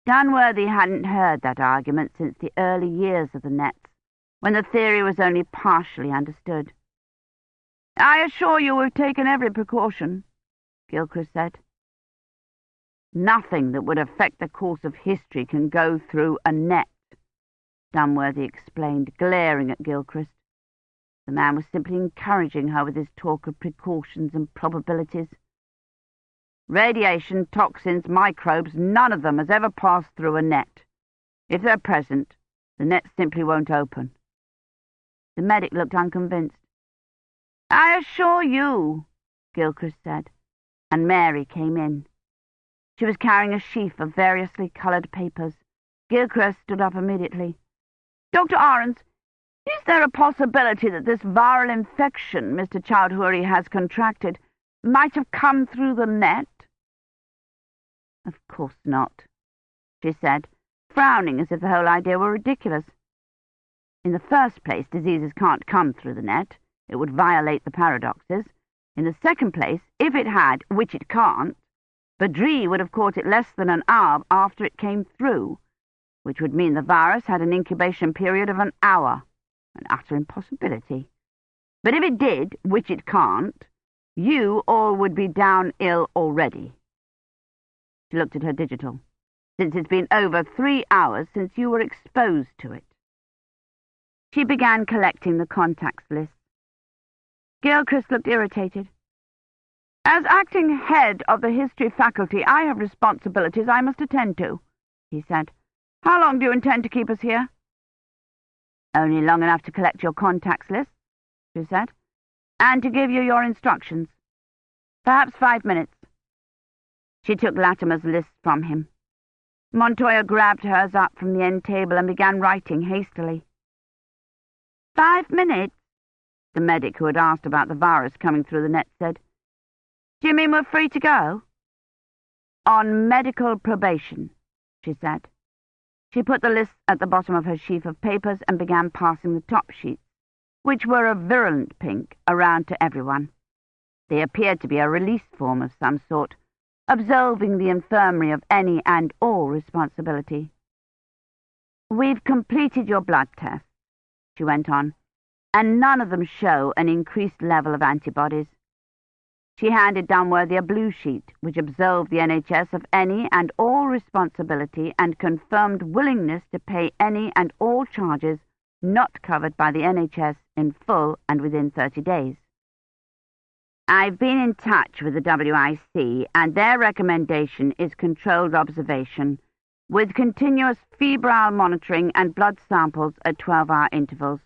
Dunworthy hadn't heard that argument since the early years of the nets, when the theory was only partially understood. I assure you we've taken every precaution, Gilchrist said. Nothing that would affect the course of history can go through a net, Dunworthy explained, glaring at Gilchrist. The man was simply encouraging her with his talk of precautions and probabilities. Radiation, toxins, microbes, none of them has ever passed through a net. If they're present, the net simply won't open. The medic looked unconvinced. I assure you, Gilchrist said, and Mary came in. She was carrying a sheaf of variously coloured papers. Gilchrist stood up immediately. Dr. Ahrens, is there a possibility that this viral infection Mr. Chowdhury has contracted might have come through the net? Of course not, she said, frowning as if the whole idea were ridiculous. In the first place, diseases can't come through the net. It would violate the paradoxes. In the second place, if it had, which it can't, Badri would have caught it less than an hour after it came through, which would mean the virus had an incubation period of an hour, an utter impossibility. But if it did, which it can't, you all would be down ill already. She looked at her digital. Since it's been over 3 hours since you were exposed to it. She began collecting the contacts list. Gilchrist looked irritated. As acting head of the history faculty, I have responsibilities I must attend to, he said. How long do you intend to keep us here? Only long enough to collect your contacts list, she said, and to give you your instructions. Perhaps 5 minutes. She took Latimer's list from him. Montoya grabbed hers up from the end table and began writing hastily. 5 minutes, the medic who had asked about the virus coming through the net said. Do you mean we're free to go? On medical probation, she said. She put the list at the bottom of her sheaf of papers and began passing the top sheets, which were a virulent pink, around to everyone. They appeared to be a release form of some sort, absolving the infirmary of any and all responsibility. We've completed your blood tests, she went on, and none of them show an increased level of antibodies. She handed Dunworthy a blue sheet, which absolved the NHS of any and all responsibility and confirmed willingness to pay any and all charges not covered by the NHS in full and within 30 days. I've been in touch with the WIC, and their recommendation is controlled observation, with continuous febrile monitoring and blood samples at 12-hour intervals.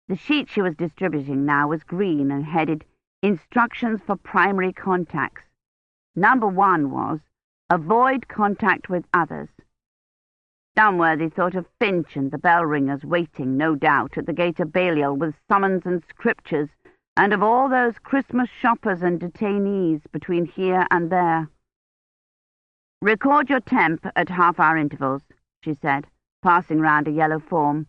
The sheet she was distributing now was green and headed Instructions for Primary Contacts. Number 1 was, Avoid contact with others. Dunworthy thought of Finch and the bell ringers waiting, no doubt, at the gate of Balliol with summons and scriptures, and of all those Christmas shoppers and detainees between here and there. Record your temp at half-hour intervals, she said, passing round a yellow form.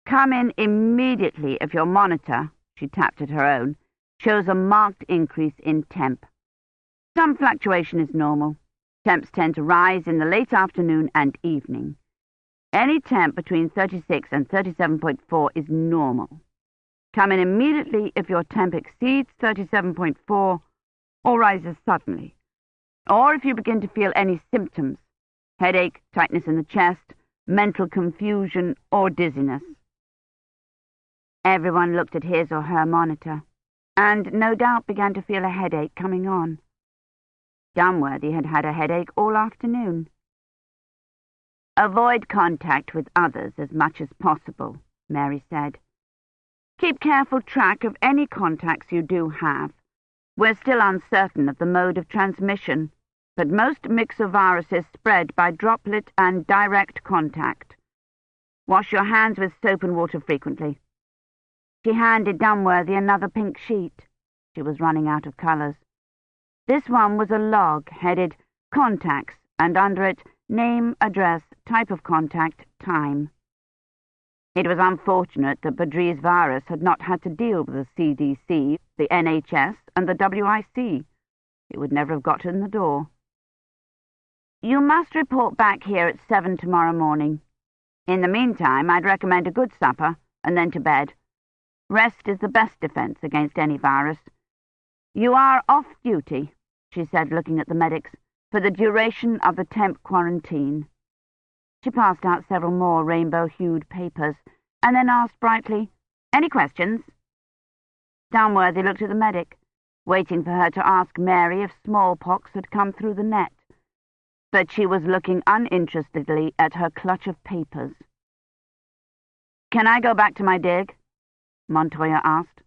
Come in immediately if your monitor, she tapped at her own, shows a marked increase in temp. Some fluctuation is normal. Temps tend to rise in the late afternoon and evening. Any temp between 36 and 37.4 is normal. Come in immediately if your temp exceeds 37.4 or rises suddenly, or if you begin to feel any symptoms, headache, tightness in the chest, mental confusion, or dizziness. Everyone looked at his or her monitor, and no doubt began to feel a headache coming on. Dunworthy had had a headache all afternoon. Avoid contact with others as much as possible, Mary said. Keep careful track of any contacts you do have. We're still uncertain of the mode of transmission, but most myxoviruses spread by droplet and direct contact. Wash your hands with soap and water frequently. She handed Dunworthy another pink sheet. She was running out of colours. This one was a log headed Contacts, and under it, name, address, type of contact, time. It was unfortunate that Badri's virus had not had to deal with the CDC, the NHS, and the WIC. It would never have got in the door. You must report back here at 7 tomorrow morning. In the meantime, I'd recommend a good supper, and then to bed. Rest is the best defence against any virus. You are off duty, she said, looking at the medics, for the duration of the temp quarantine. She passed out several more rainbow-hued papers, and then asked brightly, Any questions? Dunworthy looked at the medic, waiting for her to ask Mary if smallpox had come through the net. But she was looking uninterestedly at her clutch of papers. Can I go back to my dig? Montoya asked.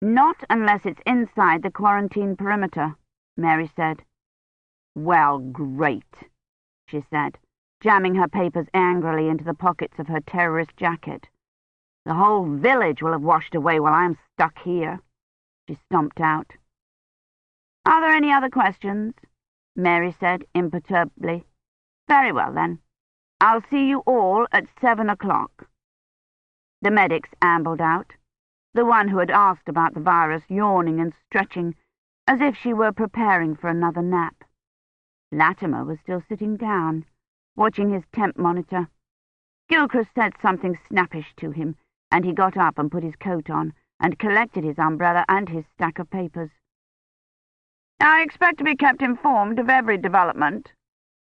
Not unless it's inside the quarantine perimeter, Mary said. Well, great, she said, jamming her papers angrily into the pockets of her terrorist jacket. The whole village will have washed away while I'm stuck here. She stomped out. Are there any other questions? Mary said imperturbably. Very well, then. I'll see you all at 7 o'clock. The medics ambled out, the one who had asked about the virus yawning and stretching, as if she were preparing for another nap. Latimer was still sitting down, watching his temp monitor. Gilchrist said something snappish to him, and he got up and put his coat on, and collected his umbrella and his stack of papers. I expect to be kept informed of every development,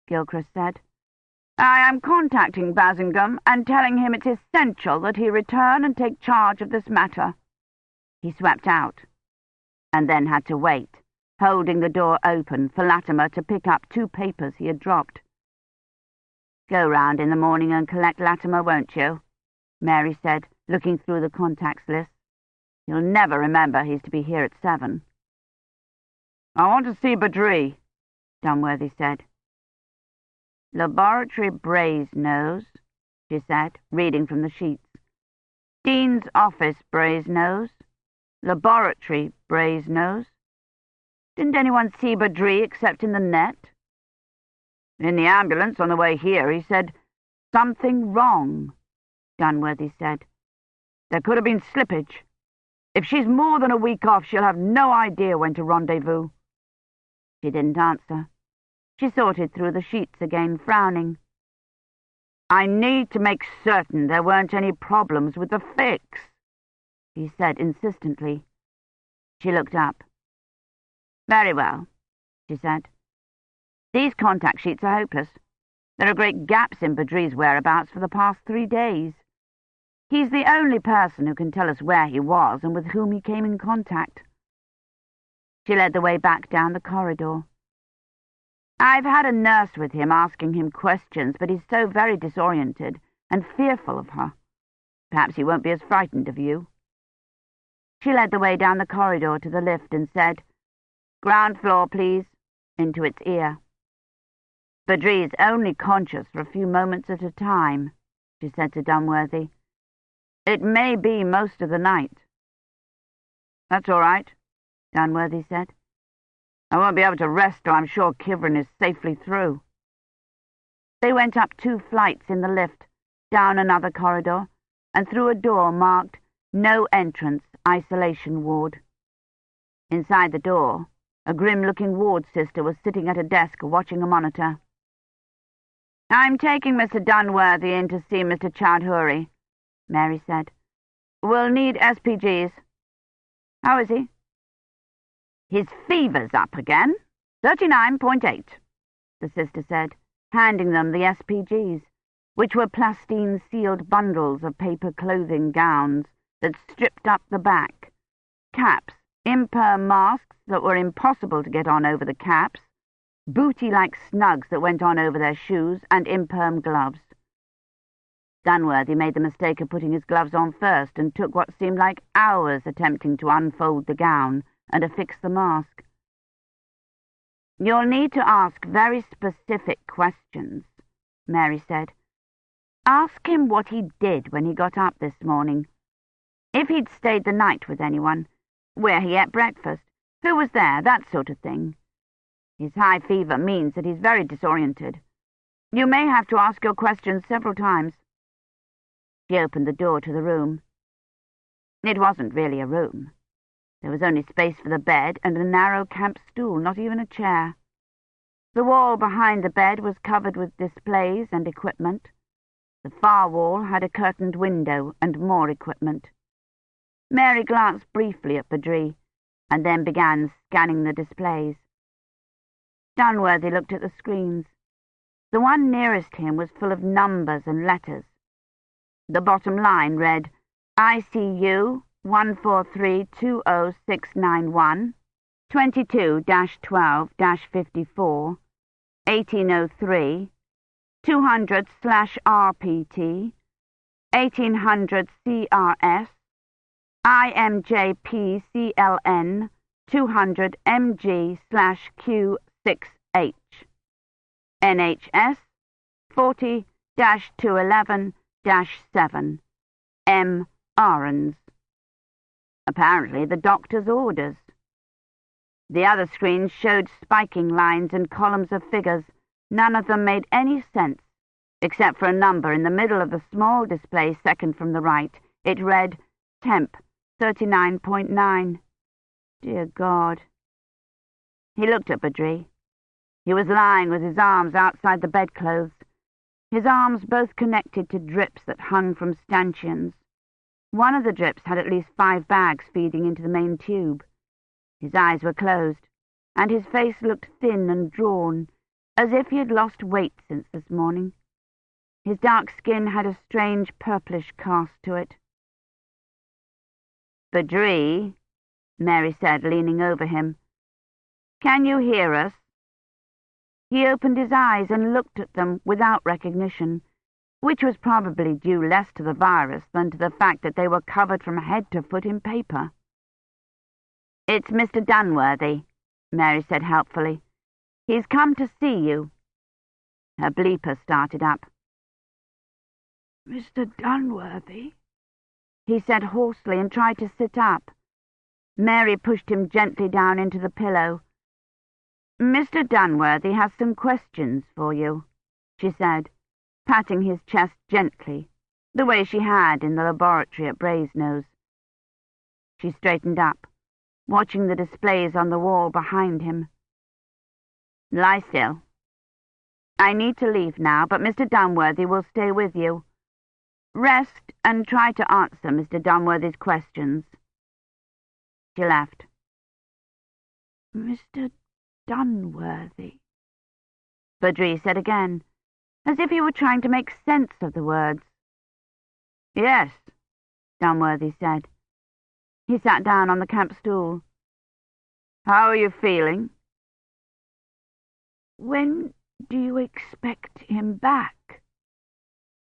Gilchrist said. I am contacting Basingame and telling him it's essential that he return and take charge of this matter. He swept out, and then had to wait, holding the door open for Latimer to pick up 2 papers he had dropped. Go round in the morning and collect Latimer, won't you? Mary said, looking through the contacts list. You'll never remember he's to be here at 7. I want to see Badri, Dunworthy said. Laboratory Brasenose, she said, reading from the sheets. Dean's office Brasenose. Laboratory Brasenose. Didn't anyone see Badri except in the net? In the ambulance on the way here, he said, Something wrong, Dunworthy said. There could have been slippage. If she's more than a week off, she'll have no idea when to rendezvous. She didn't answer. She sorted through the sheets again, frowning. I need to make certain there weren't any problems with the fix, he said insistently. She looked up. Very well, she said. These contact sheets are hopeless. There are great gaps in Badri's whereabouts for the past 3 days. He's the only person who can tell us where he was and with whom he came in contact. She led the way back down the corridor. I've had a nurse with him asking him questions, but he's so very disoriented and fearful of her. Perhaps he won't be as frightened of you. She led the way down the corridor to the lift and said, Ground floor, please, into its ear. Badri's only conscious for a few moments at a time, she said to Dunworthy. It may be most of the night. That's all right, Dunworthy said. I won't be able to rest till I'm sure Kivrin is safely through. They went up 2 flights in the lift, down another corridor, and through a door marked No Entrance, Isolation Ward. Inside the door, a grim-looking ward sister was sitting at a desk watching a monitor. I'm taking Mr. Dunworthy in to see Mr. Chowdhury, Mary said. We'll need SPGs. How is he? His fever's up again. 39.8, the sister said, handing them the SPGs, which were plastine-sealed bundles of paper clothing gowns that stripped up the back, caps, imperm masks that were impossible to get on over the caps, booty-like snugs that went on over their shoes, and imperm gloves. Dunworthy made the mistake of putting his gloves on first and took what seemed like hours attempting to unfold the gown and affix the mask. You'll need to ask very specific questions, Mary said. Ask him what he did when he got up this morning. If he'd stayed the night with anyone, where he ate breakfast, Who was there? That sort of thing. His high fever means that he's very disoriented. You may have to ask your questions several times. She opened the door to the room. It wasn't really a room. There was only space for the bed and a narrow camp stool, not even a chair. The wall behind the bed was covered with displays and equipment. The far wall had a curtained window and more equipment. Mary glanced briefly at Badri, and then began scanning the displays. Dunworthy looked at the screens. The one nearest him was full of numbers and letters. The bottom line read, ICU 143-20691, 22-12-54, 1803, 200/RPT, 1800 CRS, IMJPCLN, 200 MG/Q6H, NHS 40-211-7, M. Ahrens. Apparently the doctor's orders. The other screens showed spiking lines and columns of figures. None of them made any sense, except for a number in the middle of the small display second from the right. It read, Temp 39.9. Dear God. He looked at Badri. He was lying with his arms outside the bedclothes, his arms both connected to drips that hung from stanchions. One of the drips had at least 5 bags feeding into the main tube. His eyes were closed, and his face looked thin and drawn, as if he had lost weight since this morning. His dark skin had a strange purplish cast to it. Badri, Mary said, leaning over him, can you hear us? He opened his eyes and looked at them without recognition, which was probably due less to the virus than to the fact that they were covered from head to foot in paper. It's Mr. Dunworthy, Mary said helpfully. He's come to see you. Her bleeper started up. Mr. Dunworthy? He said hoarsely and tried to sit up. Mary pushed him gently down into the pillow. Mr. Dunworthy has some questions for you, she said, patting his chest gently, the way she had in the laboratory at Brasenose. She straightened up, watching the displays on the wall behind him. Lie still. I need to leave now, but Mr. Dunworthy will stay with you. Rest and try to answer Mr. Dunworthy's questions. She left. Mr. Dunworthy, Badri said again, as if he were trying to make sense of the words. Yes, Dunworthy said. He sat down on the camp stool. How are you feeling? When do you expect him back?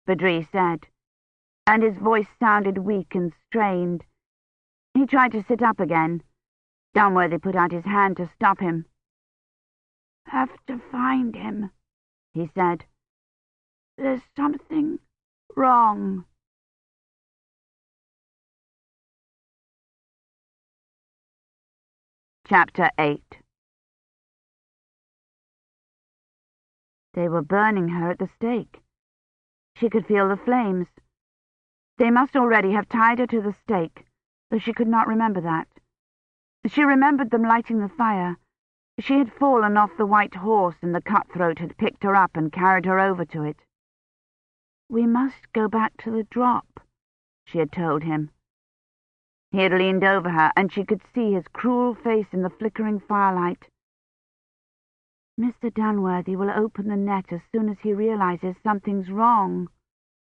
Badri said, and his voice sounded weak and strained. He tried to sit up again. Dunworthy put out his hand to stop him. Have to find him, he said. There's something wrong. Chapter 8. They were burning her at the stake. She could feel the flames. They must already have tied her to the stake, though she could not remember that. She remembered them lighting the fire. She had fallen off the white horse, and the cutthroat had picked her up and carried her over to it. We must go back to the drop, she had told him. He had leaned over her, and she could see his cruel face in the flickering firelight. Mr. Dunworthy will open the net as soon as he realizes something's wrong,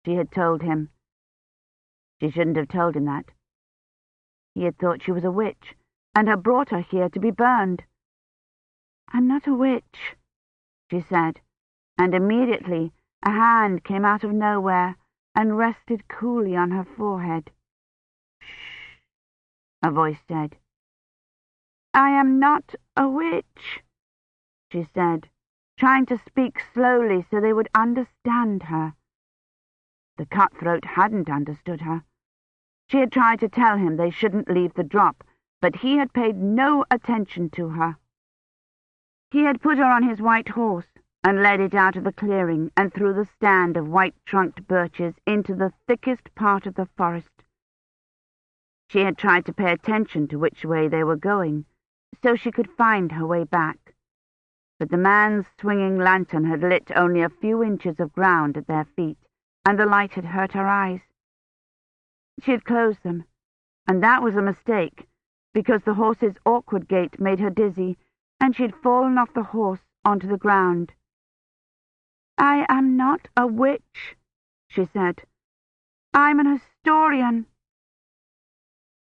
she had told him. She shouldn't have told him that. He had thought she was a witch, and had brought her here to be burned. I'm not a witch, she said, and immediately a hand came out of nowhere and rested coolly on her forehead. Shh, a voice said. I am not a witch, she said, trying to speak slowly so they would understand her. The cutthroat hadn't understood her. She had tried to tell him they shouldn't leave the drop, but he had paid no attention to her. He had put her on his white horse and led it out of the clearing and through the stand of white-trunked birches into the thickest part of the forest. She had tried to pay attention to which way they were going, so she could find her way back, but the man's swinging lantern had lit only a few inches of ground at their feet, and the light had hurt her eyes. She had closed them, and that was a mistake, because the horse's awkward gait made her dizzy, and she had fallen off the horse onto the ground. "I am not a witch," she said. "I'm an historian."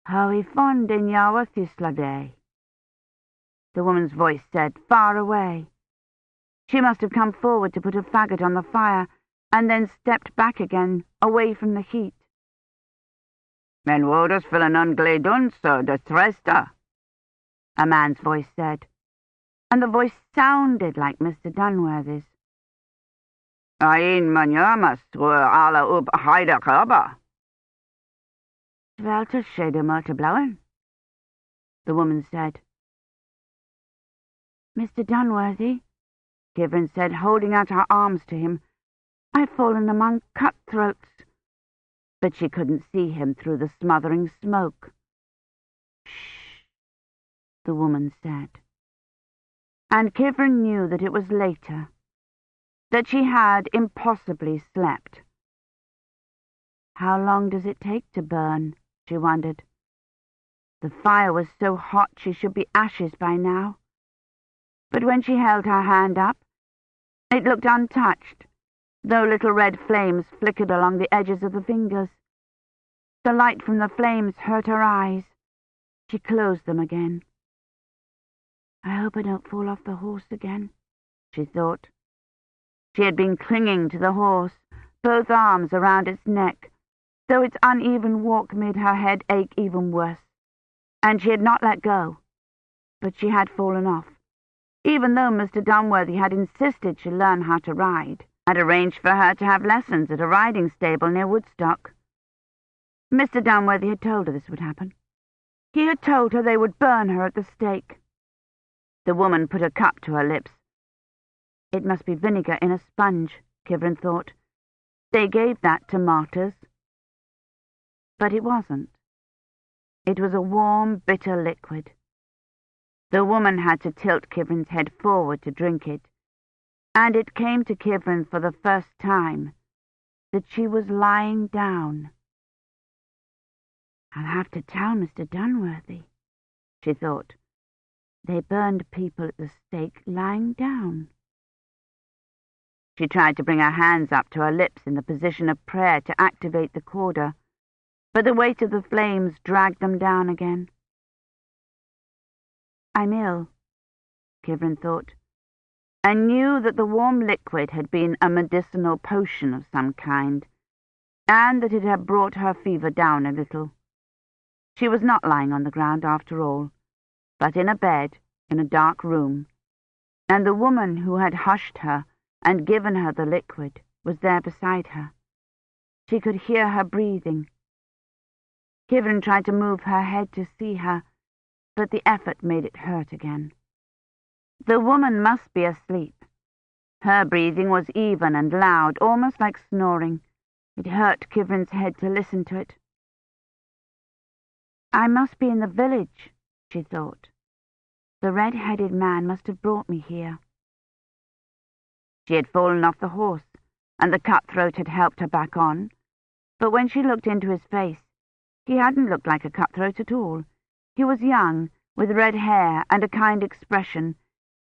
"How I fond in yawa thisladay," the woman's voice said, far away. She must have come forward to put a faggot on the fire, and then stepped back again, away from the heat. "Men wodas fill an ungledun so de thresta," a man's voice said, and the voice sounded like Mr. Dunworthy's. "Ein manjamas through alla up haida kaba." "Wel te shade te blauwen," the woman said. "Mr. Dunworthy," Kivrin said, holding out her arms to him, "I've fallen among cutthroats." But she couldn't see him through the smothering smoke. "Shh," the woman said. And Kivrin knew that it was later, that she had impossibly slept. How long does it take to burn? She wondered. The fire was so hot she should be ashes by now. But when she held her hand up, it looked untouched, though little red flames flickered along the edges of the fingers. The light from the flames hurt her eyes. She closed them again. "I hope I don't fall off the horse again," she thought. She had been clinging to the horse, both arms around its neck, though its uneven walk made her head ache even worse, and she had not let go, but she had fallen off, even though Mr. Dunworthy had insisted she learn how to ride, had arranged for her to have lessons at a riding stable near Woodstock. Mr. Dunworthy had told her this would happen. He had told her they would burn her at the stake. The woman put a cup to her lips. It must be vinegar in a sponge, Kivrin thought. They gave that to martyrs. But it wasn't. It was a warm, bitter liquid. The woman had to tilt Kivrin's head forward to drink it, and it came to Kivrin for the first time that she was lying down. "I'll have to tell Mr. Dunworthy," she thought. "They burned people at the stake lying down." She tried to bring her hands up to her lips in the position of prayer to activate the corda, but the weight of the flames dragged them down again. "I'm ill," Kivrin thought, and knew that the warm liquid had been a medicinal potion of some kind, and that it had brought her fever down a little. She was not lying on the ground after all, but in a bed in a dark room, and the woman who had hushed her and given her the liquid was there beside her. She could hear her breathing. Kivrin tried to move her head to see her, but the effort made it hurt again. The woman must be asleep. Her breathing was even and loud, almost like snoring. It hurt Kivrin's head to listen to it. "I must be in the village," she thought. "The red-headed man must have brought me here." She had fallen off the horse, and the cutthroat had helped her back on, but when she looked into his face, he hadn't looked like a cutthroat at all. He was young, with red hair and a kind expression,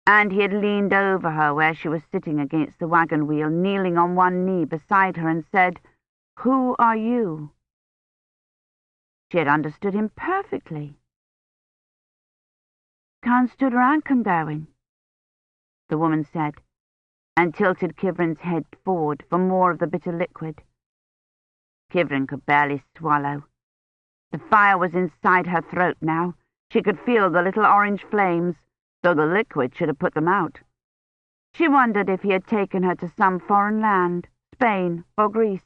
and he had leaned over her where she was sitting against the wagon wheel, kneeling on one knee beside her, and said, "Who are you?" She had understood him perfectly. "Canst du ranken, Darwin?" the woman said, and tilted Kivrin's head forward for more of the bitter liquid. Kivrin could barely swallow. The fire was inside her throat now. She could feel the little orange flames, though the liquid should have put them out. She wondered if he had taken her to some foreign land, Spain or Greece,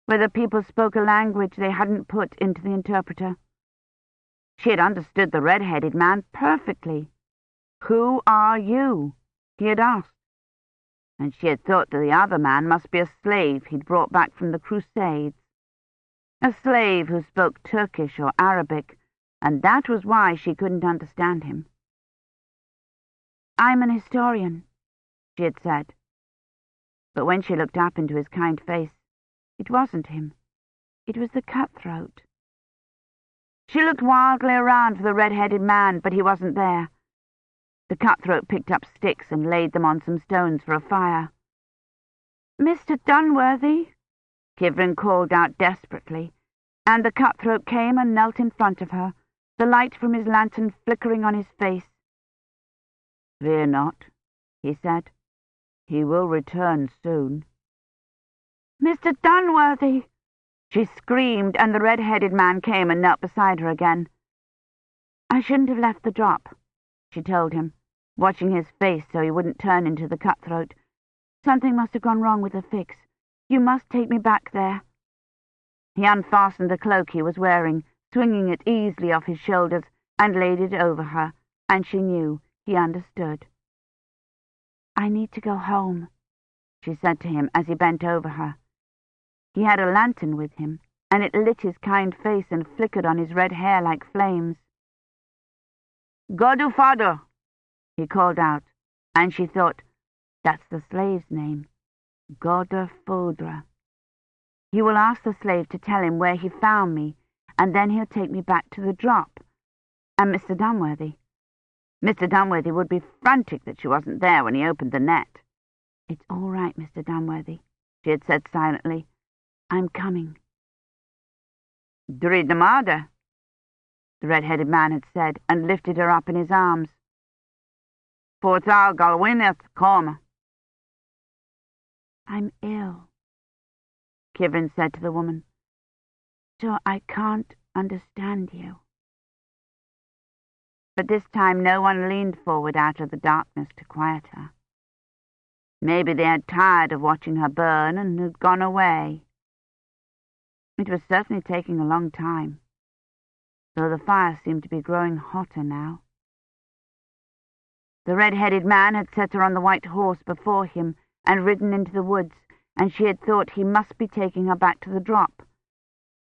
where the people spoke a language they hadn't put into the interpreter. She had understood the red-headed man perfectly. "Who are you?" he had asked. And she had thought that the other man must be a slave he'd brought back from the Crusades. A slave who spoke Turkish or Arabic, and that was why she couldn't understand him. "I'm an historian," she had said. But when she looked up into his kind face, it wasn't him. It was the cutthroat. She looked wildly around for the red-headed man, but he wasn't there. The cutthroat picked up sticks and laid them on some stones for a fire. "Mr. Dunworthy," Kivrin called out desperately, and the cutthroat came and knelt in front of her, the light from his lantern flickering on his face. "Fear not," he said. "He will return soon." "Mr. Dunworthy!" She screamed, and the red-headed man came and knelt beside her again. "I shouldn't have left the drop," she told him, watching his face so he wouldn't turn into the cutthroat. "Something must have gone wrong with the fix. You must take me back there." He unfastened the cloak he was wearing, swinging it easily off his shoulders, and laid it over her, and she knew he understood. "I need to go home," she said to him as he bent over her. He had a lantern with him, and it lit his kind face and flickered on his red hair like flames. "Go to father," he called out, and she thought, that's the slave's name, Godefodre. "He will ask the slave to tell him where he found me, and then he'll take me back to the drop. And Mr. Dunworthy. Mr. Dunworthy would be frantic that she wasn't there when he opened the net. "It's all right, Mr. Dunworthy," she had said silently. "I'm coming." "Drid the mother," the red-headed man had said, and lifted her up in his arms. "For thou galwineth come." "I'm ill," Kivrin said to the woman, "so I can't understand you." But this time no one leaned forward out of the darkness to quiet her. Maybe they had tired of watching her burn and had gone away. It was certainly taking a long time, though the fire seemed to be growing hotter now. The red-headed man had set her on the white horse before him and ridden into the woods, and she had thought he must be taking her back to the drop.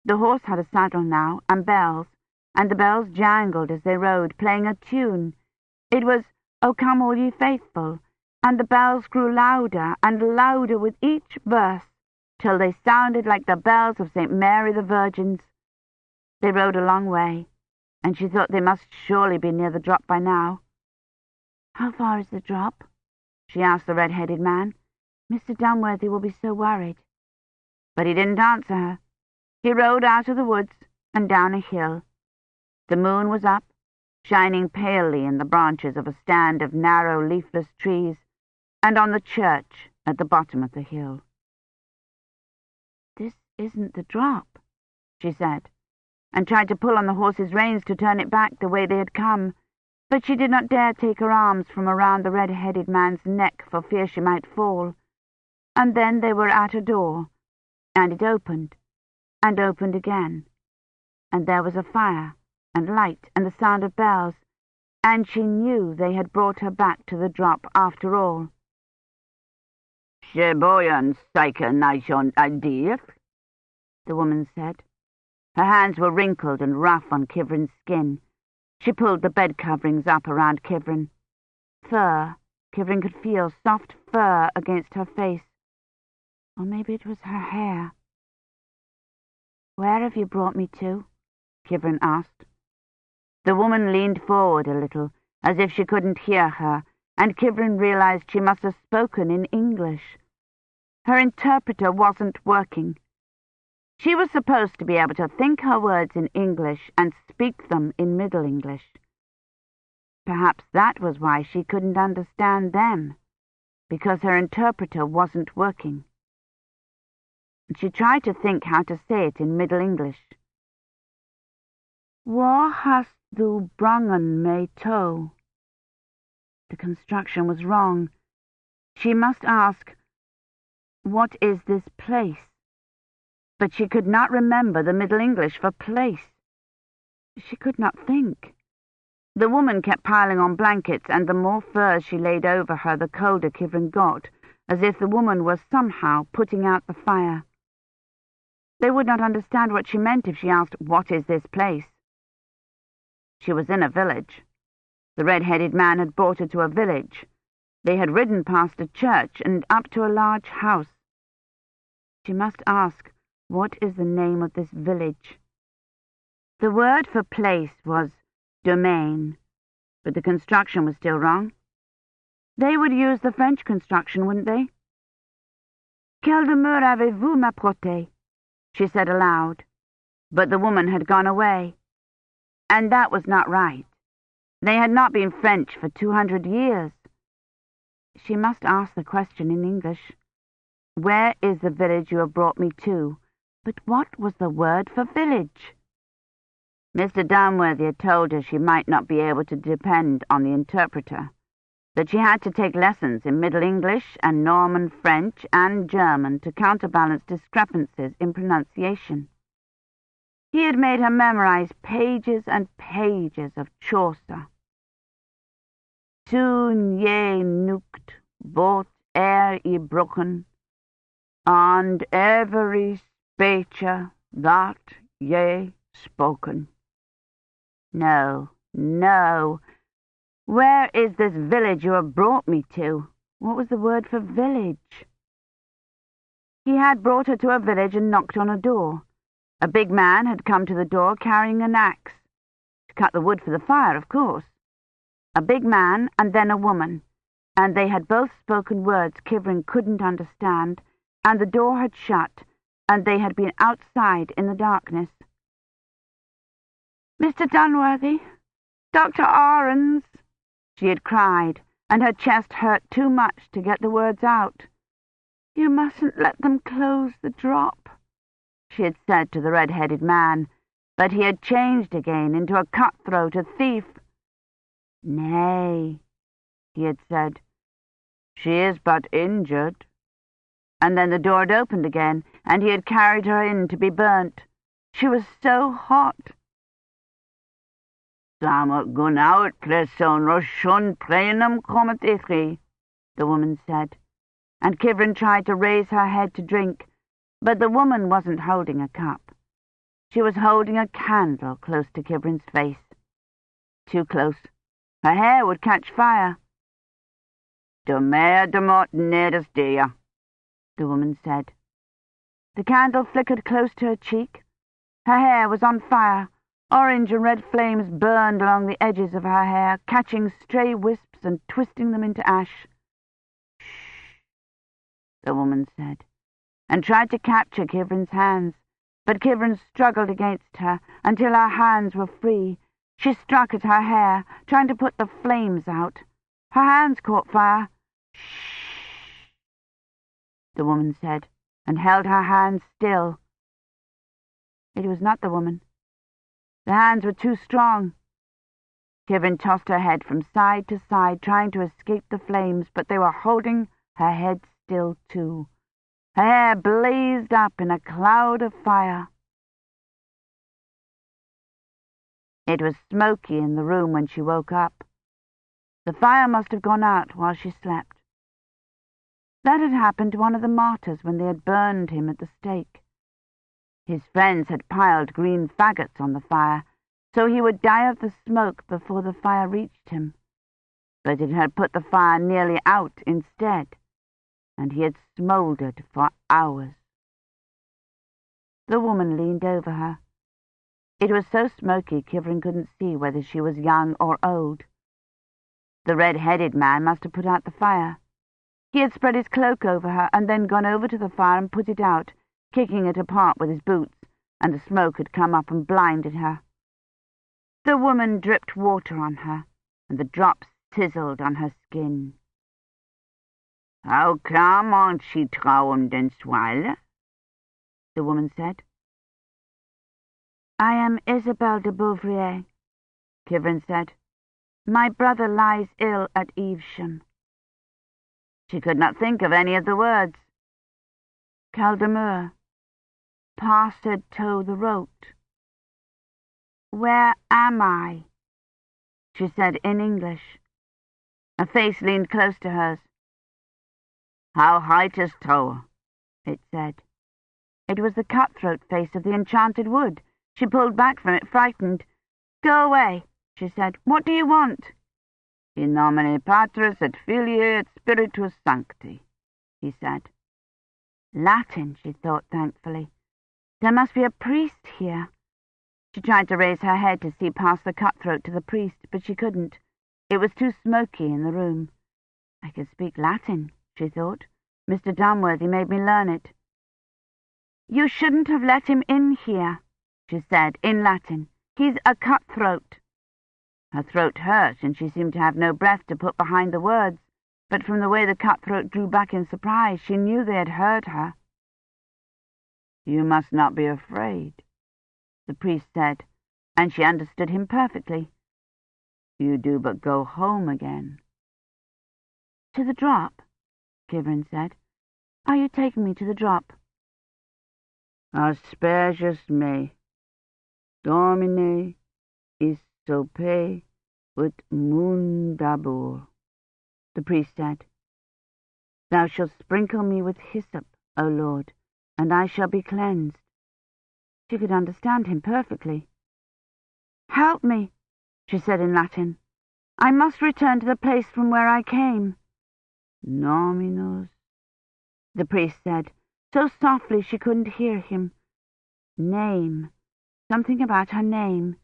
The horse had a saddle now, and bells, and the bells jangled as they rode, playing a tune. It was, "O come all ye faithful," and the bells grew louder and louder with each verse, till they sounded like the bells of St. Mary the Virgin's. They rode a long way, and she thought they must surely be near the drop by now. "How far is the drop?" she asked the red-headed man. "Mr. Dunworthy will be so worried." But he didn't answer her. He rode out of the woods and down a hill. The moon was up, shining palely in the branches of a stand of narrow leafless trees, and on the church at the bottom of the hill. "This isn't the drop," she said, and tried to pull on the horse's reins to turn it back the way they had come, but she did not dare take her arms from around the red-headed man's neck for fear she might fall. And then they were at a door, and it opened, and opened again, and there was a fire, and light, and the sound of bells, and she knew they had brought her back to the drop after all. "Sheboyan Psyche Nation Idea," the woman said. Her hands were wrinkled and rough on Kivrin's skin. She pulled the bed coverings up around Kivrin. Fur. Kivrin could feel soft fur against her face. Or maybe it was her hair. "Where have you brought me to?" Kivrin asked. The woman leaned forward a little, as if she couldn't hear her, and Kivrin realized she must have spoken in English. Her interpreter wasn't working. She was supposed to be able to think her words in English and speak them in Middle English. Perhaps that was why she couldn't understand them, because her interpreter wasn't working. She tried to think how to say it in Middle English. "Waar hast du brongen me to?" The construction was wrong. She must ask, "What is this place?" But she could not remember the Middle English for place. She could not think. The woman kept piling on blankets, and the more furs she laid over her, the colder Kivrin got, as if the woman was somehow putting out the fire. They would not understand what she meant if she asked, "What is this place?" She was in a village. The red-headed man had brought her to a village. They had ridden past a church and up to a large house. She must ask, what is the name of this village? The word for place was domain, but the construction was still wrong. They would use the French construction, wouldn't they? "Quelle demeure avez-vous, ma protée?" she said aloud, but the woman had gone away, and that was not right. They had not been French for 200 years. She must ask the question in English. "Where is the village you have brought me to?" But what was the word for village? Mr. Dunworthy had told her she might not be able to depend on the interpreter, that she had to take lessons in Middle English and Norman French and German to counterbalance discrepancies in pronunciation. He had made her memorize pages and pages of Chaucer. "Toen je nukt, bot I broken, and every speech that ye spoken." No, no. Where is this village you have brought me to? What was the word for village? He had brought her to a village and knocked on a door. A big man had come to the door carrying an axe. To cut the wood for the fire, of course. A big man and then a woman, and they had both spoken words Kivrin couldn't understand, and the door had shut, and they had been outside in the darkness. "Mr. Dunworthy, Dr. Ahrens," she had cried, and her chest hurt too much to get the words out. "You mustn't let them close the drop," she had said to the red-headed man, but he had changed again into a cutthroat, a thief. "Nay," he had said, "she is but injured." And then the door had opened again, and he had carried her in to be burnt. She was so hot. "Samot gun out, pleson roshun prenum comet ichi," the woman said, and Kivrin tried to raise her head to drink, but the woman wasn't holding a cup. She was holding a candle close to Kivrin's face. Too close. Her hair would catch fire. "De mer de mot nedes dia," the woman said. The candle flickered close to her cheek. Her hair was on fire. Orange and red flames burned along the edges of her hair, catching stray wisps and twisting them into ash. "Shh," the woman said, and tried to capture Kivrin's hands, but Kivrin struggled against her until her hands were free. She struck at her hair, trying to put the flames out. Her hands caught fire. "Shh," the woman said, and held her hands still. It was not the woman. The hands were too strong. Kivrin tossed her head from side to side, trying to escape the flames, but they were holding her head still too. Her hair blazed up in a cloud of fire. It was smoky in the room when she woke up. The fire must have gone out while she slept. That had happened to one of the martyrs when they had burned him at the stake. His friends had piled green faggots on the fire, so he would die of the smoke before the fire reached him. But it had put the fire nearly out instead, and he had smouldered for hours. The woman leaned over her. It was so smoky Kivrin couldn't see whether she was young or old. The red-headed man must have put out the fire. He had spread his cloak over her and then gone over to the fire and put it out, kicking it apart with his boots, and the smoke had come up and blinded her. The woman dripped water on her, and the drops sizzled on her skin. "How come she trouwen den swile?" the woman said. "I am Isabelle de Beauvrier," Kivrin said. "My brother lies ill at Evesham." She could not think of any of the words. Caldemure. Pa said tow the rote. Where am I?" she said in English. Her face leaned close to hers. "How height is tower?" it said. It was the cutthroat face of the enchanted wood. She pulled back from it, frightened. "Go away," she said. "What do you want?" "In nomine Patris et Filii et Spiritus Sancti," he said. Latin, she thought thankfully. There must be a priest here. She tried to raise her head to see past the cutthroat to the priest, but she couldn't. It was too smoky in the room. I could speak Latin, she thought. Mr. Dunworthy made me learn it. "You shouldn't have let him in here," she said in Latin. "He's a cutthroat." Her throat hurt, and she seemed to have no breath to put behind the words, but from the way the cutthroat drew back in surprise, she knew they had heard her. "You must not be afraid," the priest said, and she understood him perfectly. "You do but go home again." "To the drop?" Kivrin said. "Are you taking me to the drop?" "Aspergus me, Domine, isope ut mundabur," the priest said. "Thou shalt sprinkle me with hyssop, O Lord, and I shall be cleansed." She could understand him perfectly. "Help me," she said in Latin. "I must return to the place from where I came." "Nominus," the priest said, so softly she couldn't hear him. "Name. Something about her name."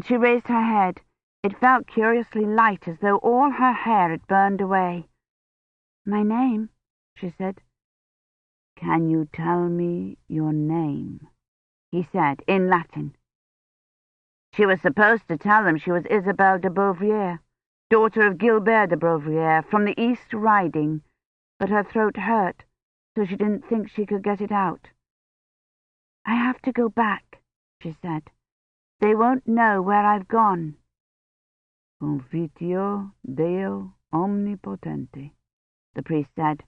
She raised her head. It felt curiously light, as though all her hair had burned away. "My name," she said. "Can you tell me your name?" he said in Latin. She was supposed to tell them she was Isabelle de Beauvoir, daughter of Gilbert de Beauvoir, from the East Riding, but her throat hurt, so she didn't think she could get it out. "I have to go back," she said. "They won't know where I've gone." "Confitio Deo omnipotente," the priest said,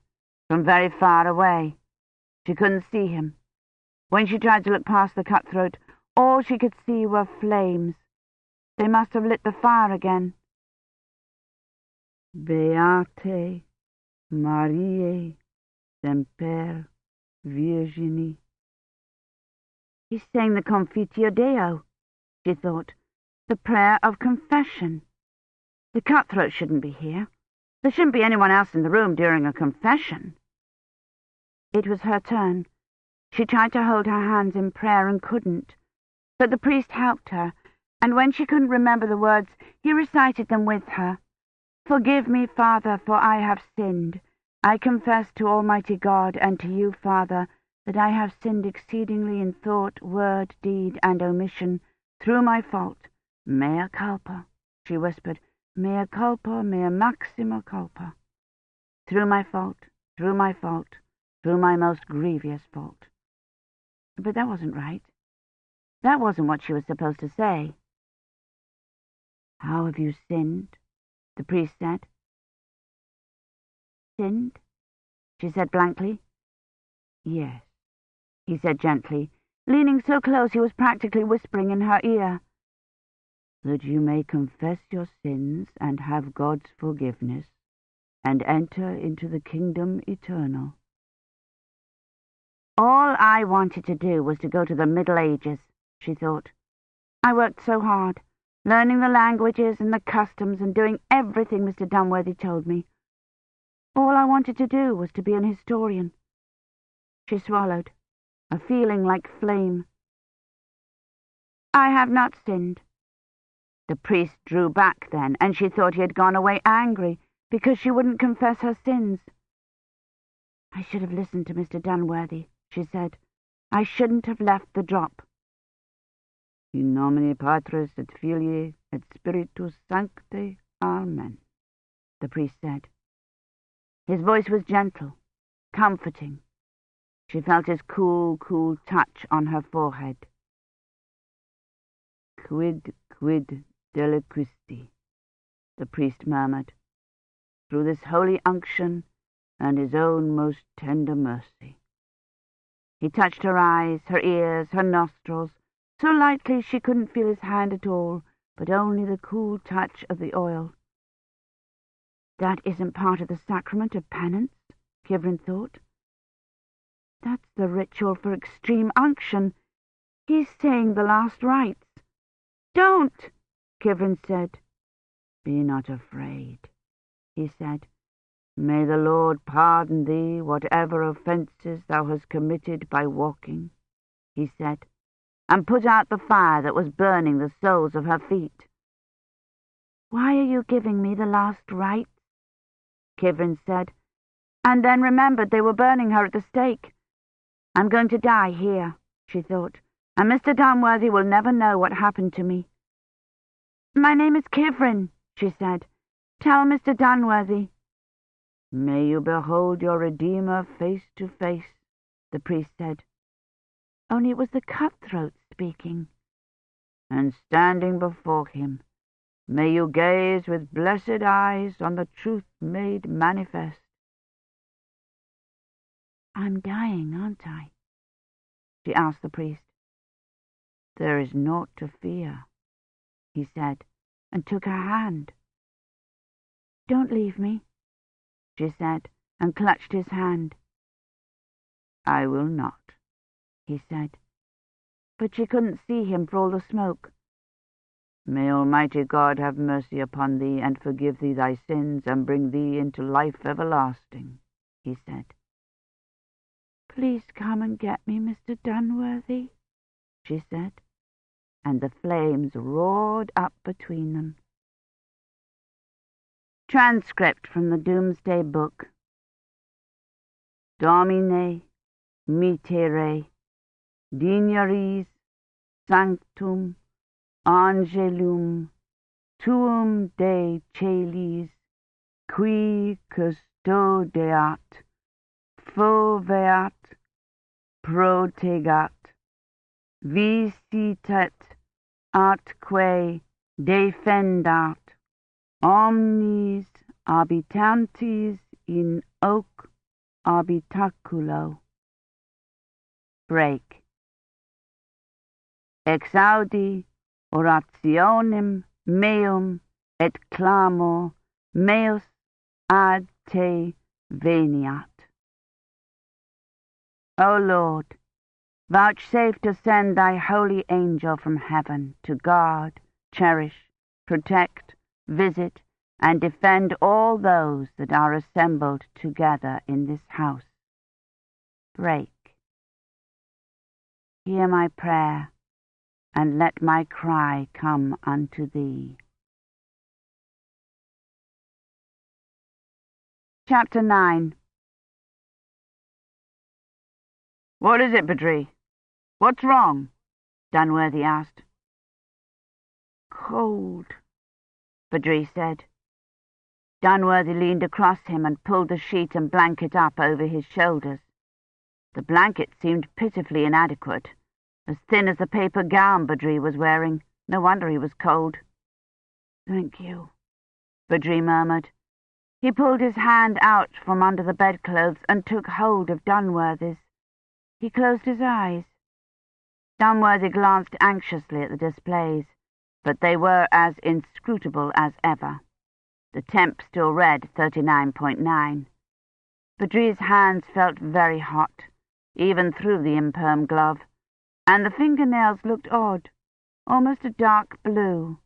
from very far away. She couldn't see him. When she tried to look past the cutthroat, all she could see were flames. They must have lit the fire again. "Beate Mariae semper Virgini." He's saying the Confitio Deo, she thought, the prayer of confession. The cutthroat shouldn't be here. There shouldn't be anyone else in the room during a confession. It was her turn. She tried to hold her hands in prayer and couldn't, but the priest helped her, and when she couldn't remember the words, he recited them with her. "Forgive me, Father, for I have sinned. I confess to Almighty God and to you, Father, that I have sinned exceedingly in thought, word, deed, and omission, through my fault. Mea culpa," she whispered, "mea culpa, mea maxima culpa. Through my fault, through my fault, through my most grievous fault." But that wasn't right. That wasn't what she was supposed to say. "How have you sinned?" the priest said. "Sinned?" she said blankly. "Yes," he said gently, leaning so close he was practically whispering in her ear. "That you may confess your sins and have God's forgiveness, and enter into the kingdom eternal." All I wanted to do was to go to the Middle Ages, she thought. I worked so hard, learning the languages and the customs and doing everything Mr. Dunworthy told me. All I wanted to do was to be an historian. She swallowed, a feeling like flame. "I have not sinned." The priest drew back then, and she thought he had gone away angry because she wouldn't confess her sins. "I should have listened to Mr. Dunworthy," she said. "I shouldn't have left the drop." "In nomine Patris et Filii et Spiritus Sancti, Amen," the priest said. His voice was gentle, comforting. She felt his cool, cool touch on her forehead. "Quid deliquisti," the priest murmured, "through this holy unction and his own most tender mercy." He touched her eyes, her ears, her nostrils, so lightly she couldn't feel his hand at all, but only the cool touch of the oil. That isn't part of the sacrament of penance, Kivrin thought. That's the ritual for extreme unction. He's saying the last rites. Don't, Kivrin said. Be not afraid, he said. May the Lord pardon thee whatever offences thou hast committed by walking, he said, and put out the fire that was burning the soles of her feet. Why are you giving me the last rites? Kivrin said, and then remembered they were burning her at the stake. I'm going to die here, she thought, and Mr. Dunworthy will never know what happened to me. My name is Kivrin, she said. Tell Mr. Dunworthy. May you behold your Redeemer face to face, the priest said. Only it was the cutthroat speaking. And standing before him, may you gaze with blessed eyes on the truth made manifest. I'm dying, aren't I? She asked the priest. There is naught to fear, he said, and took her hand. Don't leave me, she said, and clutched his hand. I will not, he said, but she couldn't see him for all the smoke. May Almighty God have mercy upon thee, and forgive thee thy sins, and bring thee into life everlasting, he said. Please come and get me, Mr. Dunworthy, she said, and the flames roared up between them. Transcript from the Doomsday Book. Domine, mitere, digneris, sanctum, angelum, tuum de celis, qui custodiat, foveat, protegat, visitet, atque defendat, omnis habitantes in hoc habitaculo. Break. Exaudi orationem meum et clamor meus ad te veniat. O Lord, vouchsafe to send thy holy angel from heaven to guard, cherish, protect, visit, and defend all those that are assembled together in this house. Break. Hear my prayer, and let my cry come unto thee. Chapter 9. What is it, Badri? What's wrong? Dunworthy asked. Cold, Badri said. Dunworthy leaned across him and pulled the sheet and blanket up over his shoulders. The blanket seemed pitifully inadequate, as thin as the paper gown Badri was wearing. No wonder he was cold. Thank you, Badri murmured. He pulled his hand out from under the bedclothes and took hold of Dunworthy's. He closed his eyes. Dunworthy glanced anxiously at the displays, but they were as inscrutable as ever. The temp still read 39.9. Badri's hands felt very hot, even through the imperm glove, and the fingernails looked odd, almost a dark blue.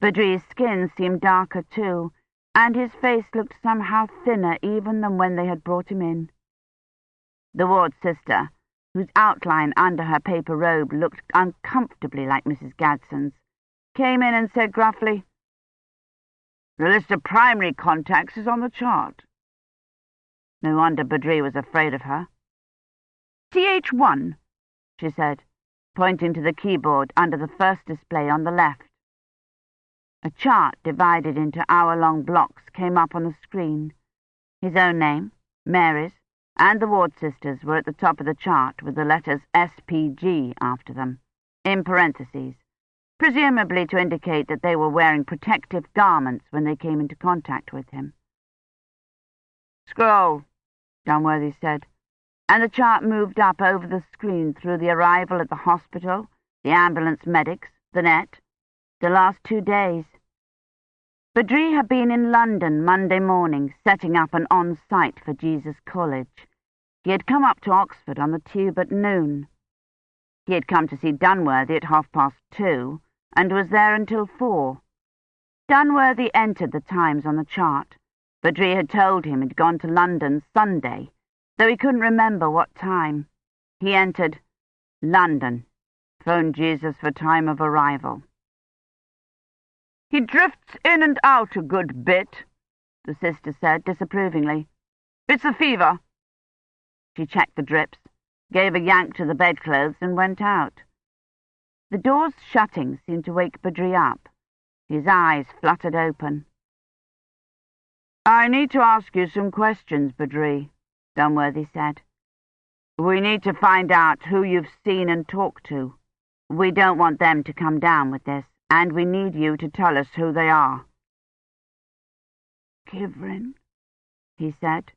Badri's skin seemed darker too, and his face looked somehow thinner even than when they had brought him in. The ward sister, whose outline under her paper robe looked uncomfortably like Mrs. Gadsden's, came in and said gruffly, The list of primary contacts is on the chart. No wonder Badri was afraid of her. TH1, she said, pointing to the keyboard under the first display on the left. A chart divided into hour-long blocks came up on the screen. His own name, Mary's, and the ward sisters were at the top of the chart with the letters SPG after them, in parentheses, presumably to indicate that they were wearing protective garments when they came into contact with him. Scroll, Dunworthy said, and the chart moved up over the screen through the arrival at the hospital, the ambulance medics, the net, the last 2 days. Badri had been in London Monday morning, setting up an on-site for Jesus College. He had come up to Oxford on the tube at noon. He had come to see Dunworthy at 2:30 and was there until 4. Dunworthy entered the times on the chart. Badri had told him he'd gone to London Sunday, though he couldn't remember what time. He entered, London. Phone Jesus for time of arrival. He drifts in and out a good bit, the sister said disapprovingly. It's a fever. She checked the drips, gave a yank to the bedclothes and went out. The doors shutting seemed to wake Badri up. His eyes fluttered open. I need to ask you some questions, Badri, Dunworthy said. We need to find out who you've seen and talked to. We don't want them to come down with this, and we need you to tell us who they are. Kivrin, he said.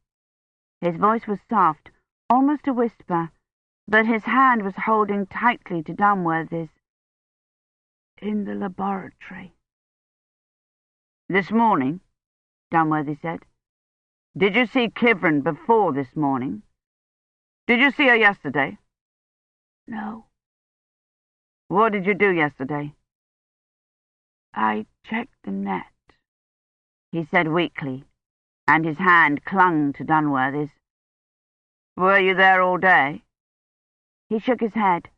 His voice was soft, almost a whisper, but his hand was holding tightly to Dunworthy's. In the laboratory. This morning, Dunworthy said. Did you see Kivrin before this morning? Did you see her yesterday? No. What did you do yesterday? I checked the net, he said weakly, and his hand clung to Dunworthy's. Were you there all day? He shook his head,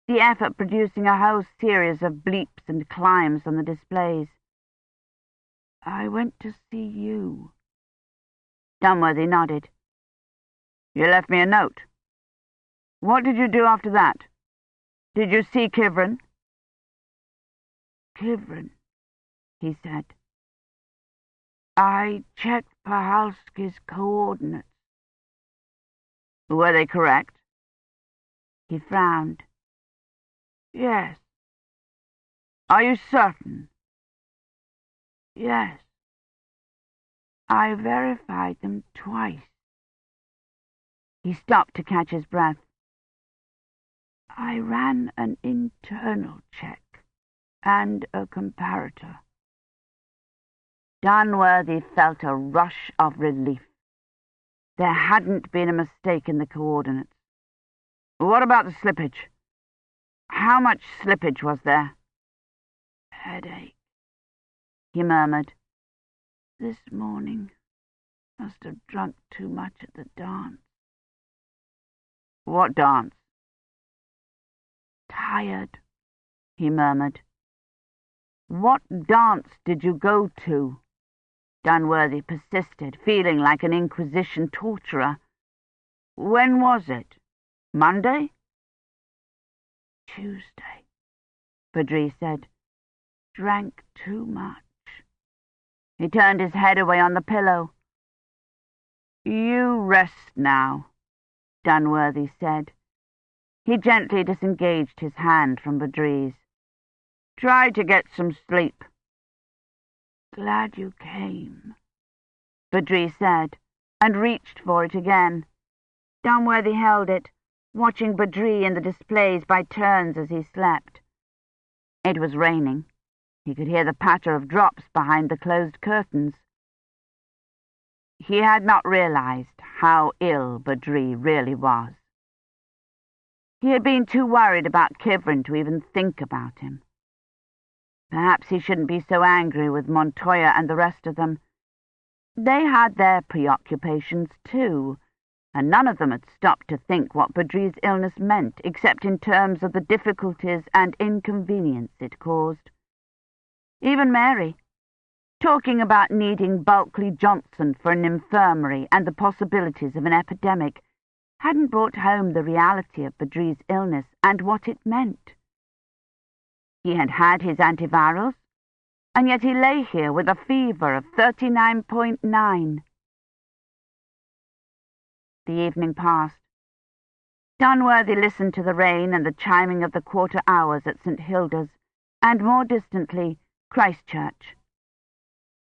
the effort producing a whole series of bleeps and climbs on the displays. I went to see you. Dunworthy nodded. You left me a note. What did you do after that? Did you see Kivrin? Kivrin, he said. I checked Pahalski's coordinates. Were they correct? He frowned. Yes. Are you certain? Yes. I verified them twice. He stopped to catch his breath. I ran an internal check and a comparator. Dunworthy felt a rush of relief. There hadn't been a mistake in the coordinates. What about the slippage? How much slippage was there? Headache, he murmured. This morning. Must have drunk too much at the dance. What dance? Tired, he murmured. What dance did you go to? Dunworthy persisted, feeling like an Inquisition torturer. When was it? Monday? Tuesday, Badri said. Drank too much. He turned his head away on the pillow. You rest now, Dunworthy said. He gently disengaged his hand from Badri's. Try to get some sleep. Glad you came, Badri said, and reached for it again. Dunworthy held it, watching Badri in the displays by turns as he slept. It was raining. He could hear the patter of drops behind the closed curtains. He had not realized how ill Badri really was. He had been too worried about Kivrin to even think about him. Perhaps he shouldn't be so angry with Montoya and the rest of them. They had their preoccupations too, and none of them had stopped to think what Badri's illness meant, except in terms of the difficulties and inconvenience it caused. Even Mary, talking about needing Bulkley Johnson for an infirmary and the possibilities of an epidemic, hadn't brought home the reality of Badri's illness and what it meant. He had had his antivirals, and yet he lay here with a fever of 39.9. The evening passed. Dunworthy listened to the rain and the chiming of the quarter hours at St. Hilda's, and more distantly, Christchurch.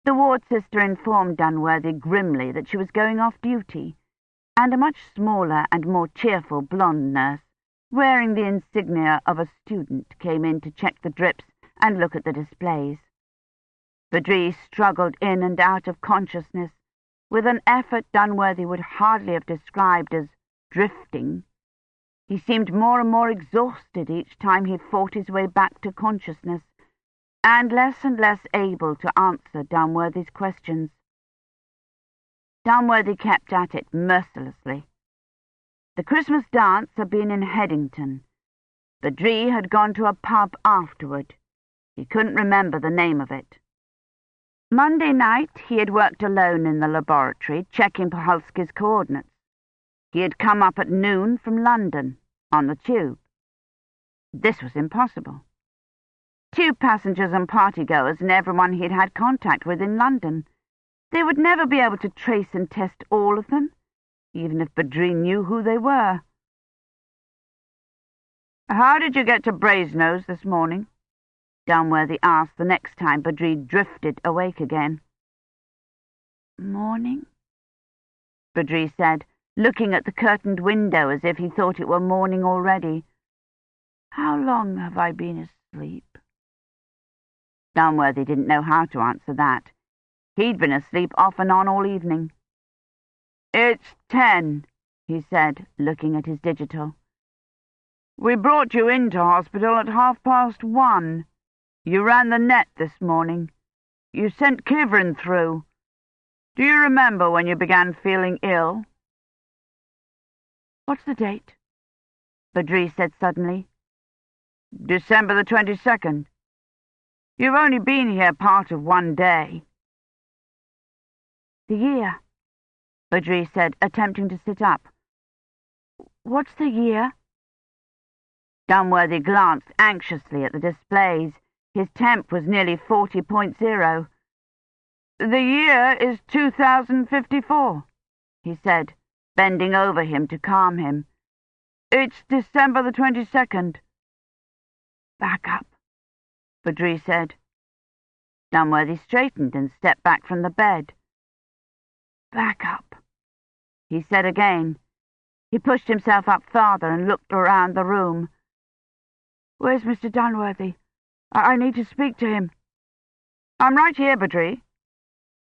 The ward sister informed Dunworthy grimly that she was going off duty, and a much smaller and more cheerful blonde nurse wearing the insignia of a student, came in to check the drips and look at the displays. Badri struggled in and out of consciousness with an effort Dunworthy would hardly have described as drifting. He seemed more and more exhausted each time he fought his way back to consciousness, and less able to answer Dunworthy's questions. Dunworthy kept at it mercilessly. The Christmas dance had been in Headington. Badri had gone to a pub afterward. He couldn't remember the name of it. Monday night he had worked alone in the laboratory, checking Pahalski's coordinates. He had come up at noon from London, on the tube. This was impossible. Tube passengers and partygoers and everyone he'd had contact with in London. They would never be able to trace and test all of them, even if Badri knew who they were. "How did you get to Brasenose this morning?" Dunworthy asked the next time Badri drifted awake again. "Morning?" Badri said, looking at the curtained window as if he thought it were morning already. "How long have I been asleep?" Dunworthy didn't know how to answer that. He'd been asleep off and on all evening. "It's 10, he said, looking at his digital. "We brought you into hospital at 1:30. You ran the net this morning. You sent Kivrin through. Do you remember when you began feeling ill?" "What's the date?" Badri said suddenly. "December the 22nd. You've only been here part of one day." "The year," Badri said, attempting to sit up. "What's the year?" Dunworthy glanced anxiously at the displays. His temp was nearly 40.0. "The year is 2054, he said, bending over him to calm him. "It's December the 22nd. "Back up," Badri said. Dunworthy straightened and stepped back from the bed. "Back up," he said again. He pushed himself up farther and looked around the room. "Where's Mr. Dunworthy? I need to speak to him." "I'm right here, Badri."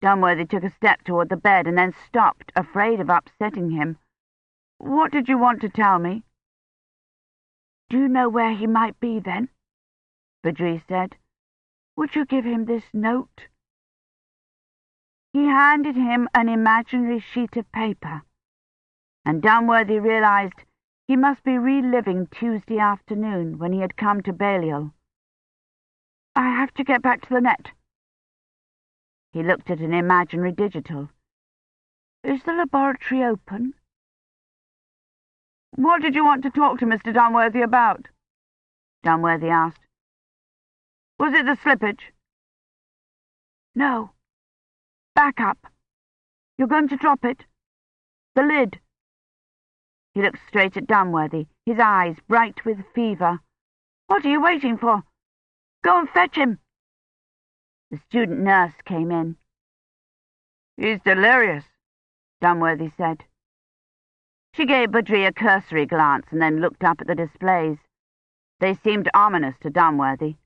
Dunworthy took a step toward the bed and then stopped, afraid of upsetting him. "What did you want to tell me?" "Do you know where he might be, then?" Badri said. "Would you give him this note?" He handed him an imaginary sheet of paper, and Dunworthy realized he must be reliving Tuesday afternoon when he had come to Balliol. "I have to get back to the net." He looked at an imaginary digital. "Is the laboratory open?" "What did you want to talk to Mr. Dunworthy about?" Dunworthy asked. "Was it the slippage?" "No. Back up. You're going to drop it. The lid." He looked straight at Dunworthy, his eyes bright with fever. "What are you waiting for? Go and fetch him." The student nurse came in. "He's delirious," Dunworthy said. She gave Badri a cursory glance and then looked up at the displays. They seemed ominous to Dunworthy,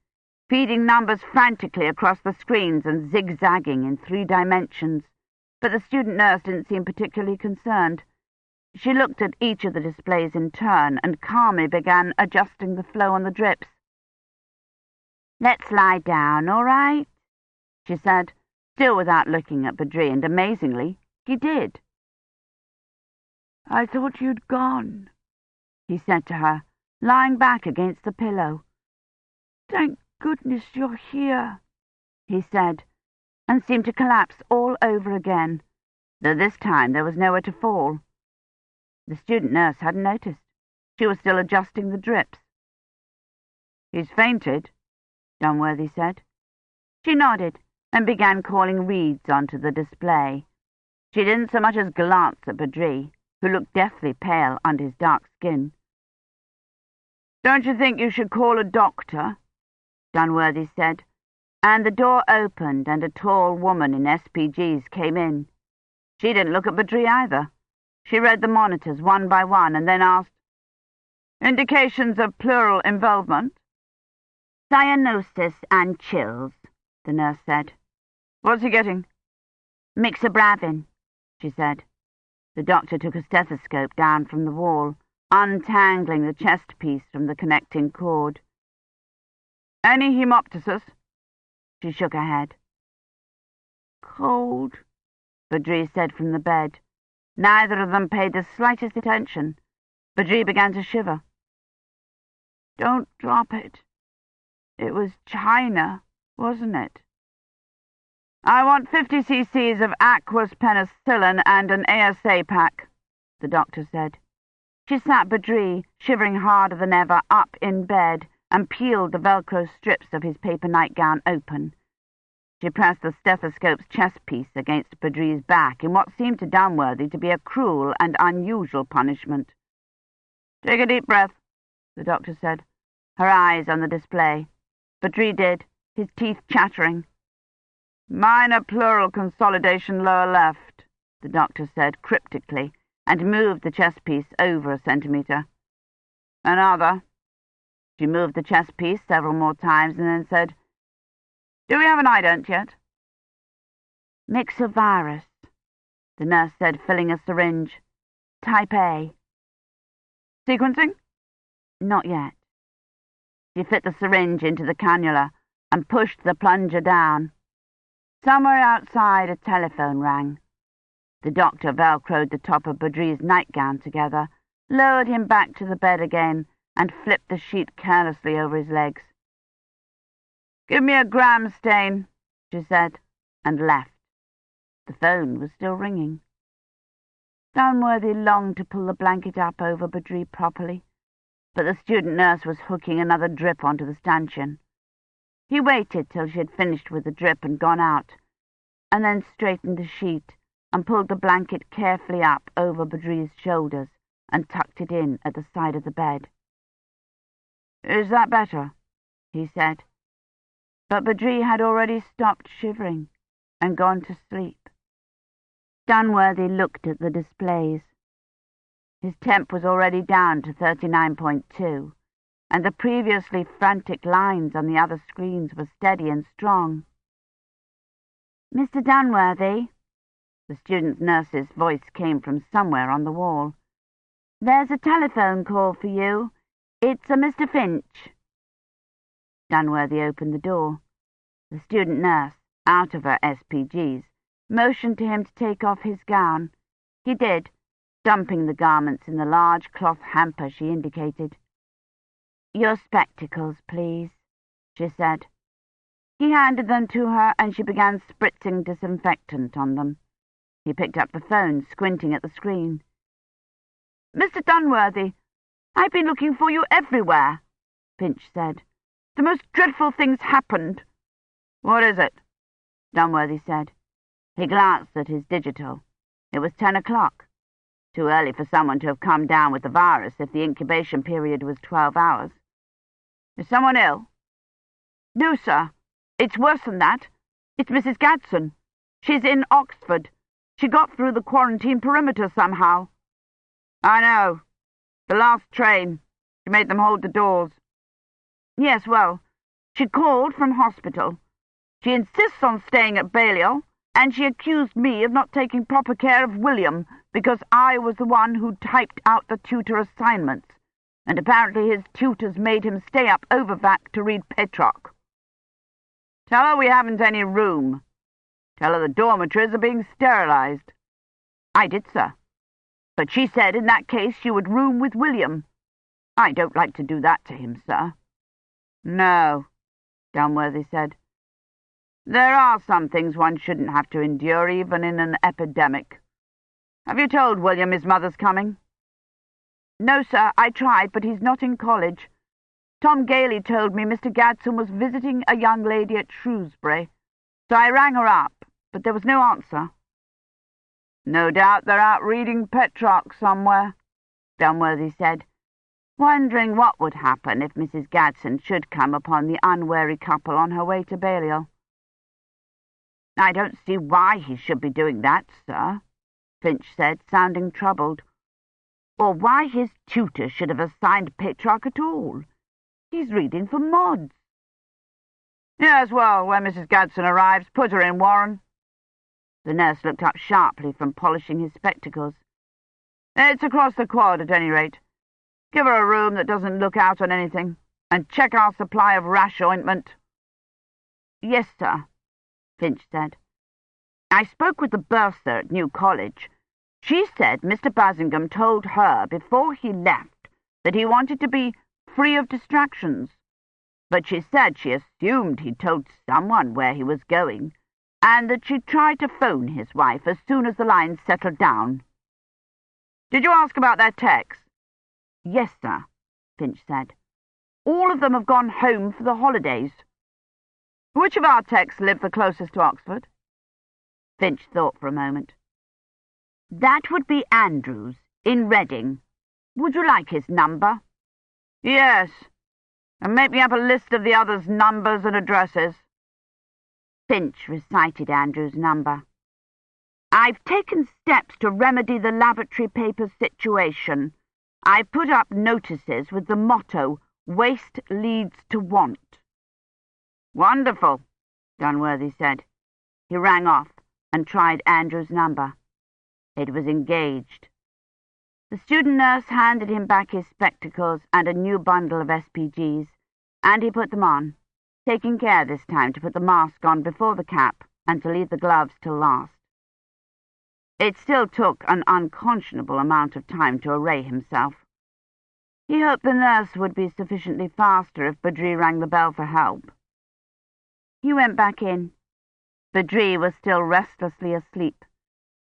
feeding numbers frantically across the screens and zigzagging in 3 dimensions, but the student nurse didn't seem particularly concerned. She looked at each of the displays in turn and calmly began adjusting the flow on the drips. "Let's lie down, all right?" she said, still without looking at Badri, and amazingly, he did. "I thought you'd gone," he said to her, lying back against the pillow. "Thank goodness you're here," he said, and seemed to collapse all over again, though this time there was nowhere to fall. The student nurse hadn't noticed. She was still adjusting the drips. "He's fainted," Dunworthy said. She nodded and began calling reads onto the display. She didn't so much as glance at Badri, who looked deathly pale under his dark skin. "Don't you think you should call a doctor?" Dunworthy said, and the door opened and a tall woman in SPGs came in. She didn't look at Badri either. She read the monitors one by one and then asked, Indications of pleural involvement? Cyanosis and chills, the nurse said. What's he getting? Mixabravin, she said. The doctor took a stethoscope down from the wall, untangling the chest piece from the connecting cord. Any hemoptysis? She shook her head. Cold, Badri said from the bed. Neither of them paid the slightest attention. Badri began to shiver. Don't drop it. It was China, wasn't it? I want 50 cc's of aqueous penicillin and an ASA pack, the doctor said. She sat Badri, shivering harder than ever, up in bed and peeled the Velcro strips of his paper nightgown open. She pressed the stethoscope's chest piece against Badri's back in what seemed to Dunworthy to be a cruel and unusual punishment. Take a deep breath, the doctor said, her eyes on the display. Badri did, his teeth chattering. Minor pleural consolidation lower left, the doctor said cryptically, and moved the chest piece over a centimetre. Another. She moved the chest piece several more times and then said, Do we have an ident yet? Myxovirus, the nurse said, filling a syringe. Type A. Sequencing? Not yet. She fit the syringe into the cannula and pushed the plunger down. Somewhere outside, a telephone rang. The doctor velcroed the top of Badri's nightgown together, lowered him back to the bed again, and flipped the sheet carelessly over his legs. Give me a gram stain, she said, and left. The phone was still ringing. Dunworthy longed to pull the blanket up over Badri properly, but the student nurse was hooking another drip onto the stanchion. He waited till she had finished with the drip and gone out, and then straightened the sheet and pulled the blanket carefully up over Badri's shoulders and tucked it in at the side of the bed. Is that better? He said. But Badri had already stopped shivering and gone to sleep. Dunworthy looked at the displays. His temp was already down to 39.2, and the previously frantic lines on the other screens were steady and strong. Mr. Dunworthy, the student nurse's voice came from somewhere on the wall. There's a telephone call for you. It's a Mr. Finch. Dunworthy opened the door. The student nurse, out of her SPGs, motioned to him to take off his gown. He did, dumping the garments in the large cloth hamper she indicated. Your spectacles, please, she said. He handed them to her, and she began spritzing disinfectant on them. He picked up the phone, squinting at the screen. Mr. Dunworthy, I've been looking for you everywhere, Finch said. The most dreadful things happened. What is it? Dunworthy said. He glanced at his digital. It was 10 o'clock. Too early for someone to have come down with the virus if the incubation period was 12 hours. Is someone ill? No, sir. It's worse than that. It's Mrs. Gadsden. She's in Oxford. She got through the quarantine perimeter somehow. I know. The last train. She made them hold the doors. Yes, well, she called from hospital. She insists on staying at Balliol, and she accused me of not taking proper care of William because I was the one who typed out the tutor assignments, and apparently his tutors made him stay up overvac to read Petrarch. Tell her we haven't any room. Tell her the dormitories are being sterilised. I did, sir. But she said in that case she would room with William. I don't like to do that to him, sir. No, Dunworthy said. There are some things one shouldn't have to endure even in an epidemic. Have you told William his mother's coming? No, sir, I tried, but he's not in college. Tom Gailey told me Mr. Gadsden was visiting a young lady at Shrewsbury, so I rang her up, but there was no answer. No doubt they're out reading Petrarch somewhere, Dunworthy said, wondering what would happen if Mrs. Gadsden should come upon the unwary couple on her way to Balliol. I don't see why he should be doing that, sir, Finch said, sounding troubled. or why his tutor should have assigned Petrarch at all. He's reading for mods. Yes, well, when Mrs. Gadsden arrives, put her in, Warren. The nurse looked up sharply from polishing his spectacles. It's across the quad, at any rate. Give her a room that doesn't look out on anything, and check our supply of rash ointment. Yes, sir, Finch said. I spoke with the bursar at New College. She said Mr. Basingham told her before he left that he wanted to be free of distractions, but she said she assumed he'd told someone where he was going, and that she'd tried to phone his wife as soon as the line settled down. Did you ask about their techs? Yes, sir, Finch said. All of them have gone home for the holidays. Which of our techs live the closest to Oxford? Finch thought for a moment. That would be Andrews, in Reading. Would you like his number? Yes, and make me up a list of the others' numbers and addresses. Finch recited Andrews' number. I've taken steps to remedy the lavatory paper situation. I put up notices with the motto, Waste leads to want. Wonderful, Dunworthy said. He rang off and tried Andrews' number. It was engaged. The student nurse handed him back his spectacles and a new bundle of SPGs, and he put them on, taking care this time to put the mask on before the cap and to leave the gloves till last. It still took an unconscionable amount of time to array himself. He hoped the nurse would be sufficiently faster if Badri rang the bell for help. He went back in. Badri was still restlessly asleep.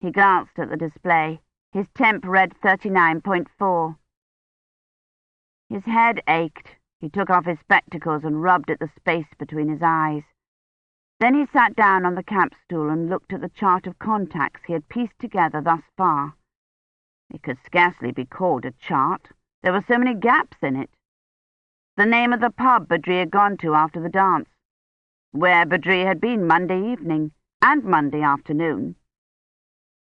He glanced at the display. His temp read 39.4. His head ached. He took off his spectacles and rubbed at the space between his eyes. Then he sat down on the camp stool and looked at the chart of contacts he had pieced together thus far. It could scarcely be called a chart. There were so many gaps in it. The name of the pub Badri had gone to after the dance, where Badri had been Monday evening and Monday afternoon.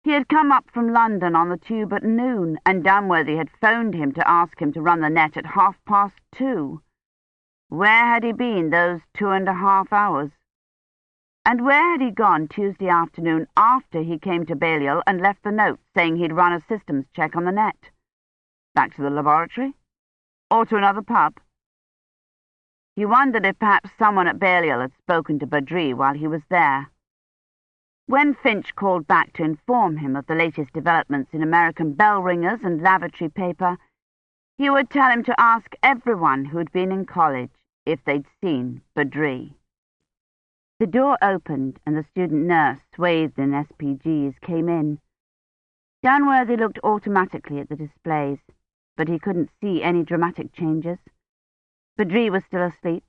He had come up from London on the tube at noon, and Dunworthy had phoned him to ask him to run the net at 2:30. Where had he been those 2.5 hours? And where had he gone Tuesday afternoon after he came to Balliol and left the note saying he'd run a systems check on the net? Back to the laboratory? Or to another pub? He wondered if perhaps someone at Balliol had spoken to Badri while he was there. When Finch called back to inform him of the latest developments in American bell ringers and lavatory paper, he would tell him to ask everyone who'd been in college if they'd seen Badri. The door opened and the student nurse, swathed in SPGs, came in. Dunworthy looked automatically at the displays, but he couldn't see any dramatic changes. Badri was still asleep.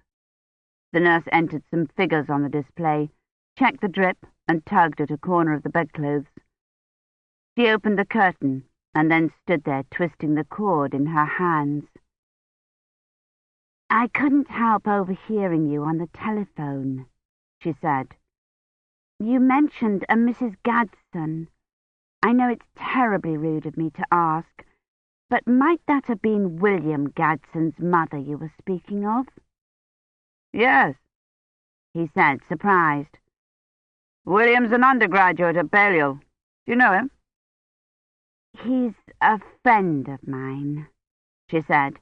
The nurse entered some figures on the display, checked the drip, and tugged at a corner of the bedclothes. She opened the curtain and then stood there twisting the cord in her hands. I couldn't help overhearing you on the telephone, she said. You mentioned a Mrs. Gadsden. I know it's terribly rude of me to ask, but might that have been William Gadsden's mother you were speaking of? Yes, he said, surprised. William's an undergraduate at Balliol. Do you know him? He's a friend of mine, she said,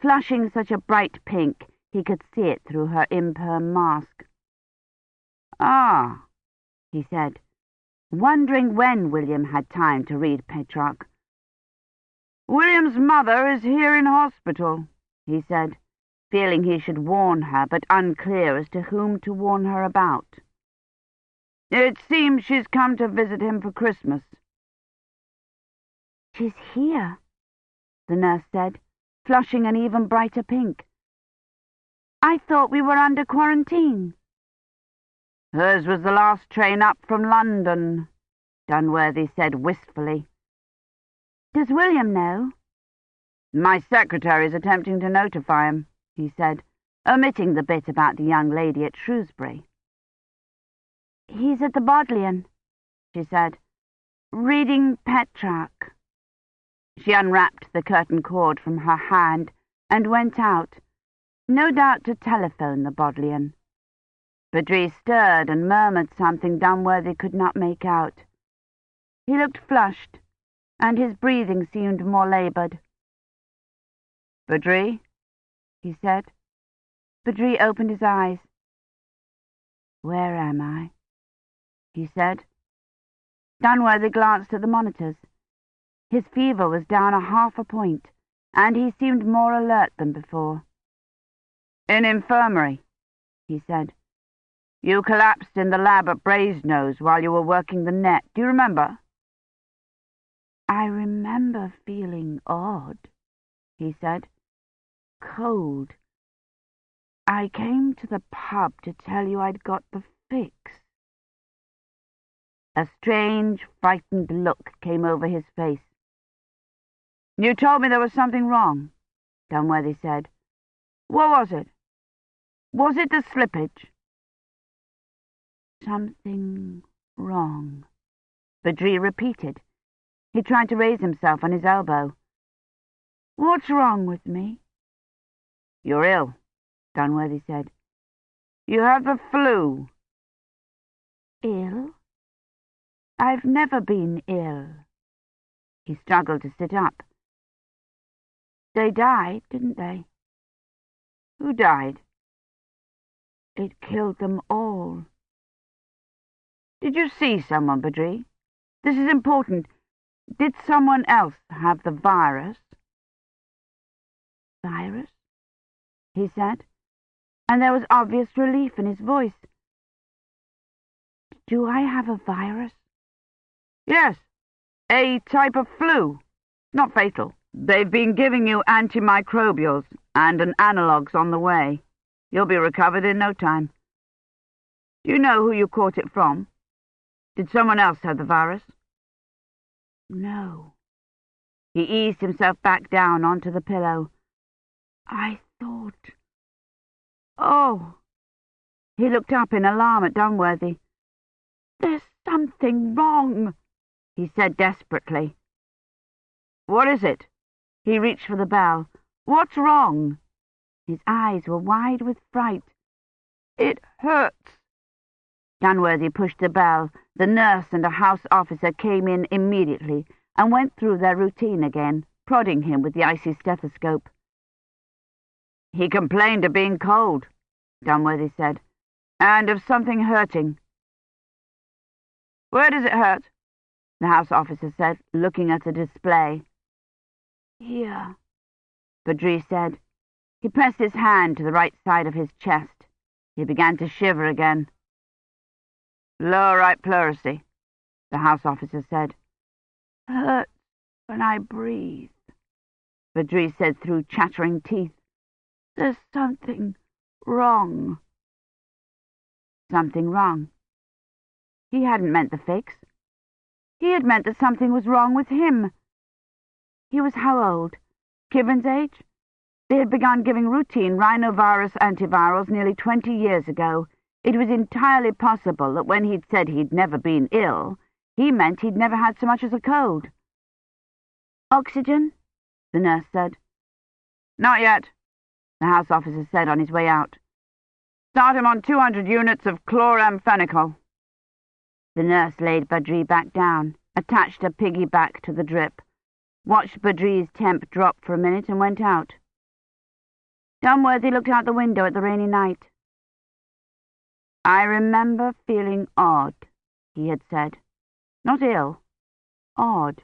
flushing such a bright pink he could see it through her imperm mask. Ah, he said, wondering when William had time to read Petrarch. William's mother is here in hospital, he said, feeling he should warn her, but unclear as to whom to warn her about. It seems she's come to visit him for Christmas. She's here, the nurse said, flushing an even brighter pink. I thought we were under quarantine. Hers was the last train up from London, Dunworthy said wistfully. Does William know? My secretary's attempting to notify him, he said, omitting the bit about the young lady at Shrewsbury. He's at the Bodleian, she said, reading Petrarch. She unwrapped the curtain cord from her hand and went out, no doubt to telephone the Bodleian. Badri stirred and murmured something Dunworthy could not make out. He looked flushed, and his breathing seemed more laboured. "Badri?" he said. Badri opened his eyes. "Where am I?" he said. Dunworthy glanced at the monitors. His fever was down 1/2 point, and he seemed more alert than before. "In infirmary," he said. "You collapsed in the lab at Brasenose while you were working the net. Do you remember?" "I remember feeling odd," he said. "Cold. I came to the pub to tell you I'd got the fix." A strange, frightened look came over his face. "You told me there was something wrong," Dunworthy said. "What was it? Was it the slippage?" "Something wrong," Badri repeated. He tried to raise himself on his elbow. "What's wrong with me?" "You're ill," Dunworthy said. "You have the flu." "Ill? I've never been ill." He struggled to sit up. "They died, didn't they?" "Who died?" "It killed them all." "Did you see someone, Badri? This is important. Did someone else have the virus?" "Virus?" he said, and there was obvious relief in his voice. "Do I have a virus?" "Yes, a type of flu. Not fatal. They've been giving you antimicrobials and an analogue's on the way. You'll be recovered in no time. Do you know who you caught it from? Did someone else have the virus?" "No." He eased himself back down onto the pillow. "I thought—" "Oh!" He looked up in alarm at Dunworthy. "There's something wrong," he said desperately. "What is it?" He reached for the bell. "What's wrong?" His eyes were wide with fright. "It hurts." Dunworthy pushed the bell. The nurse and a house officer came in immediately and went through their routine again, prodding him with the icy stethoscope. "He complained of being cold," Dunworthy said, "and of something hurting." "Where does it hurt?" the house officer said, looking at a display. "Here," Badri said. He pressed his hand to the right side of his chest. He began to shiver again. "Lower right pleurisy," the house officer said. "Hurts when I breathe," Badri said through chattering teeth. "There's something wrong." Something wrong. He hadn't meant the fix. He had meant that something was wrong with him. He was how old? Kivrin's age? They had begun giving routine rhinovirus antivirals nearly 20 years ago. It was entirely possible that when he'd said he'd never been ill, he meant he'd never had so much as a cold. "Oxygen?" the nurse said. "Not yet," the house officer said on his way out. "Start him on 200 units of chloramphenicol." The nurse laid Badri back down, attached a piggyback to the drip, watched Badri's temp drop for a minute and went out. Dunworthy looked out the window at the rainy night. "I remember feeling odd," he had said. Not ill. Odd.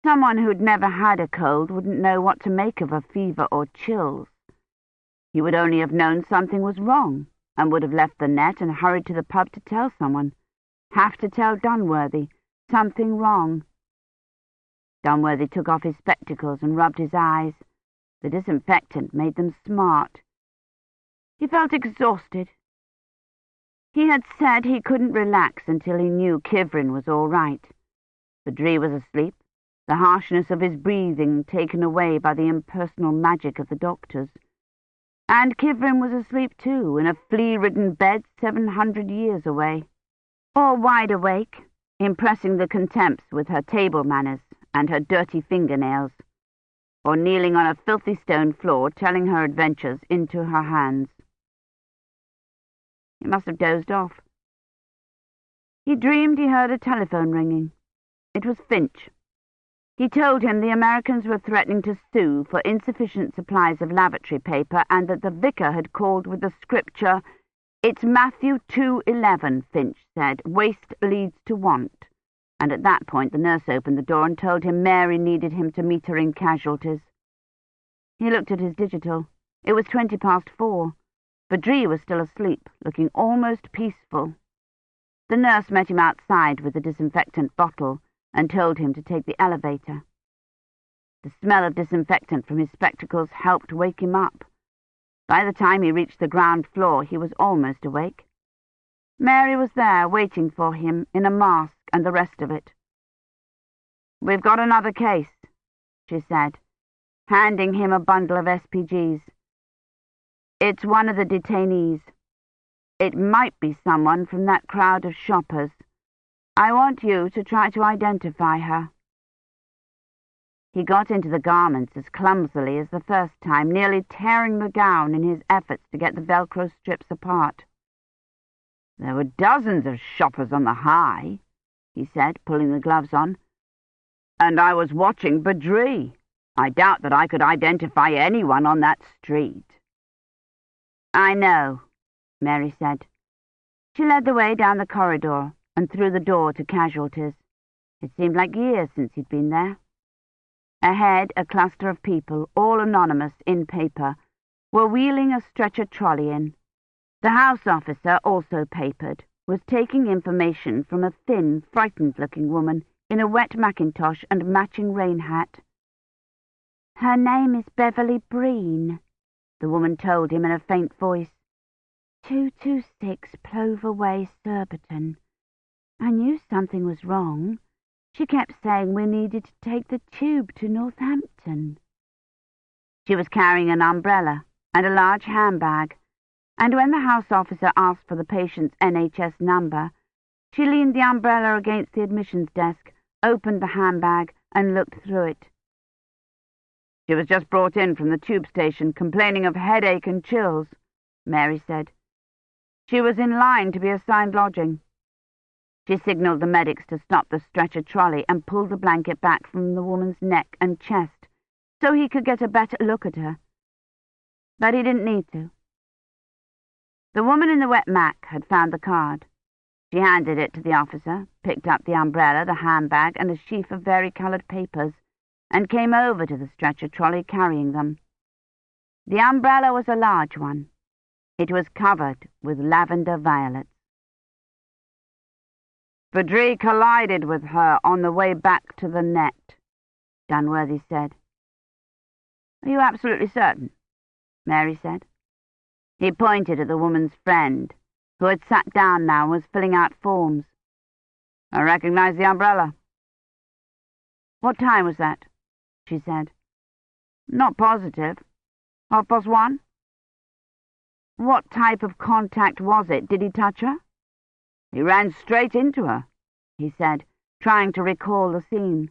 Someone who'd never had a cold wouldn't know what to make of a fever or chills. He would only have known something was wrong, and would have left the net and hurried to the pub to tell someone. Have to tell Dunworthy. Something wrong. Dunworthy took off his spectacles and rubbed his eyes. The disinfectant made them smart. He felt exhausted. He had said he couldn't relax until he knew Kivrin was all right. Badri was asleep, the harshness of his breathing taken away by the impersonal magic of the doctors. And Kivrin was asleep too, in a flea-ridden bed 700 years away. Or wide awake, impressing the contempts with her table manners and her dirty fingernails, or kneeling on a filthy stone floor telling her adventures into her hands. He must have dozed off. He dreamed he heard a telephone ringing. It was Finch. He told him the Americans were threatening to sue for insufficient supplies of lavatory paper and that the vicar had called with the scripture, "It's Matthew 2:11, Finch said. Waste leads to want." And at that point the nurse opened the door and told him Mary needed him to meet her in casualties. He looked at his digital. It was 4:20. Badri was still asleep, looking almost peaceful. The nurse met him outside with the disinfectant bottle and told him to take the elevator. The smell of disinfectant from his spectacles helped wake him up. By the time he reached the ground floor, he was almost awake. Mary was there, waiting for him, in a mask and the rest of it. "We've got another case," she said, handing him a bundle of SPGs. "It's one of the detainees. It might be someone from that crowd of shoppers. I want you to try to identify her." He got into the garments as clumsily as the first time, nearly tearing the gown in his efforts to get the Velcro strips apart. "There were dozens of shoppers on the high," he said, pulling the gloves on. "And I was watching Badri. I doubt that I could identify anyone on that street." "I know," Mary said. She led the way down the corridor and through the door to casualties. It seemed like years since he'd been there. Ahead, a cluster of people, all anonymous in paper, were wheeling a stretcher trolley in. The house officer, also papered, was taking information from a thin, frightened-looking woman in a wet mackintosh and matching rain hat. "Her name is Beverly Breen," the woman told him in a faint voice. 226 Plover Way, Surbiton. I knew something was wrong. She kept saying we needed to take the tube to Northampton." She was carrying an umbrella and a large handbag, and when the house officer asked for the patient's NHS number, she leaned the umbrella against the admissions desk, opened the handbag, and looked through it. "She was just brought in from the tube station, complaining of headache and chills," Mary said. "She was in line to be assigned lodging." She signalled the medics to stop the stretcher trolley and pulled the blanket back from the woman's neck and chest so he could get a better look at her. But he didn't need to. The woman in the wet mac had found the card. She handed it to the officer, picked up the umbrella, the handbag, and a sheaf of vari-coloured papers, and came over to the stretcher trolley carrying them. The umbrella was a large one. It was covered with lavender violets. "Badri collided with her on the way back to the net," Dunworthy said. "Are you absolutely certain?" Mary said. He pointed at the woman's friend, who had sat down now and was filling out forms. "I recognize the umbrella." "What time was that?" she said. "Not positive. 1:30? "What type of contact was it? Did he touch her?" "He ran straight into her," he said, trying to recall the scene.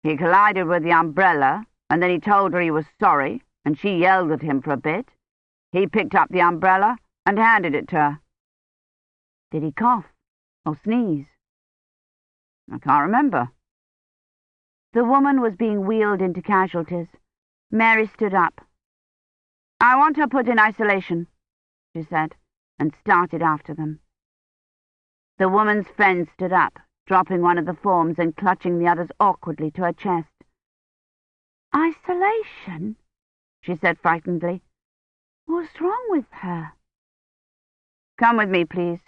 "He collided with the umbrella, and then he told her he was sorry, and she yelled at him for a bit. He picked up the umbrella and handed it to her." "Did he cough or sneeze?" "I can't remember." The woman was being wheeled into casualties. Mary stood up. "I want her put in isolation," she said, and started after them. The woman's friend stood up, dropping one of the forms and clutching the others awkwardly to her chest. "Isolation?" she said frightenedly. "What's wrong with her?" "Come with me, please,"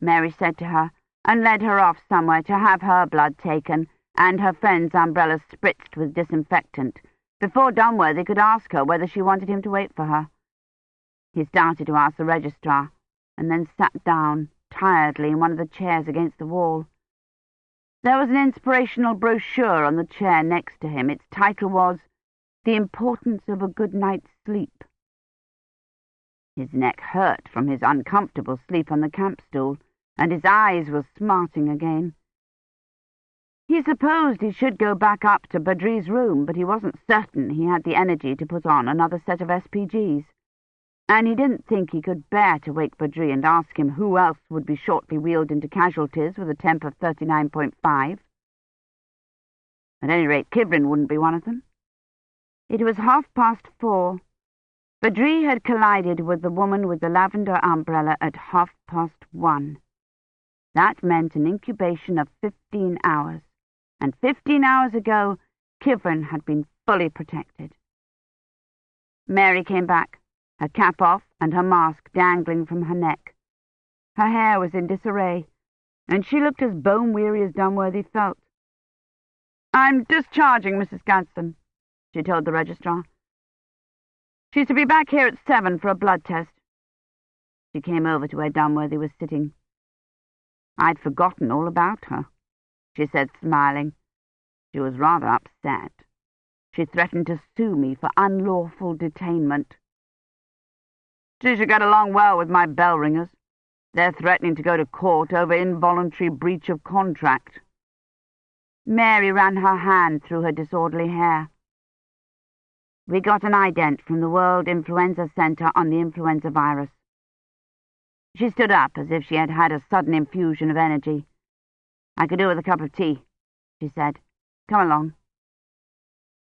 Mary said to her, and led her off somewhere to have her blood taken and her friend's umbrella spritzed with disinfectant, before Dunworthy could ask her whether she wanted him to wait for her. He started to ask the registrar, and then sat down, tiredly, in one of the chairs against the wall. There was an inspirational brochure on the chair next to him. Its title was "The Importance of a Good Night's Sleep." His neck hurt from his uncomfortable sleep on the camp stool, and his eyes were smarting again. He supposed he should go back up to Badri's room, but he wasn't certain he had the energy to put on another set of SPGs. And he didn't think he could bear to wake Badri and ask him who else would be shortly wheeled into casualties with a temp of 39.5. At any rate, Kivrin wouldn't be one of them. It was 4:30. Badri had collided with the woman with the lavender umbrella at 1:30. That meant an incubation of 15 hours, and 15 hours ago, Kivrin had been fully protected. Mary came back, her cap off and her mask dangling from her neck. Her hair was in disarray, and she looked as bone-weary as Dunworthy felt. "I'm discharging Mrs. Gadsden," she told the registrar. "She's to be back here at 7 for a blood test." She came over to where Dunworthy was sitting. "I'd forgotten all about her," she said, smiling. She was rather upset. She threatened to sue me for unlawful detainment. "She should get along well with my bell ringers. They're threatening to go to court over involuntary breach of contract." Mary ran her hand through her disorderly hair. "We got an ident from the World Influenza Center on the influenza virus." She stood up as if she had had a sudden infusion of energy. "I could do with a cup of tea," she said. "Come along."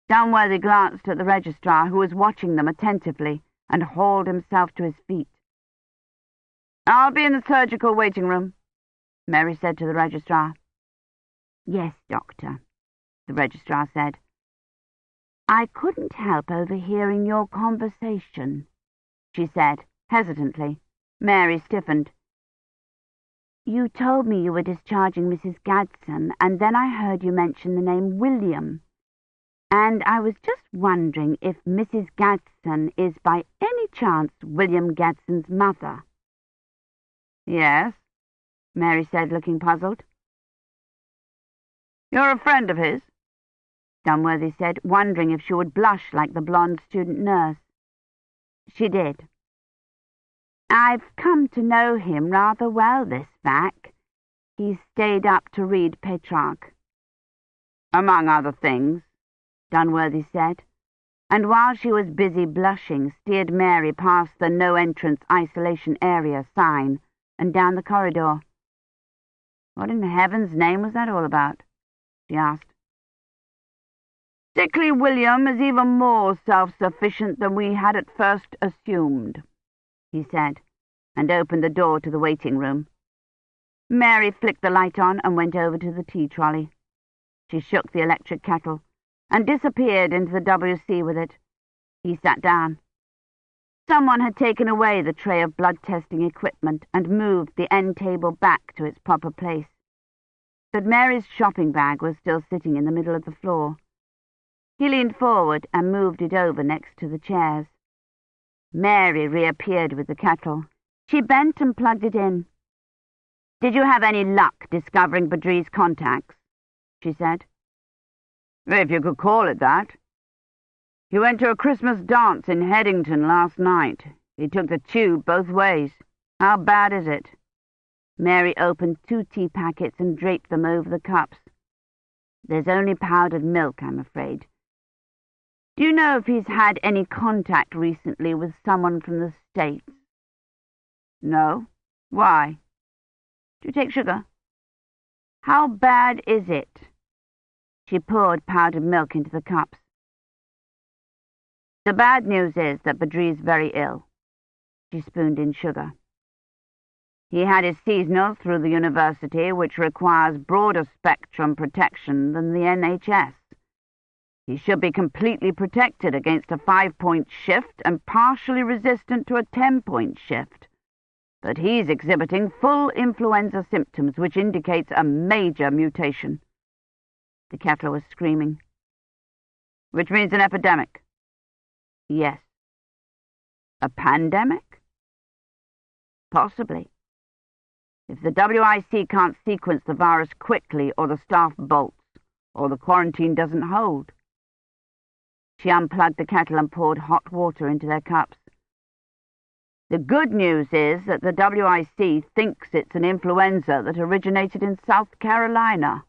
Dunworthy glanced at the registrar, who was watching them attentively, and hauled himself to his feet. "I'll be in the surgical waiting room," Mary said to the registrar. "Yes, Doctor," the registrar said. "I couldn't help overhearing your conversation," she said, hesitantly. Mary stiffened. "You told me you were discharging Mrs. Gadsden, and then I heard you mention the name William. And I was just wondering if Mrs. Gadsden is by any chance William Gadsden's mother." "Yes," Mary said, looking puzzled. "You're a friend of his?" Dunworthy said, wondering if she would blush like the blonde student nurse. She did. "I've come to know him rather well this vac. He stayed up to read Petrarch." "Among other things," Dunworthy said, and while she was busy blushing, steered Mary past the no-entrance isolation area sign and down the corridor. "What in heaven's name was that all about?" she asked. "Sickly William is even more self-sufficient than we had at first assumed," he said, and opened the door to the waiting room. Mary flicked the light on and went over to the tea trolley. She shook the electric kettle and disappeared into the WC with it. He sat down. Someone had taken away the tray of blood-testing equipment and moved the end table back to its proper place. But Mary's shopping bag was still sitting in the middle of the floor. He leaned forward and moved it over next to the chairs. Mary reappeared with the kettle. She bent and plugged it in. "Did you have any luck discovering Badri's contacts?" she said. "If you could call it that. He went to a Christmas dance in Headington last night. He took the tube both ways. How bad is it?" Mary opened 2 tea packets and draped them over the cups. "There's only powdered milk, I'm afraid. Do you know if he's had any contact recently with someone from the States?" "No. Why? Do you take sugar?" "How bad is it?" She poured powdered milk into the cups. "The bad news is that Badri's very ill." She spooned in sugar. "He had his seasonal through the university, which requires broader spectrum protection than the NHS. He should be completely protected against a 5-point shift and partially resistant to a 10-point shift. But he's exhibiting full influenza symptoms, which indicates a major mutation." The kettle was screaming. "Which means an epidemic?" "Yes." "A pandemic?" "Possibly. If the WIC can't sequence the virus quickly, or the staff bolts, or the quarantine doesn't hold." She unplugged the kettle and poured hot water into their cups. "The good news is that the WIC thinks it's an influenza that originated in South Carolina."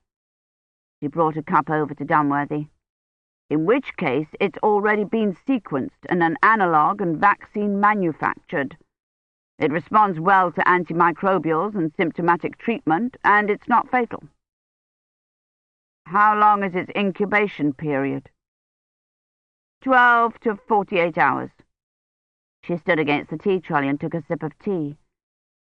She brought a cup over to Dunworthy. "In which case it's already been sequenced and an analogue and vaccine manufactured. It responds well to antimicrobials and symptomatic treatment, and it's not fatal." "How long is its incubation period?" 12 to 48 hours. She stood against the tea trolley and took a sip of tea.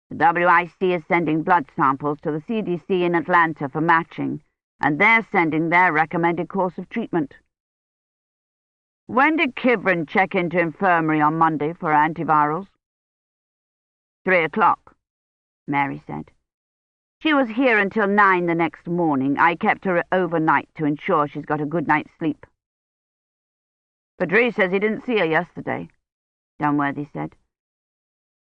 "The WIC is sending blood samples to the CDC in Atlanta for matching, and they're sending their recommended course of treatment." "When did Kivrin check into infirmary on Monday for antivirals?" 3 o'clock, Mary said. "She was here until 9 the next morning. I kept her overnight to ensure she's got a good night's sleep." "Badri says he didn't see her yesterday," Dunworthy said.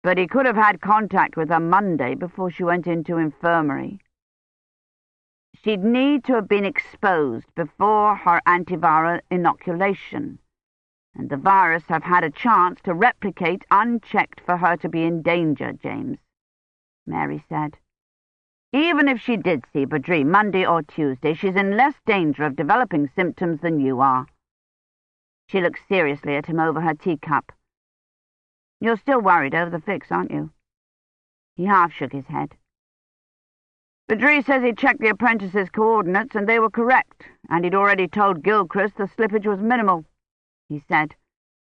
"But he could have had contact with her Monday before she went into infirmary." "She'd need to have been exposed before her antiviral inoculation, and the virus have had a chance to replicate unchecked for her to be in danger, James," Mary said. "Even if she did see Badri Monday or Tuesday, she's in less danger of developing symptoms than you are." She looked seriously at him over her teacup. "You're still worried over the fix, aren't you?" He half shook his head. "Badri says he checked the apprentices' coordinates and they were correct, and he'd already told Gilchrist the slippage was minimal," he said,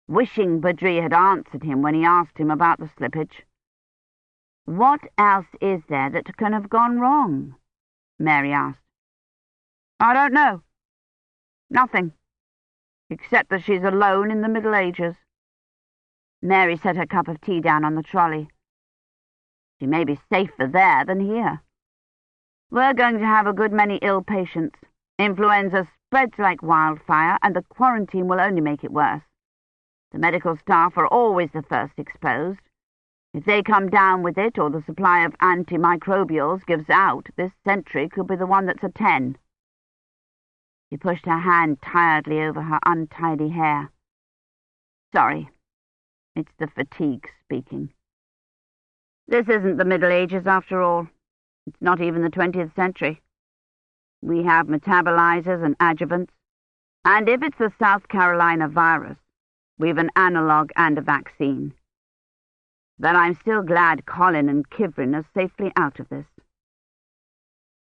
wishing Badri had answered him when he asked him about the slippage. "What else is there that can have gone wrong?" Mary asked. "I don't know. Nothing. Except that she's alone in the Middle Ages." Mary set her cup of tea down on the trolley. "She may be safer there than here. We're going to have a good many ill patients. Influenza spreads like wildfire, and the quarantine will only make it worse. The medical staff are always the first exposed. If they come down with it, or the supply of antimicrobials gives out, this century could be the one that's a 10. She pushed her hand tiredly over her untidy hair. "Sorry. It's the fatigue speaking. This isn't the Middle Ages, after all. It's not even the 20th century. We have metabolizers and adjuvants, and if it's the South Carolina virus, we've an analogue and a vaccine. But I'm still glad Colin and Kivrin are safely out of this."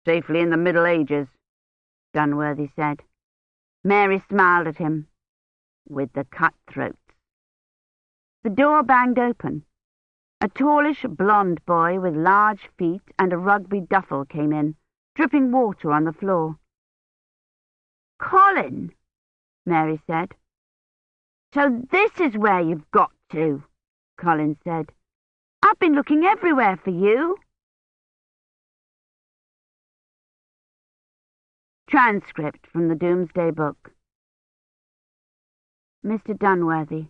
"Safely in the Middle Ages," Dunworthy said. Mary smiled at him. "With the cutthroats." The door banged open. A tallish blonde boy with large feet and a rugby duffel came in, dripping water on the floor. "Colin," Mary said. "So this is where you've got to," Colin said. "I've been looking everywhere for you." Transcript from the Doomsday Book. Mr. Dunworthy.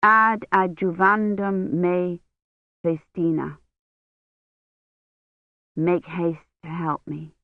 Ad adjuvandum me festina. Make haste to help me.